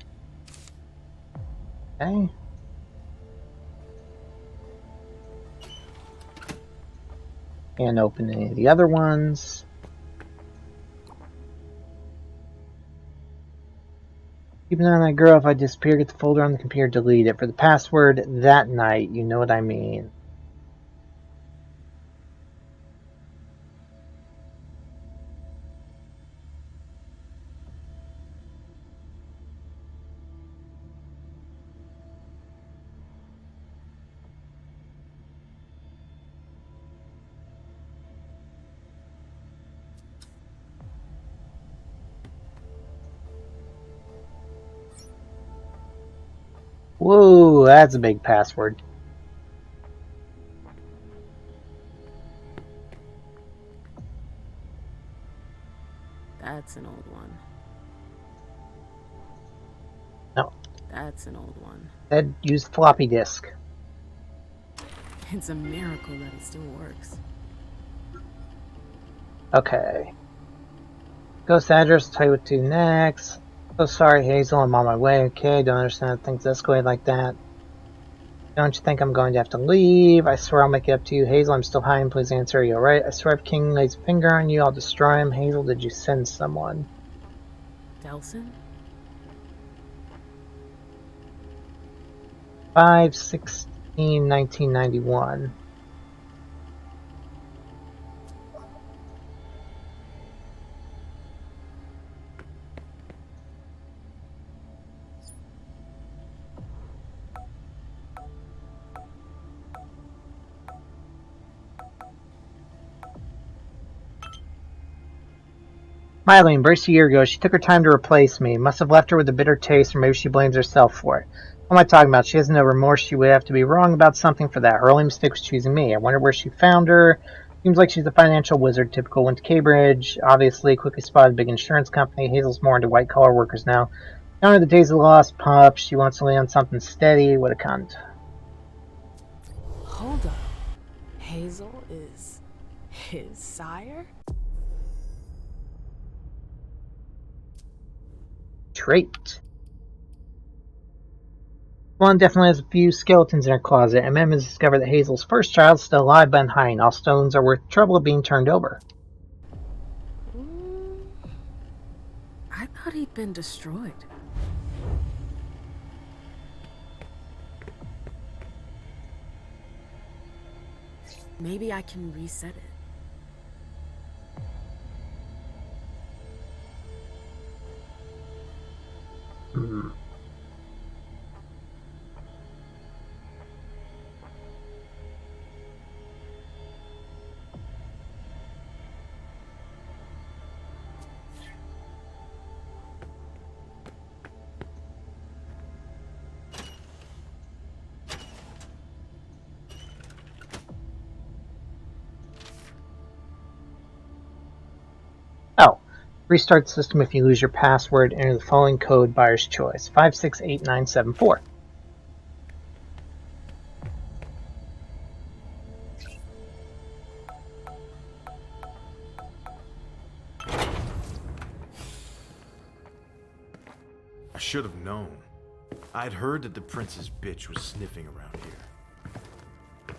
Okay. And open any of the other ones. Keep an eye on that girl. If I disappear, get the folder on the computer, delete it. For the password that night, you know what I mean. Whoa, that's a big password. That's an old one. No. That's an old one. Said use floppy disk. It's a miracle that it still works. Okay. Ghost address, tell you what to do next. So sorry, Hazel, I'm on my way. Okay, don't understand how things escalate like that. Don't you think I'm going to have to leave? I swear I'll make it up to you. Hazel, I'm still hiding. Please answer. Are you alright? I swear if King lays a finger on you, I'll destroy him. Hazel, did you send someone? Delson? 5/16/1991. Miley embraced a year ago. She took her time to replace me. Must have left her with a bitter taste, or maybe she blames herself for it. What am I talking about? She has no remorse. She would have to be wrong about something for that. Her only mistake was choosing me. I wonder where she found her. Seems like she's a financial wizard. Typical. Went to Cambridge. Obviously, quickly spotted a big insurance company. Hazel's more into white-collar workers now. Down to the days of the lost pup. She wants to lay on something steady. What a cunt. Hold up. Hazel is his sire? Trait. One definitely has a few skeletons in her closet, and Mem has discovered that Hazel's first child is still alive but in hiding. All stones are worth the trouble of being turned over. I thought he'd been destroyed. Maybe I can reset it. Hmm. Oh, restart system if you lose your password. Enter the following code, buyer's choice, 568974. I should have known. I'd heard that the prince's bitch was sniffing around here.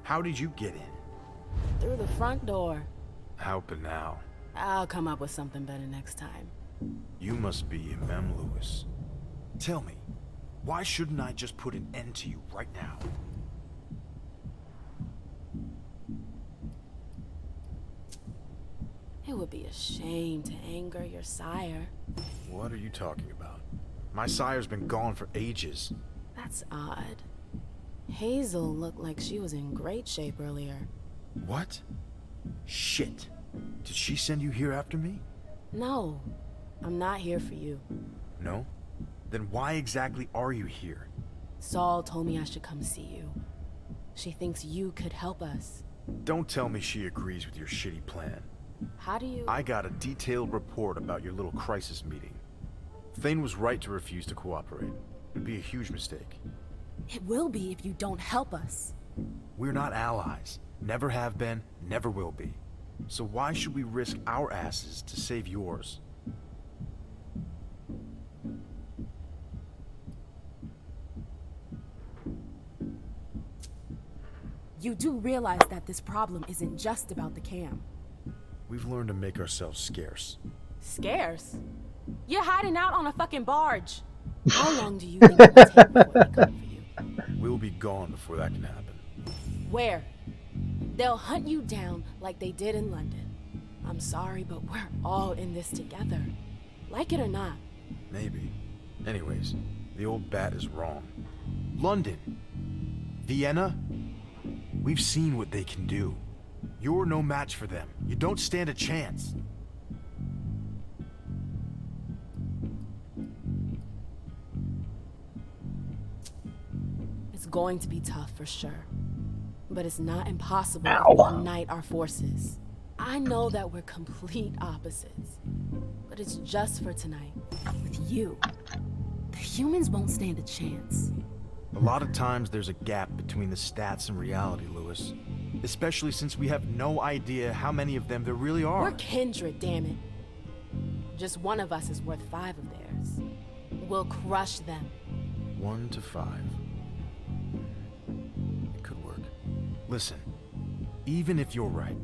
How did you get in? Through the front door. Helping now. I'll come up with something better next time. You must be Mem Lewis. Tell me, why shouldn't I just put an end to you right now? It would be a shame to anger your sire. What are you talking about? My sire's been gone for ages. That's odd. Hazel looked like she was in great shape earlier. What? Shit. Did she send you here after me? No, I'm not here for you. No? Then why exactly are you here? Saul told me I should come see you. She thinks you could help us. Don't tell me she agrees with your shitty plan. How do you... I got a detailed report about your little crisis meeting. Thane was right to refuse to cooperate. It'd be a huge mistake. It will be if you don't help us. We're not allies. Never have been, never will be. So why should we risk our asses to save yours? You do realize that this problem isn't just about the cam. We've learned to make ourselves scarce. Scarce? You're hiding out on a fucking barge. How long do you think it will take before they come for you? We'll be gone before that can happen. Where? They'll hunt you down like they did in London. I'm sorry, but we're all in this together. Like it or not. Maybe. Anyways, the old bat is wrong. London. Vienna. We've seen what they can do. You're no match for them. You don't stand a chance. It's going to be tough for sure. But it's not impossible Ow. to unite our forces. I know that we're complete opposites. But it's just for tonight. With you. The humans won't stand a chance. A lot of times there's a gap between the stats and reality, Lewis. Especially since we have no idea how many of them there really are. We're kindred, damn it. Just one of us is worth 5 of theirs. We'll crush them. 1 to 5. It could work. Listen, even if you're right,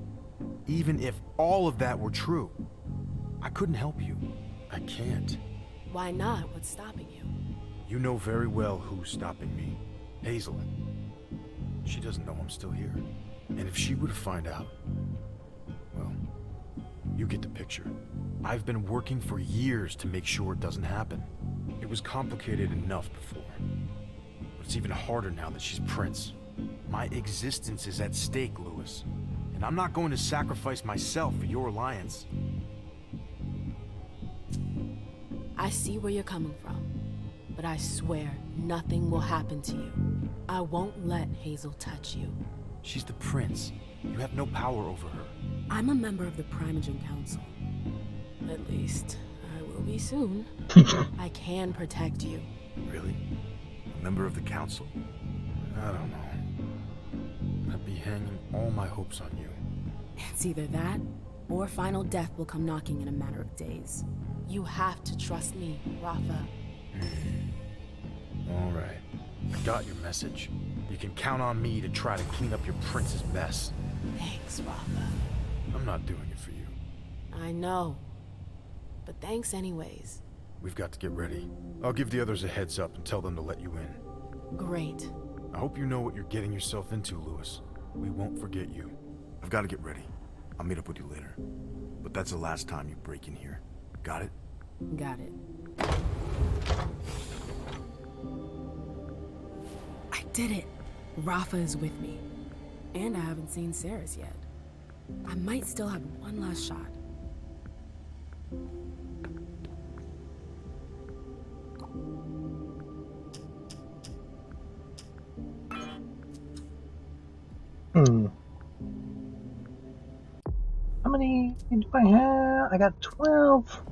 even if all of that were true, I couldn't help you. I can't. Why not? What's stopping you? You know very well who's stopping me. Hazel. She doesn't know I'm still here. And if she were to find out, well, you get the picture. I've been working for years to make sure it doesn't happen. It was complicated enough before. But it's even harder now that she's Prince. My existence is at stake, Lewis. And I'm not going to sacrifice myself for your alliance. I see where you're coming from, but I swear nothing will happen to you. I won't let Hazel touch you. She's the prince. You have no power over her. I'm a member of the Primogen Council. At least, I will be soon. I can protect you. Really? A member of the council? I don't know. I'd be hanging all my hopes on you. It's either that, or final death will come knocking in a matter of days. You have to trust me, Rafa. All right. I got your message. You can count on me to try to clean up your prince's mess. Thanks, Rafa. I'm not doing it for you. I know. But thanks anyways. We've got to get ready. I'll give the others a heads up and tell them to let you in. Great. I hope you know what you're getting yourself into, Louis. We won't forget you. I've got to get ready. I'll meet up with you later. But that's the last time you break in here. Got it? Got it. I did it. Rafa is with me. And I haven't seen Saris yet. I might still have one last shot. How many do I have? I got 12.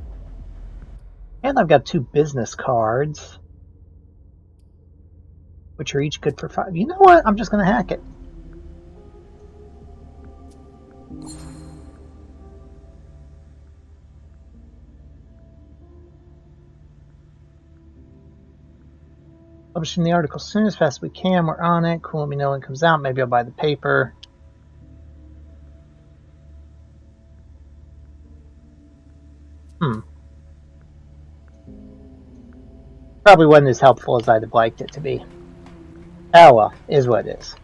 And I've got 2 business cards, which are each good for 5. You know what? I'm just going to hack it. Publishing the article as soon as fast as we can. We're on it. Cool. Let me know when it comes out. Maybe I'll buy the paper. Probably wasn't as helpful as I'd have liked it to be. Oh well, is what it is.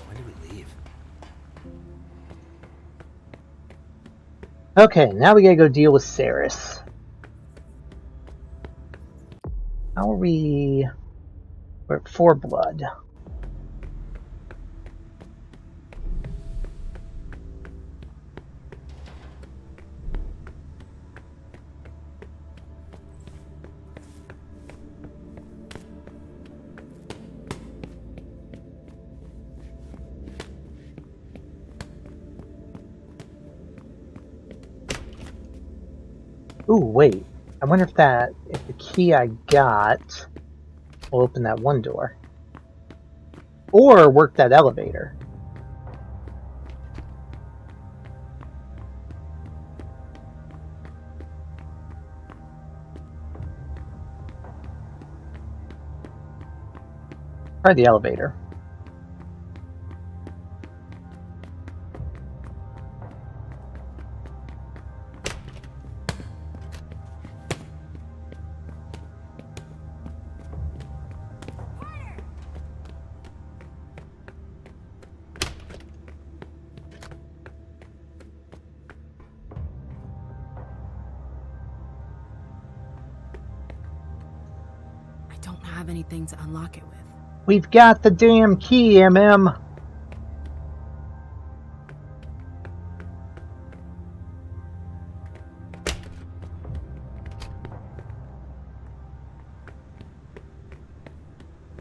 When do we leave? Okay, now we gotta go deal with Saris. How are we? We're at 4 blood. Ooh, wait. I wonder if the key I got will open that one door. Or work that elevator. Try the elevator. Don't have anything to unlock it with. We've got the damn key, MM.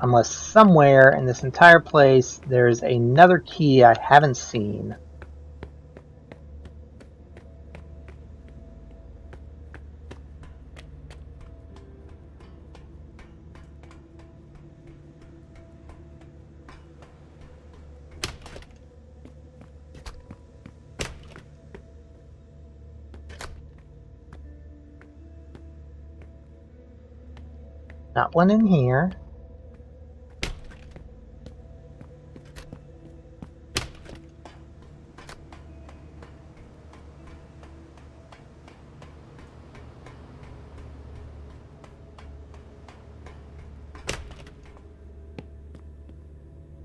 Unless somewhere in this entire place there's another key I haven't seen. Not one in here.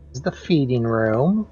This is the feeding room.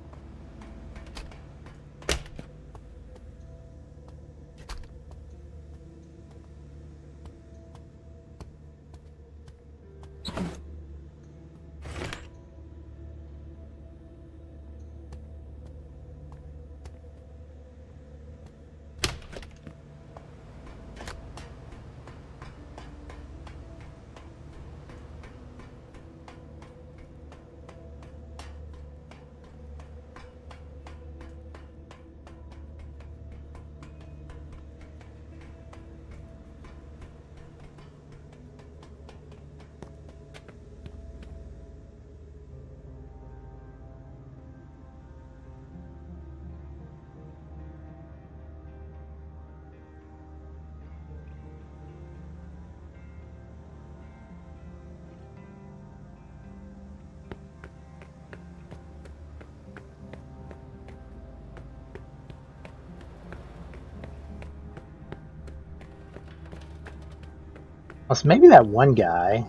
Well, so maybe that one guy.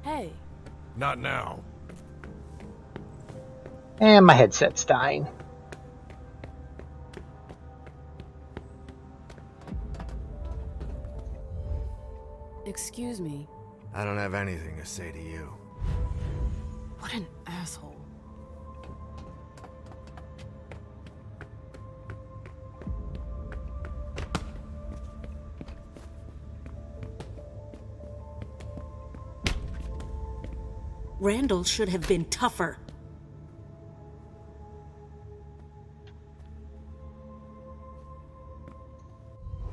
Hey. Not now. And my headset's dying. Excuse me. I don't have anything to say to you. What an asshole. Randall should have been tougher.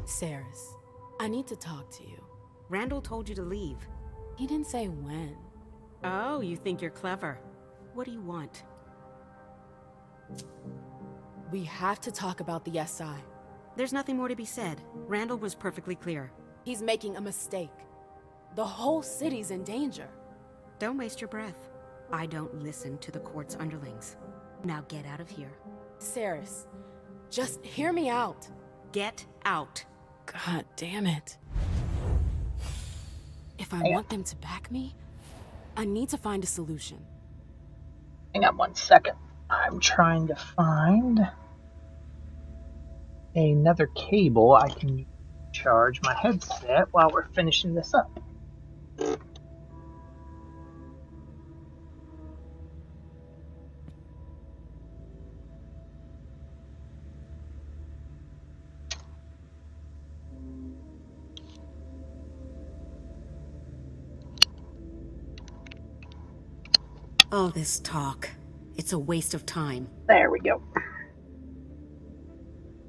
Saris, I need to talk to you. Randall told you to leave. He didn't say when. Oh, you think you're clever. What do you want? We have to talk about the SI. There's nothing more to be said. Randall was perfectly clear. He's making a mistake. The whole city's in danger. Don't waste your breath. I don't listen to the court's underlings. Now get out of here. Saris, just hear me out. Get out. God damn it. If I want them to back me, I need to find a solution. Hang on 1 second. I'm trying to find another cable I can charge my headset while we're finishing this up. All this talk. It's a waste of time. There we go.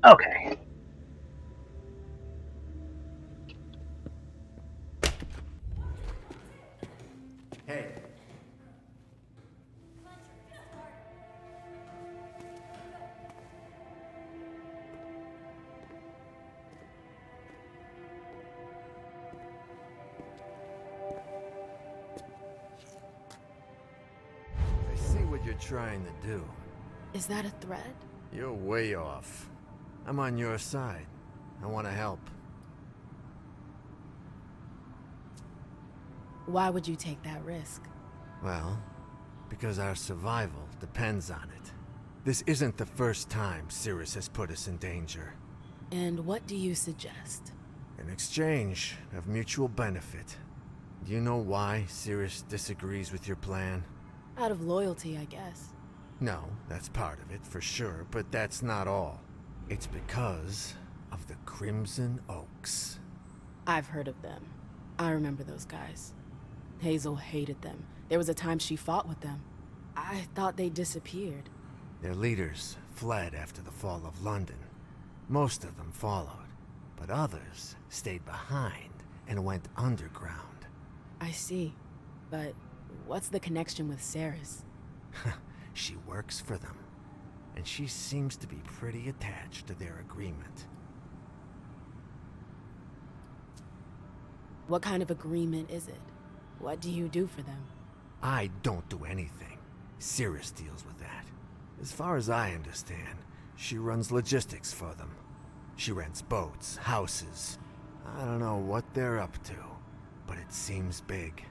Okay. Hey. I see what you're trying to do. Is that a threat? You're way off. I'm on your side. I want to help. Why would you take that risk? Well, because our survival depends on it. This isn't the first time Sirius has put us in danger. And what do you suggest? An exchange of mutual benefit. Do you know why Sirius disagrees with your plan? Out of loyalty, I guess. No, that's part of it, for sure, but that's not all. It's because of the Crimson Oaks. I've heard of them. I remember those guys. Hazel hated them. There was a time she fought with them. I thought they disappeared. Their leaders fled after the fall of London. Most of them followed, but others stayed behind and went underground. I see. But what's the connection with Saris? She works for them, and she seems to be pretty attached to their agreement. What kind of agreement is it? What do you do for them? I don't do anything. Sirius deals with that. As far as I understand, she runs logistics for them. She rents boats, houses. I don't know what they're up to, but it seems big.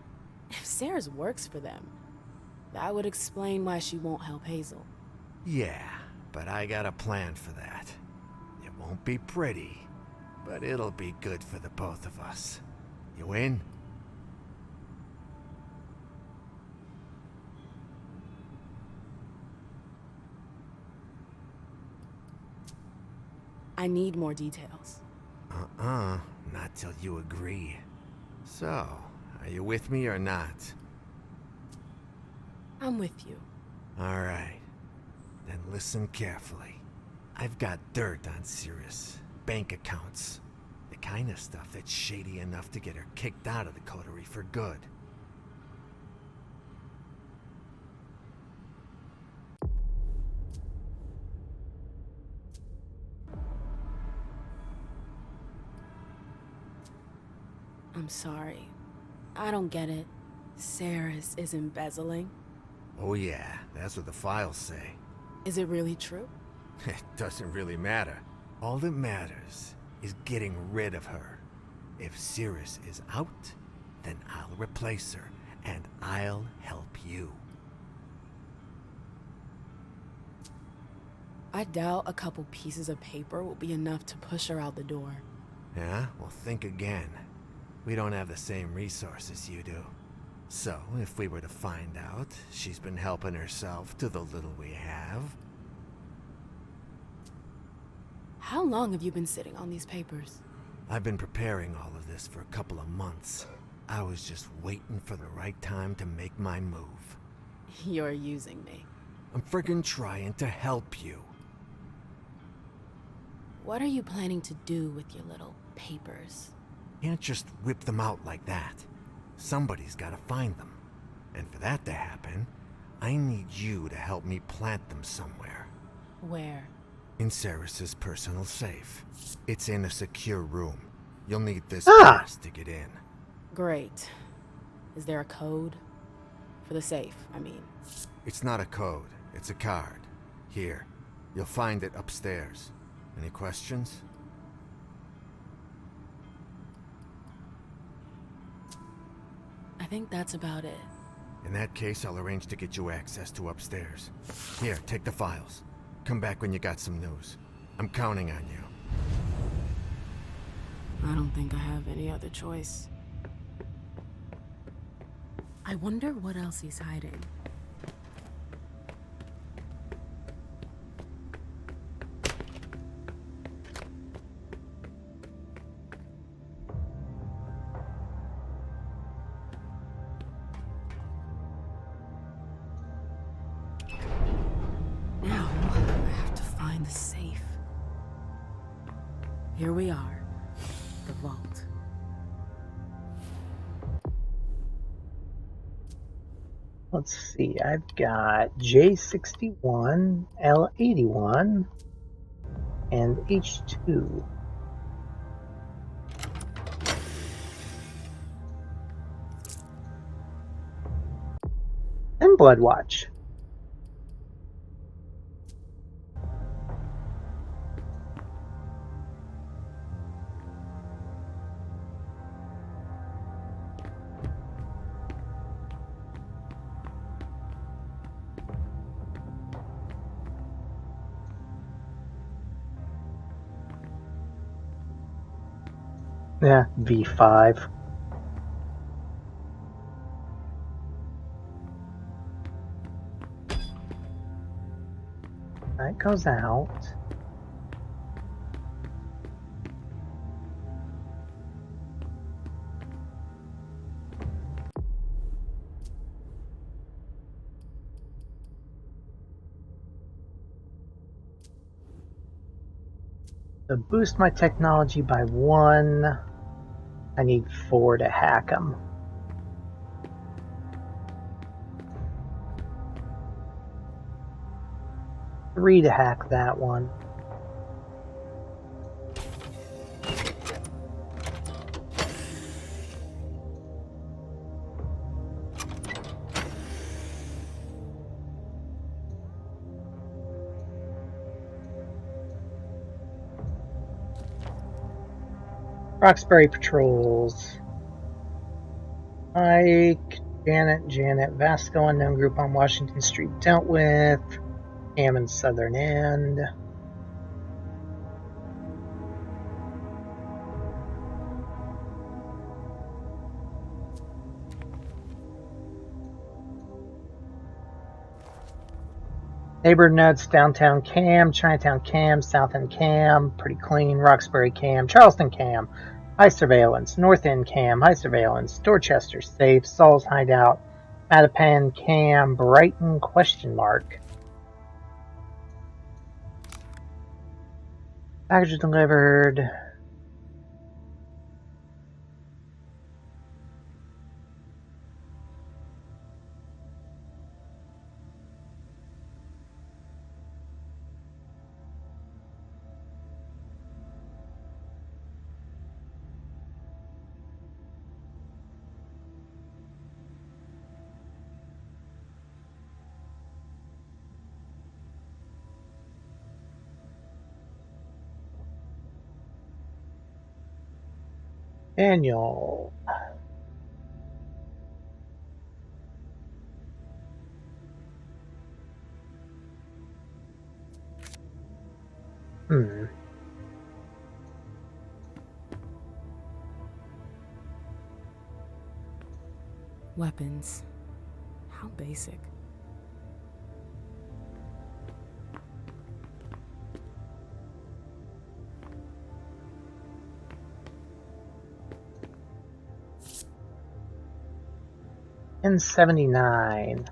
If Saris works for them, that would explain why she won't help Hazel. Yeah, but I got a plan for that. It won't be pretty, but it'll be good for the both of us. You in? I need more details. Not till you agree. So, are you with me or not? I'm with you. Alright. Then listen carefully. I've got dirt on Sirius. Bank accounts. The kind of stuff that's shady enough to get her kicked out of the coterie for good. I'm sorry. I don't get it. Saris is embezzling? Oh yeah, that's what the files say. Is it really true? It doesn't really matter. All that matters is getting rid of her. If Sirius is out, then I'll replace her, and I'll help you. I doubt a couple pieces of paper will be enough to push her out the door. Yeah? Well, think again. We don't have the same resources you do. So, if we were to find out she's been helping herself to the little we have... How long have you been sitting on these papers? I've been preparing all of this for a couple of months. I was just waiting for the right time to make my move. You're using me. I'm friggin' trying to help you. What are you planning to do with your little papers? Can't just whip them out like that. Somebody's gotta find them. And for that to happen, I need you to help me plant them somewhere. Where? In Ceres's personal safe. It's in a secure room. You'll need this pass to get in. Great. Is there a code? For the safe, I mean. It's not a code, it's a card. Here, you'll find it upstairs. Any questions? I think that's about it. In that case, I'll arrange to get you access to upstairs. Here, take the files. Come back when you got some news. I'm counting on you. I don't think I have any other choice. I wonder what else he's hiding. Now, I have to find the safe. Here we are. The vault. Let's see, I've got J61, L81, and H2. And Bloodwatch. Yeah, V5. That goes out. To boost my technology by 1, I need 4 to hack them. Three to hack that one. Roxbury patrols. Mike, Janet, Vasco, unknown group on Washington Street dealt with. Hammond Southern End. Neighbor notes, downtown Cam, Chinatown Cam, South End Cam, pretty clean, Roxbury Cam, Charleston Cam, high surveillance, North End Cam, high surveillance, Dorchester safe, Saul's hideout, Mattapan Cam, Brighton question mark. Package delivered. Daniel. Hmm. Weapons. How basic. In 79.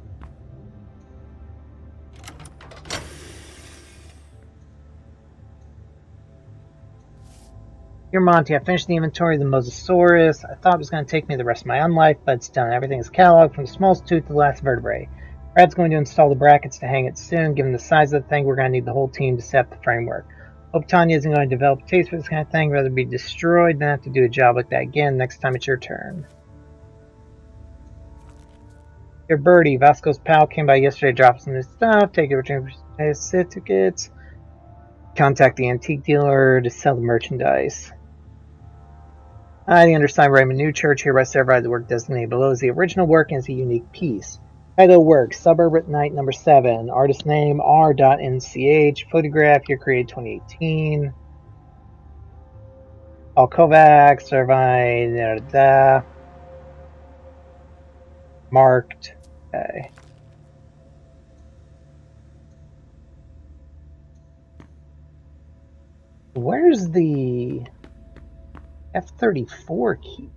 Dear Monty, I finished the inventory of the Mosasaurus. I thought it was going to take me the rest of my own life, but it's done. Everything is cataloged from the smallest tooth to the last vertebrae. Brad's going to install the brackets to hang it soon. Given the size of the thing, we're going to need the whole team to set up the framework. Hope Tanya isn't going to develop a taste for this kind of thing, rather be destroyed than have to do a job like that again next time it's your turn. Dear Birdie, Vasco's pal came by yesterday, dropped some new stuff, take a return for tickets, contact the antique dealer to sell the merchandise. I, the undersigned Raymond Newchurch, hereby certify the work designated below is the original work and is a unique piece. Title work, Suburb at Night number 7. Artist name, R.NCH. Photograph, year created 2018. Paul Kovacs, certified, marked. Okay. Where's the F-34 key?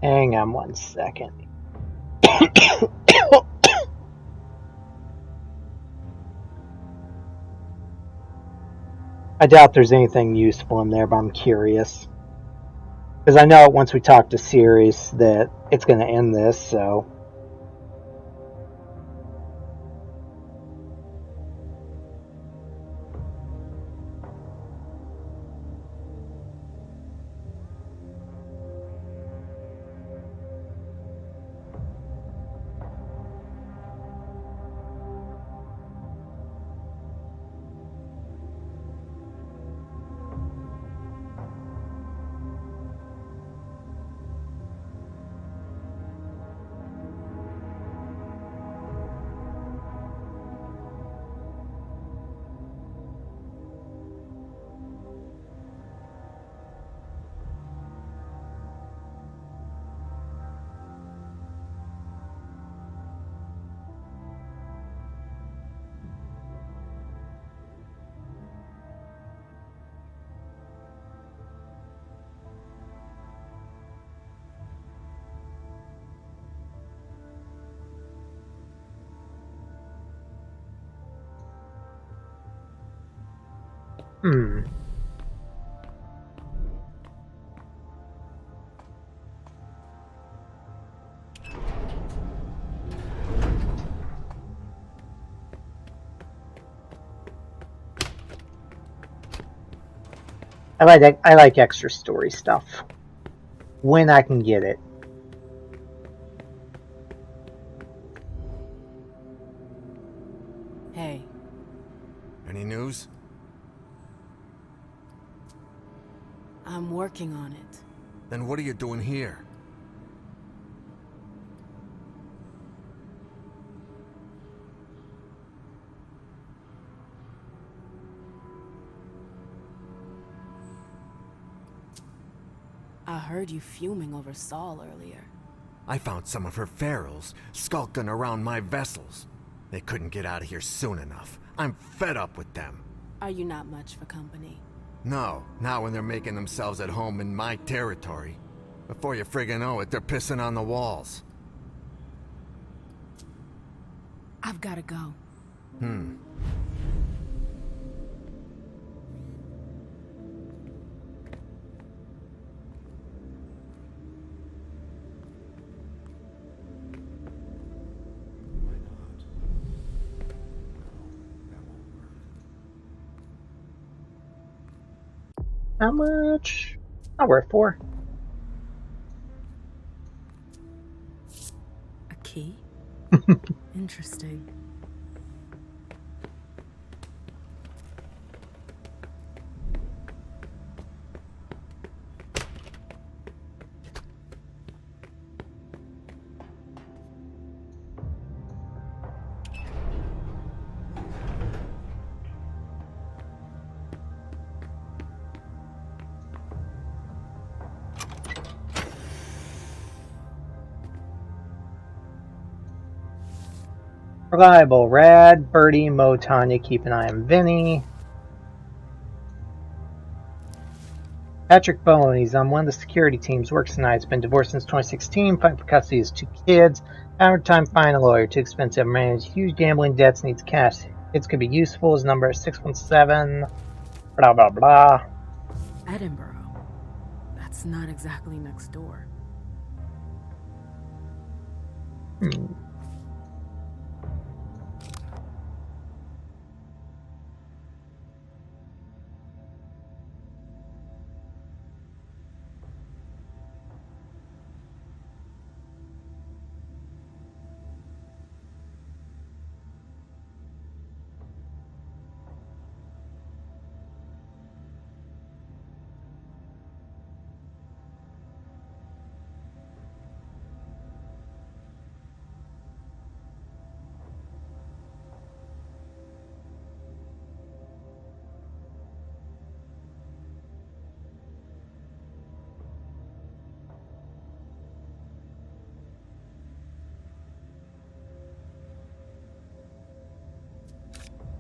Hang on one second. I doubt there's anything useful in there, but I'm curious. Because I know once we talk to Sirius that it's going to end this, so... I like extra story stuff. When I can get it. Hey. Any news? I'm working on it. Then what are you doing here? I heard you fuming over Saul earlier. I found some of her ferals skulking around my vessels. They couldn't get out of here soon enough. I'm fed up with them. Are you not much for company? No, not when they're making themselves at home in my territory. Before you friggin' know it, they're pissing on the walls. I've gotta go. How much? Oh, we're at 4. A key? Interesting. Reliable, Rad, Birdie, Mo, Tanya, keep an eye on Vinny. Patrick Bowen, he's on one of the security teams, works tonight. He's been divorced since 2016, fighting for custody of his 2 kids. Average time finding a lawyer, too expensive, manage huge gambling debts, needs cash. Kids could be useful, his number is 617, blah blah blah. Edinburgh. That's not exactly next door.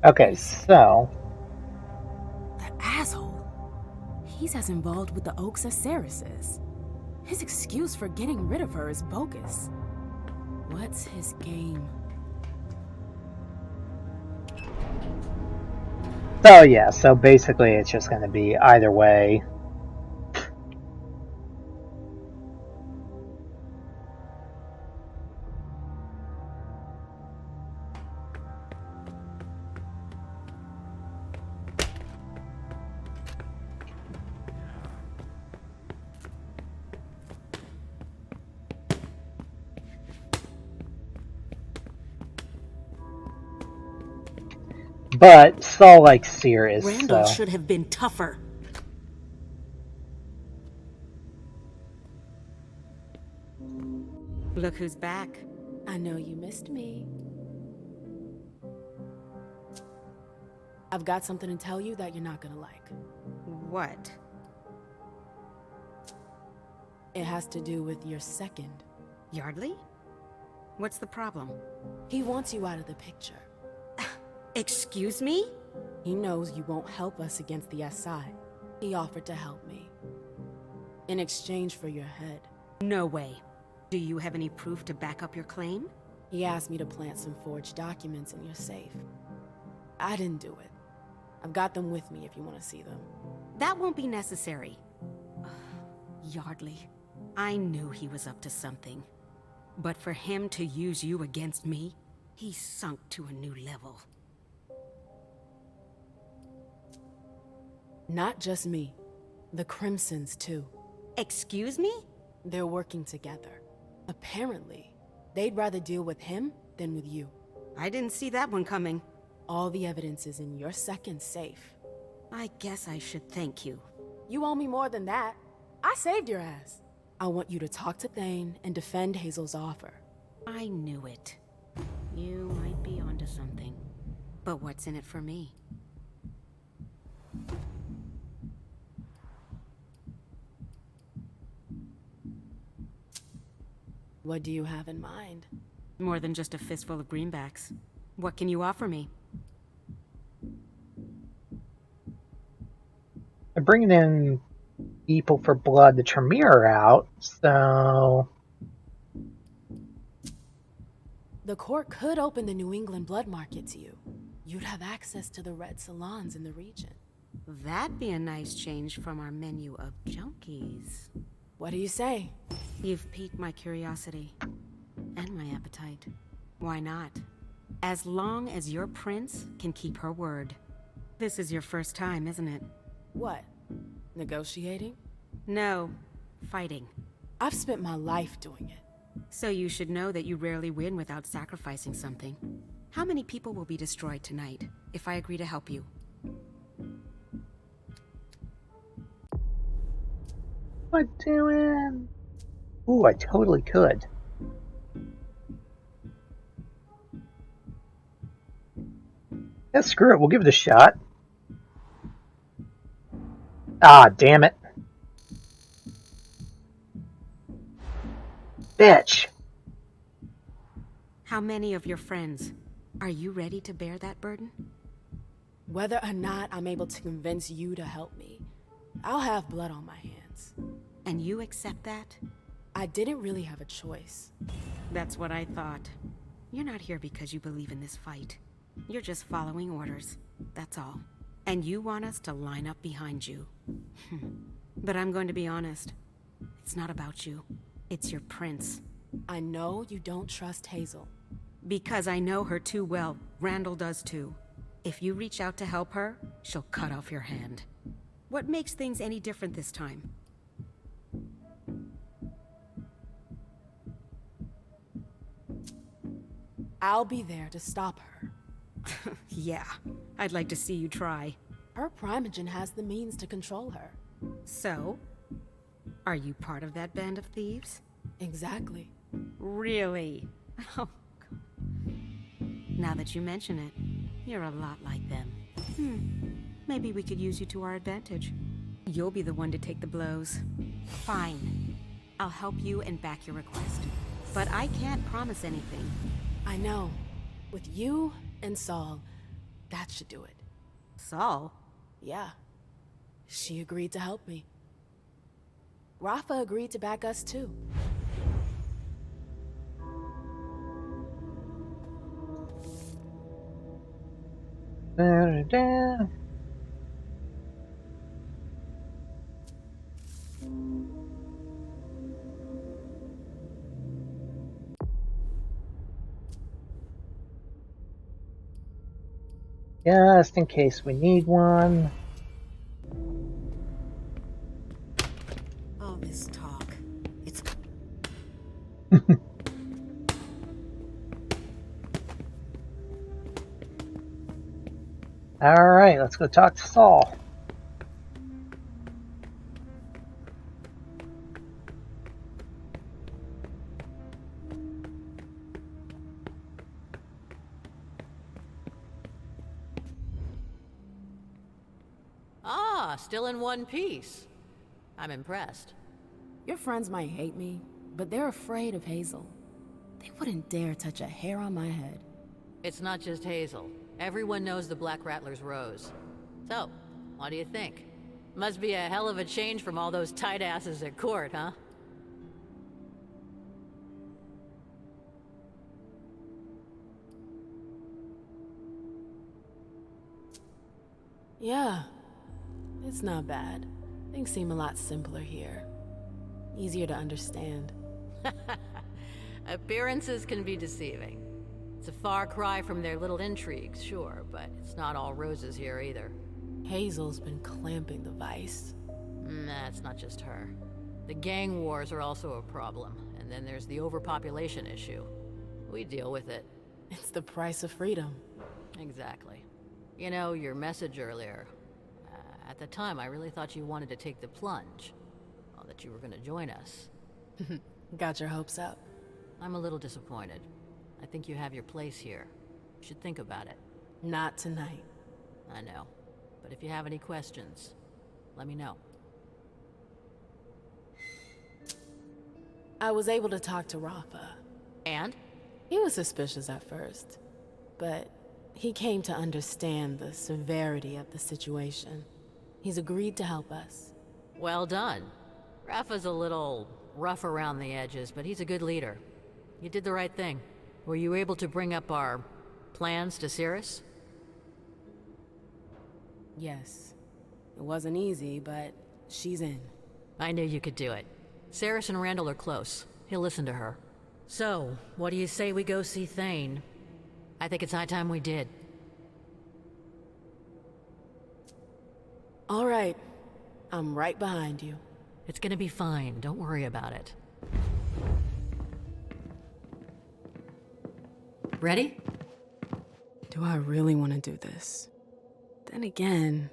Okay, so... That asshole. He's as involved with the Oaks as Ceres is. His excuse for getting rid of her is bogus. What's his game? So yeah, so basically it's just going to be either way. But Saul likes Ceres, Randall so... should have been tougher. Look who's back. I know you missed me. I've got something to tell you that you're not gonna like. What? It has to do with your second. Yardley? What's the problem? He wants you out of the picture. Excuse me? He knows you won't help us against the SI. He offered to help me. In exchange for your head. No way. Do you have any proof to back up your claim? He asked me to plant some forged documents in your safe. I didn't do it. I've got them with me if you want to see them. That won't be necessary. Yardley, I knew he was up to something. But for him to use you against me, he's sunk to a new level. Not just me. The Crimsons, too. Excuse me? They're working together. Apparently, they'd rather deal with him than with you. I didn't see that one coming. All the evidence is in your second safe. I guess I should thank you. You owe me more than that. I saved your ass. I want you to talk to Thane and defend Hazel's offer. I knew it. You might be onto something. But what's in it for me? What do you have in mind? More than just a fistful of greenbacks. What can you offer me? I'm bringing in people for blood to Tremere out, so... The court could open the New England blood market to you. You'd have access to the red salons in the region. That'd be a nice change from our menu of junkies. What do you say? You've piqued my curiosity. And my appetite. Why not? As long as your prince can keep her word. This is your first time, isn't it? What? Negotiating? No. Fighting. I've spent my life doing it. So you should know that you rarely win without sacrificing something. How many people will be destroyed tonight, if I agree to help you? What doing? Ooh, I totally could. Yeah, screw it, we'll give it a shot. Ah, damn it. Bitch! How many of your friends? Are you ready to bear that burden? Whether or not I'm able to convince you to help me, I'll have blood on my hands. And you accept that? I didn't really have a choice. That's what I thought. You're not here because you believe in this fight. You're just following orders. That's all. And you want us to line up behind you. But I'm going to be honest. It's not about you. It's your prince. I know you don't trust Hazel. Because I know her too well. Randall does too. If you reach out to help her, she'll cut off your hand. What makes things any different this time? I'll be there to stop her. Yeah, I'd like to see you try. Her primogen has the means to control her. So? Are you part of that band of thieves? Exactly. Really? Oh, God. Now that you mention it, you're a lot like them. Maybe we could use you to our advantage. You'll be the one to take the blows. Fine. I'll help you and back your request. But I can't promise anything. I know. With you and Saul, that should do it. Saul? Yeah. She agreed to help me. Rafa agreed to back us too. Da-da-da. Just in case we need one. All this talk. It's... Alright, let's go talk to Saul. Ah, still in one piece. I'm impressed. Your friends might hate me, but they're afraid of Hazel. They wouldn't dare touch a hair on my head. It's not just Hazel. Everyone knows the Black Rattler's Rose. So, what do you think? Must be a hell of a change from all those tight asses at court, huh? Yeah, it's not bad. Things seem a lot simpler here. Easier to understand. Appearances can be deceiving. It's a far cry from their little intrigues, sure, but it's not all roses here either. Hazel's been clamping the vice. Nah, it's not just her. The gang wars are also a problem, and then there's the overpopulation issue. We deal with it. It's the price of freedom. Exactly. You know, your message earlier. At the time, I really thought you wanted to take the plunge. Well, that you were going to join us. Got your hopes up. I'm a little disappointed. I think you have your place here. You should think about it. Not tonight. I know. But if you have any questions, let me know. I was able to talk to Rafa. And? He was suspicious at first, but he came to understand the severity of the situation. He's agreed to help us. Well done. Rafa's a little rough around the edges, but he's a good leader. You did the right thing. Were you able to bring up our plans to Cirrus? Yes. It wasn't easy, but she's in. I knew you could do it. Cirrus and Randall are close. He'll listen to her. So, what do you say we go see Thane? I think it's high time we did. All right. I'm right behind you. It's gonna be fine. Don't worry about it. Ready? Do I really want to do this? Then again,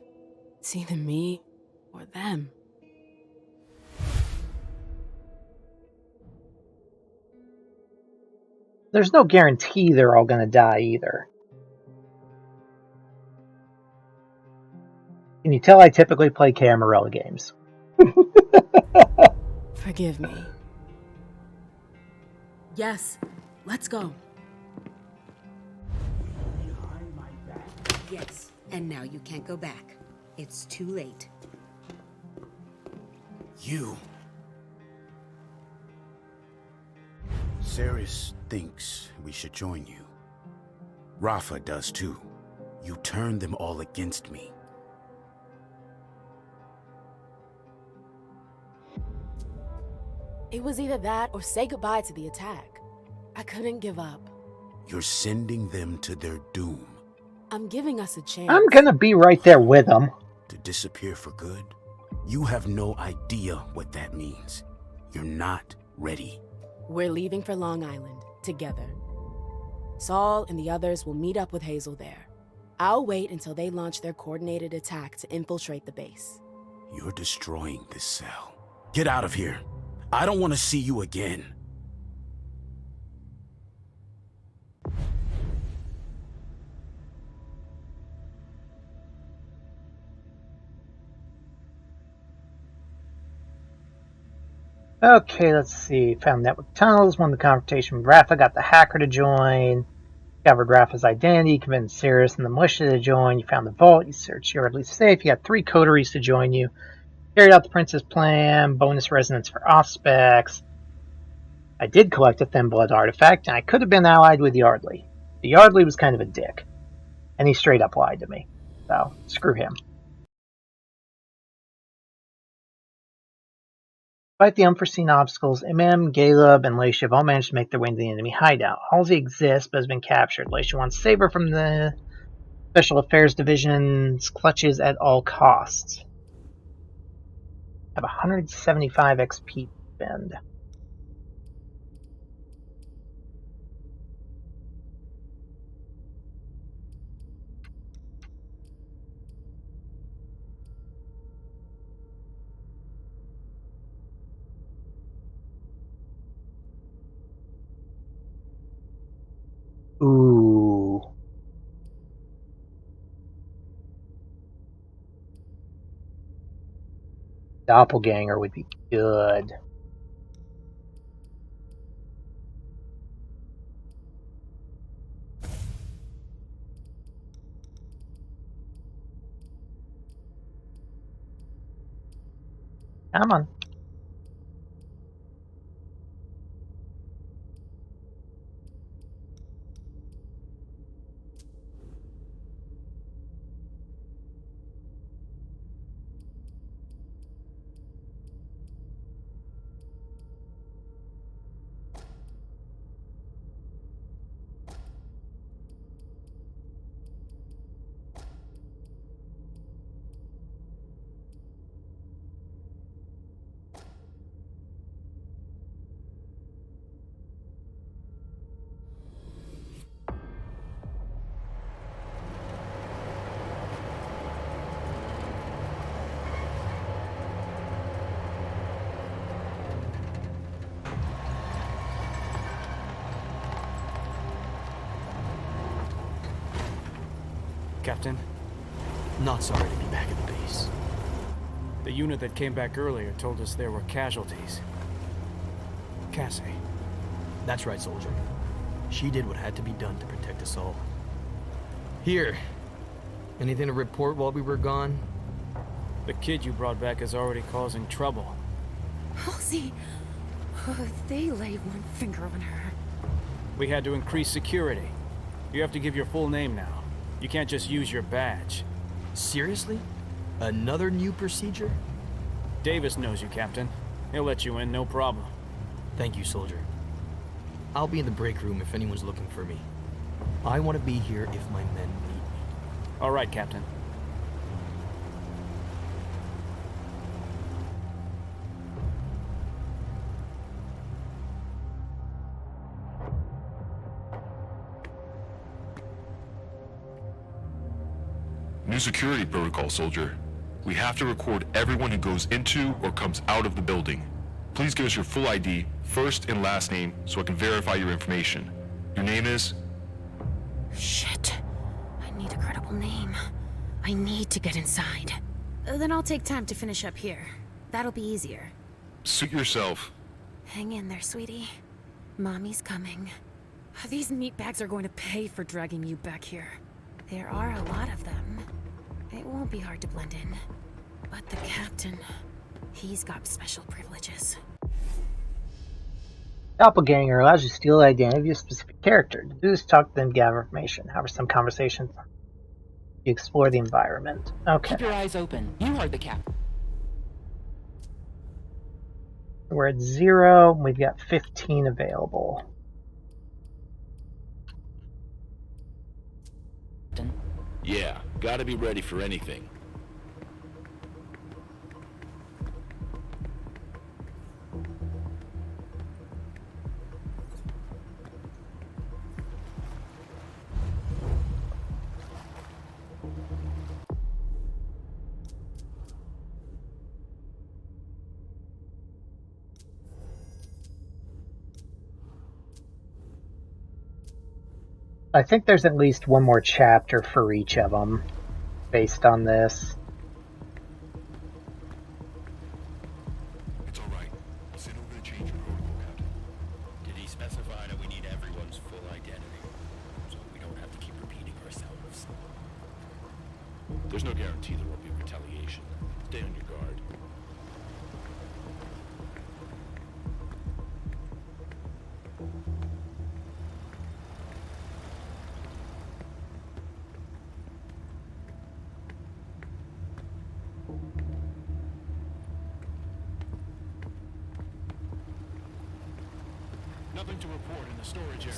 it's either me or them. There's no guarantee they're all going to die either. Can you tell I typically play Camarilla games? Forgive me. Yes, let's go. Yes, and now you can't go back. It's too late. You. Ceres thinks we should join you. Rafa does too. You turned them all against me. It was either that or say goodbye to the attack. I couldn't give up. You're sending them to their doom. I'm giving us a chance. I'm gonna be right there with them. To disappear for good? You have no idea what that means. You're not ready. We're leaving for Long Island, together. Saul and the others will meet up with Hazel there. I'll wait until they launch their coordinated attack to infiltrate the base. You're destroying this cell. Get out of here. I don't want to see you again. Okay, let's see. Found network tunnels, won the confrontation with Rafa, got the hacker to join, discovered Rafa's identity, convinced Cirrus and the militia to join, you found the vault, you searched Yardley safe, you got 3 coteries to join you, carried out the Prince's plan, bonus resonance for off-specs. I did collect a Thin Blood artifact, and I could have been allied with Yardley. The Yardley was kind of a dick, and he straight up lied to me, so screw him. Despite the unforeseen obstacles, Caleb, and Laisha have all managed to make their way into the enemy hideout. Halsey exists, but has been captured. Laisha wants to save her from the Special Affairs Division's clutches at all costs. I have 175 XP to spend. Ooh. Doppelganger would be good. Come on. Captain, not sorry to be back at the base. The unit that came back earlier told us there were casualties. Cassie. That's right, soldier. She did what had to be done to protect us all. Here. Anything to report while we were gone? The kid you brought back is already causing trouble. Halsey! They laid one finger on her. We had to increase security. You have to give your full name now. You can't just use your badge. Seriously? Another new procedure? Davis knows you, Captain. He'll let you in, no problem. Thank you, soldier. I'll be in the break room if anyone's looking for me. I want to be here if my men need me. All right, Captain. New security protocol, soldier. We have to record everyone who goes into or comes out of the building. Please give us your full ID, first and last name, so I can verify your information. Your name is? Shit. I need a credible name. I need to get inside. Then I'll take time to finish up here. That'll be easier. Suit yourself. Hang in there, sweetie. Mommy's coming. These meatbags are going to pay for dragging you back here. There are a lot of them. It won't be hard to blend in. But the captain, he's got special privileges. Doppelganger allows you to steal the identity of a specific character. To do this, talk to them to gather information. However, some conversations, you explore the environment. Okay. Keep your eyes open. You heard the captain. We're at 0. We've got 15 available. Yeah, gotta be ready for anything. I think there's at least one more chapter for each of them, based on this. It's alright. Send over the change of protocol, Captain. Did he specify that we need everyone's full identity? So we don't have to keep repeating ourselves. There's no guarantee there won't be retaliation. Stay on your guard. Nothing to report in the storage area.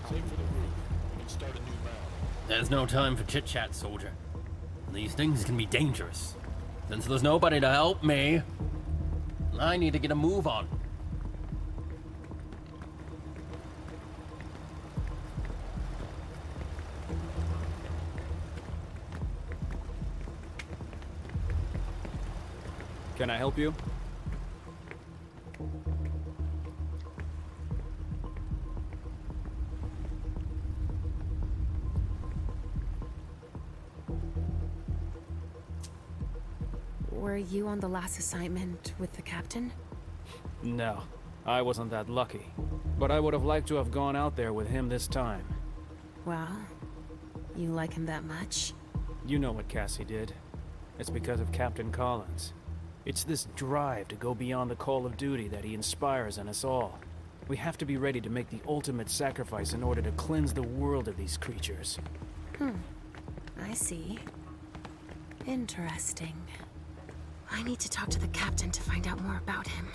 Save for the roof. We can start a new round. There's no time for chit-chat, soldier. These things can be dangerous. Since there's nobody to help me, I need to get a move on. Can I help you? Were you on the last assignment with the captain? No, I wasn't that lucky. But I would have liked to have gone out there with him this time. Well, you like him that much? You know what Cassie did. It's because of Captain Collins. It's this drive to go beyond the call of duty that he inspires in us all. We have to be ready to make the ultimate sacrifice in order to cleanse the world of these creatures. I see. Interesting. I need to talk to the captain to find out more about him.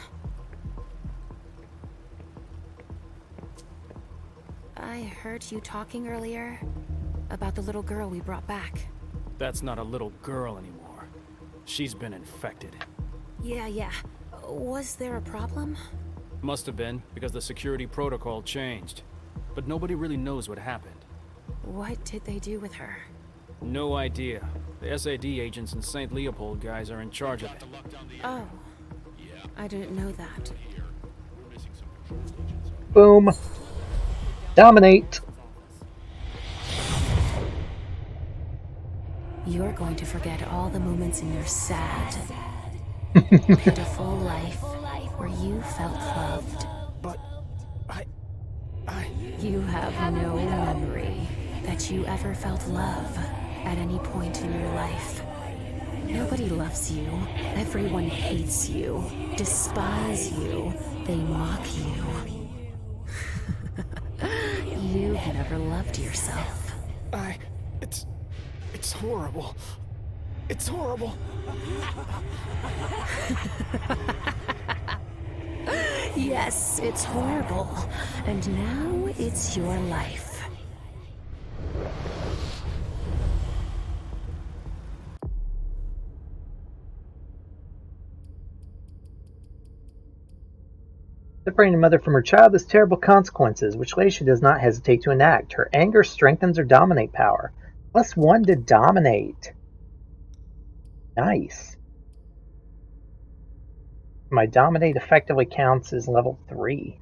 I heard you talking earlier about the little girl we brought back. That's not a little girl anymore. She's been infected. Yeah. Was there a problem? Must have been, because the security protocol changed. But nobody really knows what happened. What did they do with her? No idea. The SAD agents and St. Leopold guys are in charge of it. Oh. I didn't know that. Boom. Dominate. You're going to forget all the moments in your sad, pitiful life where you felt loved. But You have no memory that you ever felt love at any point in your life. Nobody loves you. Everyone hates you, despise you. They mock you. You've never loved yourself. It's horrible. It's horrible. Yes, it's horrible. And now it's your life. Separating a mother from her child has terrible consequences, which Laisha does not hesitate to enact. Her anger strengthens her dominate power. +1 to dominate. Nice. My dominate effectively counts as level 3.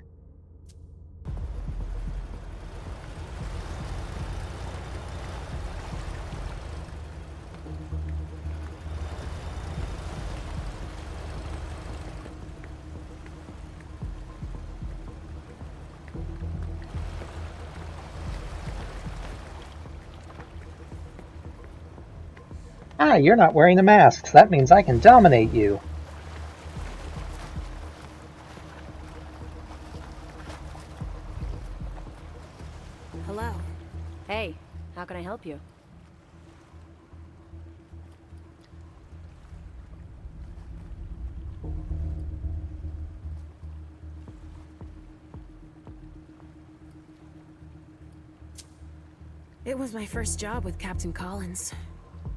Ah, you're not wearing the masks. That means I can dominate you. Hello. Hey, how can I help you? It was my first job with Captain Collins.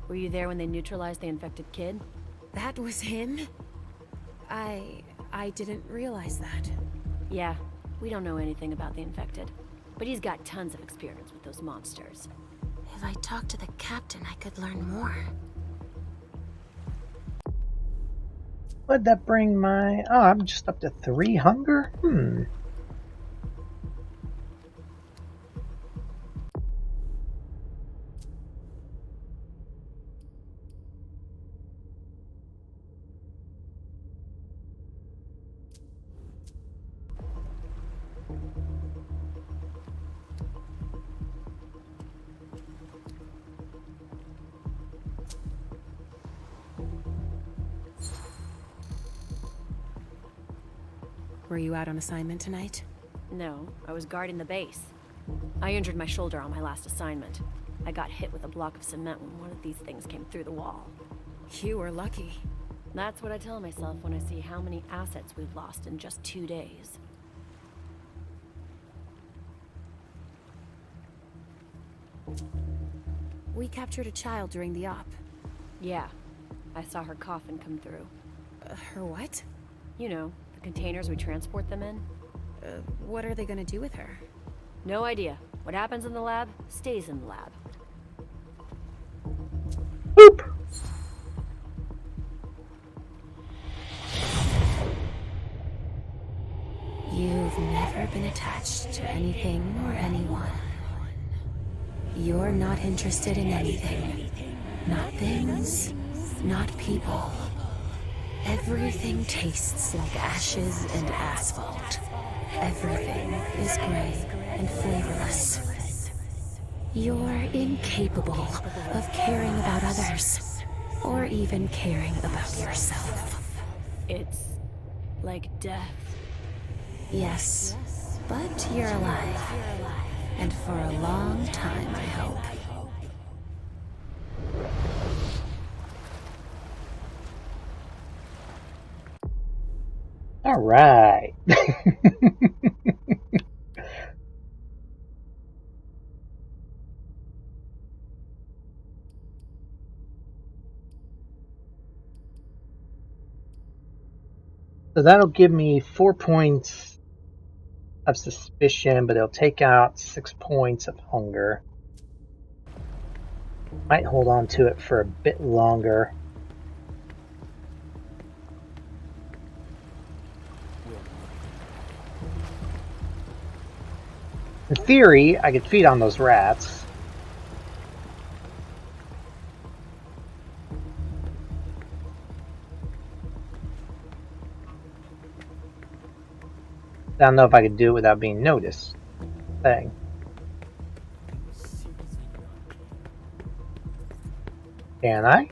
Were you there when they neutralized the infected kid? That was him? I didn't realize that. Yeah, we don't know anything about the infected. But he's got tons of experience with those monsters. If I talked to the captain, I could learn more. What'd that bring my... Oh, I'm just up to 3 hunger? Were you out on assignment tonight? No, I was guarding the base. I injured my shoulder on my last assignment. I got hit with a block of cement when one of these things came through the wall. You were lucky. That's what I tell myself when I see how many assets we've lost in just 2 days. We captured a child during the op. Yeah, I saw her coffin come through. Her what? You know, the containers we transport them in. What are they gonna do with her? No idea. What happens in the lab, stays in the lab. Boop! You've never been attached to anything or anyone. You're not interested in anything. Not things, not people. Everything tastes like ashes and asphalt. Everything is gray and flavorless. You're incapable of caring about others, or even caring about yourself. It's like death. Yes, but you're alive. And for a long time, I hope. All right. So that'll give me 4 points of suspicion, but it'll take out 6 points of hunger. Might hold on to it for a bit longer. In theory, I could feed on those rats. I don't know if I could do it without being noticed. thing. Can I?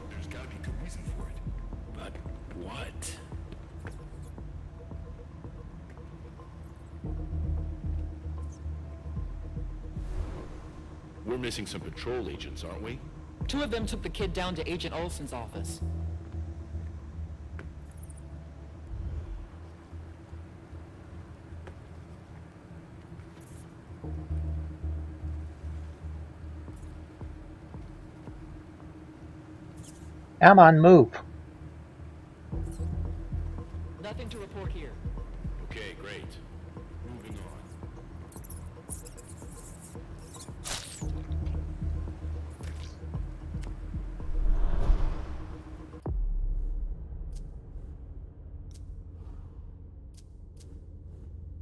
There's gotta be a good reason for it. But what? We're missing some patrol agents, aren't we? 2 of them took the kid down to Agent Olson's office. Come on, move. Nothing to report here. Okay, great. Moving on.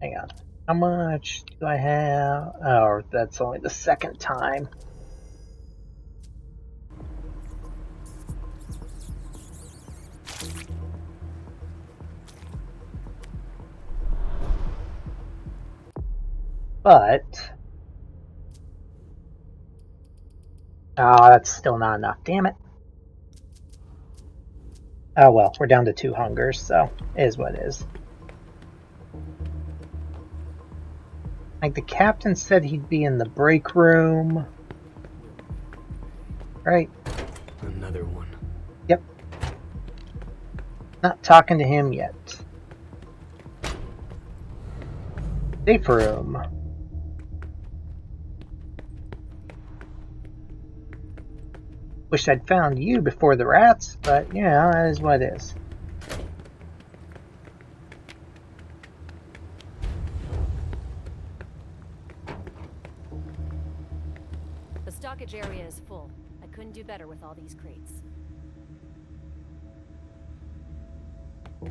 Hang on. How much do I have? Oh, that's only the second time. But... oh, that's still not enough. Damn it. Oh well, we're down to 2 hungers, so it is what it is. Like, the captain said he'd be in the break room. Right? Another one. Yep. Not talking to him yet. Safe room. Wish I'd found you before the rats, but, you know, that is what it is. The stockage area is full. I couldn't do better with all these crates. I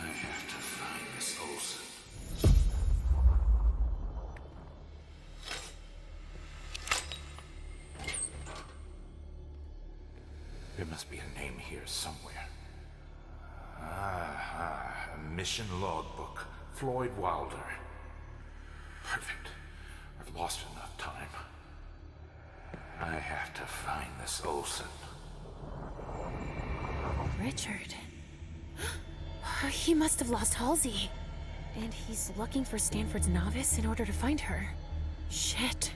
have to find Miss Olsen. There must be a name here somewhere. A mission logbook. Floyd Wilder. Perfect. I've lost enough time. I have to find this Olsen. Richard. He must have lost Halsey. And he's looking for Stanford's novice in order to find her. Shit.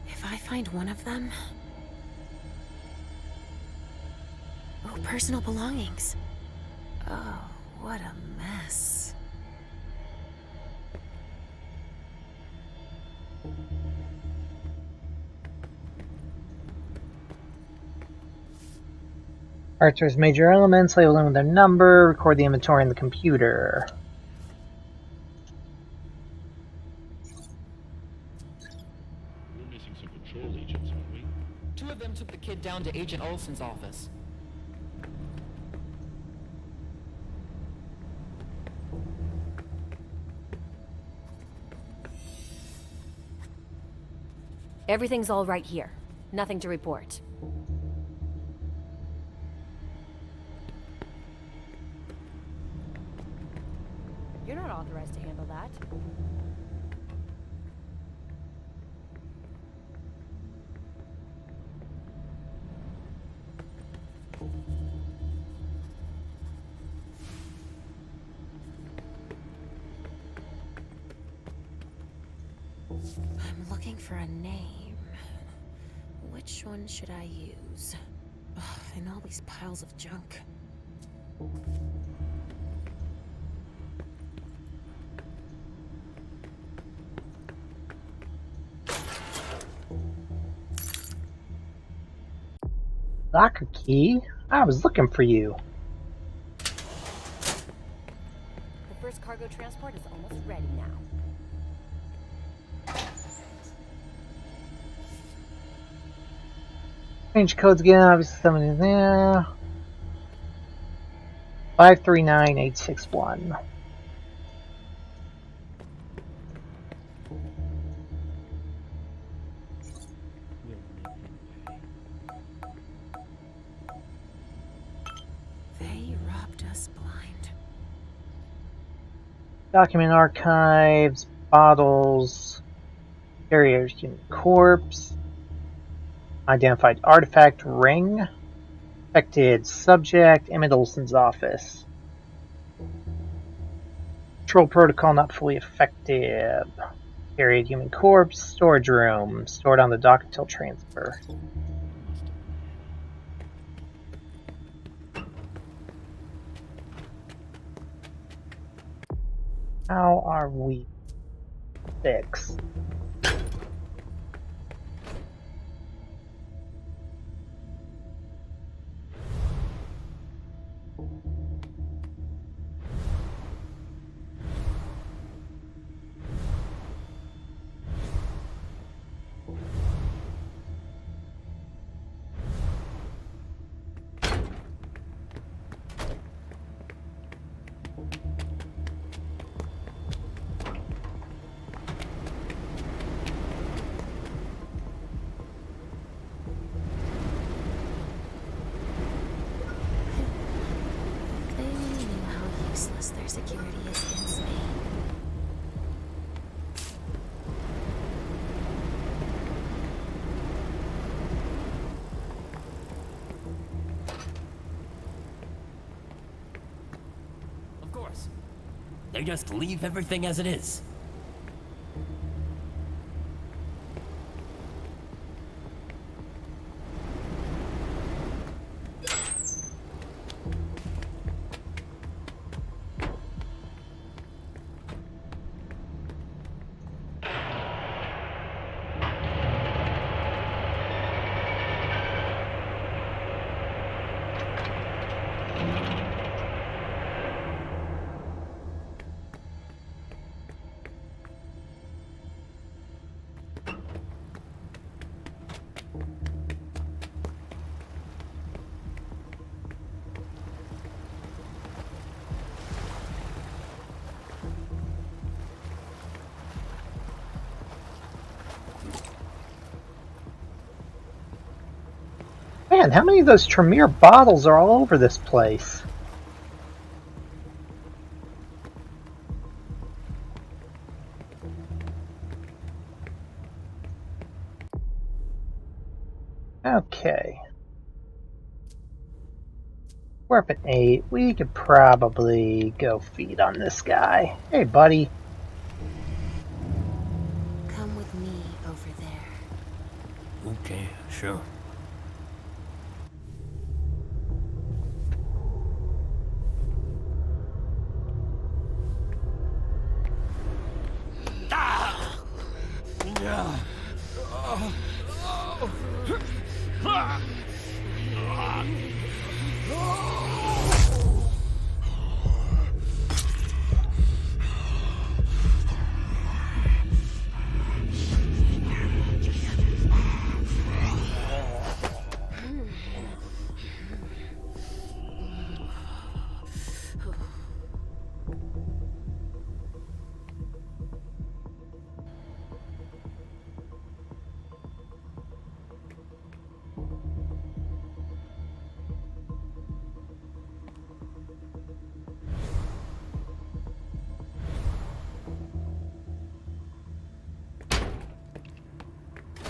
If I find one of them... oh, personal belongings. Oh, what a mess. Archer's major elements, label them with their number, record the inventory in the computer. We're missing some patrol agents, aren't we? 2 of them took the kid down to Agent Olson's office. Everything's all right here. Nothing to report. You're not authorized to handle that. I'm looking for a name. Which one should I use? Ugh, in all these piles of junk. Locker key? I was looking for you. The first cargo transport is almost ready now. Range codes again, obviously somebody there. 539861. They robbed us blind. Document archives, bottles, carrier's human corpse, identified artifact ring, affected subject, Emmett Olson's office. Control protocol not fully effective. Carried human corpse, storage room, stored on the dock until transfer. How are we fixed? They only knew how useless their security is against me. Of course. They just leave everything as it is. Man, how many of those Tremere bottles are all over this place? Okay. We're up at 8. We could probably go feed on this guy. Hey, buddy. Come with me over there. Okay, sure.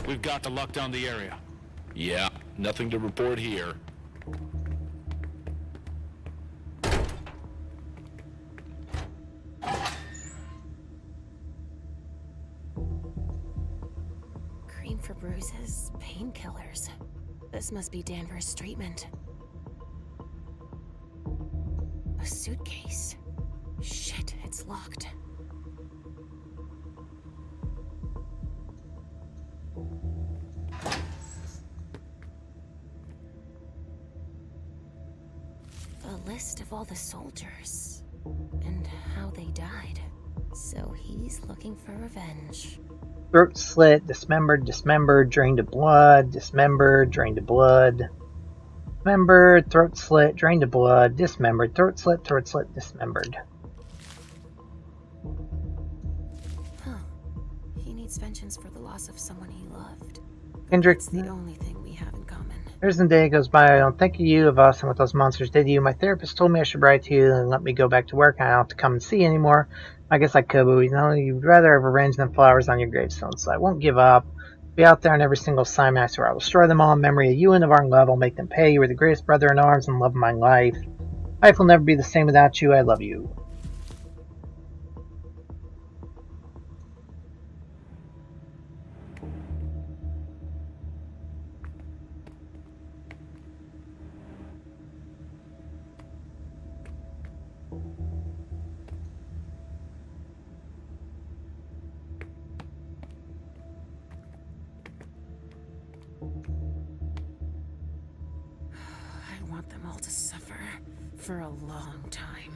We've got to lock down the area. Yeah, nothing to report here. Cream for bruises, painkillers. This must be Danvers' treatment. A suitcase. Shit, it's locked. A list of all the soldiers and how they died. So he's looking for revenge. Throat slit, dismembered, dismembered, drained of blood, dismembered, drained of blood. Dismembered, throat slit, drained of blood, dismembered, throat slit, dismembered. Huh. He needs vengeance for the loss of someone he loved. Kendrick, That's the only thing we have in common. there's a day goes by. I don't think of you, of us, and what those monsters did to you. My therapist told me I should write to you and let me go back to work. I don't have to come and see you anymore. I guess I could, but you'd rather have revenge than flowers on your gravestone, so I won't give up. Be out there on every single assignment. I swear I will destroy them all in memory of you and of our love. I'll make them pay. You were the greatest brother in arms and love of my life. Life will never be the same without you. I love you. I want them all to suffer for a long time.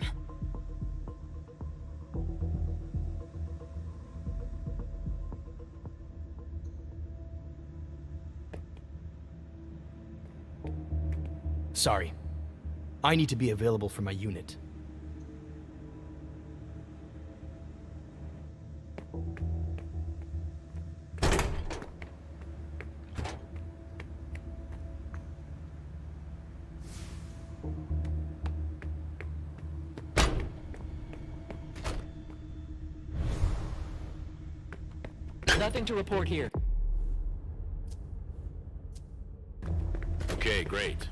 Sorry. I need to be available for my unit. Nothing to report here. Okay, great.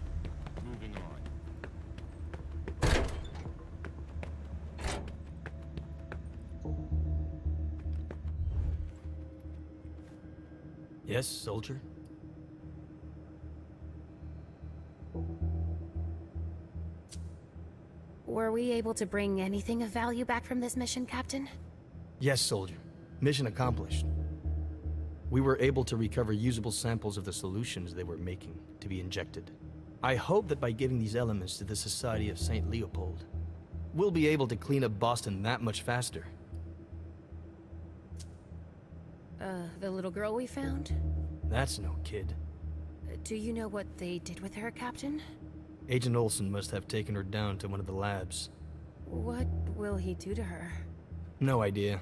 Moving on. Yes, soldier? Were we able to bring anything of value back from this mission, Captain? Yes, soldier. Mission accomplished. We were able to recover usable samples of the solutions they were making to be injected. I hope that by giving these elements to the Society of St. Leopold, we'll be able to clean up Boston that much faster. The little girl we found? That's no kid. Do you know what they did with her, Captain? Agent Olsen must have taken her down to one of the labs. What will he do to her? No idea.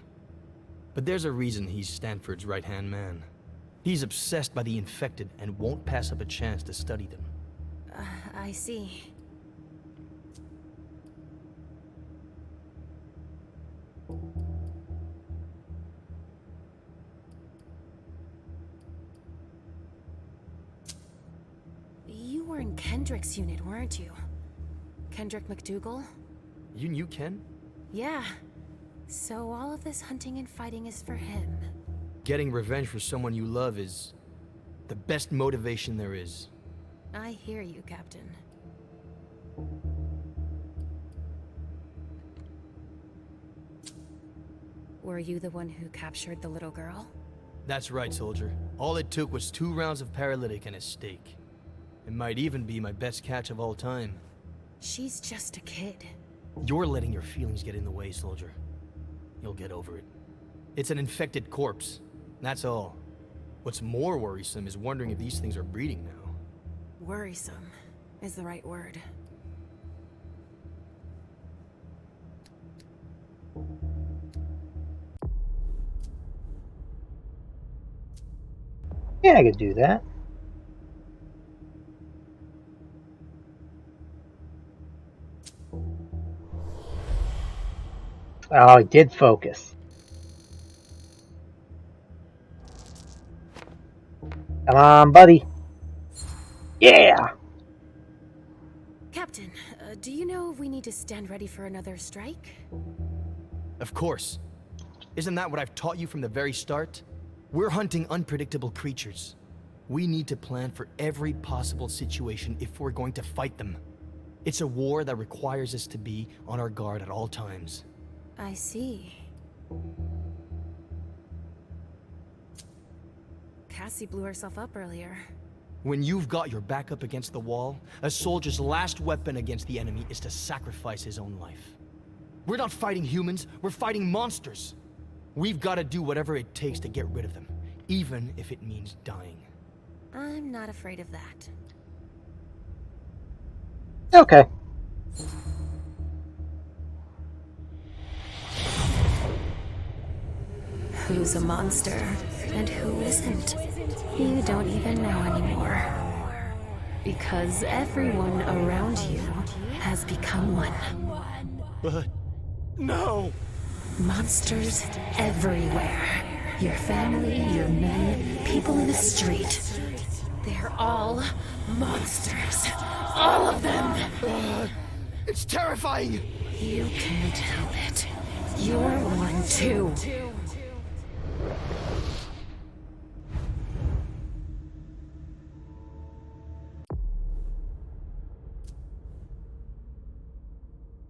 But there's a reason he's Stanford's right-hand man. He's obsessed by the infected and won't pass up a chance to study them. I see. You were in Kendrick's unit, weren't you? Kendrick McDougal? You knew Ken? Yeah. So all of this hunting and fighting is for him. Getting revenge for someone you love is the best motivation there is. I hear you, Captain. Were you the one who captured the little girl? That's right, soldier. All it took was 2 rounds of paralytic and a stake. It might even be my best catch of all time. She's just a kid. You're letting your feelings get in the way, soldier. You'll get over it. It's an infected corpse. That's all. What's more worrisome is wondering if these things are breeding now. Worrisome is the right word. Yeah, I could do that. Oh, it did focus. Come on, buddy. Yeah! Captain, do you know if we need to stand ready for another strike? Of course. Isn't that what I've taught you from the very start? We're hunting unpredictable creatures. We need to plan for every possible situation if we're going to fight them. It's a war that requires us to be on our guard at all times. I see. Cassie blew herself up earlier. When you've got your back up against the wall, a soldier's last weapon against the enemy is to sacrifice his own life. We're not fighting humans, we're fighting monsters. We've got to do whatever it takes to get rid of them, even if it means dying. I'm not afraid of that. Okay. Who's a monster and who isn't? You don't even know anymore. Because everyone around you has become one. But no! Monsters everywhere. Your family, your men, people in the street. They're all monsters. All of them! It's terrifying! You can't help it. You're one too.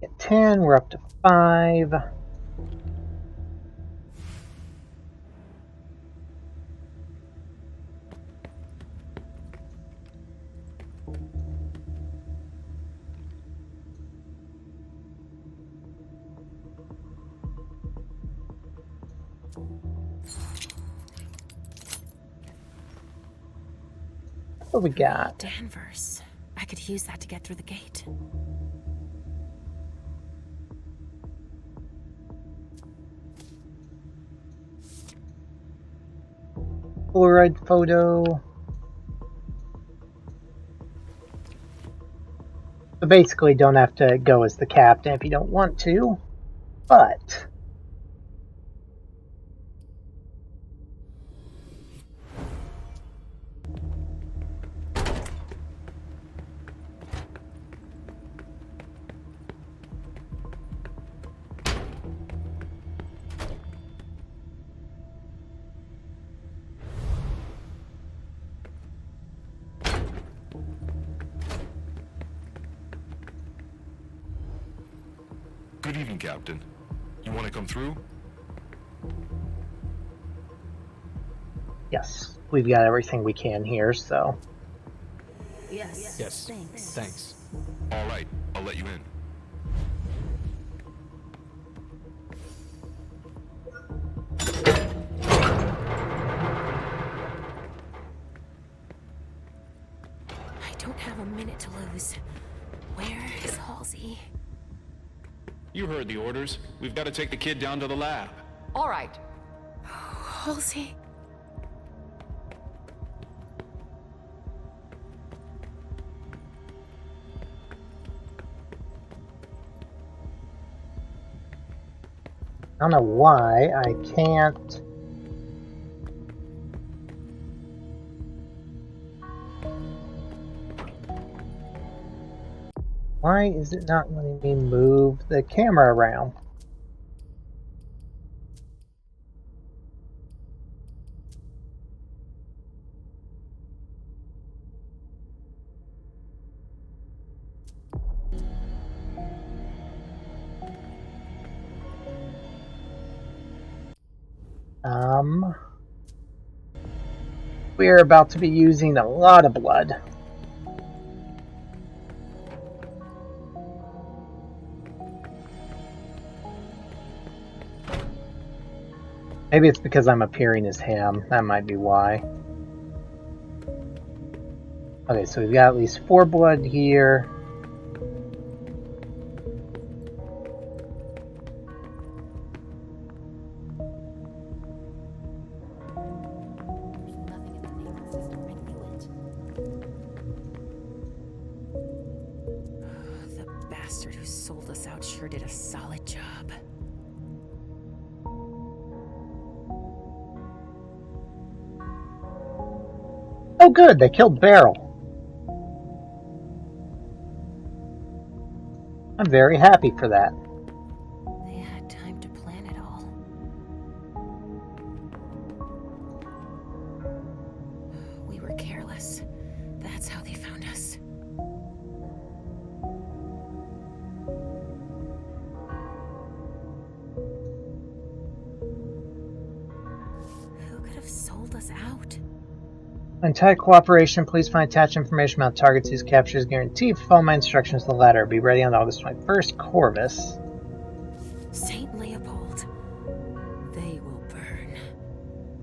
At 10, we're up to 5. What we got? Danvers. I could use that to get through the gate. Polaroid photo. So basically, don't have to go as the captain if you don't want to, but Good evening, Captain. You want to come through? yes, we've got everything we can here, so. Yes. Thanks. All right, I'll let you in. I don't have a minute to lose. Where is Halsey? You heard the orders. We've got to take the kid down to the lab. All right. Halsey? I don't know why I can't. Why is it not letting me move the camera around? We're about to be using a lot of blood. Maybe it's because I'm appearing as him. That might be why. Okay, so we've got at least 4 blood here. The bastard who sold us out sure did a solid job. Oh good, they killed Beryl. I'm very happy for that. They had time to plan it all. We were careless. That's how they found us. Who could have sold us out? In tight cooperation, please find attached information about targets whose capture is guaranteed. Follow my instructions to the letter. Be ready on August 21st. Corvus. Saint Leopold. They will burn.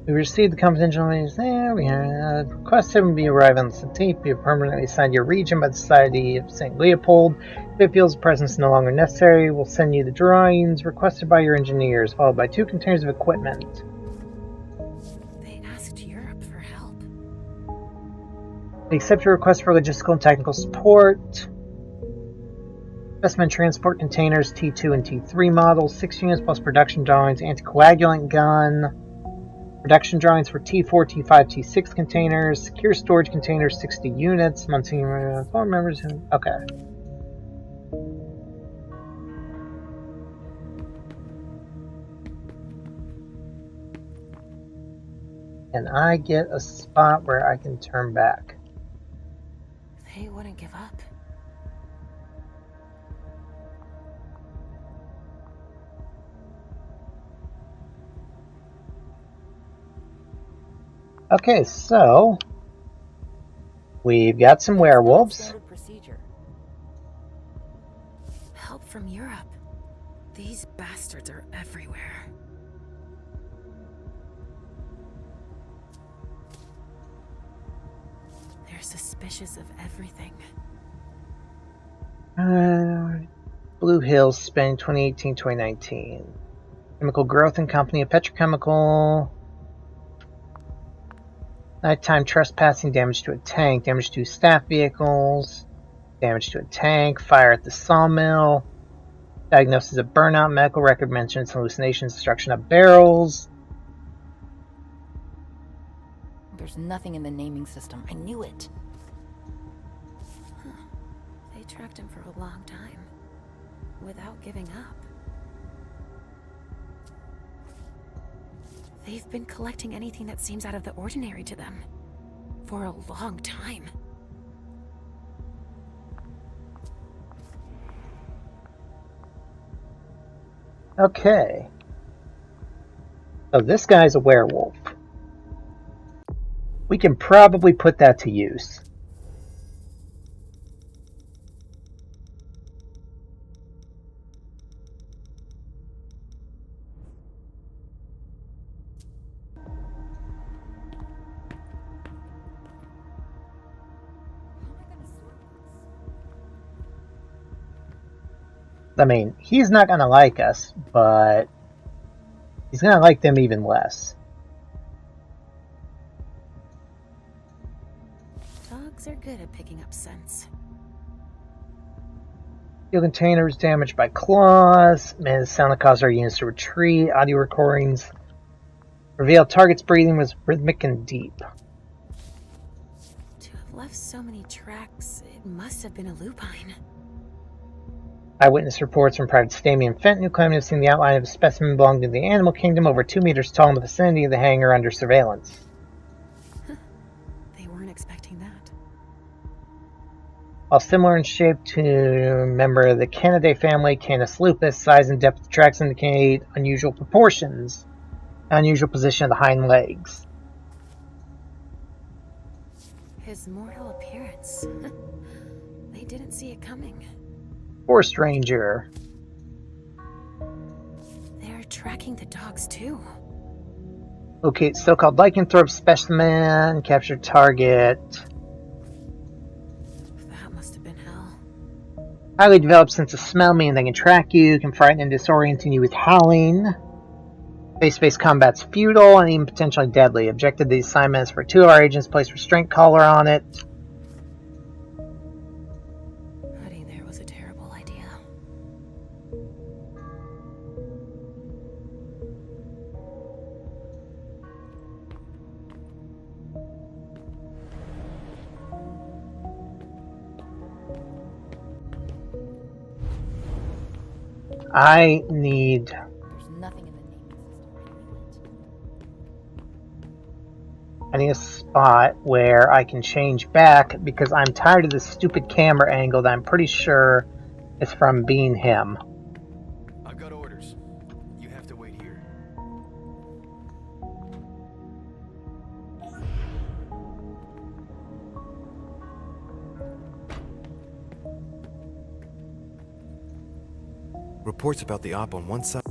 We received the confidential news there. We have requested to be arrived on the tape. Be permanently assigned to your region by the Society of St. Leopold. If it feels presence no longer necessary, we'll send you the drawings requested by your engineers, followed by 2 containers of equipment. They asked Europe for help. We accept your request for logistical and technical support. Specimen transport containers T2 and T3 models, 6 units plus production drawings, anticoagulant gun. Production drawings for T4, T5, T6 containers, secure storage containers, 60 units, monthly phone members. Okay. And I get a spot where I can turn back. They wouldn't give up. Okay, so we've got some werewolves. Standard procedure. Help from Europe. These bastards are everywhere. They're suspicious of everything. Blue Hills, Spain, 2018-2019. Chemical Growth and Company, a petrochemical. Nighttime trespassing, damage to a tank, damage to staff vehicles, damage to a tank, fire at the sawmill, diagnosis of burnout, medical record mentions hallucinations, destruction of barrels. There's nothing in the naming system. I knew it. Huh. They tracked him for a long time, without giving up. They've been collecting anything that seems out of the ordinary to them. For a long time. Okay. So this guy's a werewolf. We can probably put that to use. I mean, he's not going to like us, but he's going to like them even less. Dogs are good at picking up scents. Steel containers damaged by claws. Man, the sound that caused our units to retreat. Audio recordings reveal target's breathing was rhythmic and deep. To have left so many tracks, it must have been a lupine. Eyewitness reports from Private Stamian Fenton, who claim to have seen the outline of a specimen belonging to the animal kingdom over 2 meters tall in the vicinity of the hangar under surveillance. They weren't expecting that. While similar in shape to a member of the Canidae family, Canis lupus, size and depth of tracks indicate unusual proportions, unusual position of the hind legs. His mortal appearance. They didn't see it coming. Forest Ranger. They're tracking the dogs too. Locate so-called lycanthrope specimen. Capture target. That must have been hell. Highly developed sense of smell, meaning they can track you, can frighten and disorient you with howling. Face-to-face combat's futile and even potentially deadly. Objective of the assignment is for 2 of our agents place restraint collar on it. Hiding there was a terrible idea. I need... There's nothing in the naming system. I need a spot where I can change back because I'm tired of this stupid camera angle that I'm pretty sure is from being him. I've got orders. You have to wait here. Reports about the op on one side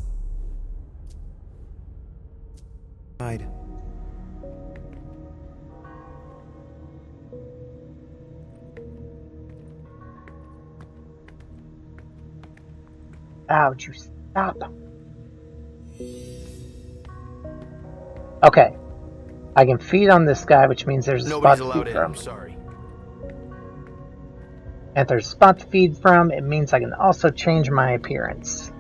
Ah, would you stop? Okay. I can feed on this guy, which means there's a Nobody's spot to allowed feed in, from. I'm sorry. If there's a spot to feed from, it means I can also change my appearance.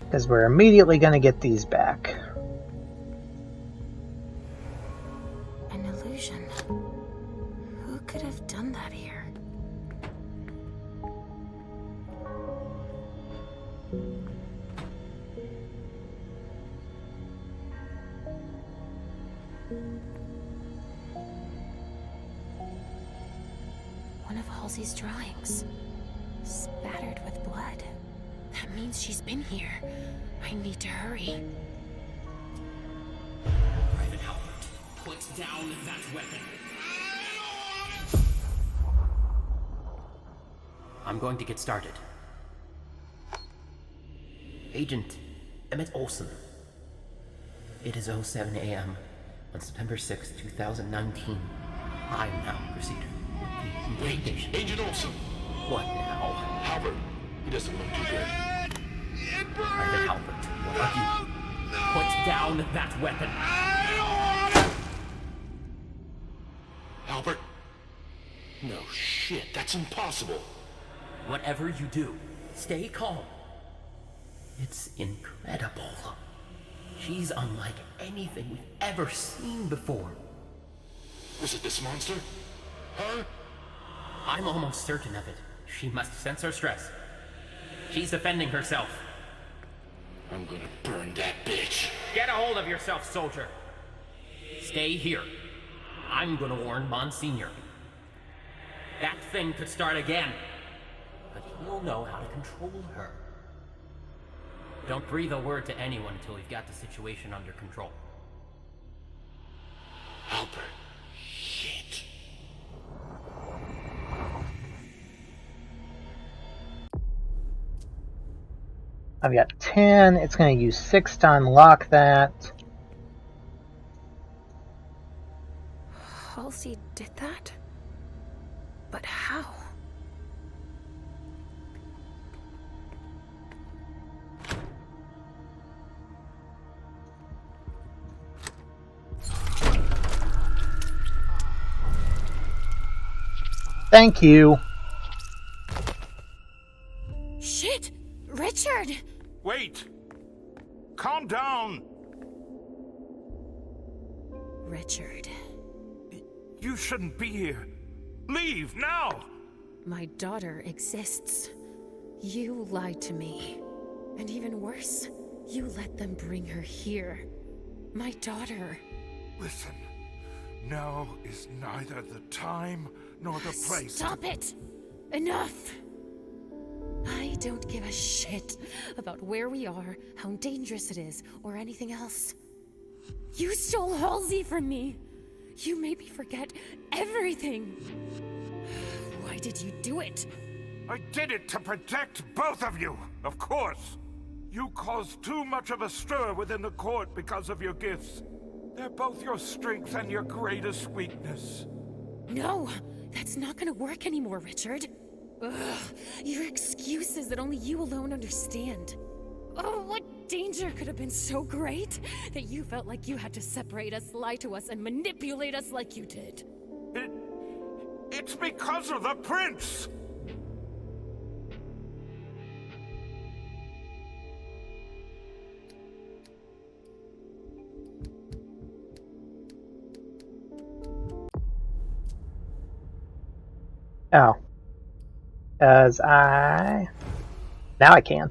Because we're immediately going to get these back. An illusion. Who could have done that here? One of Halsey's drawings. Spattered with blood. That means she's been here. I need to hurry. Private Albert, put down that weapon. I'm going to get started. Agent Emmett Olson. It is 07 a.m. on September 6, 2019. I now proceed with the investigation. Agent Olson! What now? Halbert, he doesn't look too good. Private Albert, what are you? Put down that weapon. Albert? No shit, that's impossible. Whatever you do, stay calm. It's incredible. She's unlike anything we've ever seen before. Was it this monster? Her? I'm almost certain of it. She must sense our stress. She's defending herself. I'm gonna burn that bitch. Get a hold of yourself, soldier. Stay here. I'm gonna warn Monsignor. That thing could start again. But he'll know how to control her. Don't breathe a word to anyone until we've got the situation under control. Albert. Shit. I've got 10. It's going to use 6 to unlock that. Halsey did that? But how? Thank you. Shit! Richard! Wait! Calm down! Richard. You shouldn't be here. Leave, now! My daughter exists. You lied to me. And even worse, you let them bring her here. My daughter. Listen, now is neither the time nor the place. Stop it! Enough! I don't give a shit about where we are, how dangerous it is, or anything else. You stole Halsey from me! You made me forget everything! Why did you do it? I did it to protect both of you, of course. You caused too much of a stir within the court because of your gifts. They're both your strength and your greatest weakness. No! That's not gonna work anymore, Richard. Ugh, your excuses that only you alone understand. Oh, what danger could have been so great that you felt like you had to separate us, lie to us, and manipulate us like you did? It's because of the prince! Oh. As I... Now I can.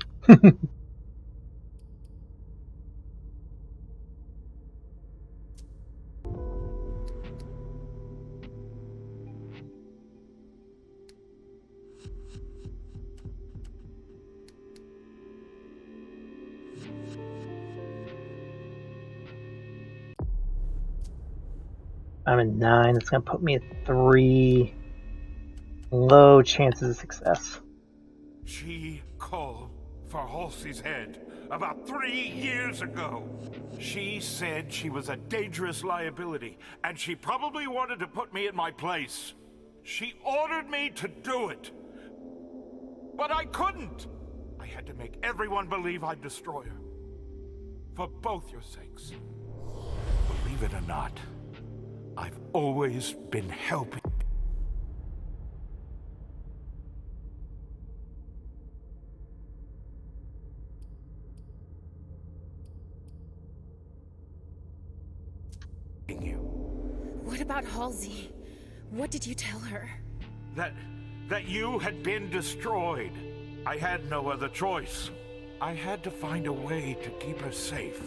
I'm at 9. It's going to put me at 3. Low chances of success. She called for Halsey's head. about 3 years ago. She said she was a dangerous liability, and she probably wanted to put me in my place. She ordered me to do it. But I couldn't. I had to make everyone believe I'd destroy her. For both your sakes. Believe it or not, I've always been helping. What about Halsey? What did you tell her? That you had been destroyed. I had no other choice. I had to find a way to keep her safe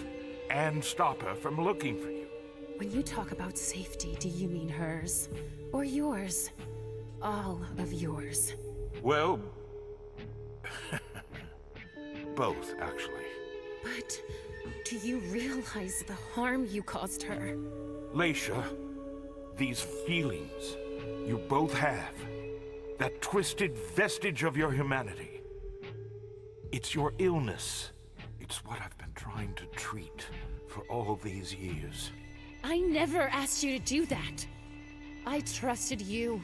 and stop her from looking for you. When you talk about safety, do you mean hers? Or yours? All of yours? Well, both, actually. But do you realize the harm you caused her? Leisha, these feelings you both have, that twisted vestige of your humanity, it's your illness. It's what I've been trying to treat for all these years. I never asked you to do that. I trusted you,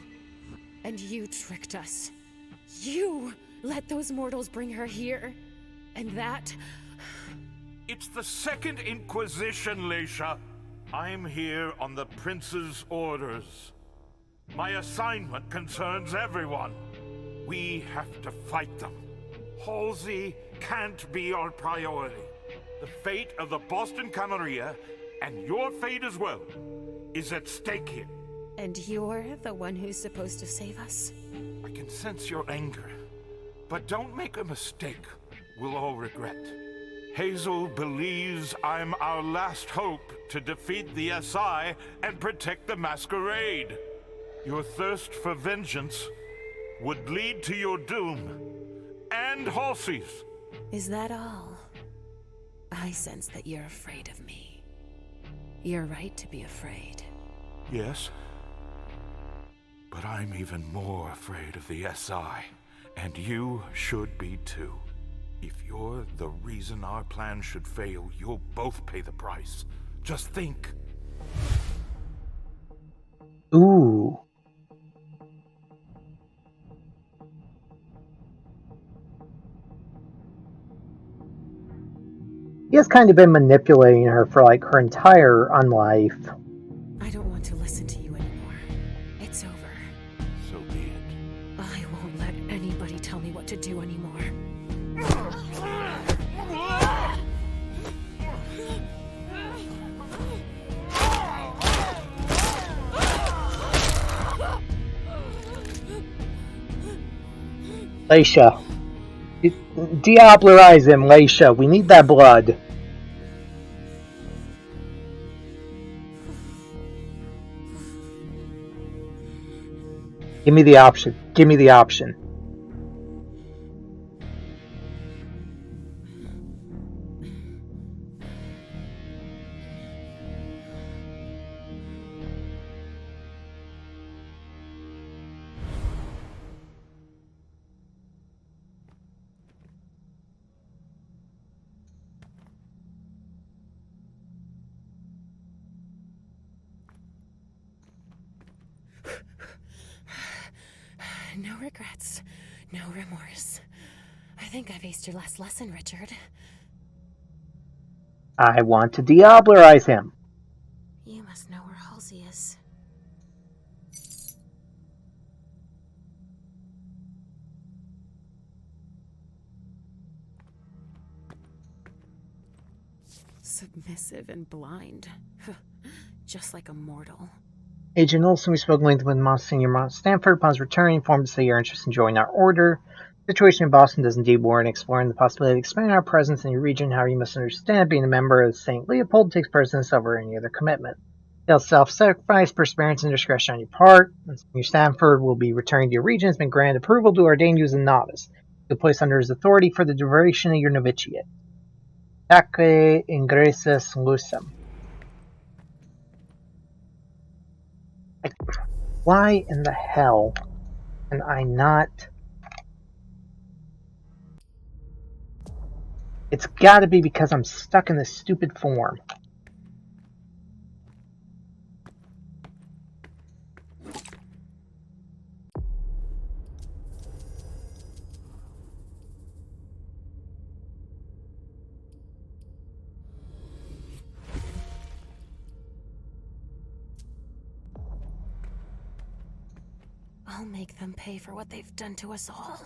and you tricked us. You let those mortals bring her here, and that... It's the Second Inquisition, Leisha. I'm here on the Prince's orders. My assignment concerns everyone. We have to fight them. Halsey can't be our priority. The fate of the Boston Camarilla, and your fate as well, is at stake here. And you're the one who's supposed to save us? I can sense your anger, but don't make a mistake we'll all regret. Hazel believes I'm our last hope to defeat the SI and protect the Masquerade. Your thirst for vengeance would lead to your doom, and Halsey's. Is that all? I sense that you're afraid of me. You're right to be afraid. Yes, but I'm even more afraid of the SI, and you should be too. If you're the reason our plan should fail, you'll both pay the price. Just think. Ooh. He has kind of been manipulating her for like her entire unlife. I don't want to listen to you anymore. It's over. So be it. I won't let anybody tell me what to do anymore. Leisha. Diablerize him, Leisha. We need that blood. Give me the option. Give me the option. No regrets, no remorse. I think I've aced your last lesson, Richard. I want to diablerize him. You must know where Halsey is. Submissive and blind. Just like a mortal. Agent Olson, we spoke lengthily with Monsignor Stanford upon his return, informed us that you're interested in joining our order. The situation in Boston does indeed warrant exploring the possibility of expanding our presence in your region. However, you must understand, being a member of St. Leopold takes precedence over any other commitment. Self-sacrifice, perseverance, and discretion on your part. Monsignor Stanford will be returning to your region. Has been granted approval to ordain you as a novice. You'll place under his authority for the duration of your novitiate. Taque ingressus lucem. Why in the hell can I not It's gotta be because I'm stuck in this stupid form. I'll make them pay for what they've done to us all.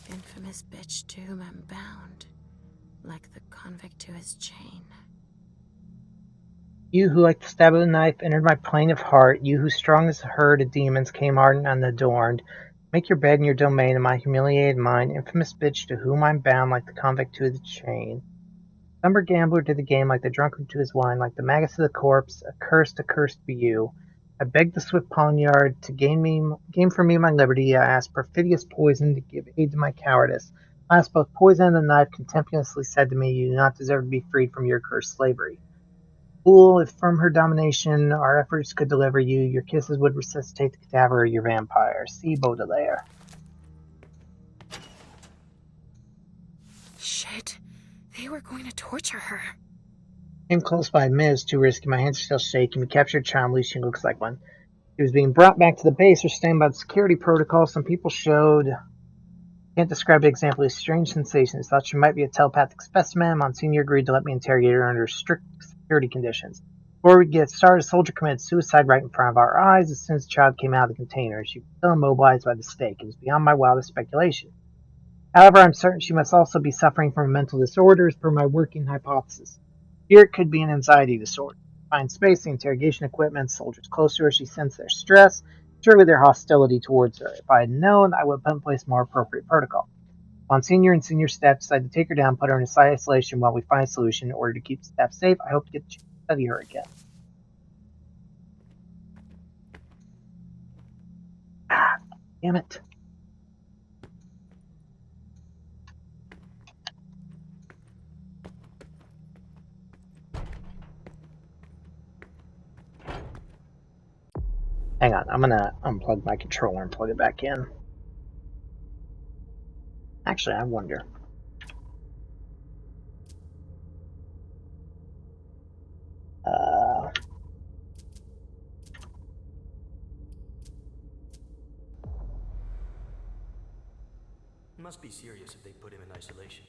Infamous bitch doom and bound, like the convict to his chain. You who like the stab of a knife entered my plane of heart, you who strong as a herd of demons came ardent and adorned, make your bed in your domain of my humiliated mind, infamous bitch to whom I'm bound like the convict to the chain. Slumber gambler to the game like the drunkard to his wine, like the maggots to the corpse, accursed be you. I beg the swift poniard to gain for me my liberty. I ask perfidious poison to give aid to my cowardice. I ask both poison and the knife contemptuously said to me, you do not deserve to be freed from your cursed slavery. Fool, if from her domination our efforts could deliver you, your kisses would resuscitate the cadaver of your vampire. See Baudelaire. Shit. They were going to torture her. Came close by a minute, it's too risky. My hands are still shaking. We captured Chomley. She looks like one. She was being brought back to the base or staying by the security protocol. Some people showed, can't describe the example, of strange sensations. Thought she might be a telepathic specimen. Monsignor agreed to let me interrogate her under strict security conditions. Before we get started, a soldier committed suicide right in front of our eyes as soon as the child came out of the container. She was still immobilized by the stake. It was beyond my wildest speculation. However, I'm certain she must also be suffering from a mental disorder as per my working hypothesis. Here it could be an anxiety disorder. Find space, the interrogation equipment, soldiers close to her, she sensed their stress, surely their hostility towards her. If I had known, I would have put in place more appropriate protocol. Monsignor and Senior Staff decided to take her down, put her in a side isolation while we find a solution in order to keep staff safe. I hope to get the chance to study her again. Ah, damn it. Hang on, I'm gonna unplug my controller and plug it back in. Actually, I wonder. Must be serious if they put him in isolation.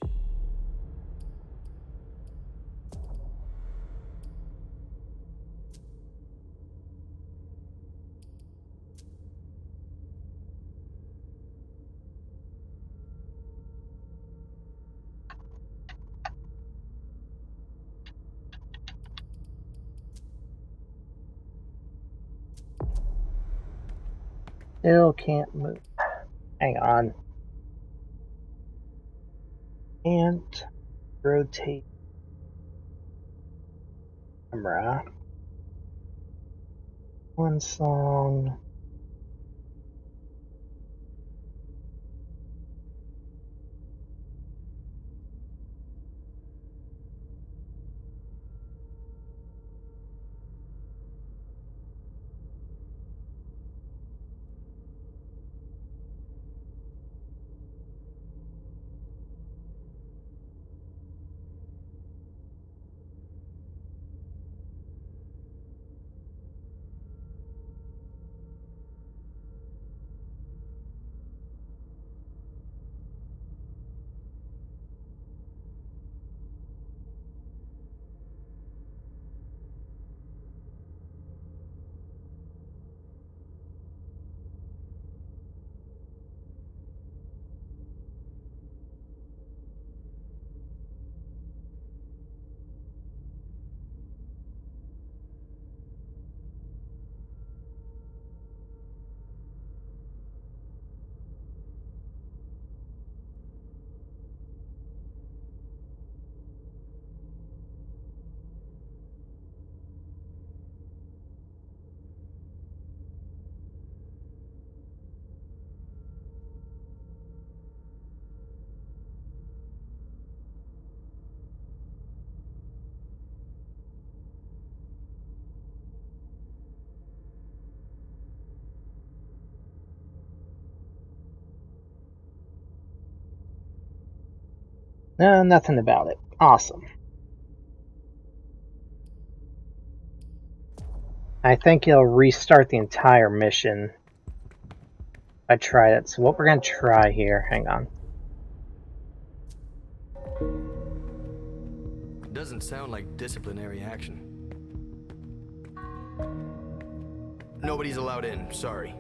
Still can't move. Hang on. Can't rotate camera. Swansong. No, nothing about it. Awesome. I think it'll restart the entire mission. I try that. So what we're going to try here, hang on. Doesn't sound like disciplinary action. Nobody's allowed in, sorry.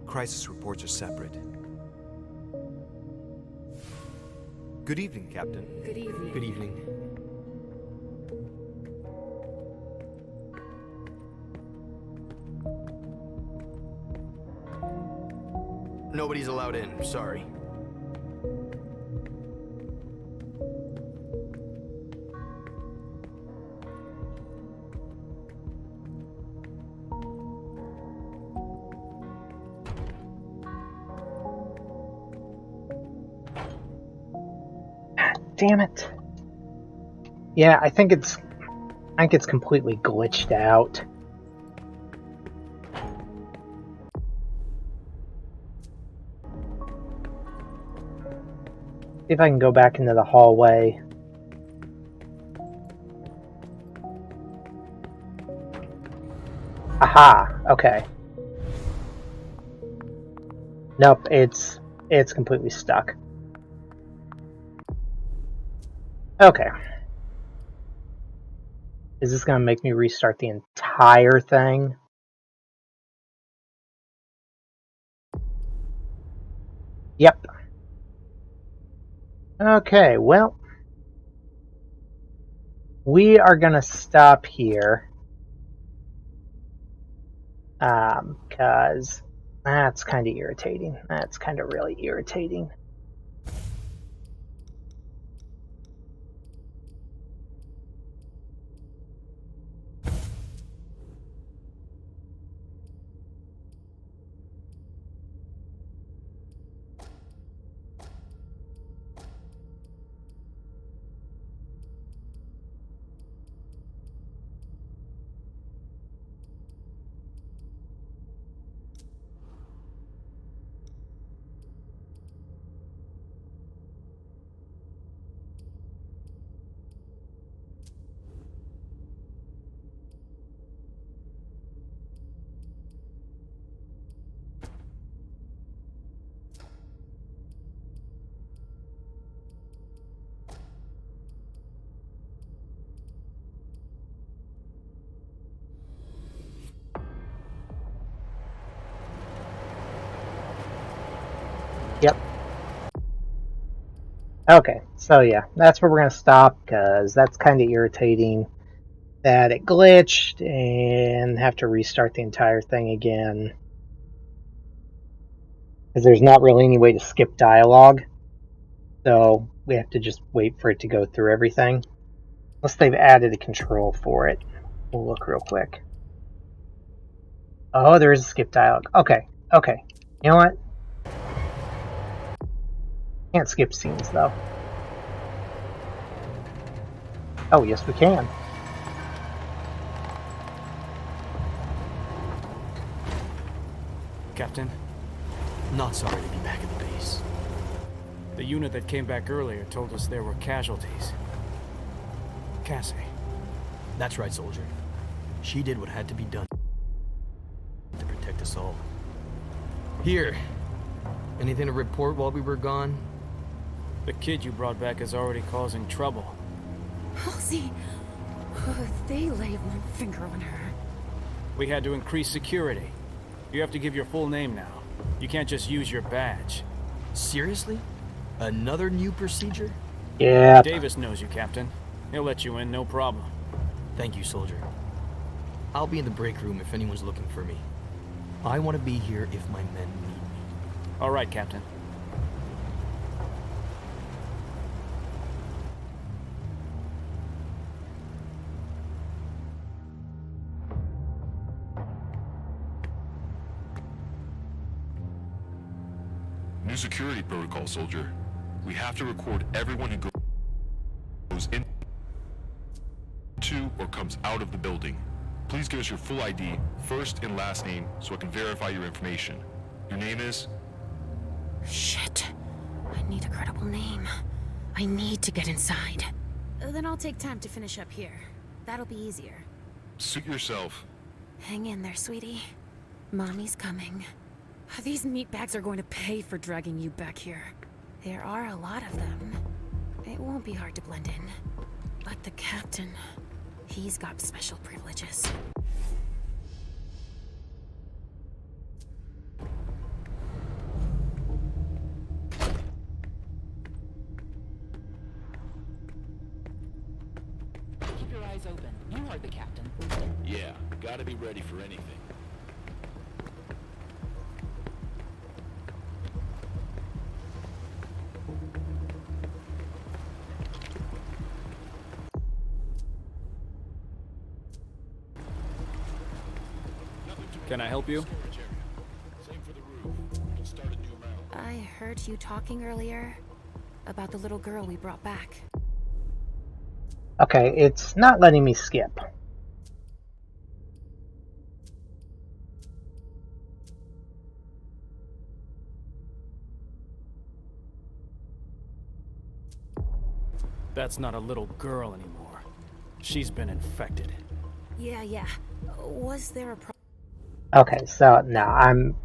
Crisis reports are separate. Good evening, Captain. Good evening. Good evening. Nobody's allowed in, sorry. Damn it. Yeah, I think it's completely glitched out. See if I can go back into the hallway. Aha, okay. Nope, it's completely stuck. Okay. Is this going to make me restart the entire thing? Yep. Okay, well, we are going to stop here. Because that's kind of irritating. That's kind of really irritating. Yep. Okay, so yeah, that's where we're going to stop, because that's kind of irritating that it glitched and have to restart the entire thing again. Because there's not really any way to skip dialogue, so we have to just wait for it to go through everything. Unless they've added a control for it. We'll look real quick. Oh, there is a skip dialogue. Okay, okay. You know what? Can't skip scenes, though. Oh, yes, we can. Captain? Not sorry to be back at the base. The unit that came back earlier told us there were casualties. Cassie. That's right, soldier. She did what had to be done to protect us all. Here. Anything to report while we were gone? The kid you brought back is already causing trouble. Halsey! If they lay one finger on her. We had to increase security. You have to give your full name now. You can't just use your badge. Seriously? Another new procedure? Yeah. Davis knows you, Captain. He'll let you in, no problem. Thank you, soldier. I'll be in the break room if anyone's looking for me. I want to be here if my men need me. All right, Captain. New security protocol, soldier. We have to record everyone who goes into or comes out of the building. Please give us your full ID, first and last name, so I can verify your information. Your name is? Shit. I need a credible name. I need to get inside. Then I'll take time to finish up here. That'll be easier. Suit yourself. Hang in there, sweetie. Mommy's coming. These meatbags are going to pay for dragging you back here. There are a lot of them. It won't be hard to blend in. But the captain, he's got special privileges. Keep your eyes open. You heard the captain. Yeah, gotta be ready for anything. Can I help you? I heard you talking earlier about the little girl we brought back. Okay, it's not letting me skip. That's not a little girl anymore. She's been infected. Yeah. Was there a Okay, so no, I'm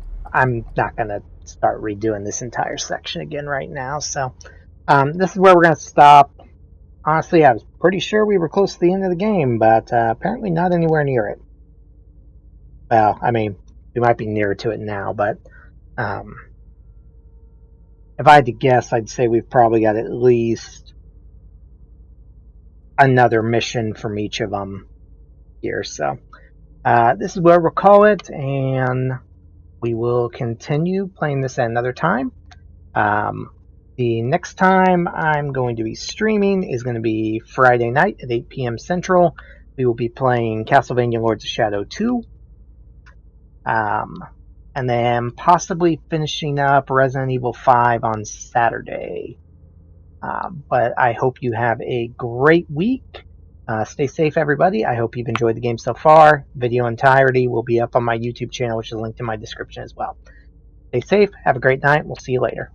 not gonna start redoing this entire section again right now. So this is where we're gonna stop. Honestly, I was pretty sure we were close to the end of the game, but apparently not anywhere near it. Well, I mean, we might be nearer to it now, but if I had to guess, I'd say we've probably got at least another mission from each of them here. So this is where we'll call it, and we will continue playing this at another time. The next time I'm going to be streaming is going to be Friday night at 8 p.m. Central. We will be playing Castlevania Lords of Shadow 2. And then possibly finishing up Resident Evil 5 on Saturday. But I hope you have a great week. Stay safe, everybody. I hope you've enjoyed the game so far. Video entirety will be up on my YouTube channel, which is linked in my description as well. Stay safe. Have a great night. We'll see you later.